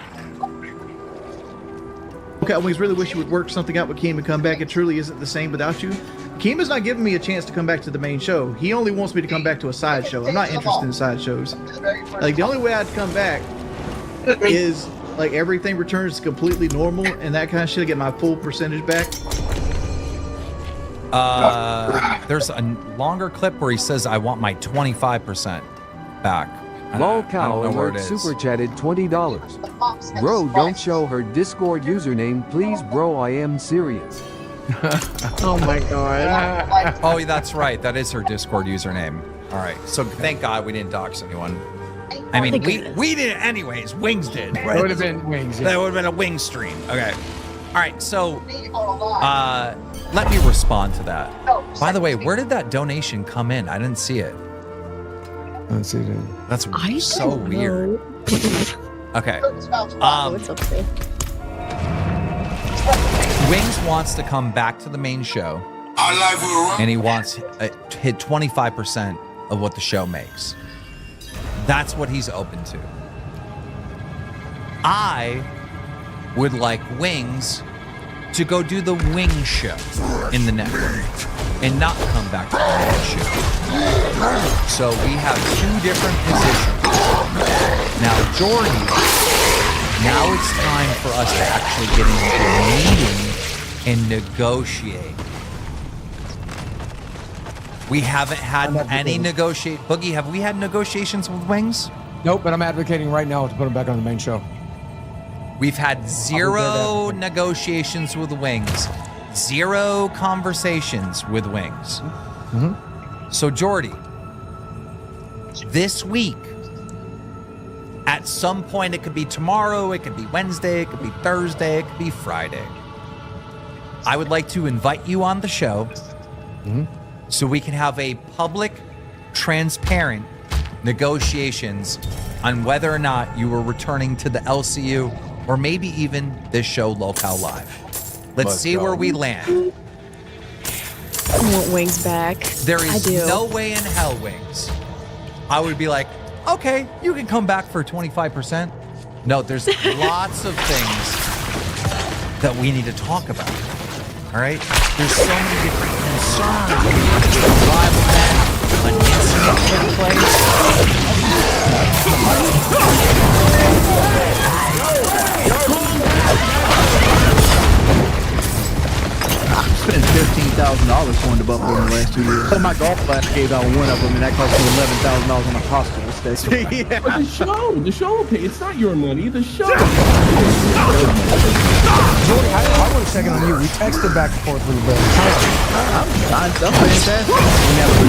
Okay, I always really wish you would work something out with Keem and come back. It truly isn't the same without you. Keem is not giving me a chance to come back to the main show. He only wants me to come back to a side show. I'm not interested in side shows. Like, the only way I'd come back is, like, everything returns completely normal and that kind of shit to get my full percentage back. There's a longer clip where he says, I want my 25% back. Lol Cow Alert super chatted $20. Bro, don't show her Discord username, please, bro. I am serious. Oh my god. Oh, that's right. That is her Discord username. All right. So thank God we didn't dox anyone. I mean, we didn't anyways. Wings did. Right? That would have been Wings. Yeah. That would have been a Wings stream. Okay. All right. So let me respond to that. By the way, where did that donation come in? I didn't see it. Let's see it. That's so weird. Okay. What's up there? Wings wants to come back to the main show, and he wants to hit 25% of what the show makes. That's what he's open to. I would like Wings to go do the wing show in the network and not come back to the main show. So we have two different positions. Now, Jordy, now it's time for us to actually get into a meeting and negotiate. We haven't had any negotiate. Boogie, have we had negotiations with Wings? Nope, but I'm advocating right now to put them back on the main show. We've had 0 negotiations with Wings, 0 conversations with Wings. Mm-hmm. So, Jordy, this week, at some point, it could be tomorrow, it could be Wednesday, it could be Thursday, it could be Friday. I would like to invite you on the show so we can have a public, transparent negotiations on whether or not you are returning to the LCU or maybe even this show, Locale Live. Let's see where we land. I want Wings back. There I is do. no way in hell, Wings. I would be like, okay, you can come back for 25%. No, there's lots of things that we need to talk about. All right? There's so many different concerns. Live event, an incident took place. Spent $15,000 going to Buffalo in the last 2 years. So my golf class gave out one of them, and that cost me $11,000 on a hospital stay. But the show will pay. It's not your money. The show. Jordy, I want to check in on you. We texted back and forth for a bit. I'm fantastic. We have to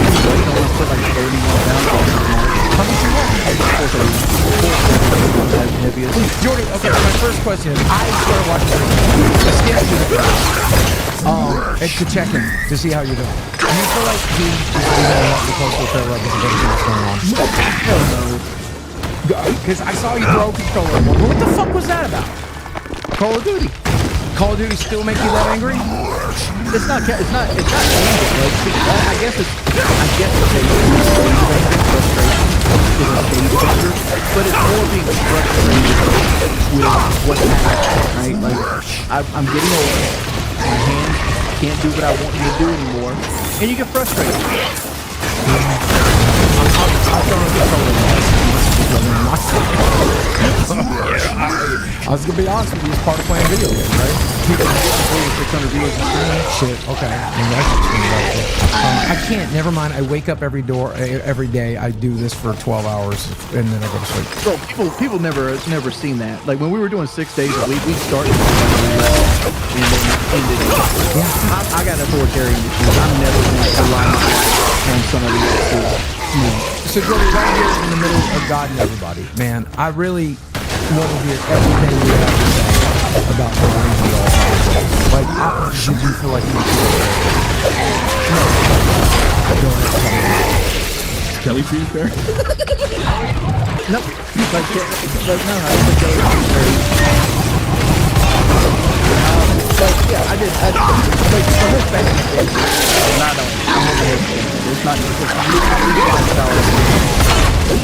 put like 31 pounds on Jordy, okay, my first question is, I started watching and to check in, to see how you're doing. Do you feel like he is the close fair representation of what's going on? Hell no. Because I saw you throw a controller. What the fuck was that about? Call of Duty. Call of Duty still make you that angry? It's not angry. Like, I guess it's a frustration, but it's more being frustrated with what's happening, right? Like, I'm getting older, my hands can't do what I want them to do anymore, and you get frustrated. I was gonna be honest with you, it's part of playing video games, right? People are getting 600 views a stream. Shit, okay. I can't, never mind. I wake up every day, I do this for 12 hours, and then I go to sleep. Bro, people never seen that. Like, when we were doing 6 days a week, we'd start and then ended it. Yeah. I got authoritarian issues. I'm never going to rely on somebody else's. So, Jordy, right here in the middle of God and everybody, man, I really want to hear everything you have to say about the Marines and all that. Like, did you feel like you were Kelly Tree's there? Nope. Like, no, I don't think Kelly Tree's there. Like, yeah, I did. Like, for his family, not on. It's not just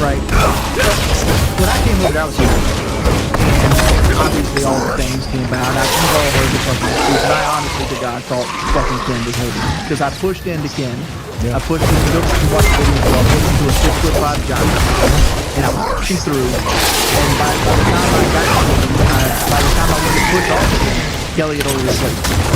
right. When I came over, I was here. And obviously, all the things came about. I think all heard the fucking truth. But I honestly, to God, thought fucking Ken was hurting. Because I pushed into Ken. Yeah. I pushed into watch the video. I pushed into a 6'5" giant. And I was pushing through. And by the time I got to him, by the time I went to push off of him, Kelly had already replaced.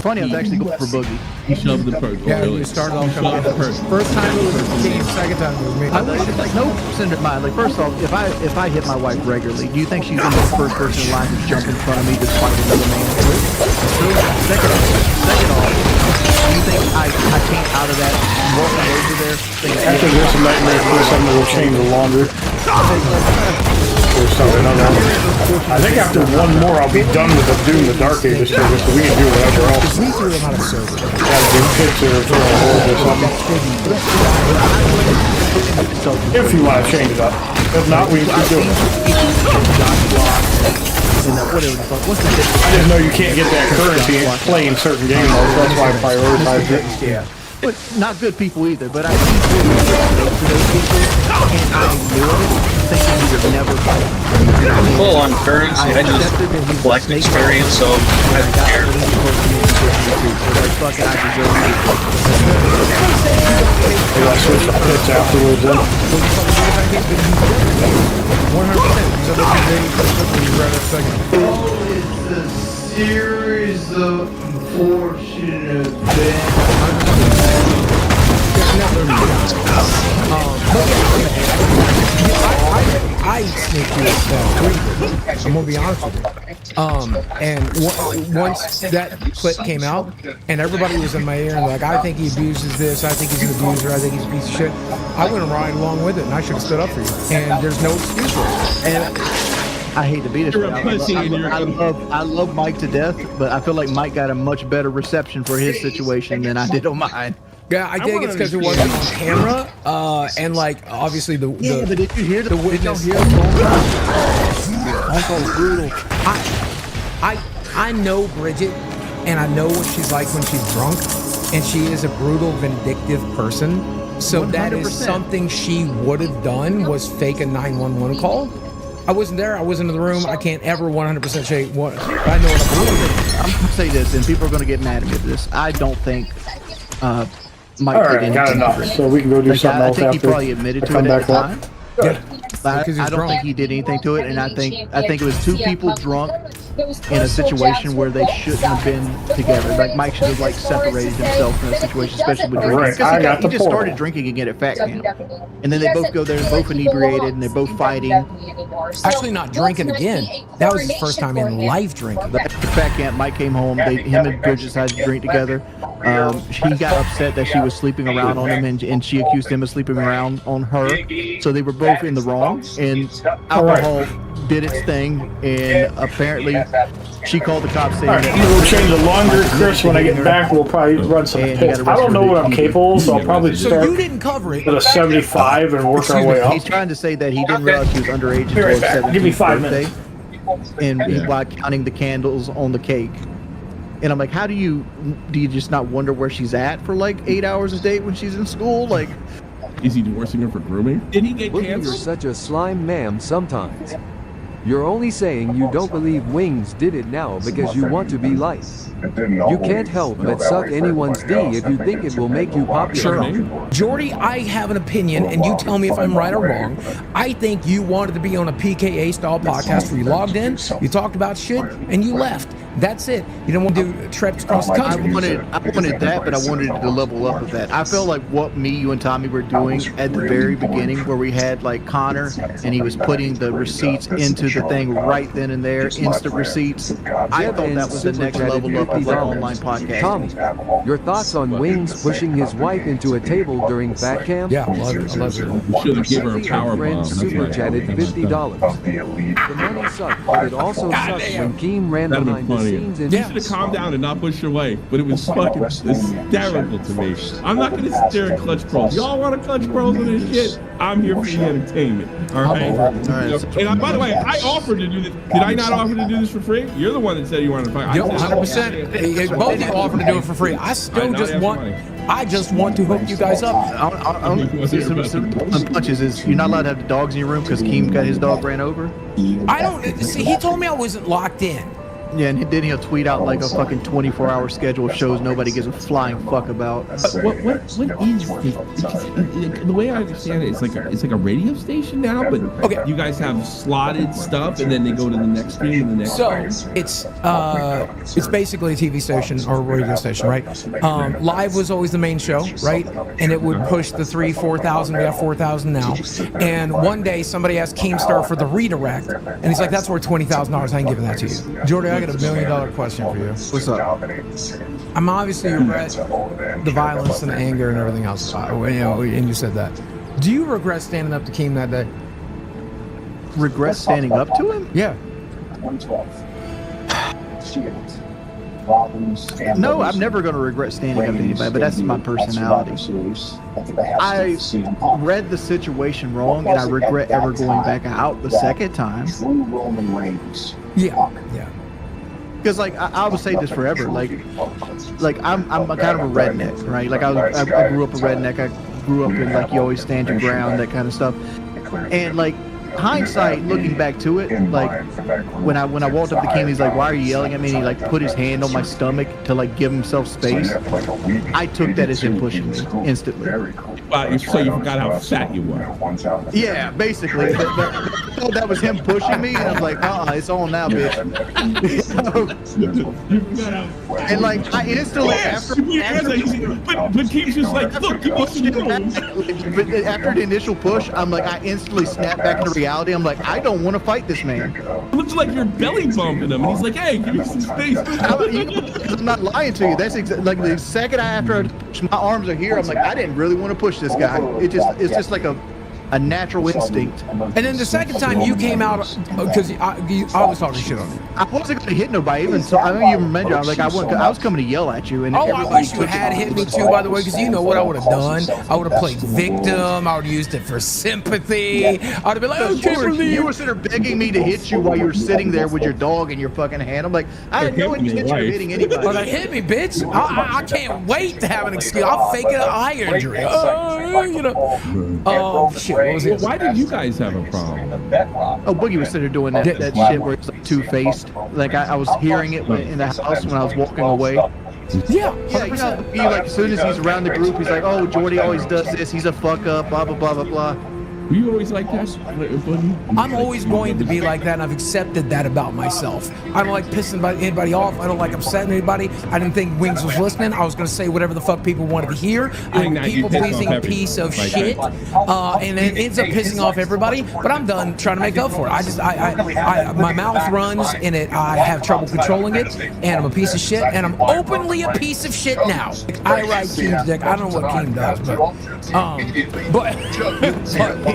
Funny, I was actually going for Boogie. He shoved the perk. Yeah, you started off coming off the perk. First time it was King, second time it was me. I wish it's like no percent of mine. Like, first off, if I hit my wife regularly, do you think she's gonna be the first person in line to jump in front of me to fight another man? Second off, do you think I came out of that walking over there? After this nightmare, first time will change the longer. Or something, I don't know. I think after one more, I'll be done with doing the Dark Ages service, so we can do whatever else. We threw them out of service. Gotta do kits or something. If you want to change it up. If not, we can do it. I didn't know you can't get that currency playing certain game modes, that's why I prioritized it. Yeah. But not good people either. But I see to those people, and I ignored it, thinking he would never fight. Full on currency. I just collect experience, so I don't care. Fucking, I deserve it. I gotta switch the pits afterwards then. 100%. Oh, it's a series of unfortunate events. I sneak you that. I'm gonna be honest with you. And once that clip came out, and everybody was in my ear and like, I think he abuses this, I think he's an abuser, I think he's a piece of shit. I went right along with it, and I should have stood up for you. And there's no excuse for it. And I hate to be this way. I love Mike to death, but I feel like Mike got a much better reception for his situation than I did on mine. Yeah, I think it's because it wasn't on camera, and like obviously the but did you hear the witness? That's brutal. I know Bridget, and I know what she's like when she's drunk, and she is a brutal, vindictive person. So 100%. That is something she would have done, was fake a 911 call. I wasn't there. I wasn't in the room. I can't ever 100% say what. I know what I'm doing. I'm gonna say this, and people are gonna get mad at me for this. I don't think Mike did anything. Got enough. So we can go do something else after. I think he probably admitted to it at the time. Yeah. But I don't think he did anything to it, and I think it was two people drunk in a situation where they shouldn't have been together. Like Mike should have like separated himself in a situation, especially with drinking. Because he just started drinking again at Fat Camp, and then they both go there, both inebriated, and they're both fighting. Actually, not drinking again. That was his first time in life drinking. At Fat Camp, Mike came home. Him and Bridget decided to drink together. He got upset that she was sleeping around on him, and she accused him of sleeping around on her. So they were both in the wrong, and alcohol did its thing, and apparently she called the cops saying that we'll change the longer. Chris, when I get back, we'll probably run some pits. I don't know what I'm capable, so I'll probably start you didn't cover it with a 75 and work our way up. He's trying to say that he didn't realize he was underage until his 17th Give me 5 birthday, minutes. and while counting the candles on the cake. And I'm like, do you just not wonder where she's at for like 8 hours a day when she's in school? Like, is he divorcing her for grooming? Did he get canceled? You're such a slime ma'am sometimes. You're only saying you don't believe Wings did it now because you want to be liked. You can't help but suck anyone's D if you think it will make you popular. Sure. Jordy, I have an opinion, and you tell me if I'm right or wrong. I think you wanted to be on a PKA-style podcast where you logged in, you talked about shit, and you left. That's it. You don't want to do trips across the country. I wanted that, but I wanted to level up with that. I felt like what me, you, and Tommy were doing at the very beginning, where we had like Connor, and he was putting the receipts into the thing right then and there, instant receipts. I thought that was the next level up of like online podcast. Tommy, your thoughts on Wings pushing his wife into a table during Fat Camp? Yeah, I love it. Should have given her a power bomb. Super chatted $50. The money sucked, but it also sucked when Keem ran behind the scenes. You should have calmed down and not pushed your way, but it was fucking hysterical to me. I'm not gonna sit there and clutch pearls. Y'all want to clutch pearls on this shit? I'm here for the entertainment. All right. And by the way, I offered to do this. Did I not offer to do this for free? You're the one that said you wanted to fight. 100%. Both of you offered to do it for free. I just want to hook you guys up. Some punches is you're not allowed to have the dogs in your room because Keem got his dog ran over. I don't see. He told me I wasn't locked in. Yeah, and then he'll tweet out like a fucking 24-hour schedule of shows nobody gives a flying fuck about. What is this? The way I understand it, it's like a radio station now, but you guys have slotted stuff, and then they go to the next stream and the next. So it's basically a TV station or a radio station, right? Live was always the main show, right? And it would push the 4,000. We have 4,000 now. And one day somebody asked Keemstar for the redirect, and he's like, "That's worth $20,000. I ain't giving that to you, Jordy. I got a $1 million question for you. What's up? I'm obviously regret the violence and the anger and everything else. And you said that. Do you regret standing up to Keem that day? Regret standing up to him? Yeah. No, I'm never going to regret standing up to anybody, but that's my personality. I read the situation wrong, and I regret ever going back out the second time. Yeah. because like I would say this forever, like I'm a kind of a redneck, right? Like I grew up a redneck. I grew up in like you always stand your ground, that kind of stuff, and like. Hindsight, looking back to it, like when I walked up to Kim, he's like, "Why are you yelling at me?" And he like put his hand on my stomach to like give himself space. I took that as him pushing me instantly. So you forgot how fat you were. Yeah, basically. That was him pushing me, and I was like, it's on now, bitch. And like I instantly but Kim's just like, look, give me some room. But after the initial push, I'm like, I instantly snapped back into reality. I'm like, I don't want to fight this man. It looks like you're belly bumping him. And he's like, hey, give me some space. I'm not lying to you. That's like the second after I push, my arms are here. I'm like, I didn't really want to push this guy. It's just like a natural instinct. And then the second time you came out, because I was talking shit on you. I wasn't going to hit nobody, even so. I don't even remember. I was coming to yell at you. And I wish you had hit me too, by the way, because you know what I would have done? I would have played victim. I would have used it for sympathy. I would have been like, you were sitting there begging me to hit you while you were sitting there with your dog in your fucking hand. I'm like, I had no intention of hitting anybody. Well, then hit me, bitch. I can't wait to have an excuse. I'll fake an eye injury. Shit. Why did you guys have a problem? Oh, Boogie was sitting there doing that shit where it's like two-faced. Like I was hearing it in the house when I was walking away. Yeah, you know, he like as soon as he's around the group, he's like, "Oh, Jordy always does this. He's a fuck up." Blah blah blah blah blah. Were you always like that? I'm always going to be like that, and I've accepted that about myself. I don't like pissing anybody off. I don't like upsetting anybody. I didn't think Wings was listening. I was going to say whatever the fuck people wanted to hear. I'm a people-pleasing piece of shit, and it ends up pissing off everybody. But I'm done trying to make up for it. My mouth runs, and I have trouble controlling it, and I'm a piece of shit, and I'm openly a piece of shit now. I ride Keem's dick. I don't know what Keem does, but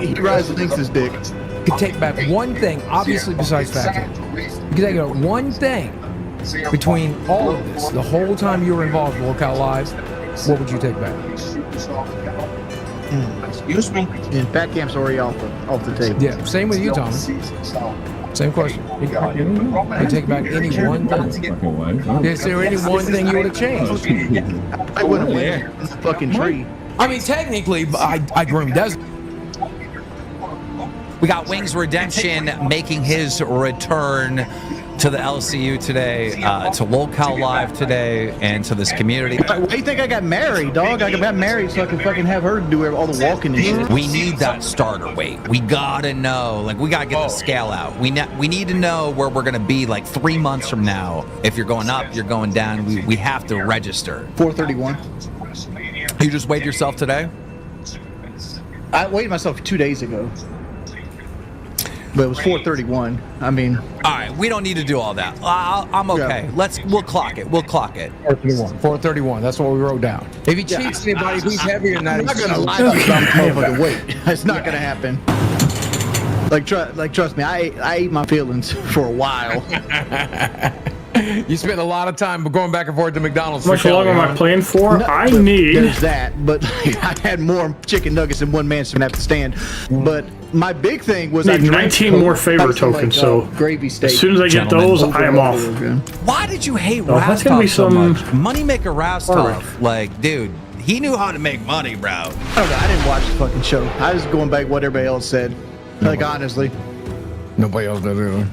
he rides Lynx's dick. You could take back one thing, obviously besides factory. You could take out one thing between all of this, the whole time you were involved in Locale Live. What would you take back? Excuse me. And Fat Camp's already off the table. Yeah, same with you, Tom. Same question. You take back any one thing. Is there any one thing you would have changed? I wouldn't have went in the fucking tree. I mean, technically, I groomed Desert. We got Wings Redemption making his return to the LCU today, to Locale Live today, and to this community. Why do you think I got married, dog? I got married so I could fucking have her do all the walking and shit. We need that starter weight. We gotta know. Like, we gotta get the scale out. We need to know where we're gonna be like 3 months from now. If you're going up, you're going down. We have to register. 431. You just weighed yourself today? I weighed myself 2 days ago. But it was 431. I mean, all right, we don't need to do all that. I'm okay. Yeah. We'll clock it. 431. That's what we wrote down. If he cheats anybody, who's heavier than that, I'm not gonna lie to you about motherfucking weight. It's not gonna happen. Trust me, I ate my feelings for a while. You spent a lot of time going back and forth to McDonald's. How much longer am I playing for? There's that, but I had more chicken nuggets than one man should have to stand. But my big thing was I need 19 more favor tokens, so gravy steak. As soon as I get those, I am off. Why did you hate that's gonna be so some much? Moneymaker Rastov, like, dude, he knew how to make money, bro. I don't know. I didn't watch the fucking show. I was going back what everybody else said. Like, honestly. Nobody else did either.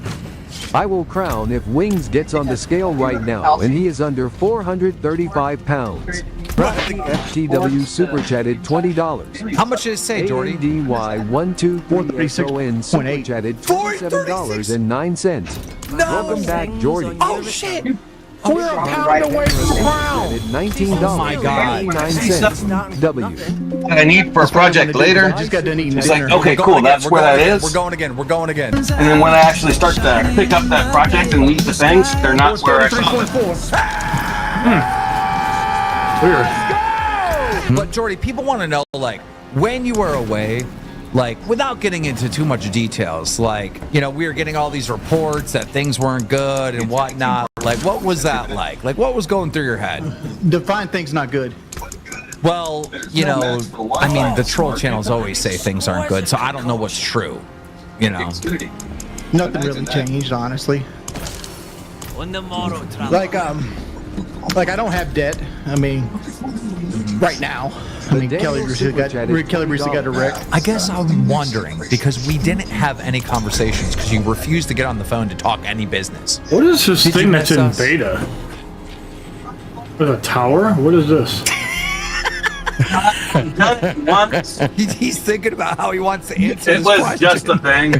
I will crown if Wings gets on the scale right now and he is under 435 pounds. FTW super chatted $20. How much did it say, Jordy? ADY12436 super chatted $27.09. Welcome back, Jordy. Oh shit! We're a pound away from the crown. $19. Oh my God. 99 W. I need for a project later. Just got done eating It's like, okay, cool, that's where that is. We're going again. And then when I actually start to pick up that project and leave the things, they're not where I saw them. But Jordy, people want to know, like, when you were away, like, without getting into too much details, like, you know, we were getting all these reports that things weren't good and whatnot. Like, what was that like? Like, what was going through your head? Define things not good. Well, you know, I mean, the troll channels always say things aren't good, so I don't know what's true, you know. Nothing really changed, honestly. Like I don't have debt. I mean, right now. I mean, Kelly recently got a wreck. I guess I'm wondering, because we didn't have any conversations because you refused to get on the phone to talk any business. What is this Did thing you that's miss in us? beta? With a tower? What is this? He's thinking about how he wants to answer It this was question. just a thing.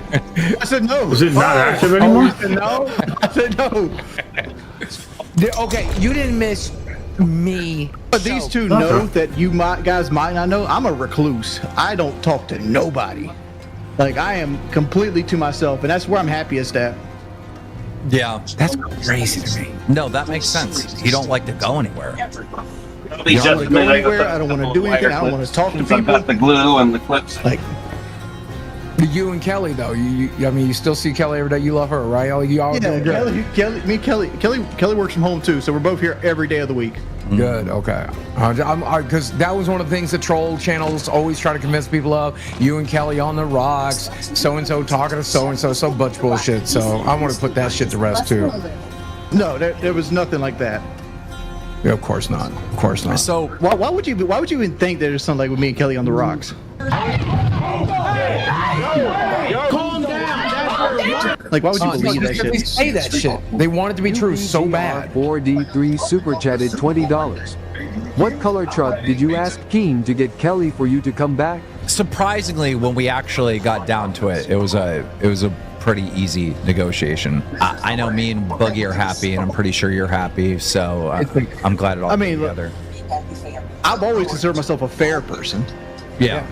I said no. Is it not active anymore? No. I said no. Okay, you didn't miss me. But these two know that guys might not know. I'm a recluse. I don't talk to nobody. Like I am completely to myself, and that's where I'm happiest at. Yeah, that's crazy to me. No, that makes sense. You don't like to go anywhere. I don't want to go anywhere. I don't want to do anything. I don't want to talk to people. I've got the glue and the clips. Like you and Kelly though, I mean, you still see Kelly every day. You love her, right? You all doing good. Kelly works from home too, so we're both here every day of the week. Good, okay. Because that was one of the things that troll channels always try to convince people of. You and Kelly on the rocks, so-and-so talking to so-and-so, so much bullshit. So I want to put that shit to rest too. No, there was nothing like that. Yeah, of course not. Of course not. So why would you even think there's something like with me and Kelly on the rocks? Calm down. Like, why would you believe that They shit? say that shit. They want it to be true so bad. 4D3 super chatted $20. What color truck did you ask Keen to get Kelly for you to come back? Surprisingly, when we actually got down to it, it was a pretty easy negotiation. I know me and Buggy are happy, and I'm pretty sure you're happy. So I'm glad it all came together. I've always considered myself a fair person. Yeah.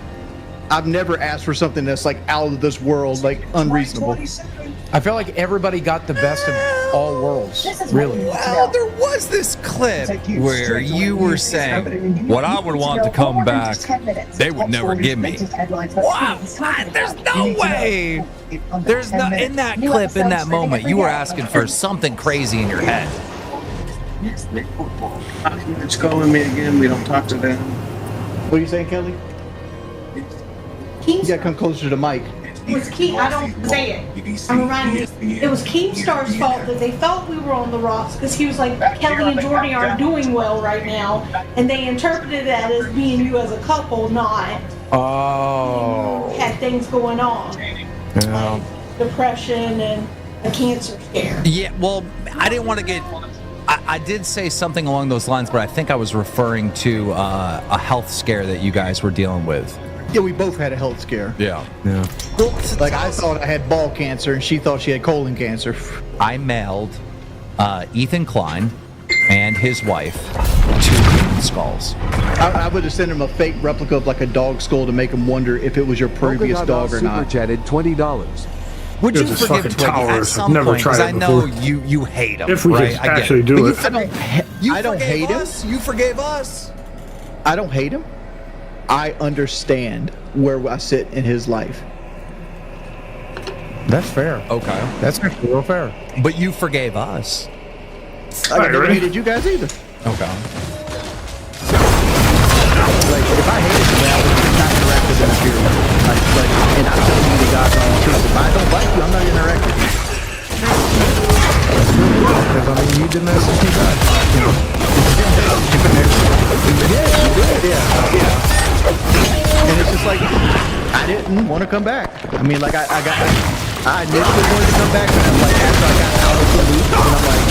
I've never asked for something that's like out of this world, like unreasonable. I feel like everybody got the best of all worlds, really. Well, there was this clip where you were saying, what I would want to come back, they would never give me. Wow, there's no way. There's no, in that clip, in that moment, you were asking for something crazy in your head. It's calling me again. We don't talk to them. What are you saying, Kelly? You gotta come closer to the mic. It was I don't say it. I'm reminding you. It was Keemstar's fault that they thought we were on the rocks because he was like, Kelly and Jordy aren't doing well right now, and they interpreted that as being you as a couple, not had things going on, like depression and a cancer scare. Yeah, well, I didn't want to get. I did say something along those lines, but I think I was referring to a health scare that you guys were dealing with. Yeah, we both had a health scare. Yeah. Like I thought I had ball cancer, and she thought she had colon cancer. I mailed Ethan Klein and his wife 2 human skulls. I would have sent him a fake replica of like a dog skull to make him wonder if it was your previous dog or not. Super chatted $20. Would you forgive Twiggy at some point? Because I know you hate him. If we right? could actually do it. I don't hate him. You forgave us. I don't hate him. I understand where I sit in his life. That's fair. Okay. That's actually real fair. But you forgave us. I never hated you guys either. Okay. Like, if I hated you, I would not interact with them here. Like, and I'm telling you the God's honest truth. If I don't like you, I'm not going to interact with you. Because, I mean, you did message me back. You know. Yeah. And it's just like, I didn't want to come back. I mean, like, I initially wanted to come back, and I'm like, after I got out of the loop, and I'm like,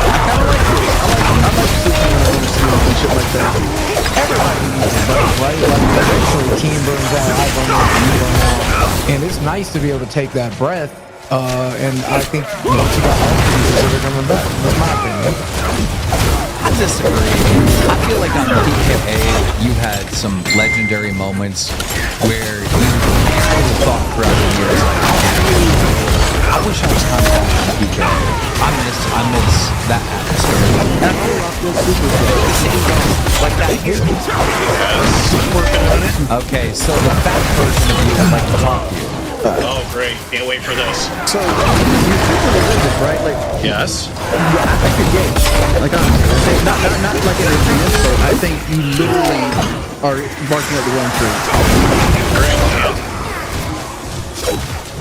I kind of like this. I like to sit down and shit like that. Everybody needs it, right? Like, eventually, team burns out, I burn out, you burn out. And it's nice to be able to take that breath. And I think once you got all they're coming back. That's my opinion. I disagree. I feel like on PKA, you had some legendary moments where you thought throughout the years, like, I wish I was contacting PKA. I miss that atmosphere. And I feel like those like that. Okay, so the fat person of you would like to talk to you. Oh, great. Can't wait for this. So, you're religious, right? Like, yes. Yeah, I think you're gay. Like, honestly. Not like in a insult. I think you literally are barking at the wrong tree.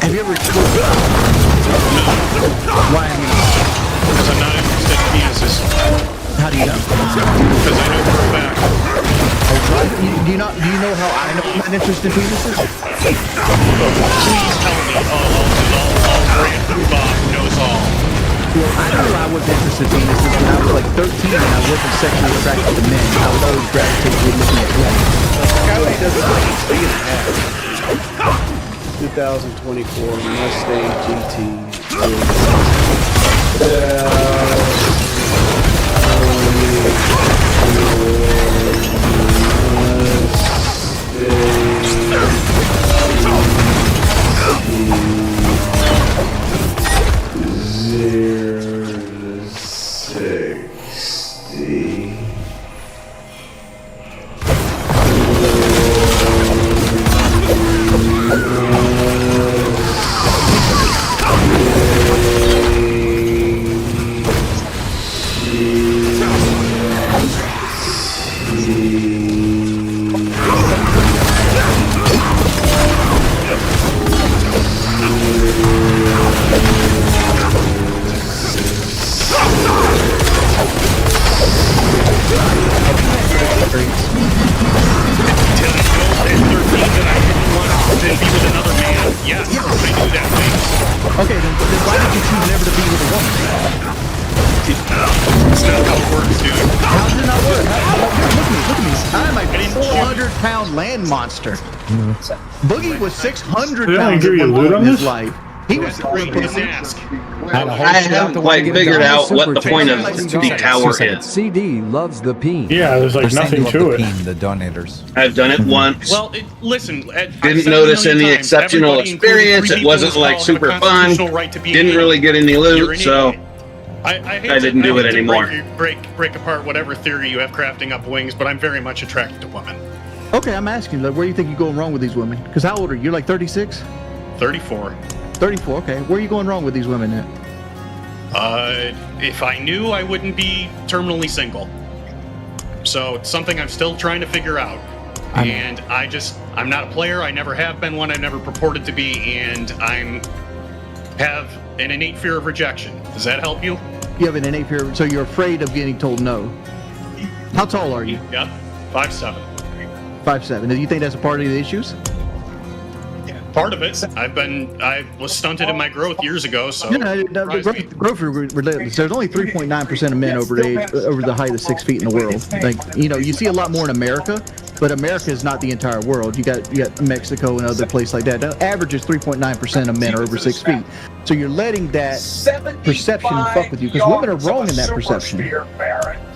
Have you ever... Why? I know you're not interested in penises. Please tell me. All Grand Poobah knows all. Well, I knew I was interested in penises when I was like 13 and I wasn't sexually attracted to men. I would always gravitate to looking at women. Cody doesn't like speed and a half. 2024 Mustang GT. Okay, then why did you choose never to be with a woman? That's not how it works, dude. How did it not work? Look at me. I'm a 400-pound land monster. Boogie was 600 pounds at one point in his life. He was I haven't quite figured out what the point of the tower is. CD loves the peen. Yeah, there's like nothing to it. The donators. I've done it once. Well, listen. Didn't notice any exceptional experience. It wasn't like super fun. Didn't really get any loot, so I didn't do it anymore. Break apart whatever theory you have crafting up wings, but I'm very much attracted to women. Okay, I'm asking, like, where do you think you're going wrong with these women? Because how old are you? You're like 36? 34. 34, okay. Where are you going wrong with these women at? If I knew, I wouldn't be terminally single. So it's something I'm still trying to figure out. And I'm not a player. I never have been one. I never purported to be, and have an innate fear of rejection. Does that help you? You have an innate fear, so you're afraid of getting told no. How tall are you? Yep, 5'7". 5'7". Do you think that's a part of the issues? Part of it. I was stunted in my growth years ago, so. Growth related. There's only 3.9% of men over the height of 6 feet in the world. Like, you see a lot more in America, but America is not the entire world. You got Mexico and other places like that. The average is 3.9% of men are over 6 feet. So you're letting that perception fuck with you, because women are wrong in that perception,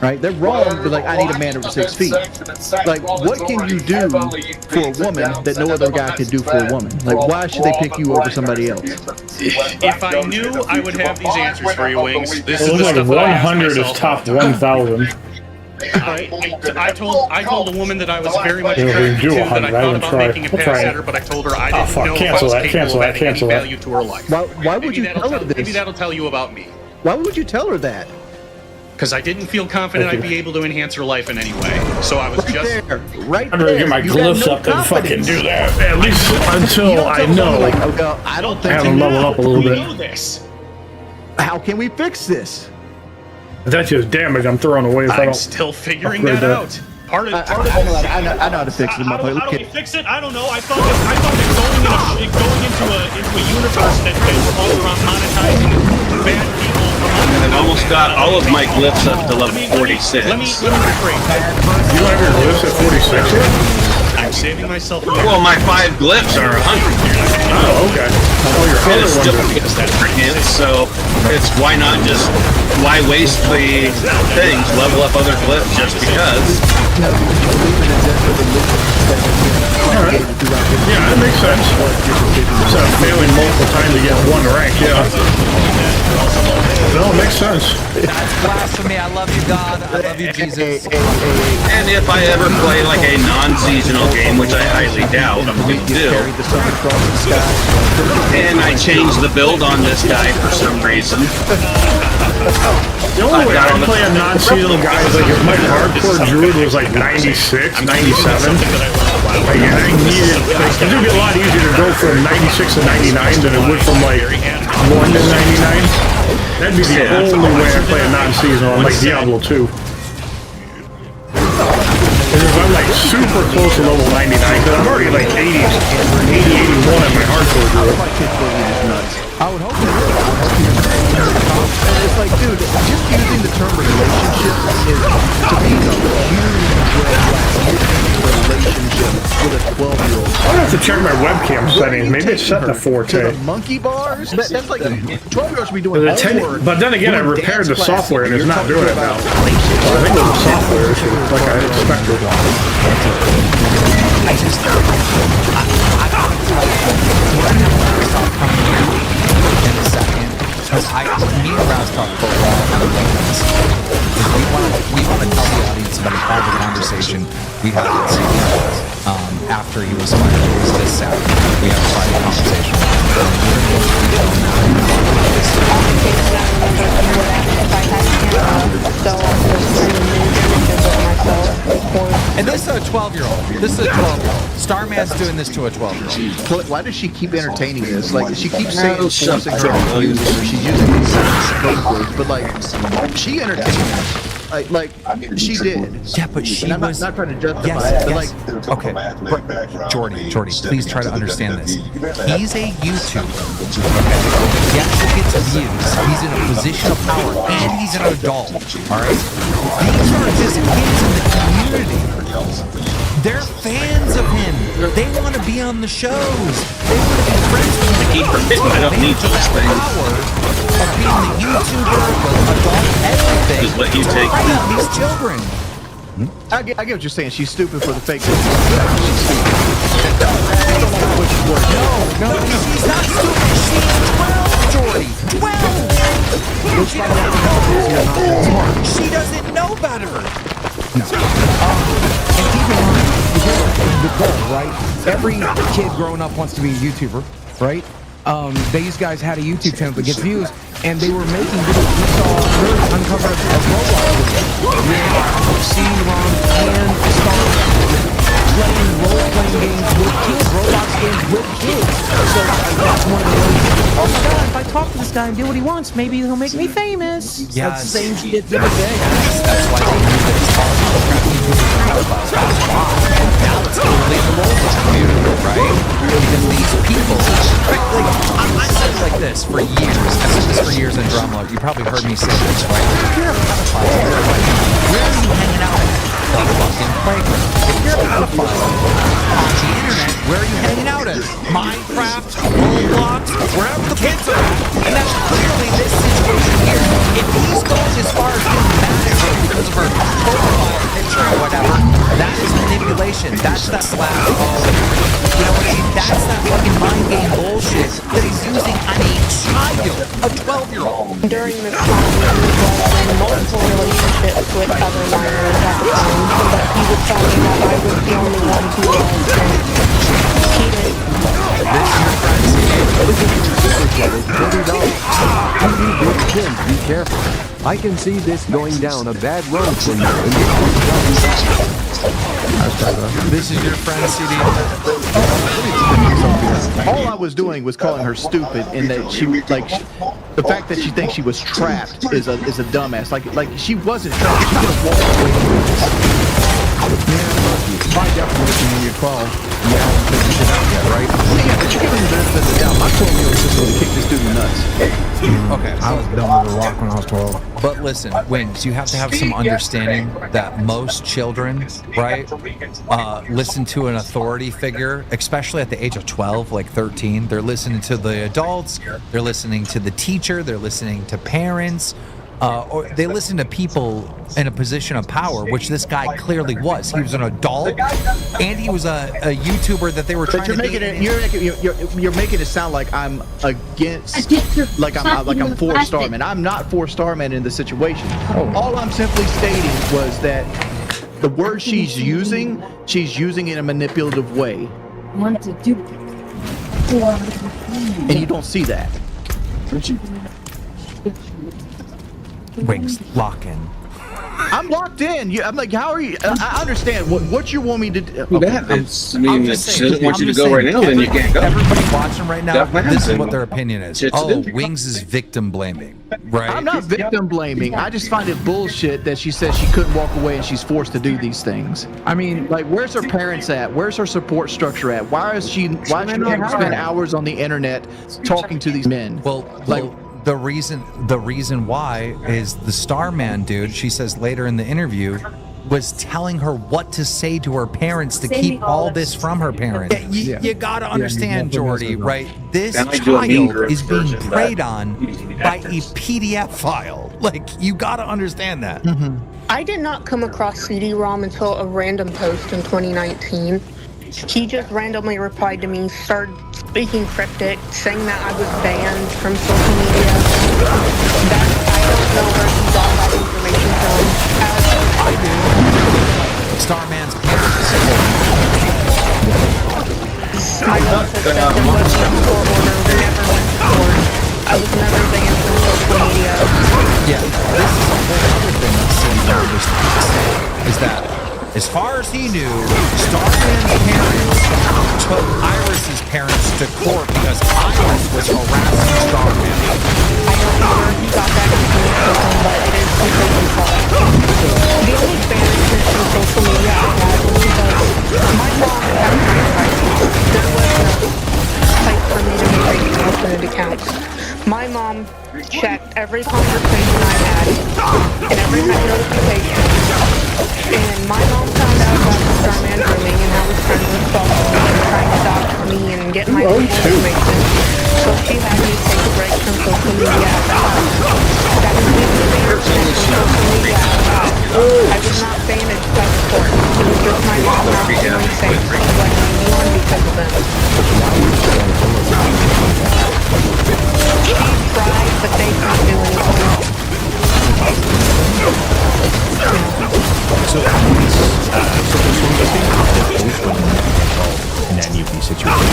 right? They're wrong, but like, I need a man over 6 feet. Like, what can you do for a woman that no other guy could do for a woman? Like, why should they pick you over somebody else? If I knew, I would have these answers for you, Wings. This is It the looks stuff like that I ask 100 is myself. top 1,000. I told a woman that I was very much Yeah, we attracted do to, that 100. I I thought would about try. making a We'll pass try at it. her, but I told her I Oh, didn't fuck. know if I Cancel was that, capable cancel of that, adding any cancel that. value to her life. Why would you tell her this? Maybe that'll tell you about me. Why would you tell her that? Because I didn't feel confident I'd be able to enhance her life in any way. So I was just right I'm gonna get my glyphs up and fucking do that. At least until I know. Like, okay, I don't think I have to level up a little We bit. know this. How can we fix this? That's just damage I'm throwing away if I I'm don't. still figuring upgrade that out. Part of I know how to fix it, How do motherfucker. we fix it? I don't know. I thought that going into a universe that was all around monetizing bad people. I've almost got all of my glyphs up to level 46. Let me rephrase that. You don't have your glyphs at 46 yet? I'm saving myself. Well, my 5 glyphs are 100. Oh, okay. Oh, your And other it's still ones gets that hint, so it's why waste the things, level up other glyphs just because. Alright. Yeah, that makes sense. Instead of failing multiple times to get one rank, yeah. No, it makes sense. That's blasphemy. I love you, God. I love you, Jesus. And if I ever play like a non-seasonal game, which I highly doubt I'm going to do, and I change the build on this guy for some reason. The only way I play a non-seasonal guy is like if my hardcore druid was like 96, 97. Like, and I needed, like, it would be a lot easier to go from 96 to 99 than it would from like 1 to 99. That'd be the only way I play a non-seasonal on like Diablo 2. Because if I'm like super close to level 99 because I'm already like 80, 81 in my hardcore group. My kids believe is nuts. I would hope they would. It's like, dude, just using the term relationship is, to me, a huge red flag. Relationship with a 12-year-old. I'm gonna have to check my webcam settings. Maybe it's set to 4K. To the monkey bars? That's like 12-year-olds should be doing homework. But then again, I repaired the software and it's not doing it now. So I think it was a software issue, like I expected. I just, I gotta tell you, we're gonna have to stop coming here in a second, because me and Raz talked for a while about this. We want to tell the audience about a private conversation we had with CDs after he was fired. It was this Saturday. We had a private conversation. And this is a 12-year-old. This is a 12-year-old. Starman's doing this to a 12-year-old. Why does she keep entertaining this? Like, she keeps saying forcing her to use it, or she's using these code words, but like, she entertained us. Like she did. Yeah, but she and was not trying to justify it, but like, okay, Jordy, please try to understand this. He's a YouTuber. Okay, yes, he gets views. He's in a position of power, and he's an adult. All right, these are just kids in the community. They're fans of him. They want to be on the shows. They want to be friends with him. I keep forgetting I don't need to explain. Of being the YouTuber, the adult, everything. Just let you take these children. I get what you're saying. She's stupid for the fake. No, she's not stupid. She's 12, Jordy. 12. She doesn't know better. No. And keep in mind, the goal, right? Every kid growing up wants to be a YouTuber, right? These guys had a YouTube channel that gets views, and they were making videos. We saw her uncover a Roblox video with C-Ron and Star playing role-playing games with kids, Roblox games with kids. So that's one of the ways. Oh my God! If I talk to this guy and do what he wants, maybe he'll make me famous. Yeah, that's the same shit the other day. That's why they use it as part of the That's why. Now it's totally the Roblox community, right? Because these people, I said it like this for years. I've said this for years in drama. You probably heard me say this, right? If you're a pedophile, where are you hanging out at? The fucking playground. If you're a pedophile on the internet, where are you hanging out at? Minecraft, Roblox, wherever the kids are at. And that's clearly this situation here. If he's going as far as getting mad at her because of her profile picture or whatever, that is manipulation. That's that slap. You know what I mean? That's that fucking mind game bullshit that he's using on a child, a 12-year-old. During this time, he was in multiple relationships with other minors at the time, but he would tell me that I was the only one who was cheated. This is your friend, Be careful. I can see this going down a bad road for you. This is your friend, CD. all I was doing was calling her stupid, and that she like the fact that she thinks she was trapped is a dumbass. Like she wasn't trapped. She just walked away from it. By definition, when you're 12, you haven't figured shit out yet, right? Yeah, but you're giving the benefit of the doubt. My 12-year-old sister would have kicked this dude in the nuts. Okay, I was dumb as a rock when I was 12. But listen, Wings, you have to have some understanding that most children, right, listen to an authority figure, especially at the age of 12, like 13. They're listening to the adults, they're listening to the teacher, they're listening to parents, or they listen to people in a position of power, which this guy clearly was. He was an adult, and he was a YouTuber that they were trying to make it. You're making it sound like I'm against, like I'm for Starman. I'm not for Starman in the situation. All I'm simply stating was that the word she's using in a manipulative way, and you don't see that. Wings, lock in. I'm locked in. I'm like, how are you? I understand. What you want me to do? Well, that is, I mean, if she doesn't want you to go right now, then you can't go. Everybody watching right now, Definitely this is happens. what their opinion is. Shit's Oh, different. Wings is victim blaming, right? I'm not victim blaming. I just find it bullshit that she says she couldn't walk away and she's forced to do these things. I mean, like, where's her parents at? Where's her support structure at? Why is she having to spend hours on the internet talking to these men? Well, the reason why is the Starman dude, she says later in the interview, was telling her what to say to her parents to keep all this from her parents. You gotta understand, Jordy, right? This child is being preyed on by a PDF file. Like, you gotta understand that. I did not come across CD-ROM until a random post in 2019. He just randomly replied to me, started speaking cryptic, saying that I was banned from social media. I don't know where he got that information from. I do. Starman's parents. My mom said that there was no court order. We never went to court. I was never banned from social media. Yeah, this is a whole other thing that CD-ROM was saying, is that as far as he knew, Starman's parents took Iris's parents to court because Iris was harassing Starman. I don't know where he got that information from, but it is completely false. The only banishment from social media I had was because my mom had my privacy. There was no site for me to make alternate accounts. My mom checked every conversation I had and every notification. And my mom found out about the Starman grooming and how his friends were stalking me and trying to dox me and get my information. So she had me take a break from social media at the house. That completely banishment from social media at the house. I was not banished by the court. It was just my mom not feeling safe to let me on because of them. She tried, but they couldn't do anything. So this in any of these situations.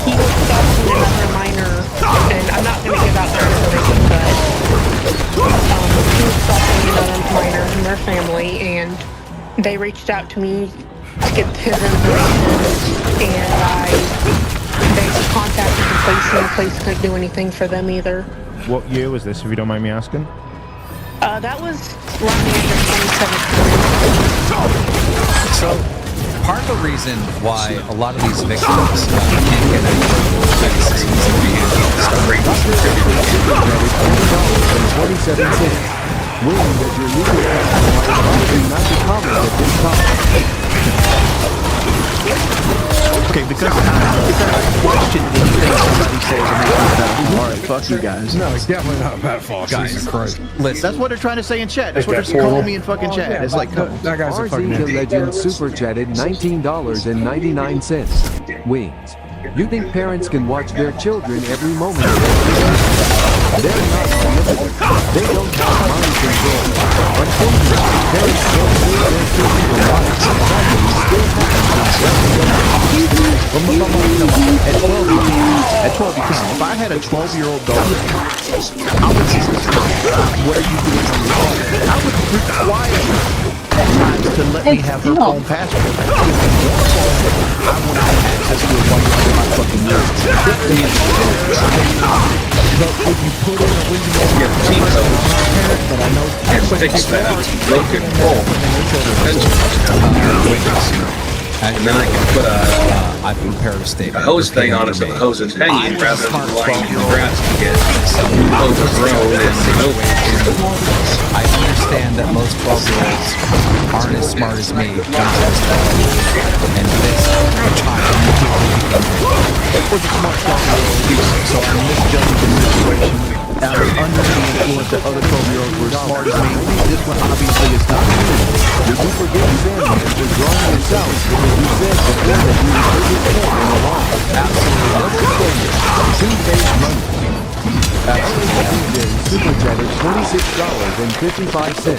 He was stalking another minor, and I'm not going to give out their information, but he was stalking another minor in their family, and they reached out to me to get his information, and they contacted the police, and the police couldn't do anything for them either. What year was this, if you don't mind me asking? That was around the end of 2017. So, part of the reason why a lot of these victims can't get any services is Willing that your legal counsel advise you not to comment at this time. Okay, because I question anything somebody says and they come back. All right, fuck you guys. No, it's definitely not Matt Fox. Jesus Christ. Listen. That's what they're trying to say in chat. That's what they're calling me in fucking chat. Yeah, it's like, that guy's a fucking RZ the idiot. Legend super chatted $19.99. Wings. You think parents can watch their children every moment of their lives? They're not omnipotent. They don't have mind control. Unfortunately, parents don't see their children alive. Families still At 12 you can. If I had a 12-year-old daughter, I would just what are you doing on your phone? I would require her at times to let me have her phone password. I want to have access to it while you're in my fucking room. But if you put in a window that I know Fix that broken hole. And then I can put I prepared a statement. a hose thing on it so the hose is hanging rather than lying in the grass to get overgrown and over. I understand that most 12-year-olds aren't as smart as me. And this child it was a smart 12-year-old, so I'm misjudging the situation. Now, under the influence that other 12-year-olds were smart as me, this one obviously is not. Did you forget Sandman was wrong yourself because you said before that you would put your foot in the law? Absolutely. Two-faced money. Absolutely. Super chatted $20 $26.55.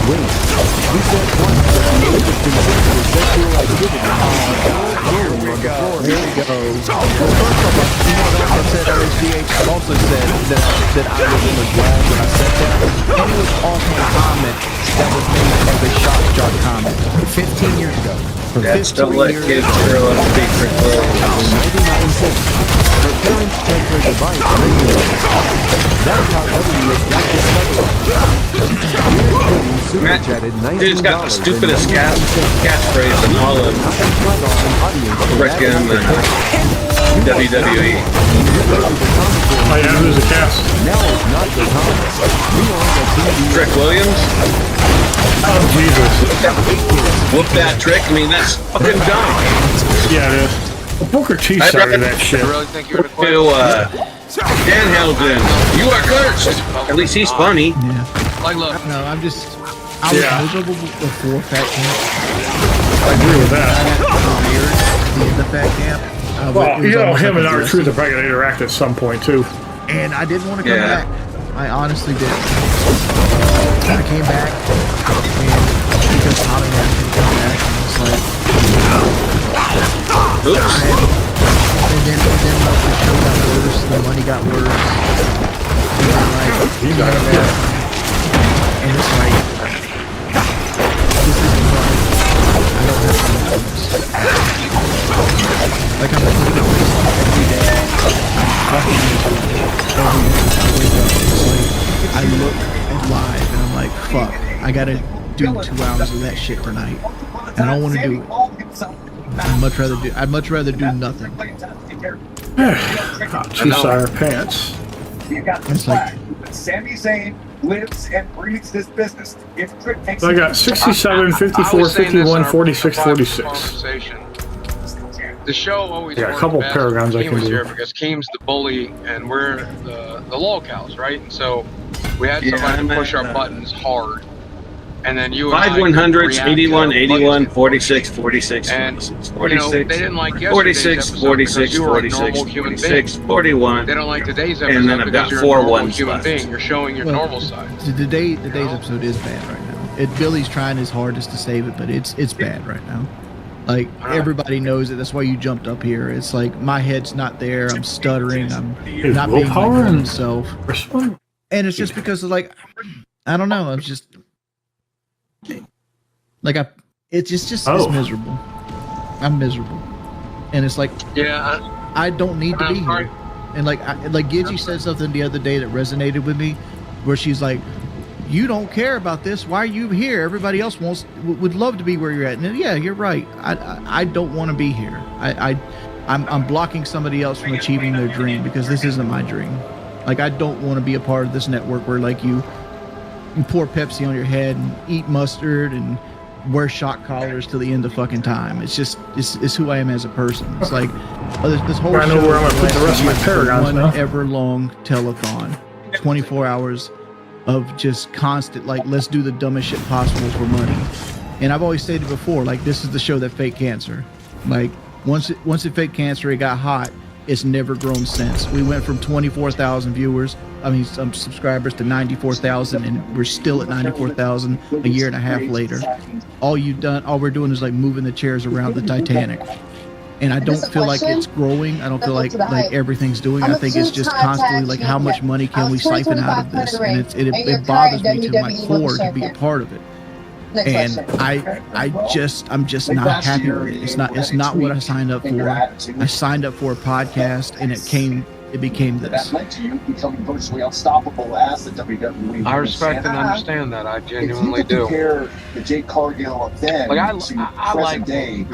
Wait, we said once that the age of consent for sexual activity rolling on the floor. Here we go. Well, first of all, you know that I said LHDH also said that I was in the wrong when I said that. And it was also a comment that was made as a shock jock comment 15 years ago. Dads don't let kids grow up secret clothes. Her parents checked her device regularly. That's how WS got discovered. Dude's got the stupidest catchphrase in all of frickin' WWE. Oh yeah, who's the cast? Trick Williams? Oh Jesus. Whoop that Trick? I mean, that's fucking dumb. Yeah, it is. Well, Booker T started that shit. Dan Hamilton, you are cursed! At least he's funny. Yeah. Like, look. No, I was miserable before Fat Camp. I agree with that. The Fat Camp. Well, you know, him and R-Truth are probably going to interact at some point, too. And I didn't want to come back. I honestly did. I came back, and because Tommy had to come back, and it's like... Oops. And then the show got worse, the money got worse. And then, like, and it's like... This isn't fun. I don't have fun with this. Like, I'm looking at this every day. I'm fucking miserable. Every day I wake up, it's like, I look at live and I'm like, fuck, I gotta do 2 hours of that shit per night. And I don't want to do it. I'd much rather do nothing. Two Sire pants. It's like, Sami Zayn lives and breathes this business. If Trick takes So I got 67, 54, 51, 46, 46. The show always Yeah, a couple worked best paragons I when Keem can was do. here because Keem's the bully and we're the lolcows, right? And so we had somebody to push our buttons hard. And then you and 5 I 100s, react 81, to 81, buttons. 46, 46, And 46, you know, they didn't like yesterday's 46, episode 46, because you were a 46, normal human 46, being. 41. They don't like today's episode And then I've got because you're 4 a normal ones human left. being. You're showing your normal side. today's episode is bad right now. Billy's trying his hardest to save it, but it's bad right now. Like, everybody knows it. That's why you jumped up here. It's like, my head's not there. I'm stuttering. I'm not being my own self. And it's just because of, like, I don't know. I'm just, like, it's just it's miserable. I'm miserable. And it's like, I don't need to be here. And like Gidgy said something the other day that resonated with me, where she's like, you don't care about this. Why are you here? Everybody else would love to be where you're at. And yeah, you're right. I don't want to be here. I'm blocking somebody else from achieving their dream because this isn't my dream. Like, I don't want to be a part of this network where, like, you pour Pepsi on your head and eat mustard and wear shock collars till the end of fucking time. It's just it's who I am as a person. It's like this whole I know show where I'm gonna put the rest of my paragons one now. ever long telethon, 24 hours of just constant, like, let's do the dumbest shit possible for money. And I've always stated before, like, this is the show that faked cancer. Like, once it faked cancer, it got hot. It's never grown since. We went from 24,000 subscribers to 94,000, and we're still at 94,000 a year and a half later. All we're doing is, like, moving the chairs around the Titanic. And I don't feel like it's growing. I don't feel like everything's doing. I think it's just constantly like, how much money can we siphon out of this? And it bothers me to my core to be a part of it. And I'm just not happy with it. It's not what I signed up for. I signed up for a podcast, and it became this. That led to you becoming virtually unstoppable as the WWE. I respect and understand that. I genuinely if you do. compare the Jake Cargill of then Like, I to like present day,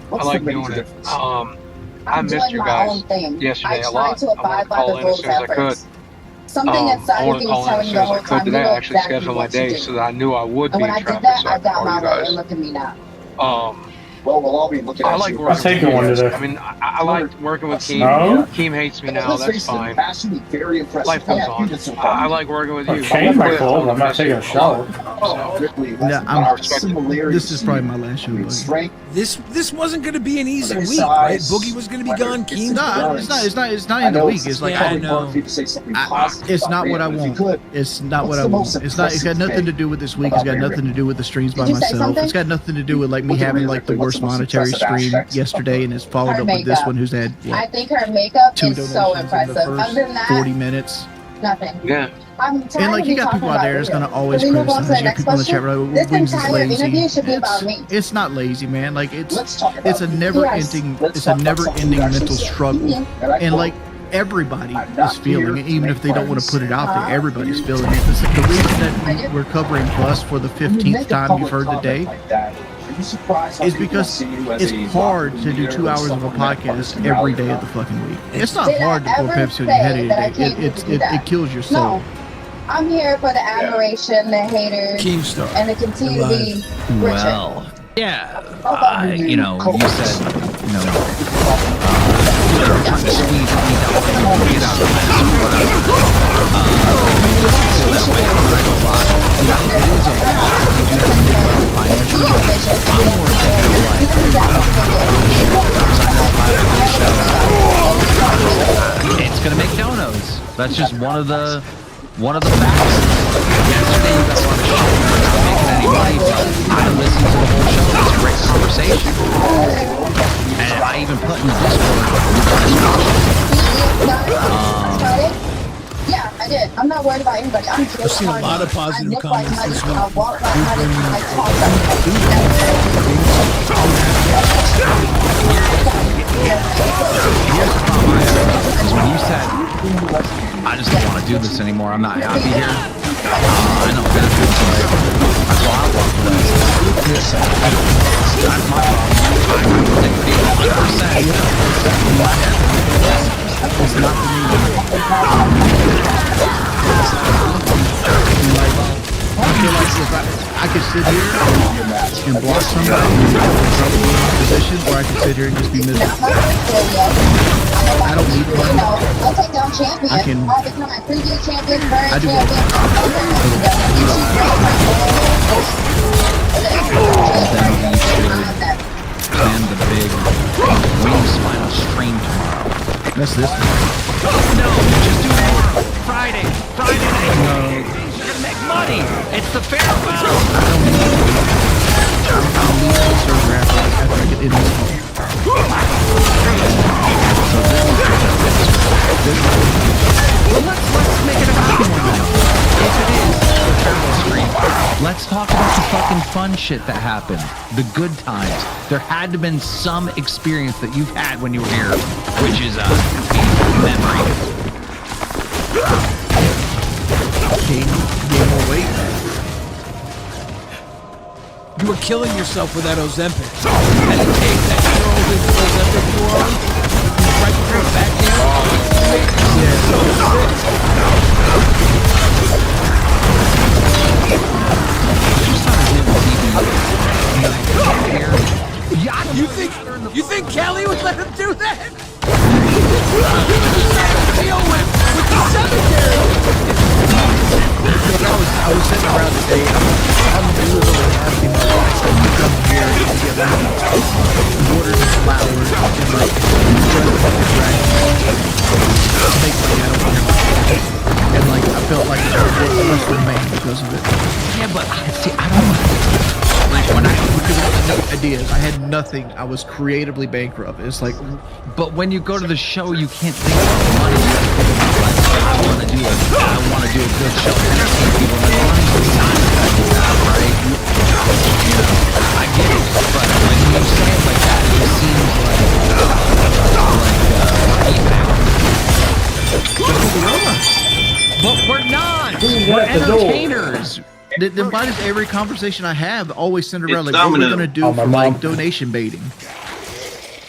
I like doing it. I missed you guys yesterday a lot. I want to call in as soon as I could. I want to call in as soon as I could today. I actually scheduled my day so that I knew I would be in traffic so I could call you guys. Well, we'll all be looking at I like you. working with taking one Keem. today. I mean, I like working with Keem. No? Keem hates me now. Let's That's face it, fine. actually very impressive. Life goes Yeah, on. you did so I far. like working with you. Change my Quit, clothes. gonna I'm not miss taking you a shower. Oh, Ripley, Yeah, this is probably my last show, buddy. strength. This wasn't going to be an easy Whether week, size, right? Boogie was going to be whether gone. it's Keem's No, gone. it's not in the week. It's like Yeah, I know. it's not what I want. It's not what I want. It's got nothing to do with this week. It's got nothing to do with the streams by Did you say myself. something? It's got nothing to do with like me having like the worst monetary stream yesterday, and it's followed Her up with this makeup. one who's had I what, think her makeup 2 is so donations in the impressive. Other than first that, 40 minutes. nothing. Yeah. I'm tired And like of you me got people talking out there about that's you. gonna always Can we move on to criticize. the You got next people in the chat question? right? This Wings is entire lazy. interview should be about me. It's not lazy, man. Like it's about a never-ending mental struggle, and like everybody is feeling it, even if they don't want to put it out there. Everybody's feeling it. It's like the reason that we're covering Bus for the 15th time you've heard today is because it's hard to do 2 hours of a podcast every day of the fucking week. It's not Did I hard to pour ever Pepsi on your head say that I every day. can't do that? It kills your soul. No. I'm here for the admiration, the haters, Keemstar. and to continue to be richer. Well, yeah, you know, you said, you know, trying to squeeze me down and get out of my support. So that way, when I go live, you know, it is a lot. You do have to think about financially. I'm more thinking like, it's gonna make donos. That's just one of the facts. Yesterday you got a lot of shit. You're not making any money, but I listened to the whole show. It's a great conversation. And I even put in the Yeah, I did. I'm not worried about anybody. I'm just I've seen a lot of positive comments this week. I walk like money. I talk like Because when you said, I just don't want to do this anymore, I'm not happy here, I know benefits of it. That's why I walked away. That's my problem. I will take the 100%. It's not for me. I feel like if I could sit here and block somebody probably in a position where I could sit here and just be miserable. I don't need money. I'll take down champion. I can- I'll become my previous champion, current I do champion. Then the big wing spinal stream tomorrow. That's this one. No, just do tomorrow. Friday night. No. You're gonna make money. It's the fair amount. I'll leave this server after I get in this hole. Well, let's make it about more. If it is the travel stream, let's talk about the fucking fun shit that happened. The good times. There had to have been some experience that you've had when you were here, which is a memory. Gain more weight. You were killing yourself with that Ozempic. And it takes that Ozempic you were on, right before the back You think Kelly would let him do that? Deal with the cemetery. I was sitting around today. I'm literally asking my wife to come here and get water and flowers and like make money out of it. And like I felt like it was remain because of it. Yeah, but see, I don't like when I had no ideas. I had nothing. I was creatively bankrupt. It's like, but when you go to the show, you can't think about money. You have to think about like, I want to do a good show, entertain people, and money's the time that you have, right? You know, I get it, but when you say it like that, it just seems like but we're not. We're entertainers. Then why does every conversation I have always center around like what we're gonna do for like donation baiting?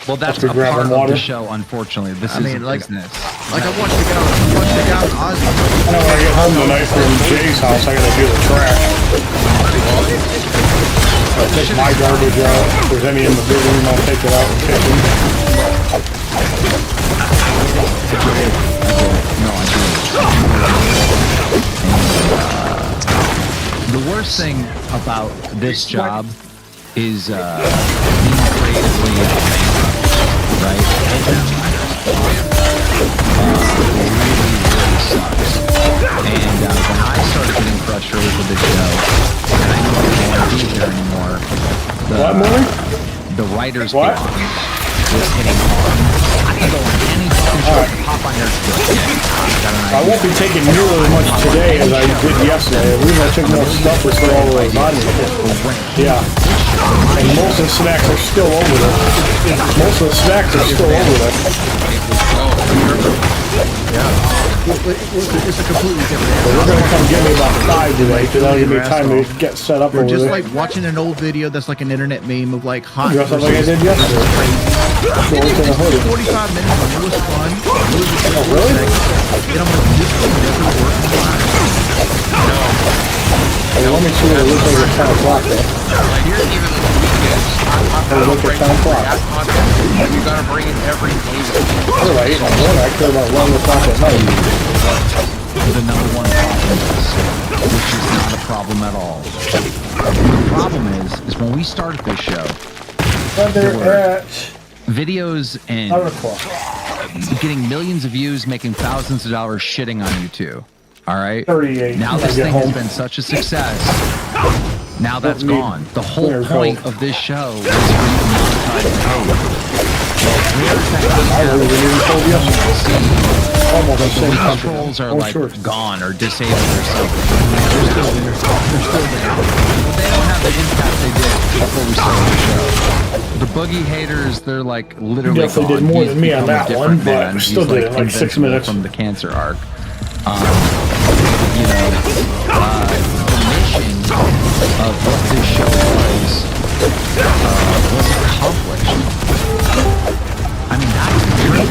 Well, that's a part of the show, unfortunately. This is like, business. Like I watched the guy with Ozzy. I know when I get home tonight from Jay's house, I gotta do the trash. I'll take my garbage out. If there's any in the big room, I'll take it out and kick them. No, I do. And, the worst thing about this job is being creatively bankrupt, right? Really sucks. And when I started getting frustrated with the show, and I knew I didn't want to be here anymore, the writer's block was hitting hard. I can go on any fucking show, hop on your I won't be taking nearly as much today as I did yesterday. The reason I took more stuff was for all the way on me. Yeah. And most of the snacks are still over there. Most of the snacks are still over there. Yeah. It's a completely different So we're going to come get me about 5 today, because that'll give me time to get set up over just there. like watching an old video that's like an internet meme of like hot. Dress up like I did yesterday. It was 45 minutes and it was fun. It was a good really? And I'm like, this will never work in life. Hey, let me see what it looks like at 10 o'clock though. Look at 10 o'clock. You gotta bring it every day. What about 8 in the morning? I care about 11 o'clock at night. The number one problem is, which is not a problem at all. The problem is when we started this show, there were videos and getting millions of views, making thousands of dollars shitting on you too. All right. 38. Now this thing has been such a success. Now that's gone. The whole point of this show is for you to monetize the page. Controls are like gone or disabled or something. They're still there. But they don't have the impact they did before we started the show. The boogie haters, they're like literally definitely gone. did more than me on that one, but still did it like 6 minutes from the cancer arc. You know, the mission of what this show was accomplished. I mean, that's the dream.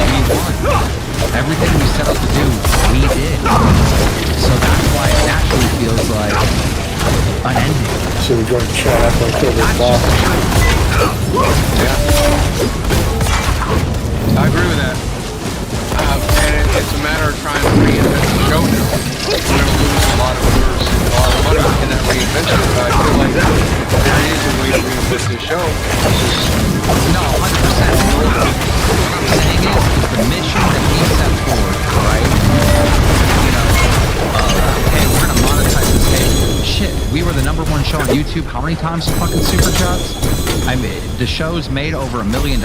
We won. Everything we set out to do, we did. So that's why it naturally feels like an ending. So we're going to chat after I kill this boss. Yeah. I agree with that. And it's a matter of trying to reinvent the show now. We're going to lose a lot of viewers, a lot of money in that reinvention, but I feel like there is a way to reinvent this show. No, 100%. What I'm saying is the mission that we set forward, right? You know, hey, we're going to monetize this game. Shit, we were the #1 show on YouTube. How many times in fucking Super Chats? I mean, the show's made over $1 million.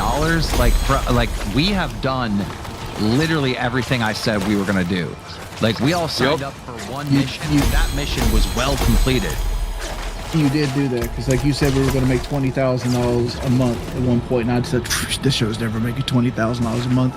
Like we have done literally everything I said we were going to do. Like, we all signed up for one mission, and that mission was well completed. You did do that, because like you said, we were going to make $20,000 a month at one point, and I said, this show's never making $20,000 a month.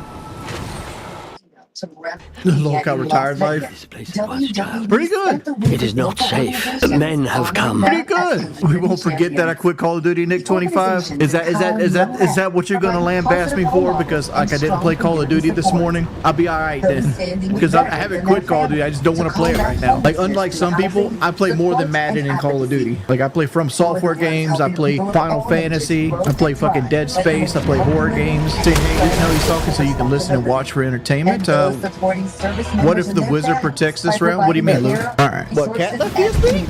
The local retired life. Pretty good. It is not safe. Men have come. Pretty good. We won't forget that I quit Call of Duty Nick 25. Is that what you're gonna lambaste me for? Because like I didn't play Call of Duty this morning. I'll be alright then. Because I haven't quit Call of Duty. I just don't want to play it right now. Like unlike some people, I play more than Madden and Call of Duty. Like I play From Software games. I play Final Fantasy. I play fucking Dead Space. I play horror games. Say hey, you know he's talking so you can listen and watch for entertainment. What if the wizard protects this round? What do you mean, Luke? Alright. What, cat left DSP?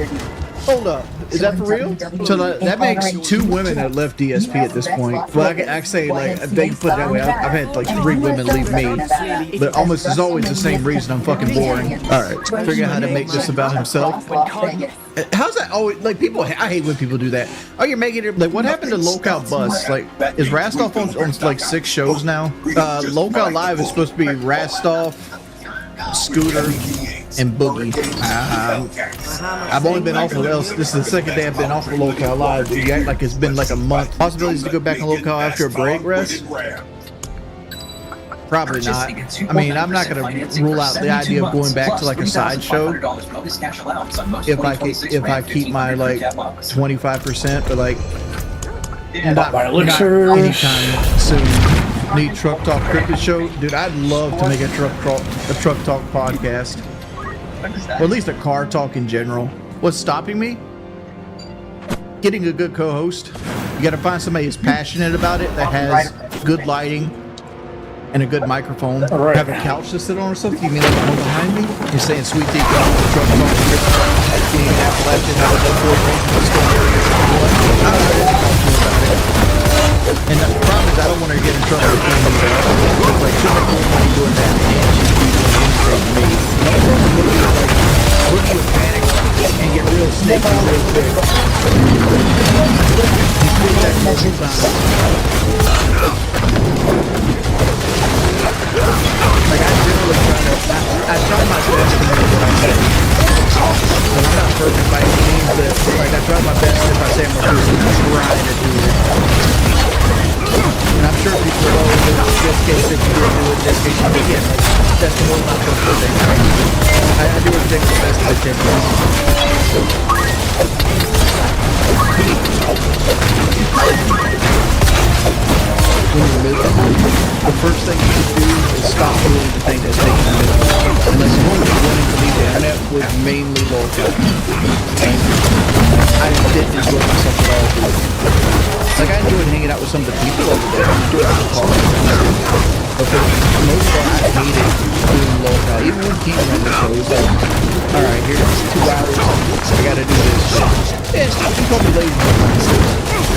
Hold up. Is that for real? So that makes 2 women that left DSP at this point. Well, I can say, like, they can put it that way. I've had, like, 3 women leave me. But almost is always the same reason. I'm fucking boring. Alright. Figure out how to make this about himself. How's that always, like, people, I hate when people do that. Oh, you're making it, like, what happened to Local Bus? Like, is Rastoff on like, 6 shows now? Local Live is supposed to be Rastoff, Scooter, and Boogie. I've only been off of else. This is the second day I've been off of Local Live. You act like it's been like a month. Possibilities to go back on Local after a break rest? Probably not. I mean, I'm not gonna rule out the idea of going back to like a sideshow if I keep my like 25%, but like not anytime soon. Need Truck Talk Cricket Show, dude. I'd love to make a truck talk podcast, or at least a car talk in general. What's stopping me? getting a good co-host, you got to find somebody who's passionate about it, that has good lighting and a good microphone. Right. Have a couch to sit on or something. You mean like the one behind me? You're saying sweet tea, truck phone, you need Appalachian, have a local and the problem is I don't want her to get in trouble with me. Because like she'll make more money doing that and she'll be doing anything to me. No problem with me, like we're doing panic and get real snaky real quick. You see that multiple times. Like I generally I try my best to make what I say. And I'm not perfect by any means, but like I try my best if I say I'm gonna do something, I try to do it. And I'm sure people will always do this case that you didn't do it, this case you did. Again, like, that's the whole not perfect thing. I do everything the best I can. When you're miserable, the first thing you should do is stop doing the thing that's making you miserable. And like the one thing wanting to leave the internet was mainly local. And I didn't enjoy myself at all doing it. Like I enjoyed hanging out with some of the people over there. I enjoyed the call. But for the most part, I hated doing local. Even when Keith ran the show, it was like, alright, here's 2 hours. I gotta do this shit. Yeah, you call me lazy.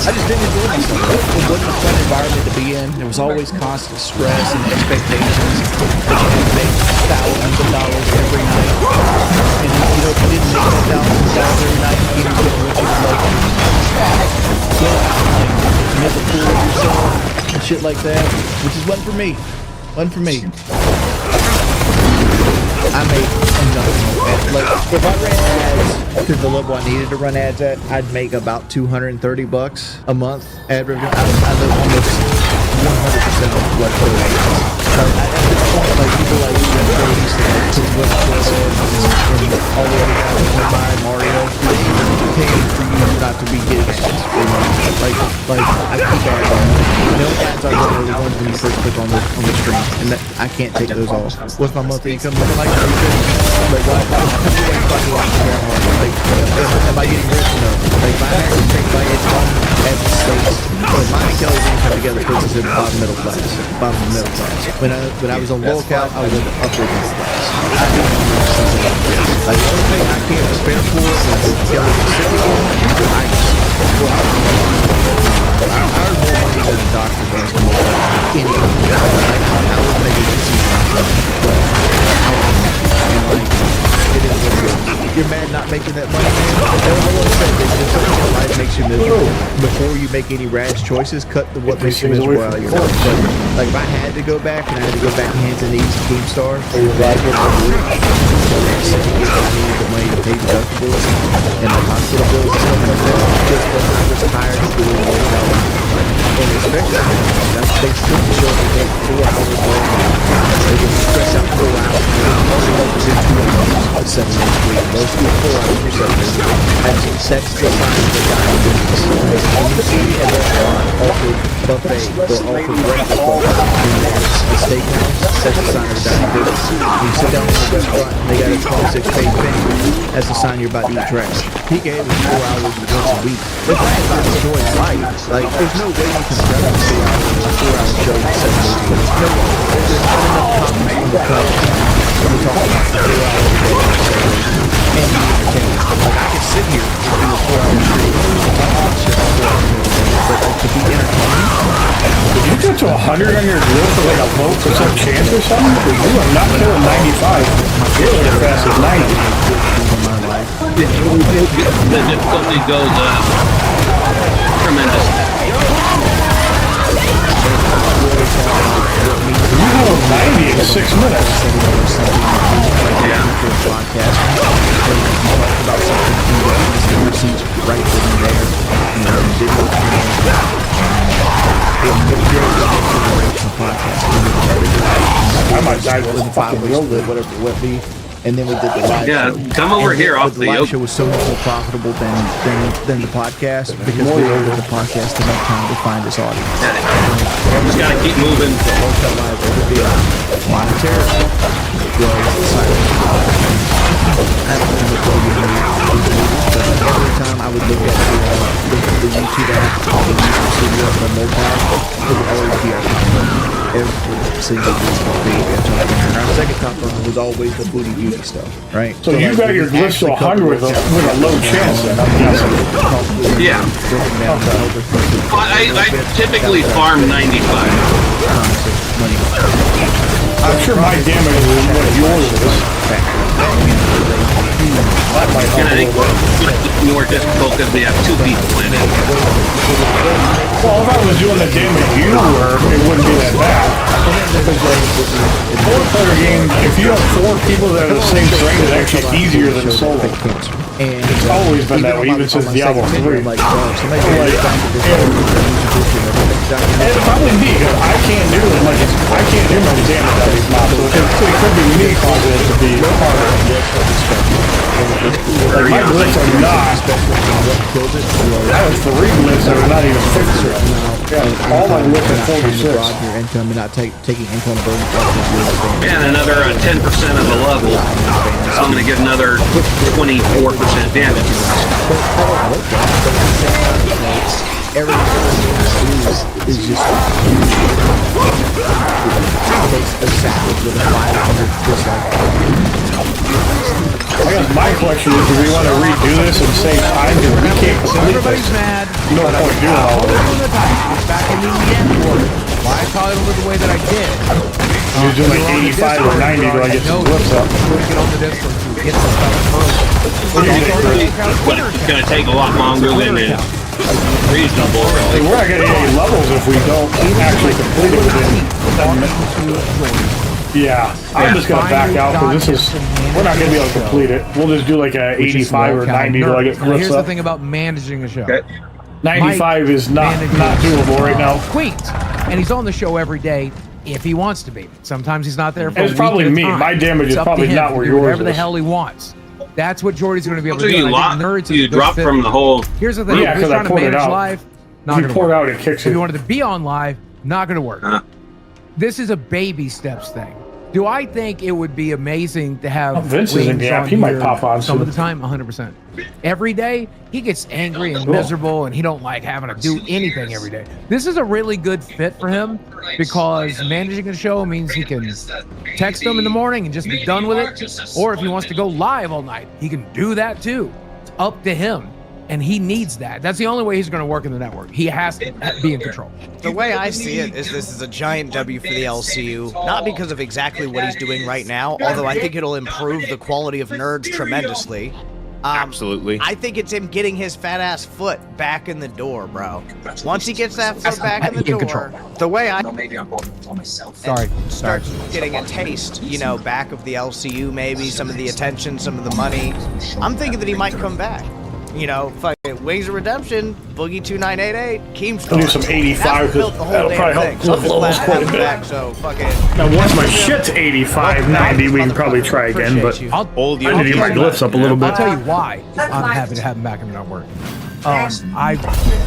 I just didn't enjoy myself. It wasn't a fun environment to be in. There was always constant stress and expectations that you had to make thousands of dollars every night. And you know, if you didn't make that thousands of dollars every night, you didn't get what you would like. You had to fool yourself and shit like that, which is one for me. One for me. I made enough. Like, if I ran ads to the level I needed to run ads at, I'd make about $230 a month ad revenue. I live almost 100% of what those ads. Like, at this point, like, people like you and Cody said, to what and all the other guys that went by, Mario, they even paid for you not to be getting ads. Like, I keep ads on. No ads are literally the ones when you first click on the screen, and that, I can't take those off. What's my monthly income looking like? Like, why? Like, am I getting rich? No. Like, my actually take my income as a state. Like, mine and Kelly's income together puts us in the bottom middle class. Bottom middle class. When I was on lockout, I was in the upper middle class. I didn't do something like this. Like, the only thing I can't prepare for is Kelly Pacific. I earn more money than a doctor does more anything. Like, I would make it easy. But, and like, it is what it is. You're mad not making that money, man. I want to say that if something in life makes you miserable, before you make any rash choices, cut the what makes you miserable out of your life. But, like, if I had to go back, and I had to go back hands and knees to Keemstar, I needed the money to pay deductibles and like hospital bills and stuff like that. Just when I was tired of doing workout and especially they still show me that 4 hours later. They get stressed out 4 hours. Most of us in 2 hours, 7 days a week. Most do 4 hours for 7 days a week. That's the sign of the diabetes. When you see a restaurant offer buffet or offer breakfast and there's the steakhouse, that's a sign of diabetes. When you sit down in a restaurant and they got a 26-page menu, that's a sign you're about to eat trash. He gave us 4 hours once a week. But that's about enjoying life. Like, there's no way you can run a 4-hour show in 7 days a week. No way. There's not enough content in the cup. We're talking about 4 hours a day or 7 days. And be entertained. Like, I could sit here and do a 4-hour stream. But like, to be entertained. Did you get to 100 on your drill for like a low percent chance or something? Because you are not killing 95. You're as fast as 90. The difficulty goes up tremendously. You have a 90 in 6 minutes. Yeah. For a podcast, and you talked about something you received right then and there. You know, you did what you I might die with the fucking real good, whatever it would be. And then we did the live show. Yeah, come over here off the live show was so much more profitable than the podcast because we were able to podcast enough time to find this audience. Yeah. Just gotta keep moving. Monetary I don't know what you mean, but every time I would look at the single baby. And our second top runner was always the booty beauty stuff, right? So you got your glitch to 100 with a low chance then, I'm guessing. Yeah. I typically farm 95. I'm sure my damage is what yours is. That might help a little bit. It's more difficult because we have 2 people in it. Well, if I was doing the damage you were, it wouldn't be that bad. Four-player game, if you have 4 people that are the same strength, it's actually easier than solo. It's always been that way, even since Diablo 3. And it's probably me, because I can't do as much damage on these mobs, so it could be me causing it to be harder. Like my blitz are not. I have 3 blitz that are not even 50. Yeah, all my blitz are 46. Your income and not taking income burden. And another 10% of the level, so I'm going to get another 24% damage. Everything is just takes a savage with a 500 dislike. I guess my question is, do we want to redo this and save time? Because we can't complete this. No point doing all of this. Back in the end order. Why I titled it the way that I did. You do like 85 or 90 till I get some blips up. Get on the Discord to get the stuff It's going to take a lot longer than it reasonable, really. We're not getting any levels if we don't actually complete it within 10 minutes. Yeah, I'm just gonna back out because we're not gonna be able to complete it. We'll just do like a 85 or 90 till I get blips up. Here's the thing about managing a show. 95 is not doable right now. Queens, and he's on the show every day if he wants to be. Sometimes he's not there for a week it's probably at a me. time. My damage is probably not where yours is. Whatever the hell he wants. That's what Jordy's going to be able to do. You drop from the whole. Here's the thing. Yeah, because I trying to poured it manage out. live, If you pour it out, it kicks If it. you wanted to be on live, not going to work. This is a baby steps thing. Do I think it would be amazing to have Vince is in the app. He might pop on some soon. of the time? 100%. Every day he gets angry and miserable, and he don't like having to do anything every day. This is a really good fit for him because managing a show means he can text him in the morning and just be done with it, or if he wants to go live all night, he can do that too. It's up to him. And he needs that. That's the only way he's going to work in the network. He has to be in control. The way I see it is this is a giant W for the LCU, not because of exactly what he's doing right now, although I think it'll improve the quality of nerds tremendously. Absolutely. I think it's him getting his fat ass foot back in the door, bro. Once he gets that foot back in the door, the way I starts getting a taste, you know, back of the LCU, maybe some of the attention, some of the money. I'm thinking that he might come back. You know, fucking Wings of Redemption, Boogie 2988, Keemstar. I'll do some 85 because that'll probably help So lift levels quite a bit. back, so fucking. Now once my shit's 85, 90, we can probably try again, but I need to get my glyphs up a little bit. I'll tell you why I'm happy to have him back in the network. I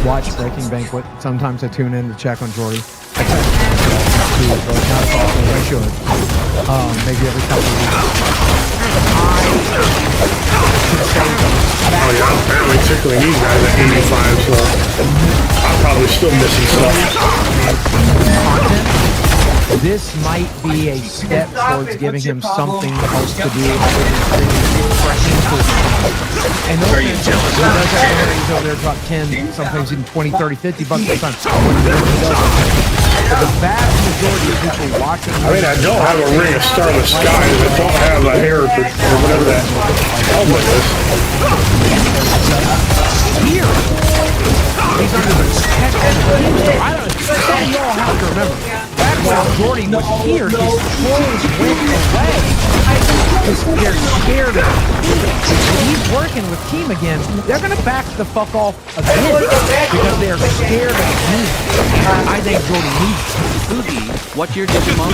watch Breaking Banquet. Sometimes I tune in to check on Jordy. I check not as often as I should. Maybe every couple of weeks. Oh yeah, I'm apparently tickling these guys at 85, so I'm probably still missing stuff. This might be a step towards giving him something else to do. And Are you jealous? He does have areas over there drop 10, sometimes even 20, 30, 50 bucks a time. The vast majority of people watching. I mean, I don't have a ring of starless skies. I don't have a heritage or whatever that helmet is. Here, he's under the protection. I don't know. Some of y'all have to remember. Back when Jordy was here, his trolls went away. Because they're scared of him. When he's working with Team again, they're going to back the fuck off again because they're scared of him. I think Jordy needs Boogie. What's your Digimon?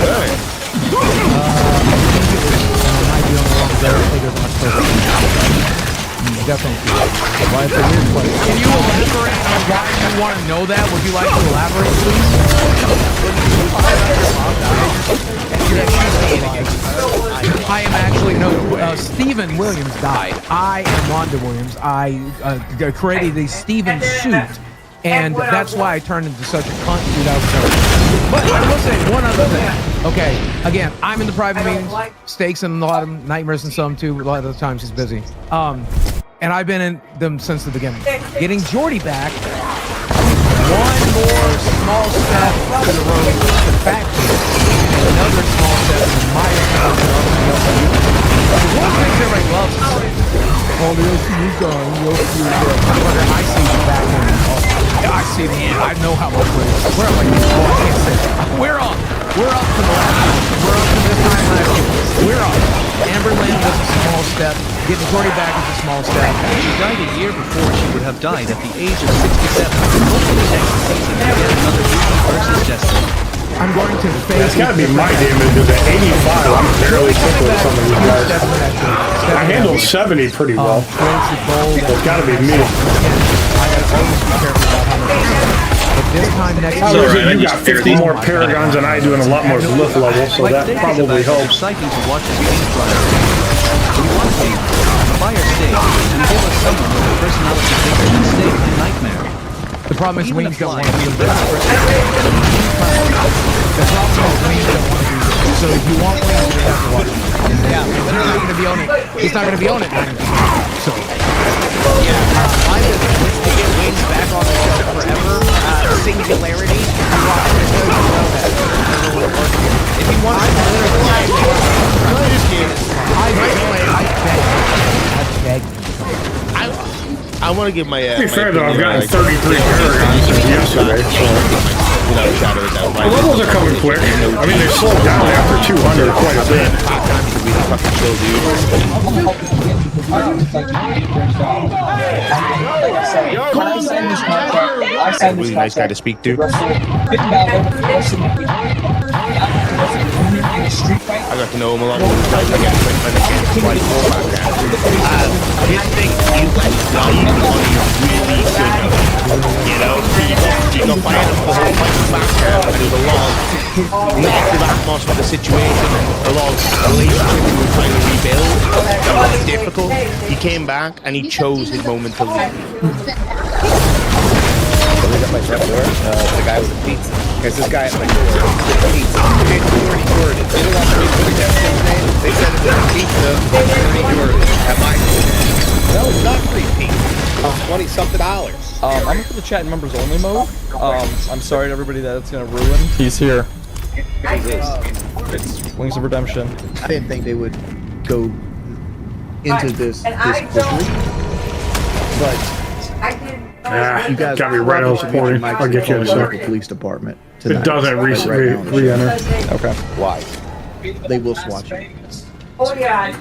Definitely. Why, it's a weird place. Can you elaborate on why you want to know that? Would you like to elaborate, please? I am actually, no, Stephen Williams died. I am Wanda Williams. I created the Stephen suit. And that's why I turned into such a cunt in 2007. But I will say one other thing. Okay, again, I'm in the private meetings, Stakes and a lot of nightmares and some too. A lot of the times he's busy. And I've been in them since the beginning. Getting Jordy back, one more small step to the road to the back here, and another small step to my account. The one thing everybody loves is oh, the OCU's gone, the OCU's gone. I see you back in. I see the end. I know how much we're up like this. Oh, I can't say it. We're up. We're up to the last one. We're up to this time last year. We're up. Amberland was a small step. Getting Jordy back is a small step. She died a year before she would have died at the age of 67. Hopefully next season we get another Disney versus Destiny. I'm going to face. That's got to be my damage. Because at 85, I'm barely tickling some of these guys. I handle 70 pretty well. It's got to be me. I got to always be careful about how much. But this time next year, you got 50 more Paragons than I do and a lot more Glyph levels, so that probably helps. Exciting to watch the readings run. We want to buy our stage and give us someone with a personality bigger than Stage and Nightmare. The problem is Wings don't want to do this. The problem is Wings don't want to do this. So if you want Wings, you have to watch it. Yeah, but he's not going to be on it. He's not going to be on it. So. Yeah, I'm just to get Wings back on the show forever. Singularity. If you want I want to give my. To be fair though, I've gotten 33 Paragons since yesterday, so the levels are coming quick. I mean, they slowed down after 200 quite a bit. Really nice guy to speak to. I got to know him a lot more than I get his thing is that he's really good. You know, he got fired up the whole fight back and there was a lot of negative atmosphere of the situation and a lot of relationship we were trying to rebuild. That was difficult. He came back and he chose his moment to leave. My front door, the guy with the pizza. Because this guy at my door, the pizza. It's already ordered. They don't want me to put it down name. They said it's a pizza, already ordered at my door. No, it's not free pizza. $20-something. I'm going to put the chat in members only mode. I'm sorry to everybody that it's going to ruin. He's here. It's Wings of Redemption. I didn't think they would go into this quickly. But you guys got me right on the point. I'll get you in a second. Police department. It doesn't re-enter. Okay. Why? They will swatch you. Oh yeah,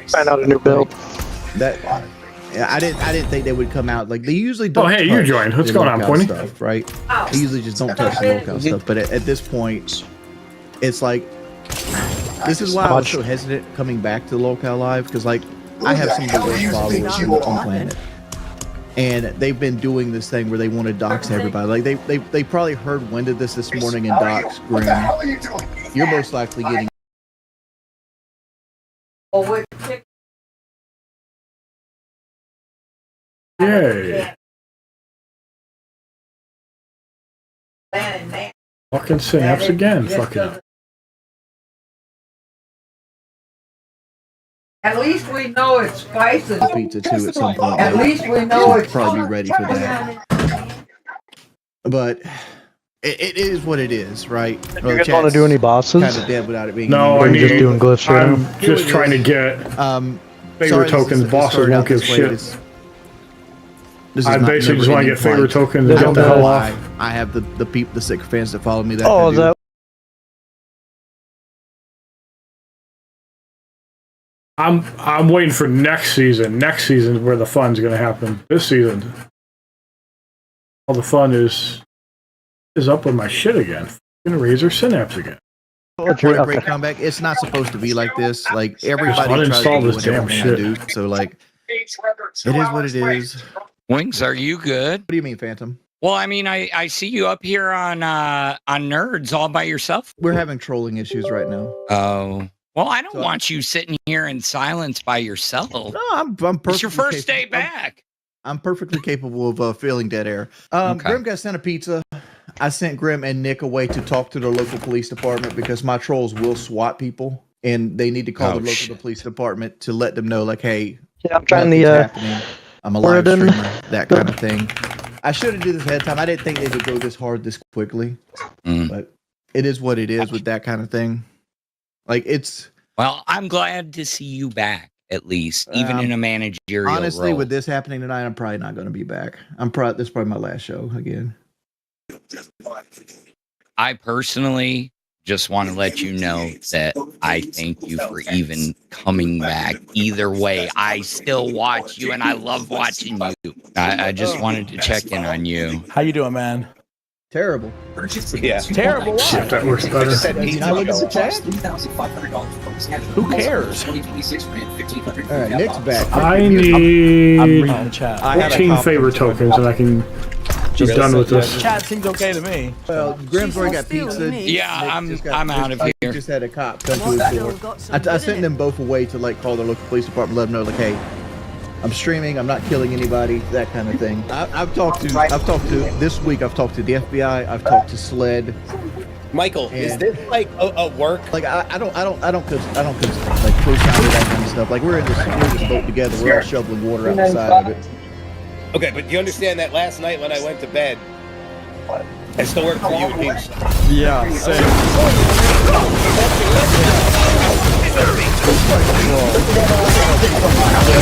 Find out a new build. That I didn't think they would come out like they usually don't. Oh hey, you joined. What's going on, Pointy? Stuff, right? They usually just don't touch the locale stuff. But at this point, it's like this is why I was so hesitant coming back to Locale Live because like. I have some of the worst followers on planet, and they've been doing this thing where they want to dox everybody. Like they probably heard Win did this morning and dox Grim. You're most likely getting. Yay! Fucking synapse again. Fucking. At least we know it's spicy. Pizza too at some point. At least we know it's probably be ready for that. But it is what it is, right? Do you guys want to do any bosses? Kind of dead without it being. No, I mean, just doing glyphs right I'm now? just trying to get favor tokens. Bosses won't give shit. I basically just want to get favor tokens and get the hell off. I have the sick fans that follow me. That Oh, that. I'm waiting for next season. Next season is where the fun's going to happen. This season, all the fun is up with my shit again. I'm going to raise her synapse again. What a great comeback! It's not supposed to be like this. Like everybody tries to do this damn shit. Do, so like, it is what it is. Wings, are you good? What do you mean, Phantom? Well, I mean, I see you up here on Nerds all by yourself. We're having trolling issues right now. Oh. Well, I don't want you sitting here in silence by yourself. No, I'm perfectly It's your first day back. I'm perfectly capable of feeling dead air. Grim got sent a pizza. I sent Grim and Nick away to talk to the local police department because my trolls will SWAT people, and they need to call the local police department to let them know, like, hey, yeah, I'm trying happening. I'm a live streamer, that kind of thing. I should have did this ahead of time. I didn't think they would go this hard this quickly, but it is what it is with that kind of thing. Like it's. Well, I'm glad to see you back, at least, even in a managerial honestly, role. with this happening tonight, I'm probably not going to be back. This is probably my last show again. I personally just want to let you know that I thank you for even coming back. Either way, I still watch you, and I love watching you. I just wanted to check in on you. How you doing, man? Terrible. Yeah. Terrible. See if that works better. Who cares? All right, Nick's back. I need 14 favor tokens, and I can be done with this. Chat seems okay to me. Well, Grim's already got pizza. Yeah, I'm out of here. Just had a cop come to his door. I sent them both away to like call the local police department, let them know, like, hey, I'm streaming. I'm not killing anybody. That kind of thing. I've talked to this week. I've talked to the FBI. I've talked to SLED. Michael, is this like a work? Like I don't like co-sign that kind of stuff. Like we're in this boat together. We're all shoveling water out the side of it. Okay, but you understand that last night when I went to bed, I still work for you, Teams. Yeah, same.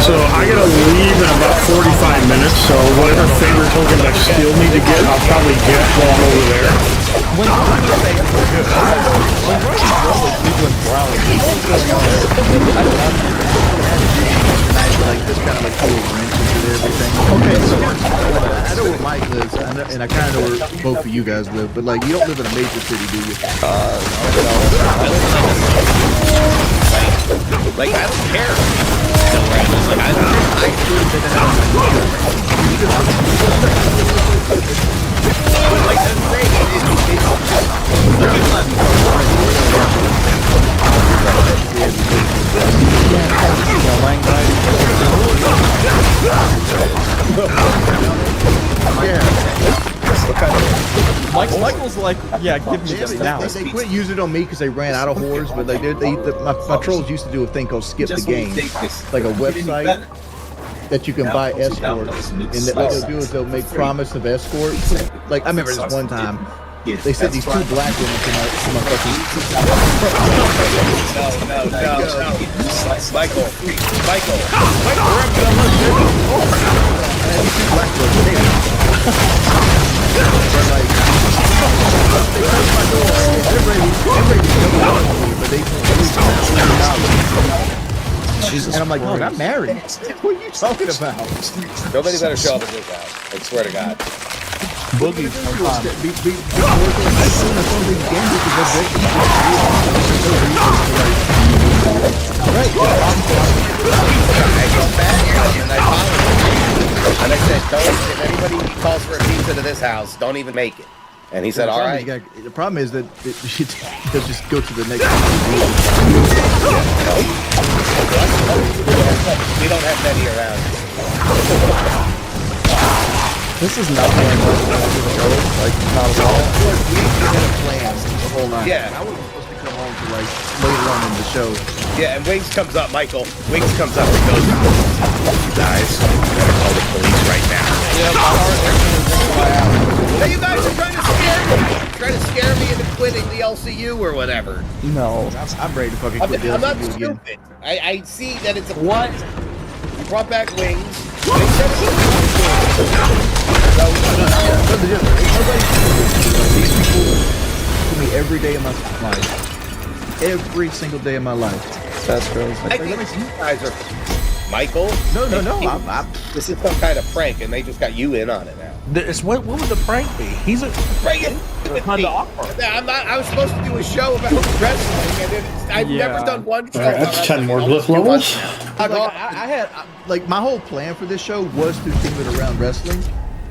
So I gotta leave in about 45 minutes, so whatever favor tokens I still need to get, I'll probably get while I'm over there. Like this kind of like cool wrench into everything. Okay, so I know where Mike lives, and I kind of know where both of you guys live, but like you don't live in a major city, do you? Like I don't care. Like I like that's great. Michael's like, yeah, give me this now. They quit using it on me because they ran out of whores, but my trolls used to do a thing called Skip the Game, like a website that you can buy escorts, and what they'll do is they'll make promise of escorts. Like I remember this one time, they said these two black women to my fucking. No. Michael. And I'm like, oh, I'm married. What are you talking about? Nobody better show up at this house. I swear to God. Boogie's And I said, if anybody calls for a pizza to this house, don't even make it. And he said, all right. The problem is that they'll just go to the next We don't have many around. This is not going well. Like, not at all. We had a plan the whole night. Yeah. I wasn't supposed to come home to like later on in the show. Yeah, and Wings comes up, Michael. Wings comes up and goes, you guys, I'm gonna call the police right now. Yeah, my heart Now you guys are trying to scare me. Trying to scare me into quitting the LCU or whatever. No. I'm ready to fucking quit the I'm not LCU again. stupid. I see that it's a what? You brought back Wings. These people to me every day of my life. Every single day of my life. That's crazy. I think you guys are Michael. No. This is some kind of prank, and they just got you in on it now. What would the prank be? He's a prank. I was supposed to do a show about wrestling, and I've never done one show. That's 10 more glyph levels. I had like my whole plan for this show was to theme it around wrestling.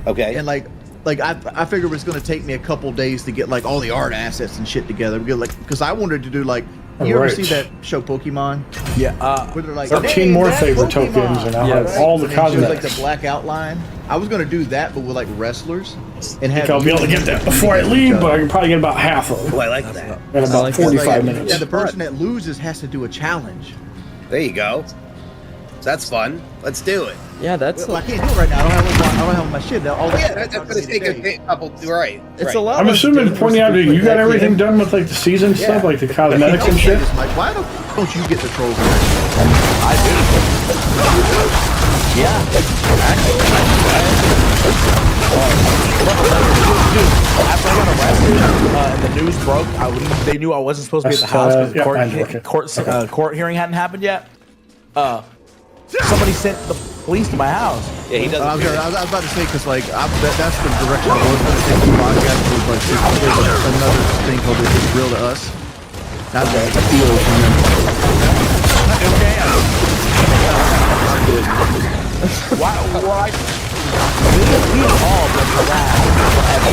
Okay. And like I figured it was going to take me a couple days to get like all the art assets and shit together. Because I wanted to do like, you ever see that show Pokemon? Yeah, where they're like 13 more that favorite Pokemon. tokens, and I'll have all the And it shows, like cosmetics. the black outline. I was gonna do that, but with like wrestlers, and I have think I'll be able to get that before I leave, but I can probably get about half of them. Oh, I like that. In about 45 minutes. Yeah, the person that loses has to do a challenge. There you go. That's fun. Let's do it. Yeah, that's. Well, I can't do it right now. I don't have my shit. All Yeah, that's gonna take a couple. Right. It's a lot. I'm assuming, pointing out, you got everything done with like the season stuff, like the cosmetics and shit? Like, why don't you get the trolls? I do. Yeah. After I got arrested and the news broke, they knew I wasn't supposed to be at the house because the court hearing hadn't happened yet. Somebody sent the police to my house. Yeah, he doesn't. I was about to say because like that's the direction I was going to take the podcast. Was like there's another thing called It's Real to Us. Not that it's appeal from them. Why? We all been harassed forever.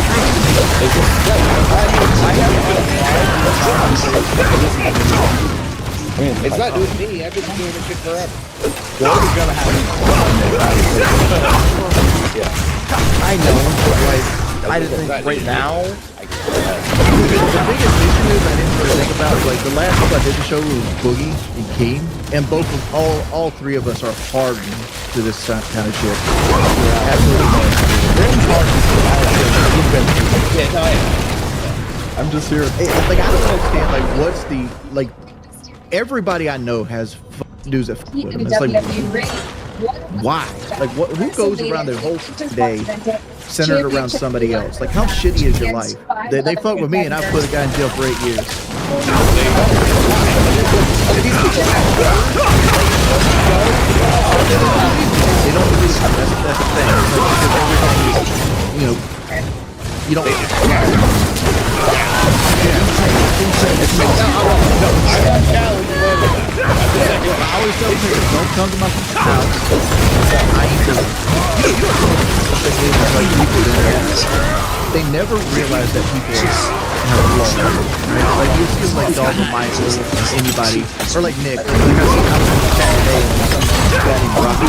It's not doing me. I've been doing this shit forever. What are we gonna have? I know, but like I just think right now. The biggest issue is I didn't really think about like the last time I did the show was Boogie and Keem, and both of all three of us are hardened to this kind of shit. Absolutely. I'm just here. Like I don't understand. Like what's the like? Everybody I know has dudes that fuck with them. It's like why? Like what? Who goes around their whole day centered around somebody else? Like how shitty is your life? They fuck with me and I put a guy in jail for 8 years. They don't believe it. That's the thing. You know, you don't. I always tell people, don't come to my house. I ain't doing it. They never realize that people have flaws, right? Like you see like Dog or Michael or anybody, or like Nick. Like I see I was in the chat today and some guy named Rocky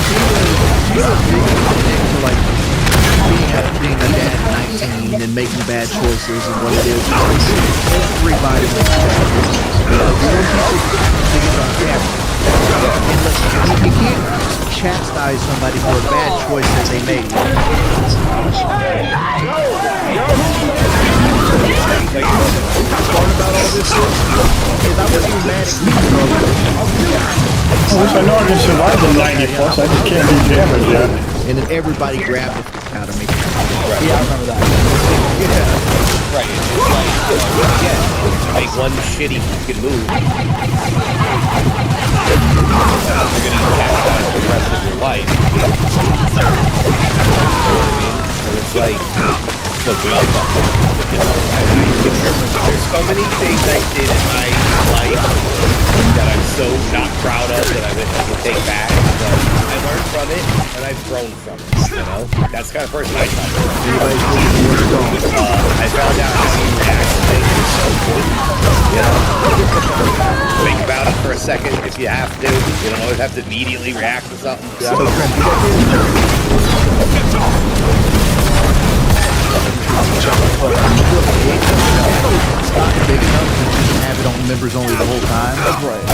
He was big into like being a dad at 19 and making bad choices and what it is. Everybody makes bad choices. You can't chastise somebody for a bad choice that they made. Part about all this is I wasn't even mad at you. I wish I know I can survive the 90 plus. I just can't do damage yet. And then everybody grabbed the f out of me. Right. Yeah, I remember that. Yeah. Right. It's like, yeah, make one shitty fucking move. You're gonna catch that for the rest of your life. You know what I mean? So it's like, look, we all fuck with it. There's so many things I did in my life that I'm so not proud of that I wish I could take back. But I learned from it and I've grown from it. You know, that's the kind of person I thought. I found out how you react to things is so good. You know, think about it for a second if you have to. You don't always have to immediately react to something. So, big enough to just have it on members only the whole time. That's right.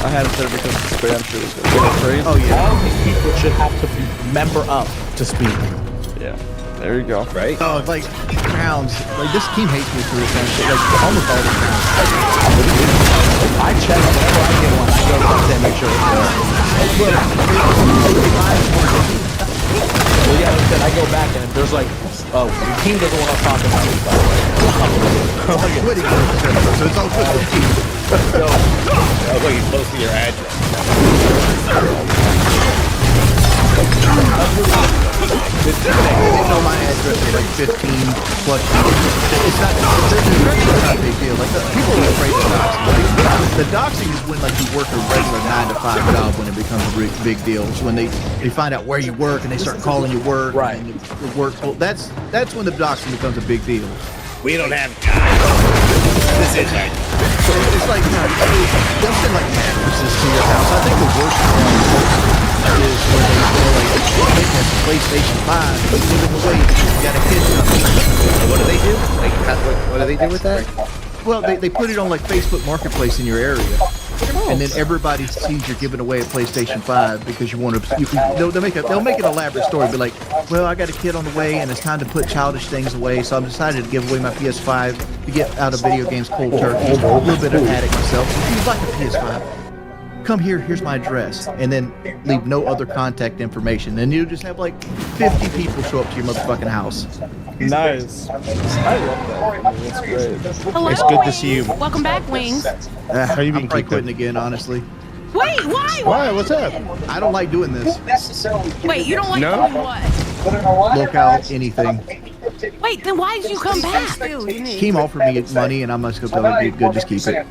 I had it there because the spam shit was crazy. Oh yeah. All these people should have to be member up to speak. Yeah. There you go. Right? Oh, like crowns. Like this team hates me for this kind of shit. Like almost all the crowns. I check whenever I get one. I go to make sure it's there. Well, yeah, like I said, I go back and there's like, oh, your team doesn't want to talk about it, by the way. So it's all good. So, oh, wait, you're posting your address. They know my address is like 15 plus. It's not a big deal. Like people are afraid of doxing. The doxing is when like you work a regular 9-to-5 job when it becomes a big deal. It's when they find out where you work and they start calling you work. Right. And your work. Well, that's when the doxing becomes a big deal. We don't have guys. This is right. So it's like they'll send like mattresses to your house. I think the worst one is when they have PlayStation 5, but give them away because you got a kid coming. What do they do? Like, what do they do with that? Well, they put it on like Facebook Marketplace in your area, and then everybody sees you're giving away a PlayStation 5 because you want to. They'll make an elaborate story, be like, well, I got a kid on the way, and it's time to put childish things away, so I'm decided to give away my PS5 to get out of video games cold turkey. A little bit of an addict myself. If you'd like a PS5, come here, here's my address, and then leave no other contact information. And you'll just have like 50 people show up to your motherfucking house. Nice. I love that. I mean, it's great. Hello? It's good to see you. Welcome back, Wings. How you been I'm probably quitting again, honestly. Wait, why? Why? What's up? I don't like doing this. Wait, you don't like No? doing what? Lockout, anything. Wait, then why did you come back? Keem offered me money, and I'm just gonna tell him, dude, good, just keep it.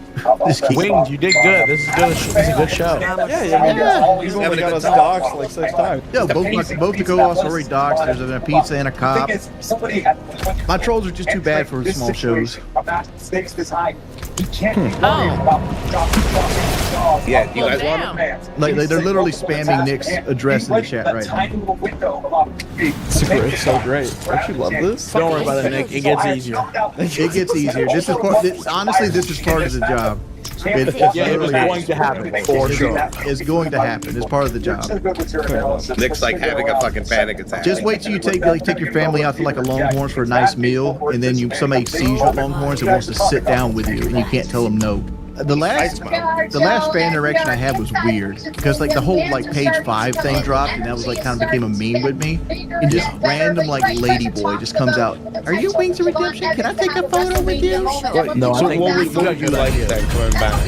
Just keep Wings, you did good. This is good. This is a good show. Yeah. You've only got us doxxed like 6 times. Yeah, both the co-hosts already doxed. There's a pizza and a cop. My trolls are just too bad for small shows. Yeah, you guys want them? Like they're literally spamming Nick's address in the chat right now. It's so great. Don't you love this? Don't worry about it, Nick. It gets easier. It gets easier. Honestly, this is part of the job. It's going to happen for sure. It's going to happen. It's part of the job. Nick's like having a fucking panic attack. Just wait till you take your family out to like a Longhorns for a nice meal, and then somebody sees you at Longhorns and wants to sit down with you, and you can't tell them no. The last fan interaction I had was weird because like the whole like page 5 thing dropped, and that was like kind of became a meme with me. And just random like lady boy just comes out. Are you Wings of Redemption? Can I take a photo with you? Wait, no, I think what you like that coming back.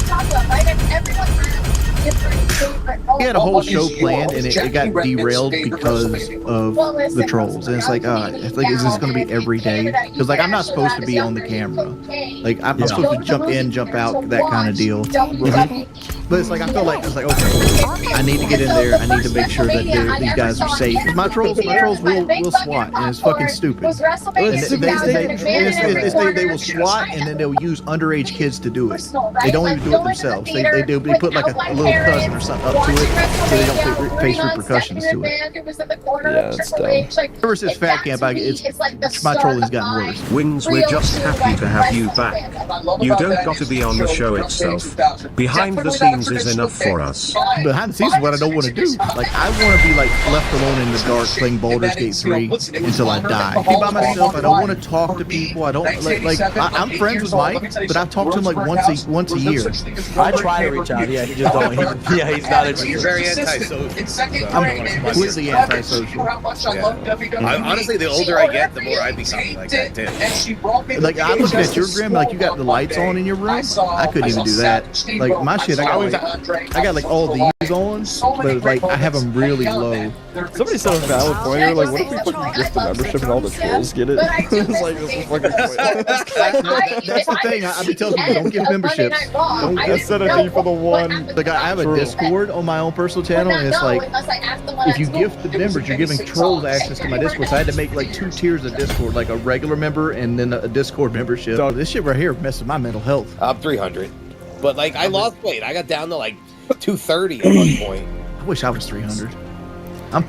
He had a whole show planned, and it got derailed because of the trolls. And it's like, is this going to be every day? Because like I'm not supposed to be on the camera. Like I'm supposed to jump in, jump out, that kind of deal. But it's like I feel like it's like okay, I need to get in there. I need to make sure that these guys are safe. My trolls will SWAT, and it's fucking stupid. And they will SWAT, and then they'll use underage kids to do it. They don't even do it themselves. They put like a little cousin or something up to it, so they don't face repercussions to it. Yeah, it's dumb. Ever since Fat Camp, my trolling's gotten worse. Wings, we're just happy to have you back. You don't got to be on the show itself. Behind the scenes is enough for us. Behind the scenes is what I don't want to do. Like I want to be like left alone in the dark playing Baldur's Gate 3 until I die. Be by myself. I don't want to talk to people. I don't I'm friends with Mike, but I talk to him like once a year. I try to reach out. Yeah, he just don't. He's not interested. You're very antisocial. I'm completely antisocial. Honestly, the older I get, the more I become like that too. Like I'm looking at your grim, like you got the lights on in your room. I couldn't even do that. Like my shit, I got like all these on, but like I have them really low. Somebody said a valid point. They're like, what if we fucking gift the membership and all the trolls get it? It's like this is fucking That's the thing. I be telling people, don't give memberships. Don't instead of me for the one. Like I have a Discord on my own personal channel, and it's like if you gift the members, you're giving trolls access to my Discord. So I had to make like 2 tiers of Discord, like a regular member and then a Discord membership. So this shit right here messes my mental health. I'm 300, but like I lost weight. I got down to like 230 at one point. I wish I was 300. I'm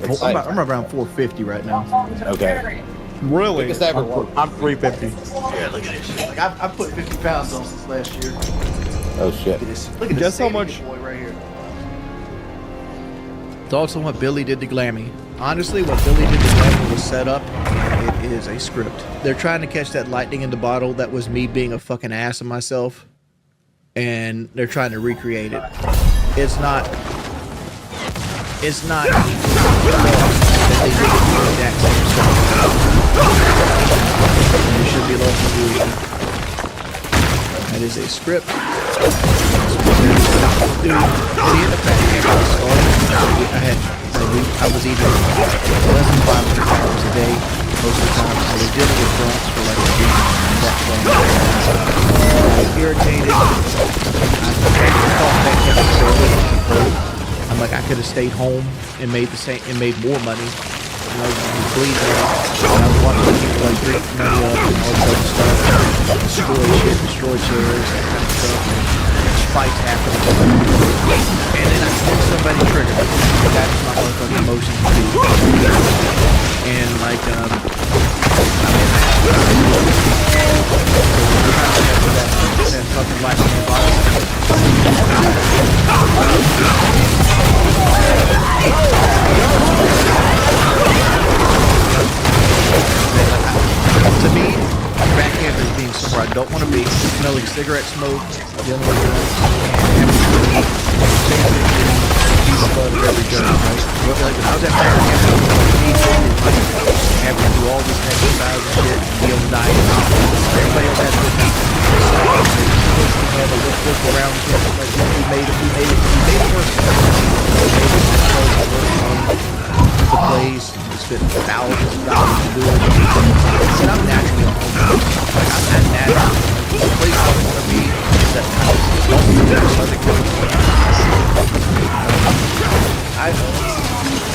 around 450 right now. Okay. Really? I'm 350. Yeah, look at this. Like I put 50 pounds on since last year. Oh shit. Look at this. Look at Guess this how much? boy right here. It's also what Billy did to Glammy. Honestly, what Billy did to Glammy was set up. It is a script. They're trying to catch that lightning in the bottle that was me being a fucking ass of myself, and they're trying to recreate it. It's not. You should be able to do it. That is a script. I was eating less than 500 calories a day most of the time. I was dealing with broncs for like a week. I was irritated. I'm like, I could have stayed home and made more money, like bleeding out. And I was watching people like drink money up and all this other stuff, destroy shit, destroy chairs, that kind of stuff. And fights happening. And then somebody triggered me. That's my motherfucking emotions too. And like that fucking life in my body. To me, backhand is being somewhere I don't want to be, smelling cigarette smoke, dealing with the blood of every gun, right? Like, when I was at backhand, having to do all this exercise and shit, and be on diet. Everybody else has to have a look around shit, like, we made it work. The place, we spent thousands of dollars to do it. And I'm naturally a homeowner. Like, I'm not natural. The place I want to be is that kind of Southern California. I own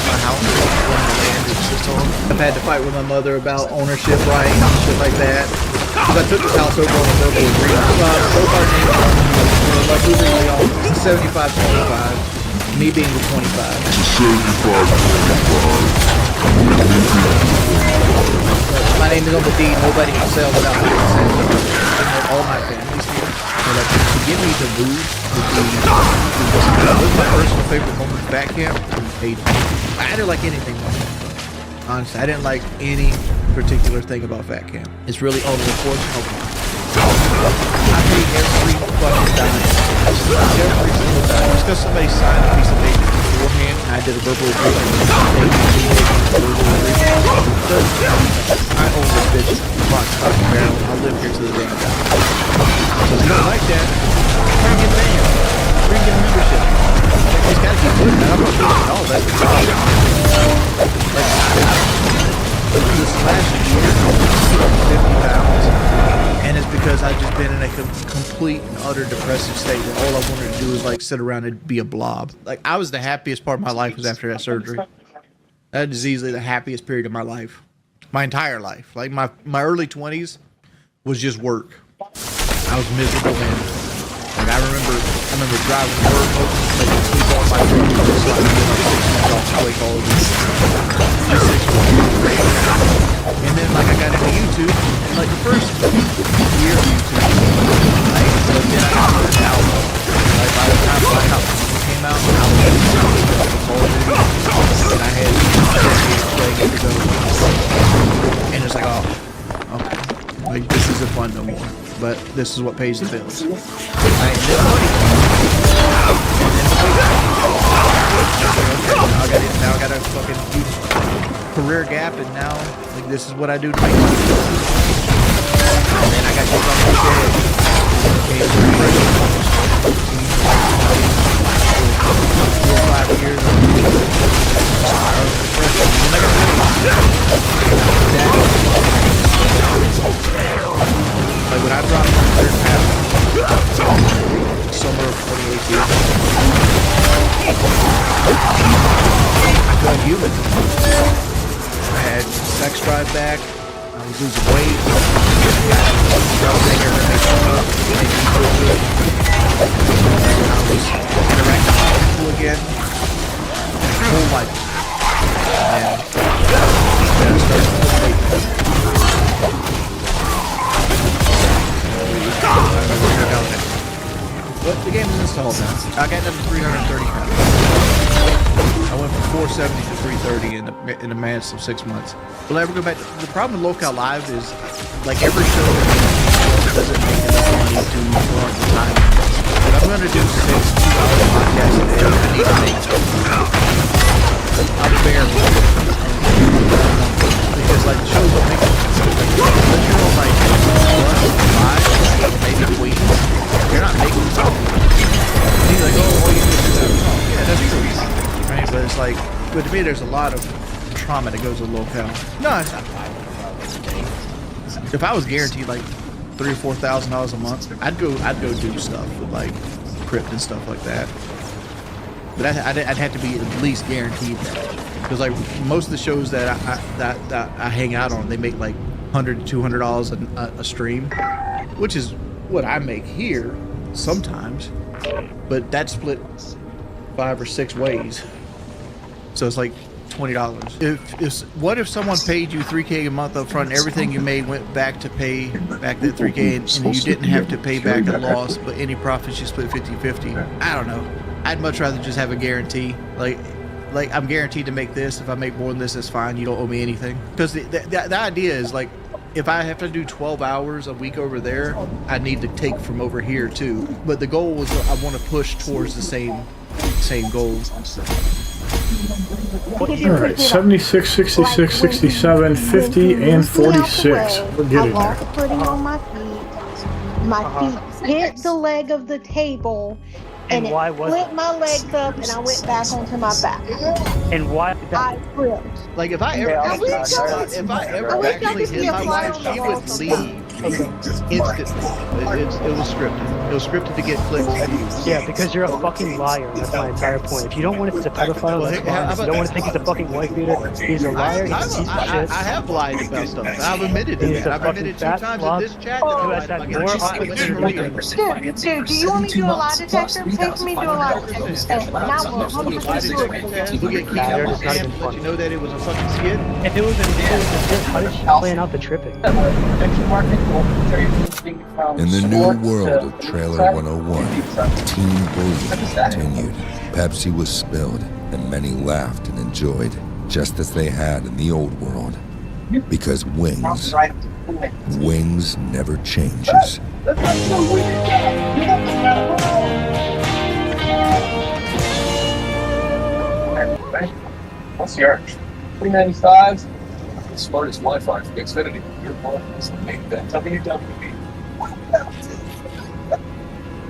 my house, I own the land it sits on. I've had to fight with my mother about ownership rights and shit like that. Because I took this house over on a verbal agreement. Both our names are like literally all 75-25. Me being the 25. My name is on the deed. Nobody can sell without my consent. All my families here. So like, to get me to move would be my personal favorite moment back camp. I didn't like anything about it. Honestly, I didn't like any particular thing about Fat Camp. It's really only a portion of mine. I paid every fucking dime. Every single dime. Just because somebody signed a piece of paper beforehand and I did a verbal agreement. I own this bitch. Rock, stock, and barrel. I live here to the day I die. So if you don't like that, bring it banned. Bring in membership. It's gotta keep doing that. I'm not doing all that. This last year, I 50 pounds. And it's because I've just been in a complete and utter depressive state where all I wanted to do is like sit around and be a blob. Like, I was the happiest part of my life was after that surgery. That is easily the happiest period of my life. My entire life. Like, my early 20s was just work. I was miserable, man. Like, I remember driving to work, like, sleep on my truck, just like, 6 months off, like, all of this. And then, like, I got into YouTube, and, like, the first year of YouTube, like, but then I got burned out. Like, by the time Blackout came out, I was Call of Duty, and I had playing every go. And it's like, oh, okay. Like, this isn't fun no more. But this is what pays the bills. Now I got a fucking huge career gap, and now like this is what I do to make money. And then I got kicked off the bed. 4 or 5 years. Like when I dropped my 3rd pound, summer of 2018, I felt human. I had sex drive back. I was losing weight. I was making me feel good. I was interacting with people again. My whole life. And I started to weight. But the game is installed now. I got down to 330 pounds. I went from 470 to 330 in a matter of 6 months. Will I ever go back? The problem with Locale Live is, like, every show doesn't make enough money to warrant the time. If I'm going to do 6 2-hour podcasts a day, I need to make a fair because, like, the shows don't make it. Unless you're on, like, 1, 5, maybe Queens, you're not making something. He's like, oh, well, you can do that. Yeah, that's true. Right? But it's like, but to me, there's a lot of trauma that goes with Locale. No, it's not. If I was guaranteed like $3,000 or $4,000 a month, I'd go do stuff with like crypt and stuff like that. But I'd have to be at least guaranteed that. Because like most of the shows that I hang out on, they make like $100 to $200 a stream, which is what I make here sometimes, but that's split 5 or 6 ways, so it's like $20. What if someone paid you $3K a month up front and everything you made went back to pay back that $3K and you didn't have to pay back the loss, but any profits you split 50-50? I don't know. I'd much rather just have a guarantee. Like I'm guaranteed to make this. If I make more than this, it's fine. You don't owe me anything. Because the idea is like, if I have to do 12 hours a week over there, I need to take from over here too. But the goal is I want to push towards the same goal. All right, 76, 66, 67, 50, and 46. We're getting I there. lost footing on my feet. My feet hit the leg of the table, and it flipped my legs up, and I went back onto my back. And why? I flipped. Like if I ever actually hit my wife, she would leave instantly. It was scripted. It was scripted to get clicks. Yeah, because you're a fucking liar. That's my entire point. If you don't want it to pedophile, that's fine. If you don't want to think he's a fucking wife beater, he's a liar. He's a piece of shit. I have lied about stuff. I've admitted to that. I've admitted 2 times in this chat. Dude, do you want me to do a lie detector? Take me to a lie detector. And I will 100% We'll get kicked out of the game. Let you know that it was a fucking skit. If it was a skit, how did she plan out the tripping? In the new world of Trailer 101, teen bullying continued. Pepsi was spilled, and many laughed and enjoyed, just as they had in the old world. Because wings never changes. What's yours? 395s. The smartest Wi-Fi for Xfinity. Your phone is made that WWE.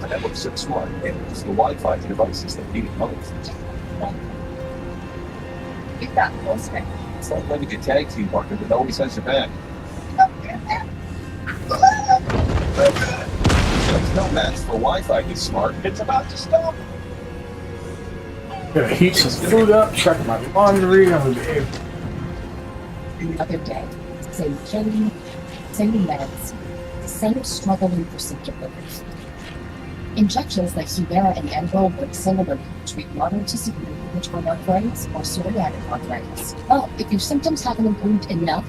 The network's so smart, it's the Wi-Fi devices that need it most. You've got close thing. It's like having a tag team partner that always has your back. There's no match for Wi-Fi this smart. It's about to stop. Gonna heat some food up, check my laundry. I'm gonna behave. Other day, same killing, same meds, same struggling for symptom. Injections like Humira and Enbrel work similarly to treat moderate to severe rheumatoid arthritis or psoriatic arthritis. But if your symptoms haven't improved enough,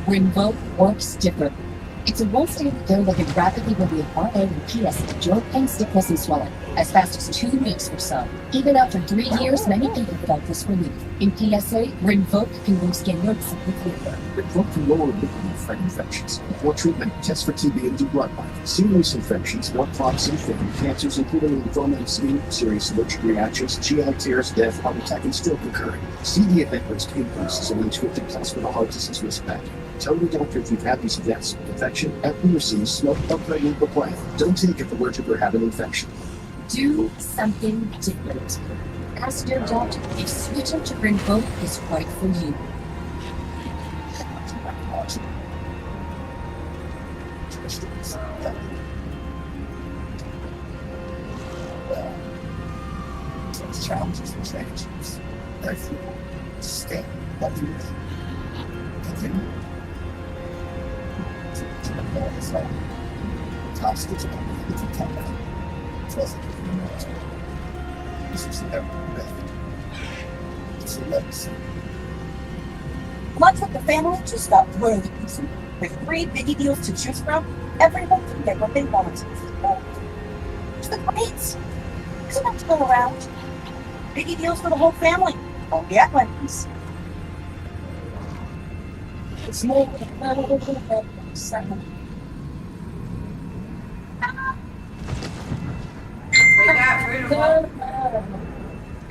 Rinvoq works differently. It's a once-daily pill that can rapidly relieve RA and PSA, joint pain, stiffness, and swelling, as fast as 2 weeks for some. Even after 3 years, many people felt this relief. In PSA, Rinvoq can leave skin noticeably clearer. Rinvoq can lower liquid-free infections. Before treatment, test for TB and do blood work. Serious infections, blood clots, and cancers, including lymphoma and skin, serious allergic reactions, GI tears, death, heart attack, and stroke occurring. See the event risk increases and age 50 plus with a heart disease risk factor. Tell your doctor if you've had these events, infection, epilepsy, smoke, or pregnant or plan. Don't take it allergic or have an infection. Do something different. Ask your doctor if switching to Rinvoq is right for you. Challenges and changes. That's stay. That's it. It's like top stitch on it's a template. This is the it's a legacy. Lunch with the family just got really easy. With 3 biggie deals to choose from, everyone can get what they want. It's the greats. There's enough to go around. Biggie deals for the whole family. Only at Wendy's. It's more than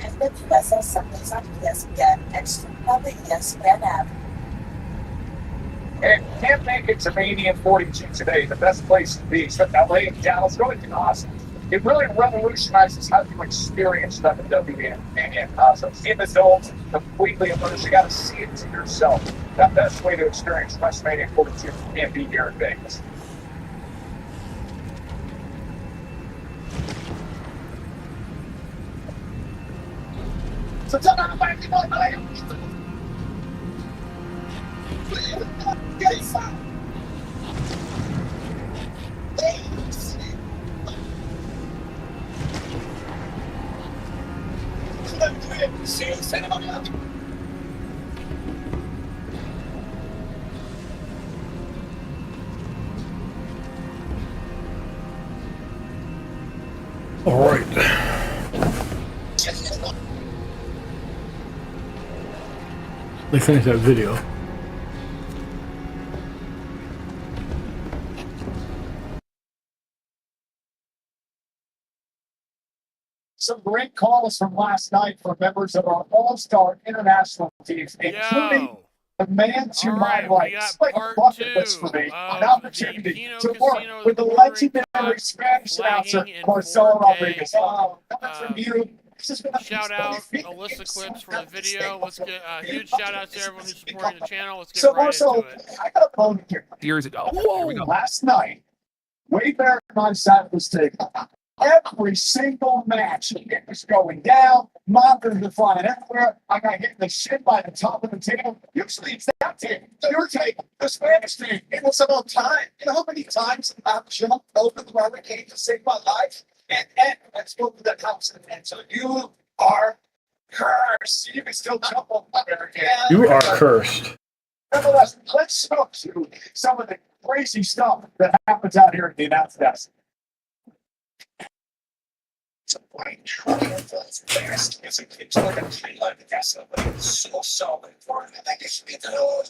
and the USA Sundays on ESPN, extra public ESPN app. And can't make it to Mania 42 today. The best place to be, except LA and Dallas. Going to Austin. It really revolutionizes how you experience WWE and Mania Cosmos. In the dome, completely immersed. You got to see it to yourself. The best way to experience WrestleMania 42 can't be here in Vegas. All right. They finished that video. Some great calls from last night from members of our all-star international teams, including the man to my right. It's like a bucket list for me. An opportunity to work with the legendary Spanish announcer Marcelo Rodriguez. Coming from you. Shout out Alyssa Clips for the video. Let's get a huge shout out to everyone who's supporting the channel. Let's get right into it. I got a moment here. Years ago. Here we go. Last night, way back on Saturday was taken. Every single match, it was going down. Monitors were flying everywhere. I got hit in the shin by the top of the table. Usually it's that team. Your team, the Spanish team. It was about time. You know how many times I've jumped over the barricade to save my life? And let's go to the house. And so you are cursed. You can still jump over the barricade. You are cursed. Nevertheless, let's show you some of the crazy stuff that happens out here at the announce desk. It's a white truck that's fast. It's like a tree like the castle, but it's so solid for it. I think it should be the hell.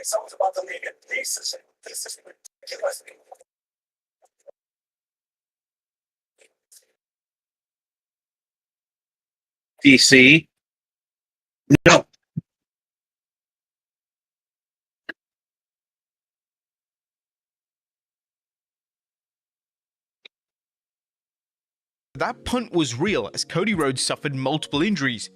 Someone's about to leave it. This is ridiculous. DC. No. That punt was real as Cody Rhodes suffered multiple injuries.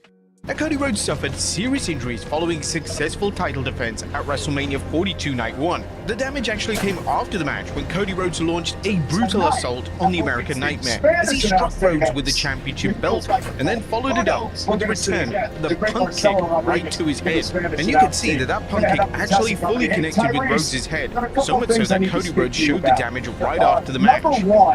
Now, Cody Rhodes suffered serious injuries following successful title defense at WrestleMania 42 Night 1. The damage actually came after the match when Cody Rhodes launched a brutal assault on the American Nightmare as he struck Rhodes with the championship belt and then followed it up with a return, the punt kick right to his head. And you can see that that punt kick actually fully connected with Rhodes' head, so much so that Cody Rhodes showed the damage right after the match.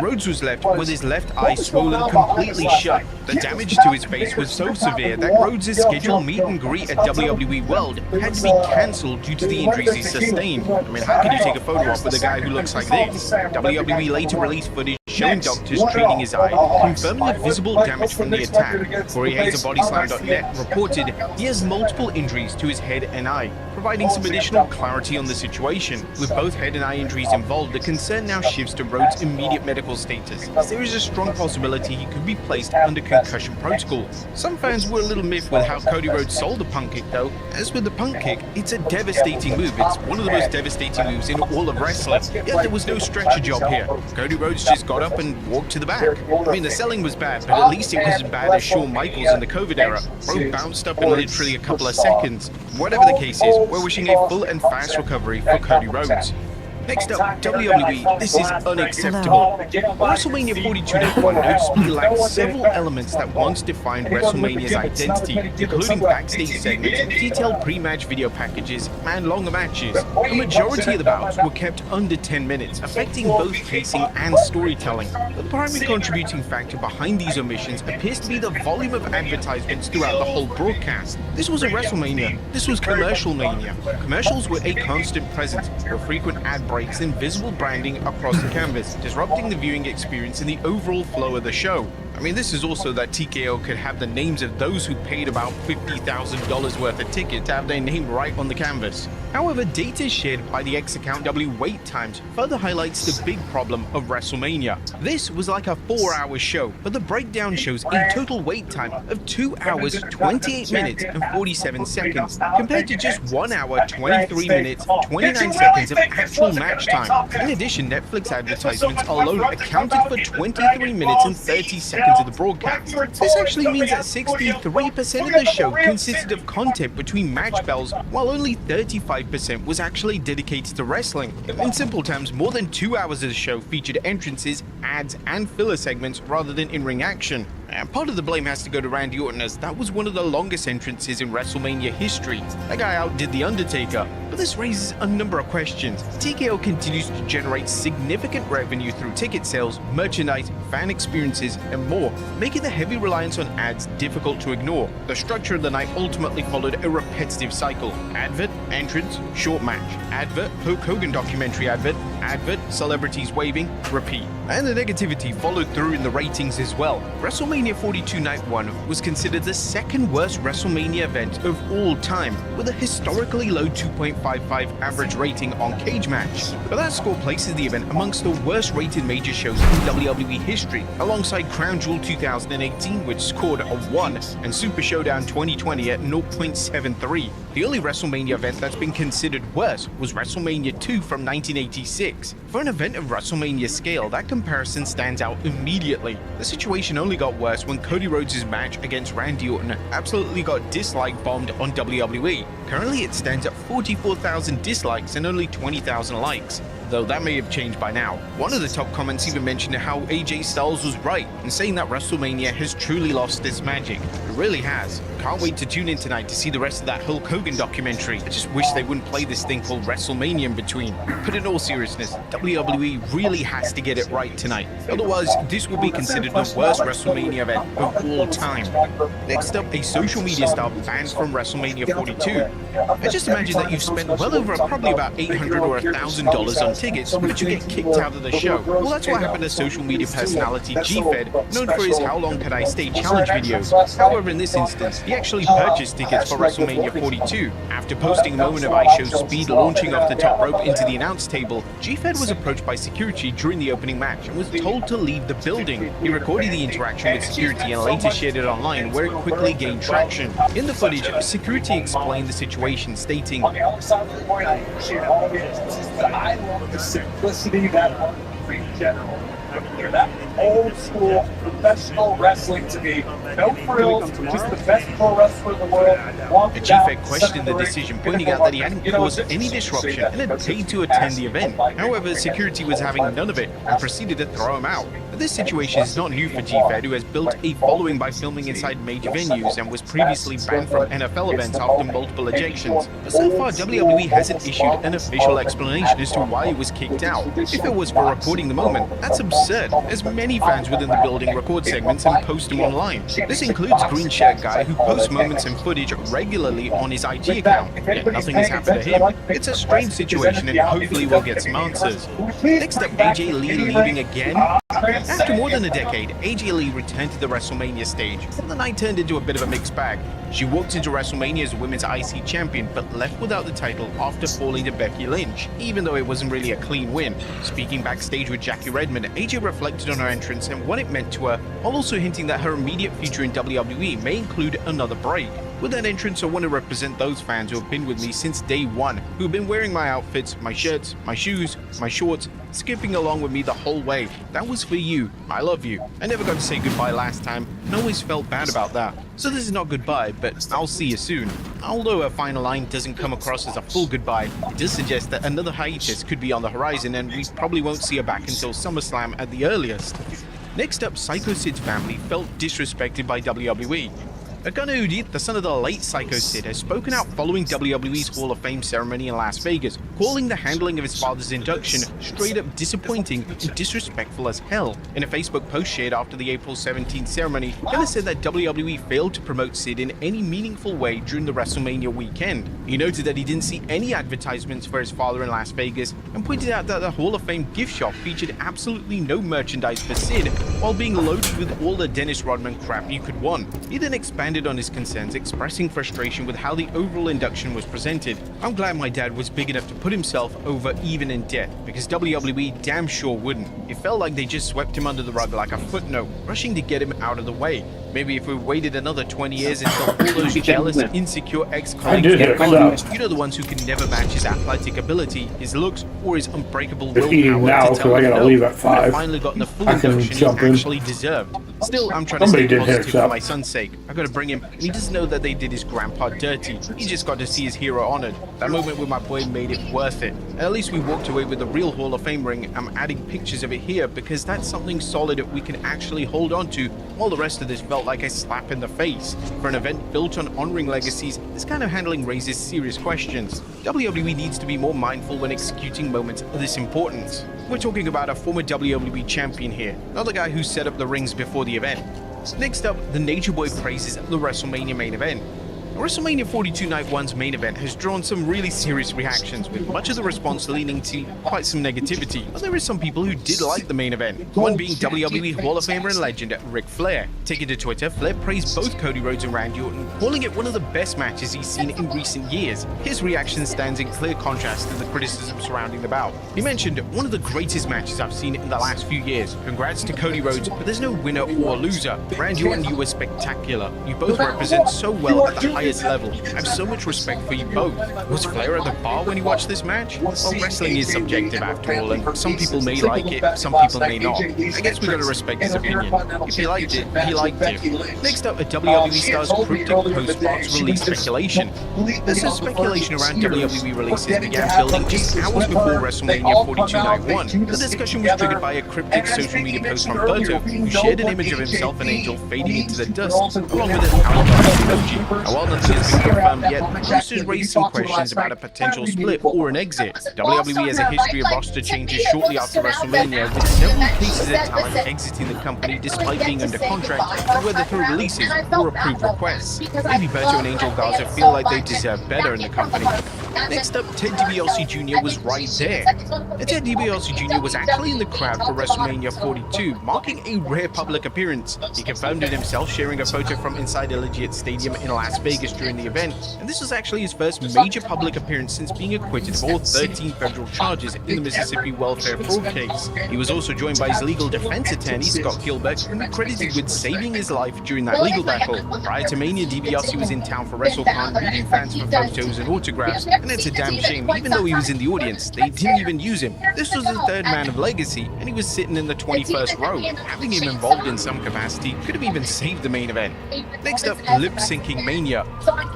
Rhodes was left with his left eye swollen completely shut. The damage to his face was so severe that Rhodes' scheduled meet and greet at WWE World had to be cancelled due to the injuries he sustained. I mean, how can you take a photo op with a guy who looks like this? WWE later released footage showing doctors treating his eye, confirming the visible damage from the attack. Corey Hayes of BodySlam.net reported he has multiple injuries to his head and eye, providing some additional clarity on the situation. With both head and eye injuries involved, the concern now shifts to Rhodes' immediate medical status, as there is a strong possibility he could be placed under concussion protocol. Some fans were a little miffed with how Cody Rhodes sold the punt kick though. As with the punt kick, it's a devastating move. It's one of the most devastating moves in all of wrestling. Yet there was no stretcher job here. Cody Rhodes just got up and walked to the back. I mean, the selling was bad, but at least it wasn't as bad as Shawn Michaels in the COVID era. Rhodes bounced up in literally a couple of seconds. Whatever the case is, we're wishing a full and fast recovery for Cody Rhodes. Next up, WWE, this is unacceptable. WrestleMania 42 Night 1 noticeably lacks several elements that once defined WrestleMania's identity, including backstage segments, detailed pre-match video packages, and longer matches. The majority of the bouts were kept under 10 minutes, affecting both pacing and storytelling. The primary contributing factor behind these omissions appears to be the volume of advertisements throughout the whole broadcast. This was a WrestleMania. This was Commercial Mania. Commercials were a constant presence, with frequent ad breaks and visible branding across the canvas, disrupting the viewing experience and the overall flow of the show. I mean, this is also that TKO could have the names of those who paid about $50,000 worth of ticket to have their name right on the canvas. However, data shared by the X Account W wait times further highlights the big problem of WrestleMania. This was like a 4-hour show, but the breakdown shows a total wait time of 2 hours, 28 minutes, and 47 seconds, compared to just 1 hour, 23 minutes, 29 seconds of actual match time. In addition, Netflix advertisements alone accounted for 23 minutes and 30 seconds of the broadcast. This actually means that 63% of the show consisted of content between match bells, while only 35% was actually dedicated to wrestling. In simple terms, more than 2 hours of the show featured entrances, ads, and filler segments rather than in-ring action. And part of the blame has to go to Randy Orton, as that was one of the longest entrances in WrestleMania history. That guy outdid The Undertaker. But this raises a number of questions. TKO continues to generate significant revenue through ticket sales, merchandise, fan experiences, and more, making the heavy reliance on ads difficult to ignore. The structure of the night ultimately followed a repetitive cycle. Advert, entrance, short match. Advert, Hulk Hogan documentary advert, celebrities waving, repeat. And the negativity followed through in the ratings as well. WrestleMania 42 Night 1 was considered the second worst WrestleMania event of all time, with a historically low 2.55 average rating on Cage Match. But that score places the event amongst the worst rated major shows in WWE history, alongside Crown Jewel 2018, which scored a 1, and Super Showdown 2020 at 0.73. The only WrestleMania event that's been considered worse was WrestleMania 2 from 1986. For an event of WrestleMania scale, that comparison stands out immediately. The situation only got worse when Cody Rhodes' match against Randy Orton absolutely got dislike bombed on WWE. Currently it stands at 44,000 dislikes and only 20,000 likes, though that may have changed by now. One of the top comments even mentioned how AJ Styles was right in saying that WrestleMania has truly lost its magic. It really has. Can't wait to tune in tonight to see the rest of that Hulk Hogan documentary. I just wish they wouldn't play this thing called WrestleMania in between. But in all seriousness, WWE really has to get it right tonight. Otherwise, this will be considered the worst WrestleMania event of all time. Next up, a social media star banned from WrestleMania 42. And just imagine that you've spent well over probably about $800 or $1,000 on tickets, but you get kicked out of the show. Well, that's what happened to social media personality G-Fed, known for his How Long Can I Stay challenge videos. However, in this instance, he actually purchased tickets for WrestleMania 42. After posting a moment of IShow's Speed launching off the top rope into the announce table, G-Fed was approached by security during the opening match and was told to leave the building. He recorded the interaction with security and later shared it online, where it quickly gained traction. In the footage, security explained the situation, stating, "On the other side of the coin, I appreciate all of it. I love the simplicity that in general. I hear that old school professional wrestling to me. No frills, just the best pro wrestler in the world." The G-Fed questioned the decision, pointing out that he hadn't caused any disruption and had paid to attend the event. However, security was having none of it and proceeded to throw him out. This situation is not new for G-Fed, who has built a following by filming inside major venues and was previously banned from NFL events after multiple ejections. But so far, WWE hasn't issued an official explanation as to why he was kicked out. If it was for recording the moment, that's absurd, as many fans within the building record segments and post them online. This includes Green Shirt Guy, who posts moments and footage regularly on his IG account, yet nothing has happened to him. It's a strange situation, and hopefully we'll get some answers. Next up, AJ Lee leaving again. After more than a decade, AJ Lee returned to the WrestleMania stage, and the night turned into a bit of a mixed bag. She walked into WrestleMania as Women's IC Champion, but left without the title after falling to Becky Lynch, even though it wasn't really a clean win. Speaking backstage with Jackie Redmond, AJ reflected on her entrance and what it meant to her, while also hinting that her immediate future in WWE may include another break. With that entrance, I want to represent those fans who have been with me since day one, who have been wearing my outfits, my shirts, my shoes, my shorts, skipping along with me the whole way. That was for you. I love you. I never got to say goodbye last time, and always felt bad about that. So this is not goodbye, but I'll see you soon. Although her final line doesn't come across as a full goodbye, it does suggest that another hiatus could be on the horizon, and we probably won't see her back until SummerSlam at the earliest. Next up, Psycho Sid's family felt disrespected by WWE. Gunnar, the son of the late Psycho Sid, has spoken out following WWE's Hall of Fame ceremony in Las Vegas, calling the handling of his father's induction straight up disappointing and disrespectful as hell. In a Facebook post shared after the April 17th ceremony, Gunnar said that WWE failed to promote Sid in any meaningful way during the WrestleMania weekend. He noted that he didn't see any advertisements for his father in Las Vegas and pointed out that the Hall of Fame gift shop featured absolutely no merchandise for Sid, while being loaded with all the Dennis Rodman crap you could want. He then expanded on his concerns, expressing frustration with how the overall induction was presented. "I'm glad my dad was big enough to put himself over even in debt, because WWE damn sure wouldn't. It felt like they just swept him under the rug like a footnote, rushing to get him out of the way. Maybe if we waited another 20 years until all those jealous, insecure ex-colleagues get gone, you know, the ones who can never match his athletic ability, his looks, or his unbreakable willpower to tell him no, would have finally gotten the full induction he actually deserved. Still, I'm trying to stay positive for my son's sake. I gotta bring him, and he doesn't know that they did his grandpa dirty. He just got to see his hero honored. That moment with my boy made it worth it. And at least we walked away with a real Hall of Fame ring. I'm adding pictures of it here because that's something solid that we can actually hold on to, while the rest of this felt like a slap in the face. For an event built on honoring legacies, this kind of handling raises serious questions. WWE needs to be more mindful when executing moments of this importance. We're talking about a former WWE champion here, not the guy who set up the rings before the event. Next up, the Nature Boy praises the WrestleMania main event. WrestleMania 42 Night 1's main event has drawn some really serious reactions, with much of the response leaning to quite some negativity. But there are some people who did like the main event, one being WWE Hall of Famer and legend Ric Flair. Taking to Twitter, Flair praised both Cody Rhodes and Randy Orton, calling it one of the best matches he's seen in recent years. His reaction stands in clear contrast to the criticism surrounding the bout. He mentioned, "One of the greatest matches I've seen in the last few years. Congrats to Cody Rhodes, but there's no winner or loser. Randy Orton, you were spectacular. You both represent so well at the highest level. I have so much respect for you both." Was Flair at the bar when he watched this match? Well, wrestling is subjective after all, and some people may like it, some people may not. I guess we gotta respect his opinion. If he liked it, he liked it. Next up, a WWE Star's cryptic post-box release speculation. This is speculation around WWE releases began building just hours before WrestleMania 42 Night 1. The discussion was triggered by a cryptic social media post from Berto, who shared an image of himself and Angel fading into the dust, along with an hourglass emoji. Now, while nothing has been confirmed yet, posters raised some questions about a potential split or an exit. WWE has a history of roster changes shortly after WrestleMania, with several cases of talent exiting the company despite being under contract, whether through releases or approved requests. Maybe Berto and Angel Garza feel like they deserve better in the company. Next up, Ted DiBiase Jr. was right there. Ted DiBiase Jr. was actually in the crowd for WrestleMania 42, marking a rare public appearance. He confirmed it himself, sharing a photo from inside Allegiant Stadium in Las Vegas during the event, and this was actually his first major public appearance since being acquitted of all 13 federal charges in the Mississippi welfare fraud case. He was also joined by his legal defense attorney, Scott Gilbert, credited with saving his life during that legal battle. Prior to Mania, DiBiase was in town for WrestleCon, meeting fans for photos and autographs, and it's a damn shame, even though he was in the audience, they didn't even use him. This was the third man of legacy, and he was sitting in the 21st row. Having him involved in some capacity could have even saved the main event. Next up, Lip Syncing Mania.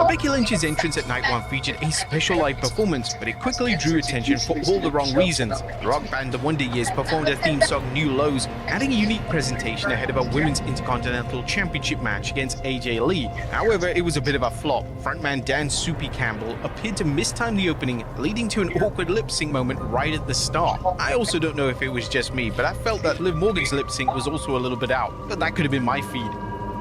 Becky Lynch's entrance at Night 1 featured a special live performance, but it quickly drew attention for all the wrong reasons. The rock band The Wonder Years performed their theme song New Lows, adding a unique presentation ahead of a Women's Intercontinental Championship match against AJ Lee. However, it was a bit of a flop. Frontman Dan Soupy Campbell appeared to mistime the opening, leading to an awkward lip sync moment right at the start. I also don't know if it was just me, but I felt that Liv Morgan's lip sync was also a little bit out, but that could have been my feed.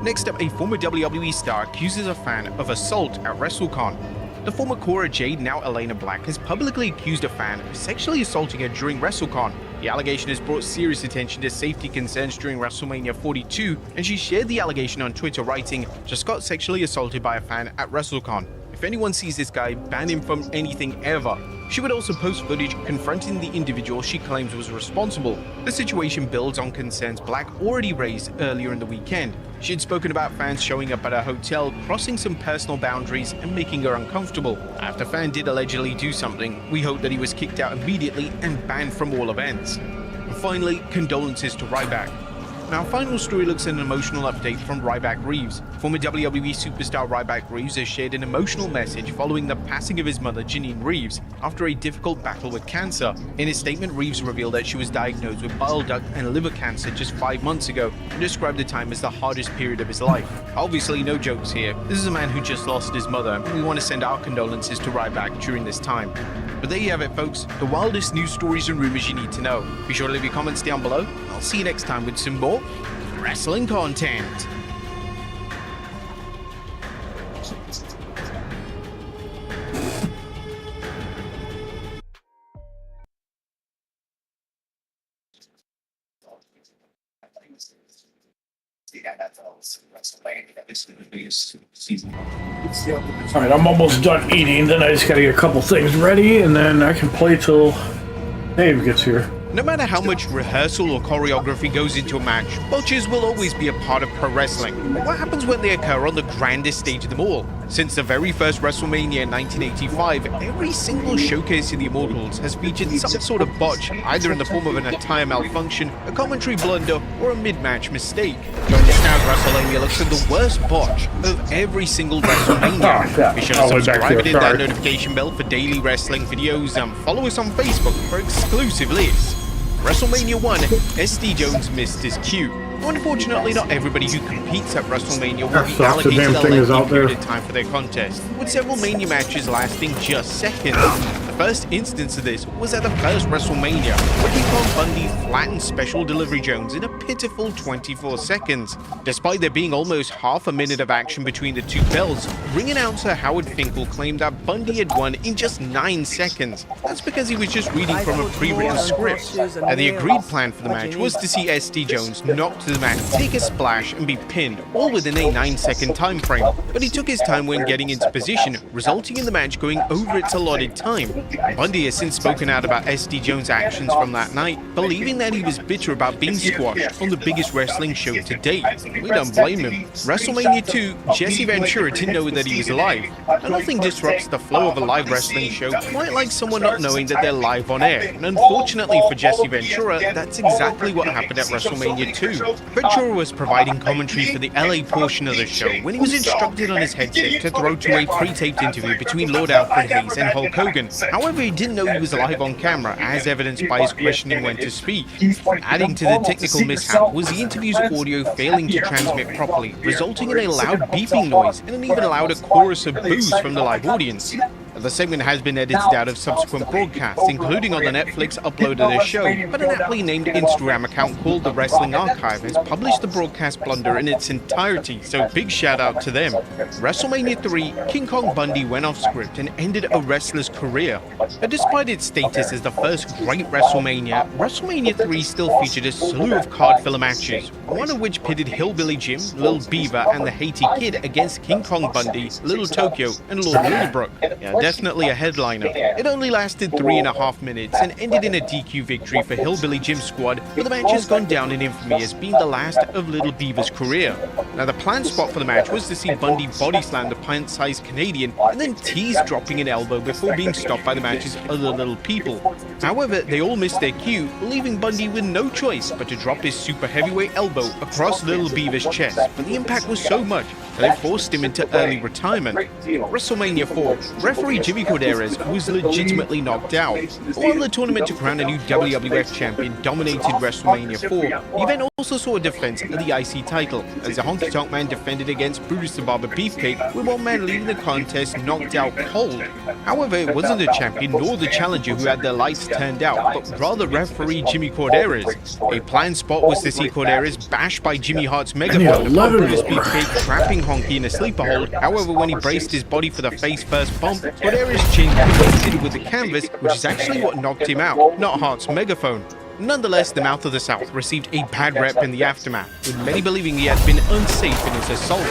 Next up, a former WWE star accuses a fan of assault at WrestleCon. The former Cora Jade, now Elena Black, has publicly accused a fan of sexually assaulting her during WrestleCon. The allegation has brought serious attention to safety concerns during WrestleMania 42, and she shared the allegation on Twitter, writing, "Just got sexually assaulted by a fan at WrestleCon. If anyone sees this guy, ban him from anything ever." She would also post footage confronting the individual she claims was responsible. The situation builds on concerns Black already raised earlier in the weekend. She had spoken about fans showing up at her hotel, crossing some personal boundaries and making her uncomfortable. After fan did allegedly do something, we hope that he was kicked out immediately and banned from all events. And finally, condolences to Ryback. Our final story looks at an emotional update from Ryback Reeves. Former WWE superstar Ryback Reeves has shared an emotional message following the passing of his mother, Janine Reeves, after a difficult battle with cancer. In his statement, Reeves revealed that she was diagnosed with bile duct and liver cancer just 5 months ago, and described the time as the hardest period of his life. Obviously, no jokes here. This is a man who just lost his mother, and we want to send our condolences to Ryback during this time. But there you have it, folks. The wildest news stories and rumors you need to know. Be sure to leave your comments down below. I'll see you next time with some more wrestling content. Alright, I'm almost done eating, then I just gotta get a couple things ready, and then I can play till Dave gets here. No matter how much rehearsal or choreography goes into a match, botches will always be a part of pro wrestling. But what happens when they occur on the grandest stage of them all? Since the very first WrestleMania in 1985, every single showcase of the Immortals has featured some sort of botch, either in the form of an attire malfunction, a commentary blunder, or a mid-match mistake. Join us now as WrestleMania looks at the worst botch of every single WrestleMania. Be sure to subscribe and hit that notification bell for daily wrestling videos, and follow us on Facebook for exclusive lists. WrestleMania 1, SD Jones missed his cue. Unfortunately, not everybody who competes at WrestleMania will be allocated a lengthy period of time for their contest, with several Mania matches lasting just seconds. The first instance of this was at the first WrestleMania, where King Kong Bundy flattened Special Delivery Jones in a pitiful 24 seconds. Despite there being almost half a minute of action between the two bells, ring announcer Howard Finkel claimed that Bundy had won in just 9 seconds. That's because he was just reading from a pre-written script. And the agreed plan for the match was to see SD Jones knocked to the mat, take a splash, and be pinned, all within a 9-second time frame. But he took his time when getting into position, resulting in the match going over its allotted time. Bundy has since spoken out about SD Jones' actions from that night, believing that he was bitter about being squashed on the biggest wrestling show to date. We don't blame him. WrestleMania 2, Jesse Ventura didn't know that he was alive, and nothing disrupts the flow of a live wrestling show quite like someone not knowing that they're live on air. And unfortunately for Jesse Ventura, that's exactly what happened at WrestleMania 2. Ventura was providing commentary for the LA portion of the show when he was instructed on his headset to throw to a pre-taped interview between Lord Alfred Hayes and Hulk Hogan. However, he didn't know he was live on camera, as evidenced by his questioning when to speak. Adding to the technical mishap was the interview's audio failing to transmit properly, resulting in a loud beeping noise and an even louder chorus of boos from the live audience. The segment has been edited out of subsequent broadcasts, including on the Netflix upload of the show, but an aptly named Instagram account called The Wrestling Archive has published the broadcast blunder in its entirety, so big shout out to them. WrestleMania 3, King Kong Bundy went off script and ended a wrestler's career. But despite its status as the first great WrestleMania, WrestleMania 3 still featured a slew of card filler matches, one of which pitted Hillbilly Jim, Lil Beaver, and the Haiti Kid against King Kong Bundy, Little Tokyo, and Lord Willowbrook. Definitely a headliner. It only lasted 3.5 minutes and ended in a DQ victory for Hillbilly Jim's squad, but the match has gone down in infamy as being the last of Little Beaver's career. Now, the planned spot for the match was to see Bundy body slam the pint-sized Canadian and then tease dropping an elbow before being stopped by the match's other little people. However, they all missed their cue, leaving Bundy with no choice but to drop his super heavyweight elbow across Little Beaver's chest, but the impact was so much that it forced him into early retirement. WrestleMania 4, referee Jimmy Corderas was legitimately knocked out. While the tournament to crown a new WWF champion dominated WrestleMania 4, the event also saw a defense of the IC title, as the Honky Tonk Man defended against Brutus the Barber Beefcake, with one man leaving the contest knocked out cold. However, it wasn't the champion nor the challenger who had their lights turned out, but rather referee Jimmy Corderas. A planned spot was to see Corderas bashed by Jimmy Hart's megaphone upon Brutus Beefcake trapping Honky in a sleeper hold. However, when he braced his body for the face-first bump, Corderas' chin connected with the canvas, which is actually what knocked him out, not Hart's megaphone. Nonetheless, the Mouth of the South received a bad rep in the aftermath, with many believing he had been unsafe in his assault.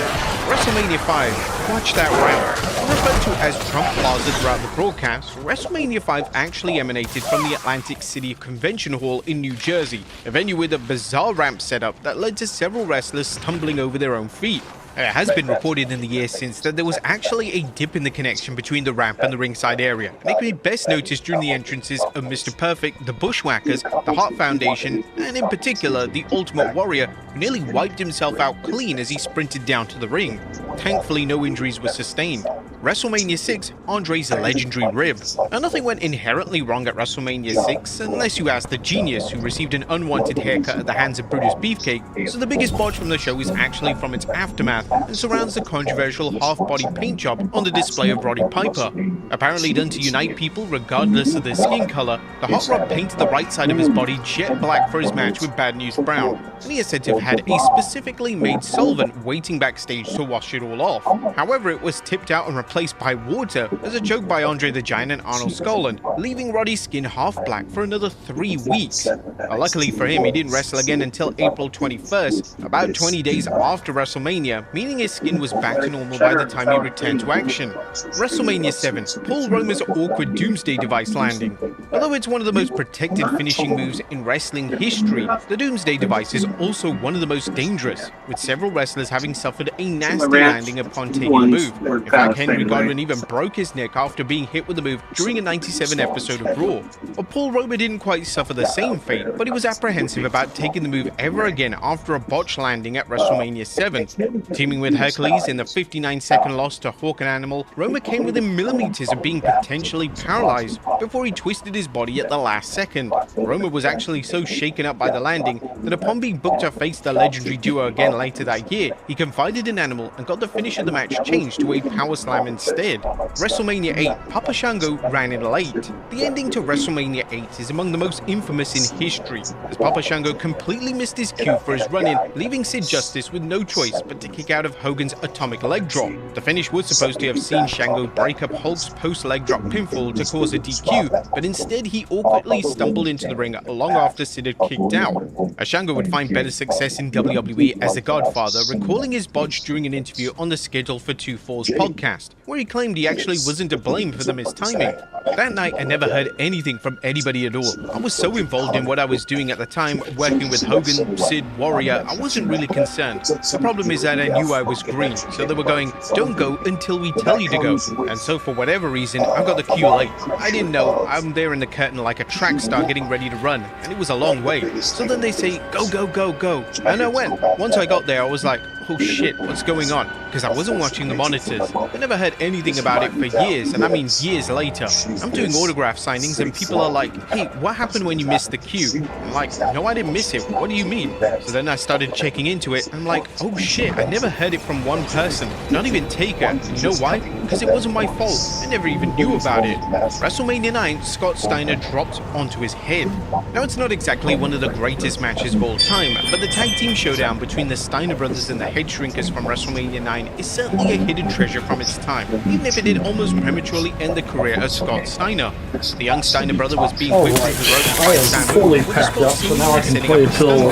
WrestleMania 5, watch that round. Referred to as Trump Plaza throughout the broadcast, WrestleMania 5 actually emanated from the Atlantic City Convention Hall in New Jersey, a venue with a bizarre ramp setup that led to several wrestlers stumbling over their own feet. It has been reported in the years since that there was actually a dip in the connection between the ramp and the ringside area, making it best noticed during the entrances of Mr. Perfect, the Bushwhackers, the Hart Foundation, and in particular, the Ultimate Warrior, who nearly wiped himself out clean as he sprinted down to the ring. Thankfully, no injuries were sustained. WrestleMania 6, Andre's legendary rib. Now, nothing went inherently wrong at WrestleMania 6, unless you ask the genius who received an unwanted haircut at the hands of Brutus Beefcake, so the biggest botch from the show is actually from its aftermath, and surrounds the controversial half-body paint job on the display of Roddy Piper. Apparently done to unite people regardless of their skin color, the Hot Rod painted the right side of his body jet black for his match with Bad News Brown, and he is said to have had a specifically made solvent waiting backstage to wash it all off. However, it was tipped out and replaced by water as a joke by Andre the Giant and Arnold Skaaland, leaving Roddy's skin half black for another 3 weeks. Luckily for him, he didn't wrestle again until April 21st, about 20 days after WrestleMania, meaning his skin was back to normal by the time he returned to action. WrestleMania 7, Paul Romer's awkward Doomsday Device landing. Although it's one of the most protected finishing moves in wrestling history, the Doomsday Device is also one of the most dangerous, with several wrestlers having suffered a nasty landing upon taking the move. In fact, Henry Godwin even broke his neck after being hit with the move during a 97 episode of Raw. But Paul Romer didn't quite suffer the same fate, but he was apprehensive about taking the move ever again after a botched landing at WrestleMania 7. Teaming with Hercules in the 59-second loss to Hawk and Animal, Romer came within millimeters of being potentially paralyzed before he twisted his body at the last second. Romer was actually so shaken up by the landing that upon being booked to face the legendary duo again later that year, he confided in Animal and got the finish of the match changed to a power slam instead. WrestleMania 8, Papa Shango ran in late. The ending to WrestleMania 8 is among the most infamous in history, as Papa Shango completely missed his cue for his run-in, leaving Sid Justice with no choice but to kick out of Hogan's atomic leg drop. The finish was supposed to have seen Shango break up Hulk's post-leg drop pinfall to cause a DQ, but instead he awkwardly stumbled into the ring long after Sid had kicked out. Shango would find better success in WWE as The Godfather, recalling his botch during an interview on the Schedule for 2-4's podcast, where he claimed he actually wasn't to blame for the missed timing. That night, I never heard anything from anybody at all. I was so involved in what I was doing at the time, working with Hogan, Sid, Warrior, I wasn't really concerned. The problem is that I knew I was green, so they were going, don't go until we tell you to go. And so for whatever reason, I got the cue late. I didn't know, I'm there in the curtain like a track star getting ready to run, and it was a long way. So then they say, go, go, go, go. And I went. Once I got there, I was like, oh shit, what's going on? Because I wasn't watching the monitors. I never heard anything about it for years, and I mean years later. I'm doing autograph signings and people are like, hey, what happened when you missed the cue? I'm like, no, I didn't miss it. What do you mean? So then I started checking into it, and I'm like, oh shit, I never heard it from one person, not even Taker. You know why? Because it wasn't my fault. I never even knew about it. WrestleMania 9, Scott Steiner dropped onto his head. Now, it's not exactly one of the greatest matches of all time, but the tag team showdown between the Steiner brothers and the Head Shrinkers from WrestleMania 9 is certainly a hidden treasure from its time, even if it did almost prematurely end the career of Scott Steiner. The young Steiner brother was being whipped through the ropes by Steiner, fully packed up, so now I can play until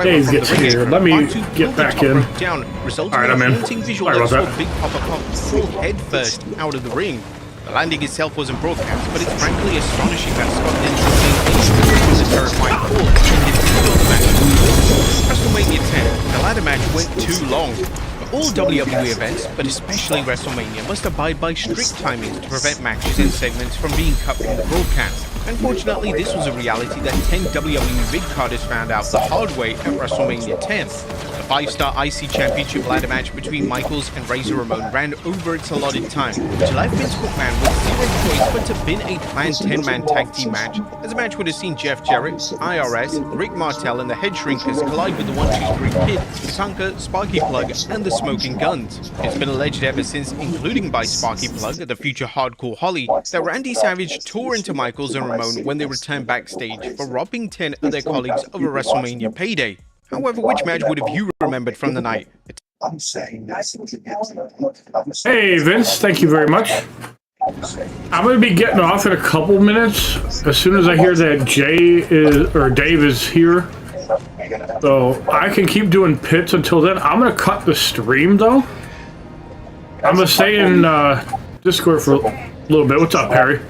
Dave gets here. Let me get back in. Alright, I'm in. Sorry about that. Big Papa pumped full head first out of the ring. The landing itself wasn't broadcast, but it's frankly astonishing that Scott didn't sustain any from the terrifying fall and didn't on the match. WrestleMania 10, the ladder match went too long. All WWE events, but especially WrestleMania, must abide by strict timings to prevent matches and segments from being cut from the broadcast. Unfortunately, this was a reality that 10 WWE mid-carders found out the hard way at WrestleMania 10. The 5-star IC Championship ladder match between Michaels and Razor Ramon ran over its allotted time, which left Vince McMahon with zero choice but to bin a planned 10-man tag team match, as the match would have seen Jeff Jarrett, IRS, Rick Martel, and the Head Shrinkers collide with the 1-2-3 Kid, Tatanka, Sparky Plug, and the Smoking Guns. It's been alleged ever since, including by Sparky Plug, the future Hardcore Holly, that Randy Savage tore into Michaels and Ramon when they returned backstage for robbing 10 of their colleagues of a WrestleMania payday. However, which match would have you remembered from the night? Hey, Vince, thank you very much. I'm going to be getting off in a couple minutes as soon as I hear that Dave is here. So I can keep doing pits until then. I'm going to cut the stream, though. I'm going to stay in Discord for a little bit. What's up, Harry?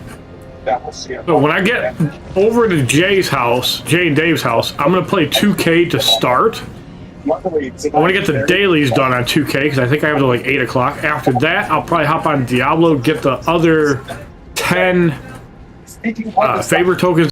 So when I get over to Jay and Dave's house, I'm going to play 2K to start. Luckily, I want to get the dailies done on 2K because I think I have to like 8 o'clock. After that, I'll probably hop on Diablo, get the other 10 favor tokens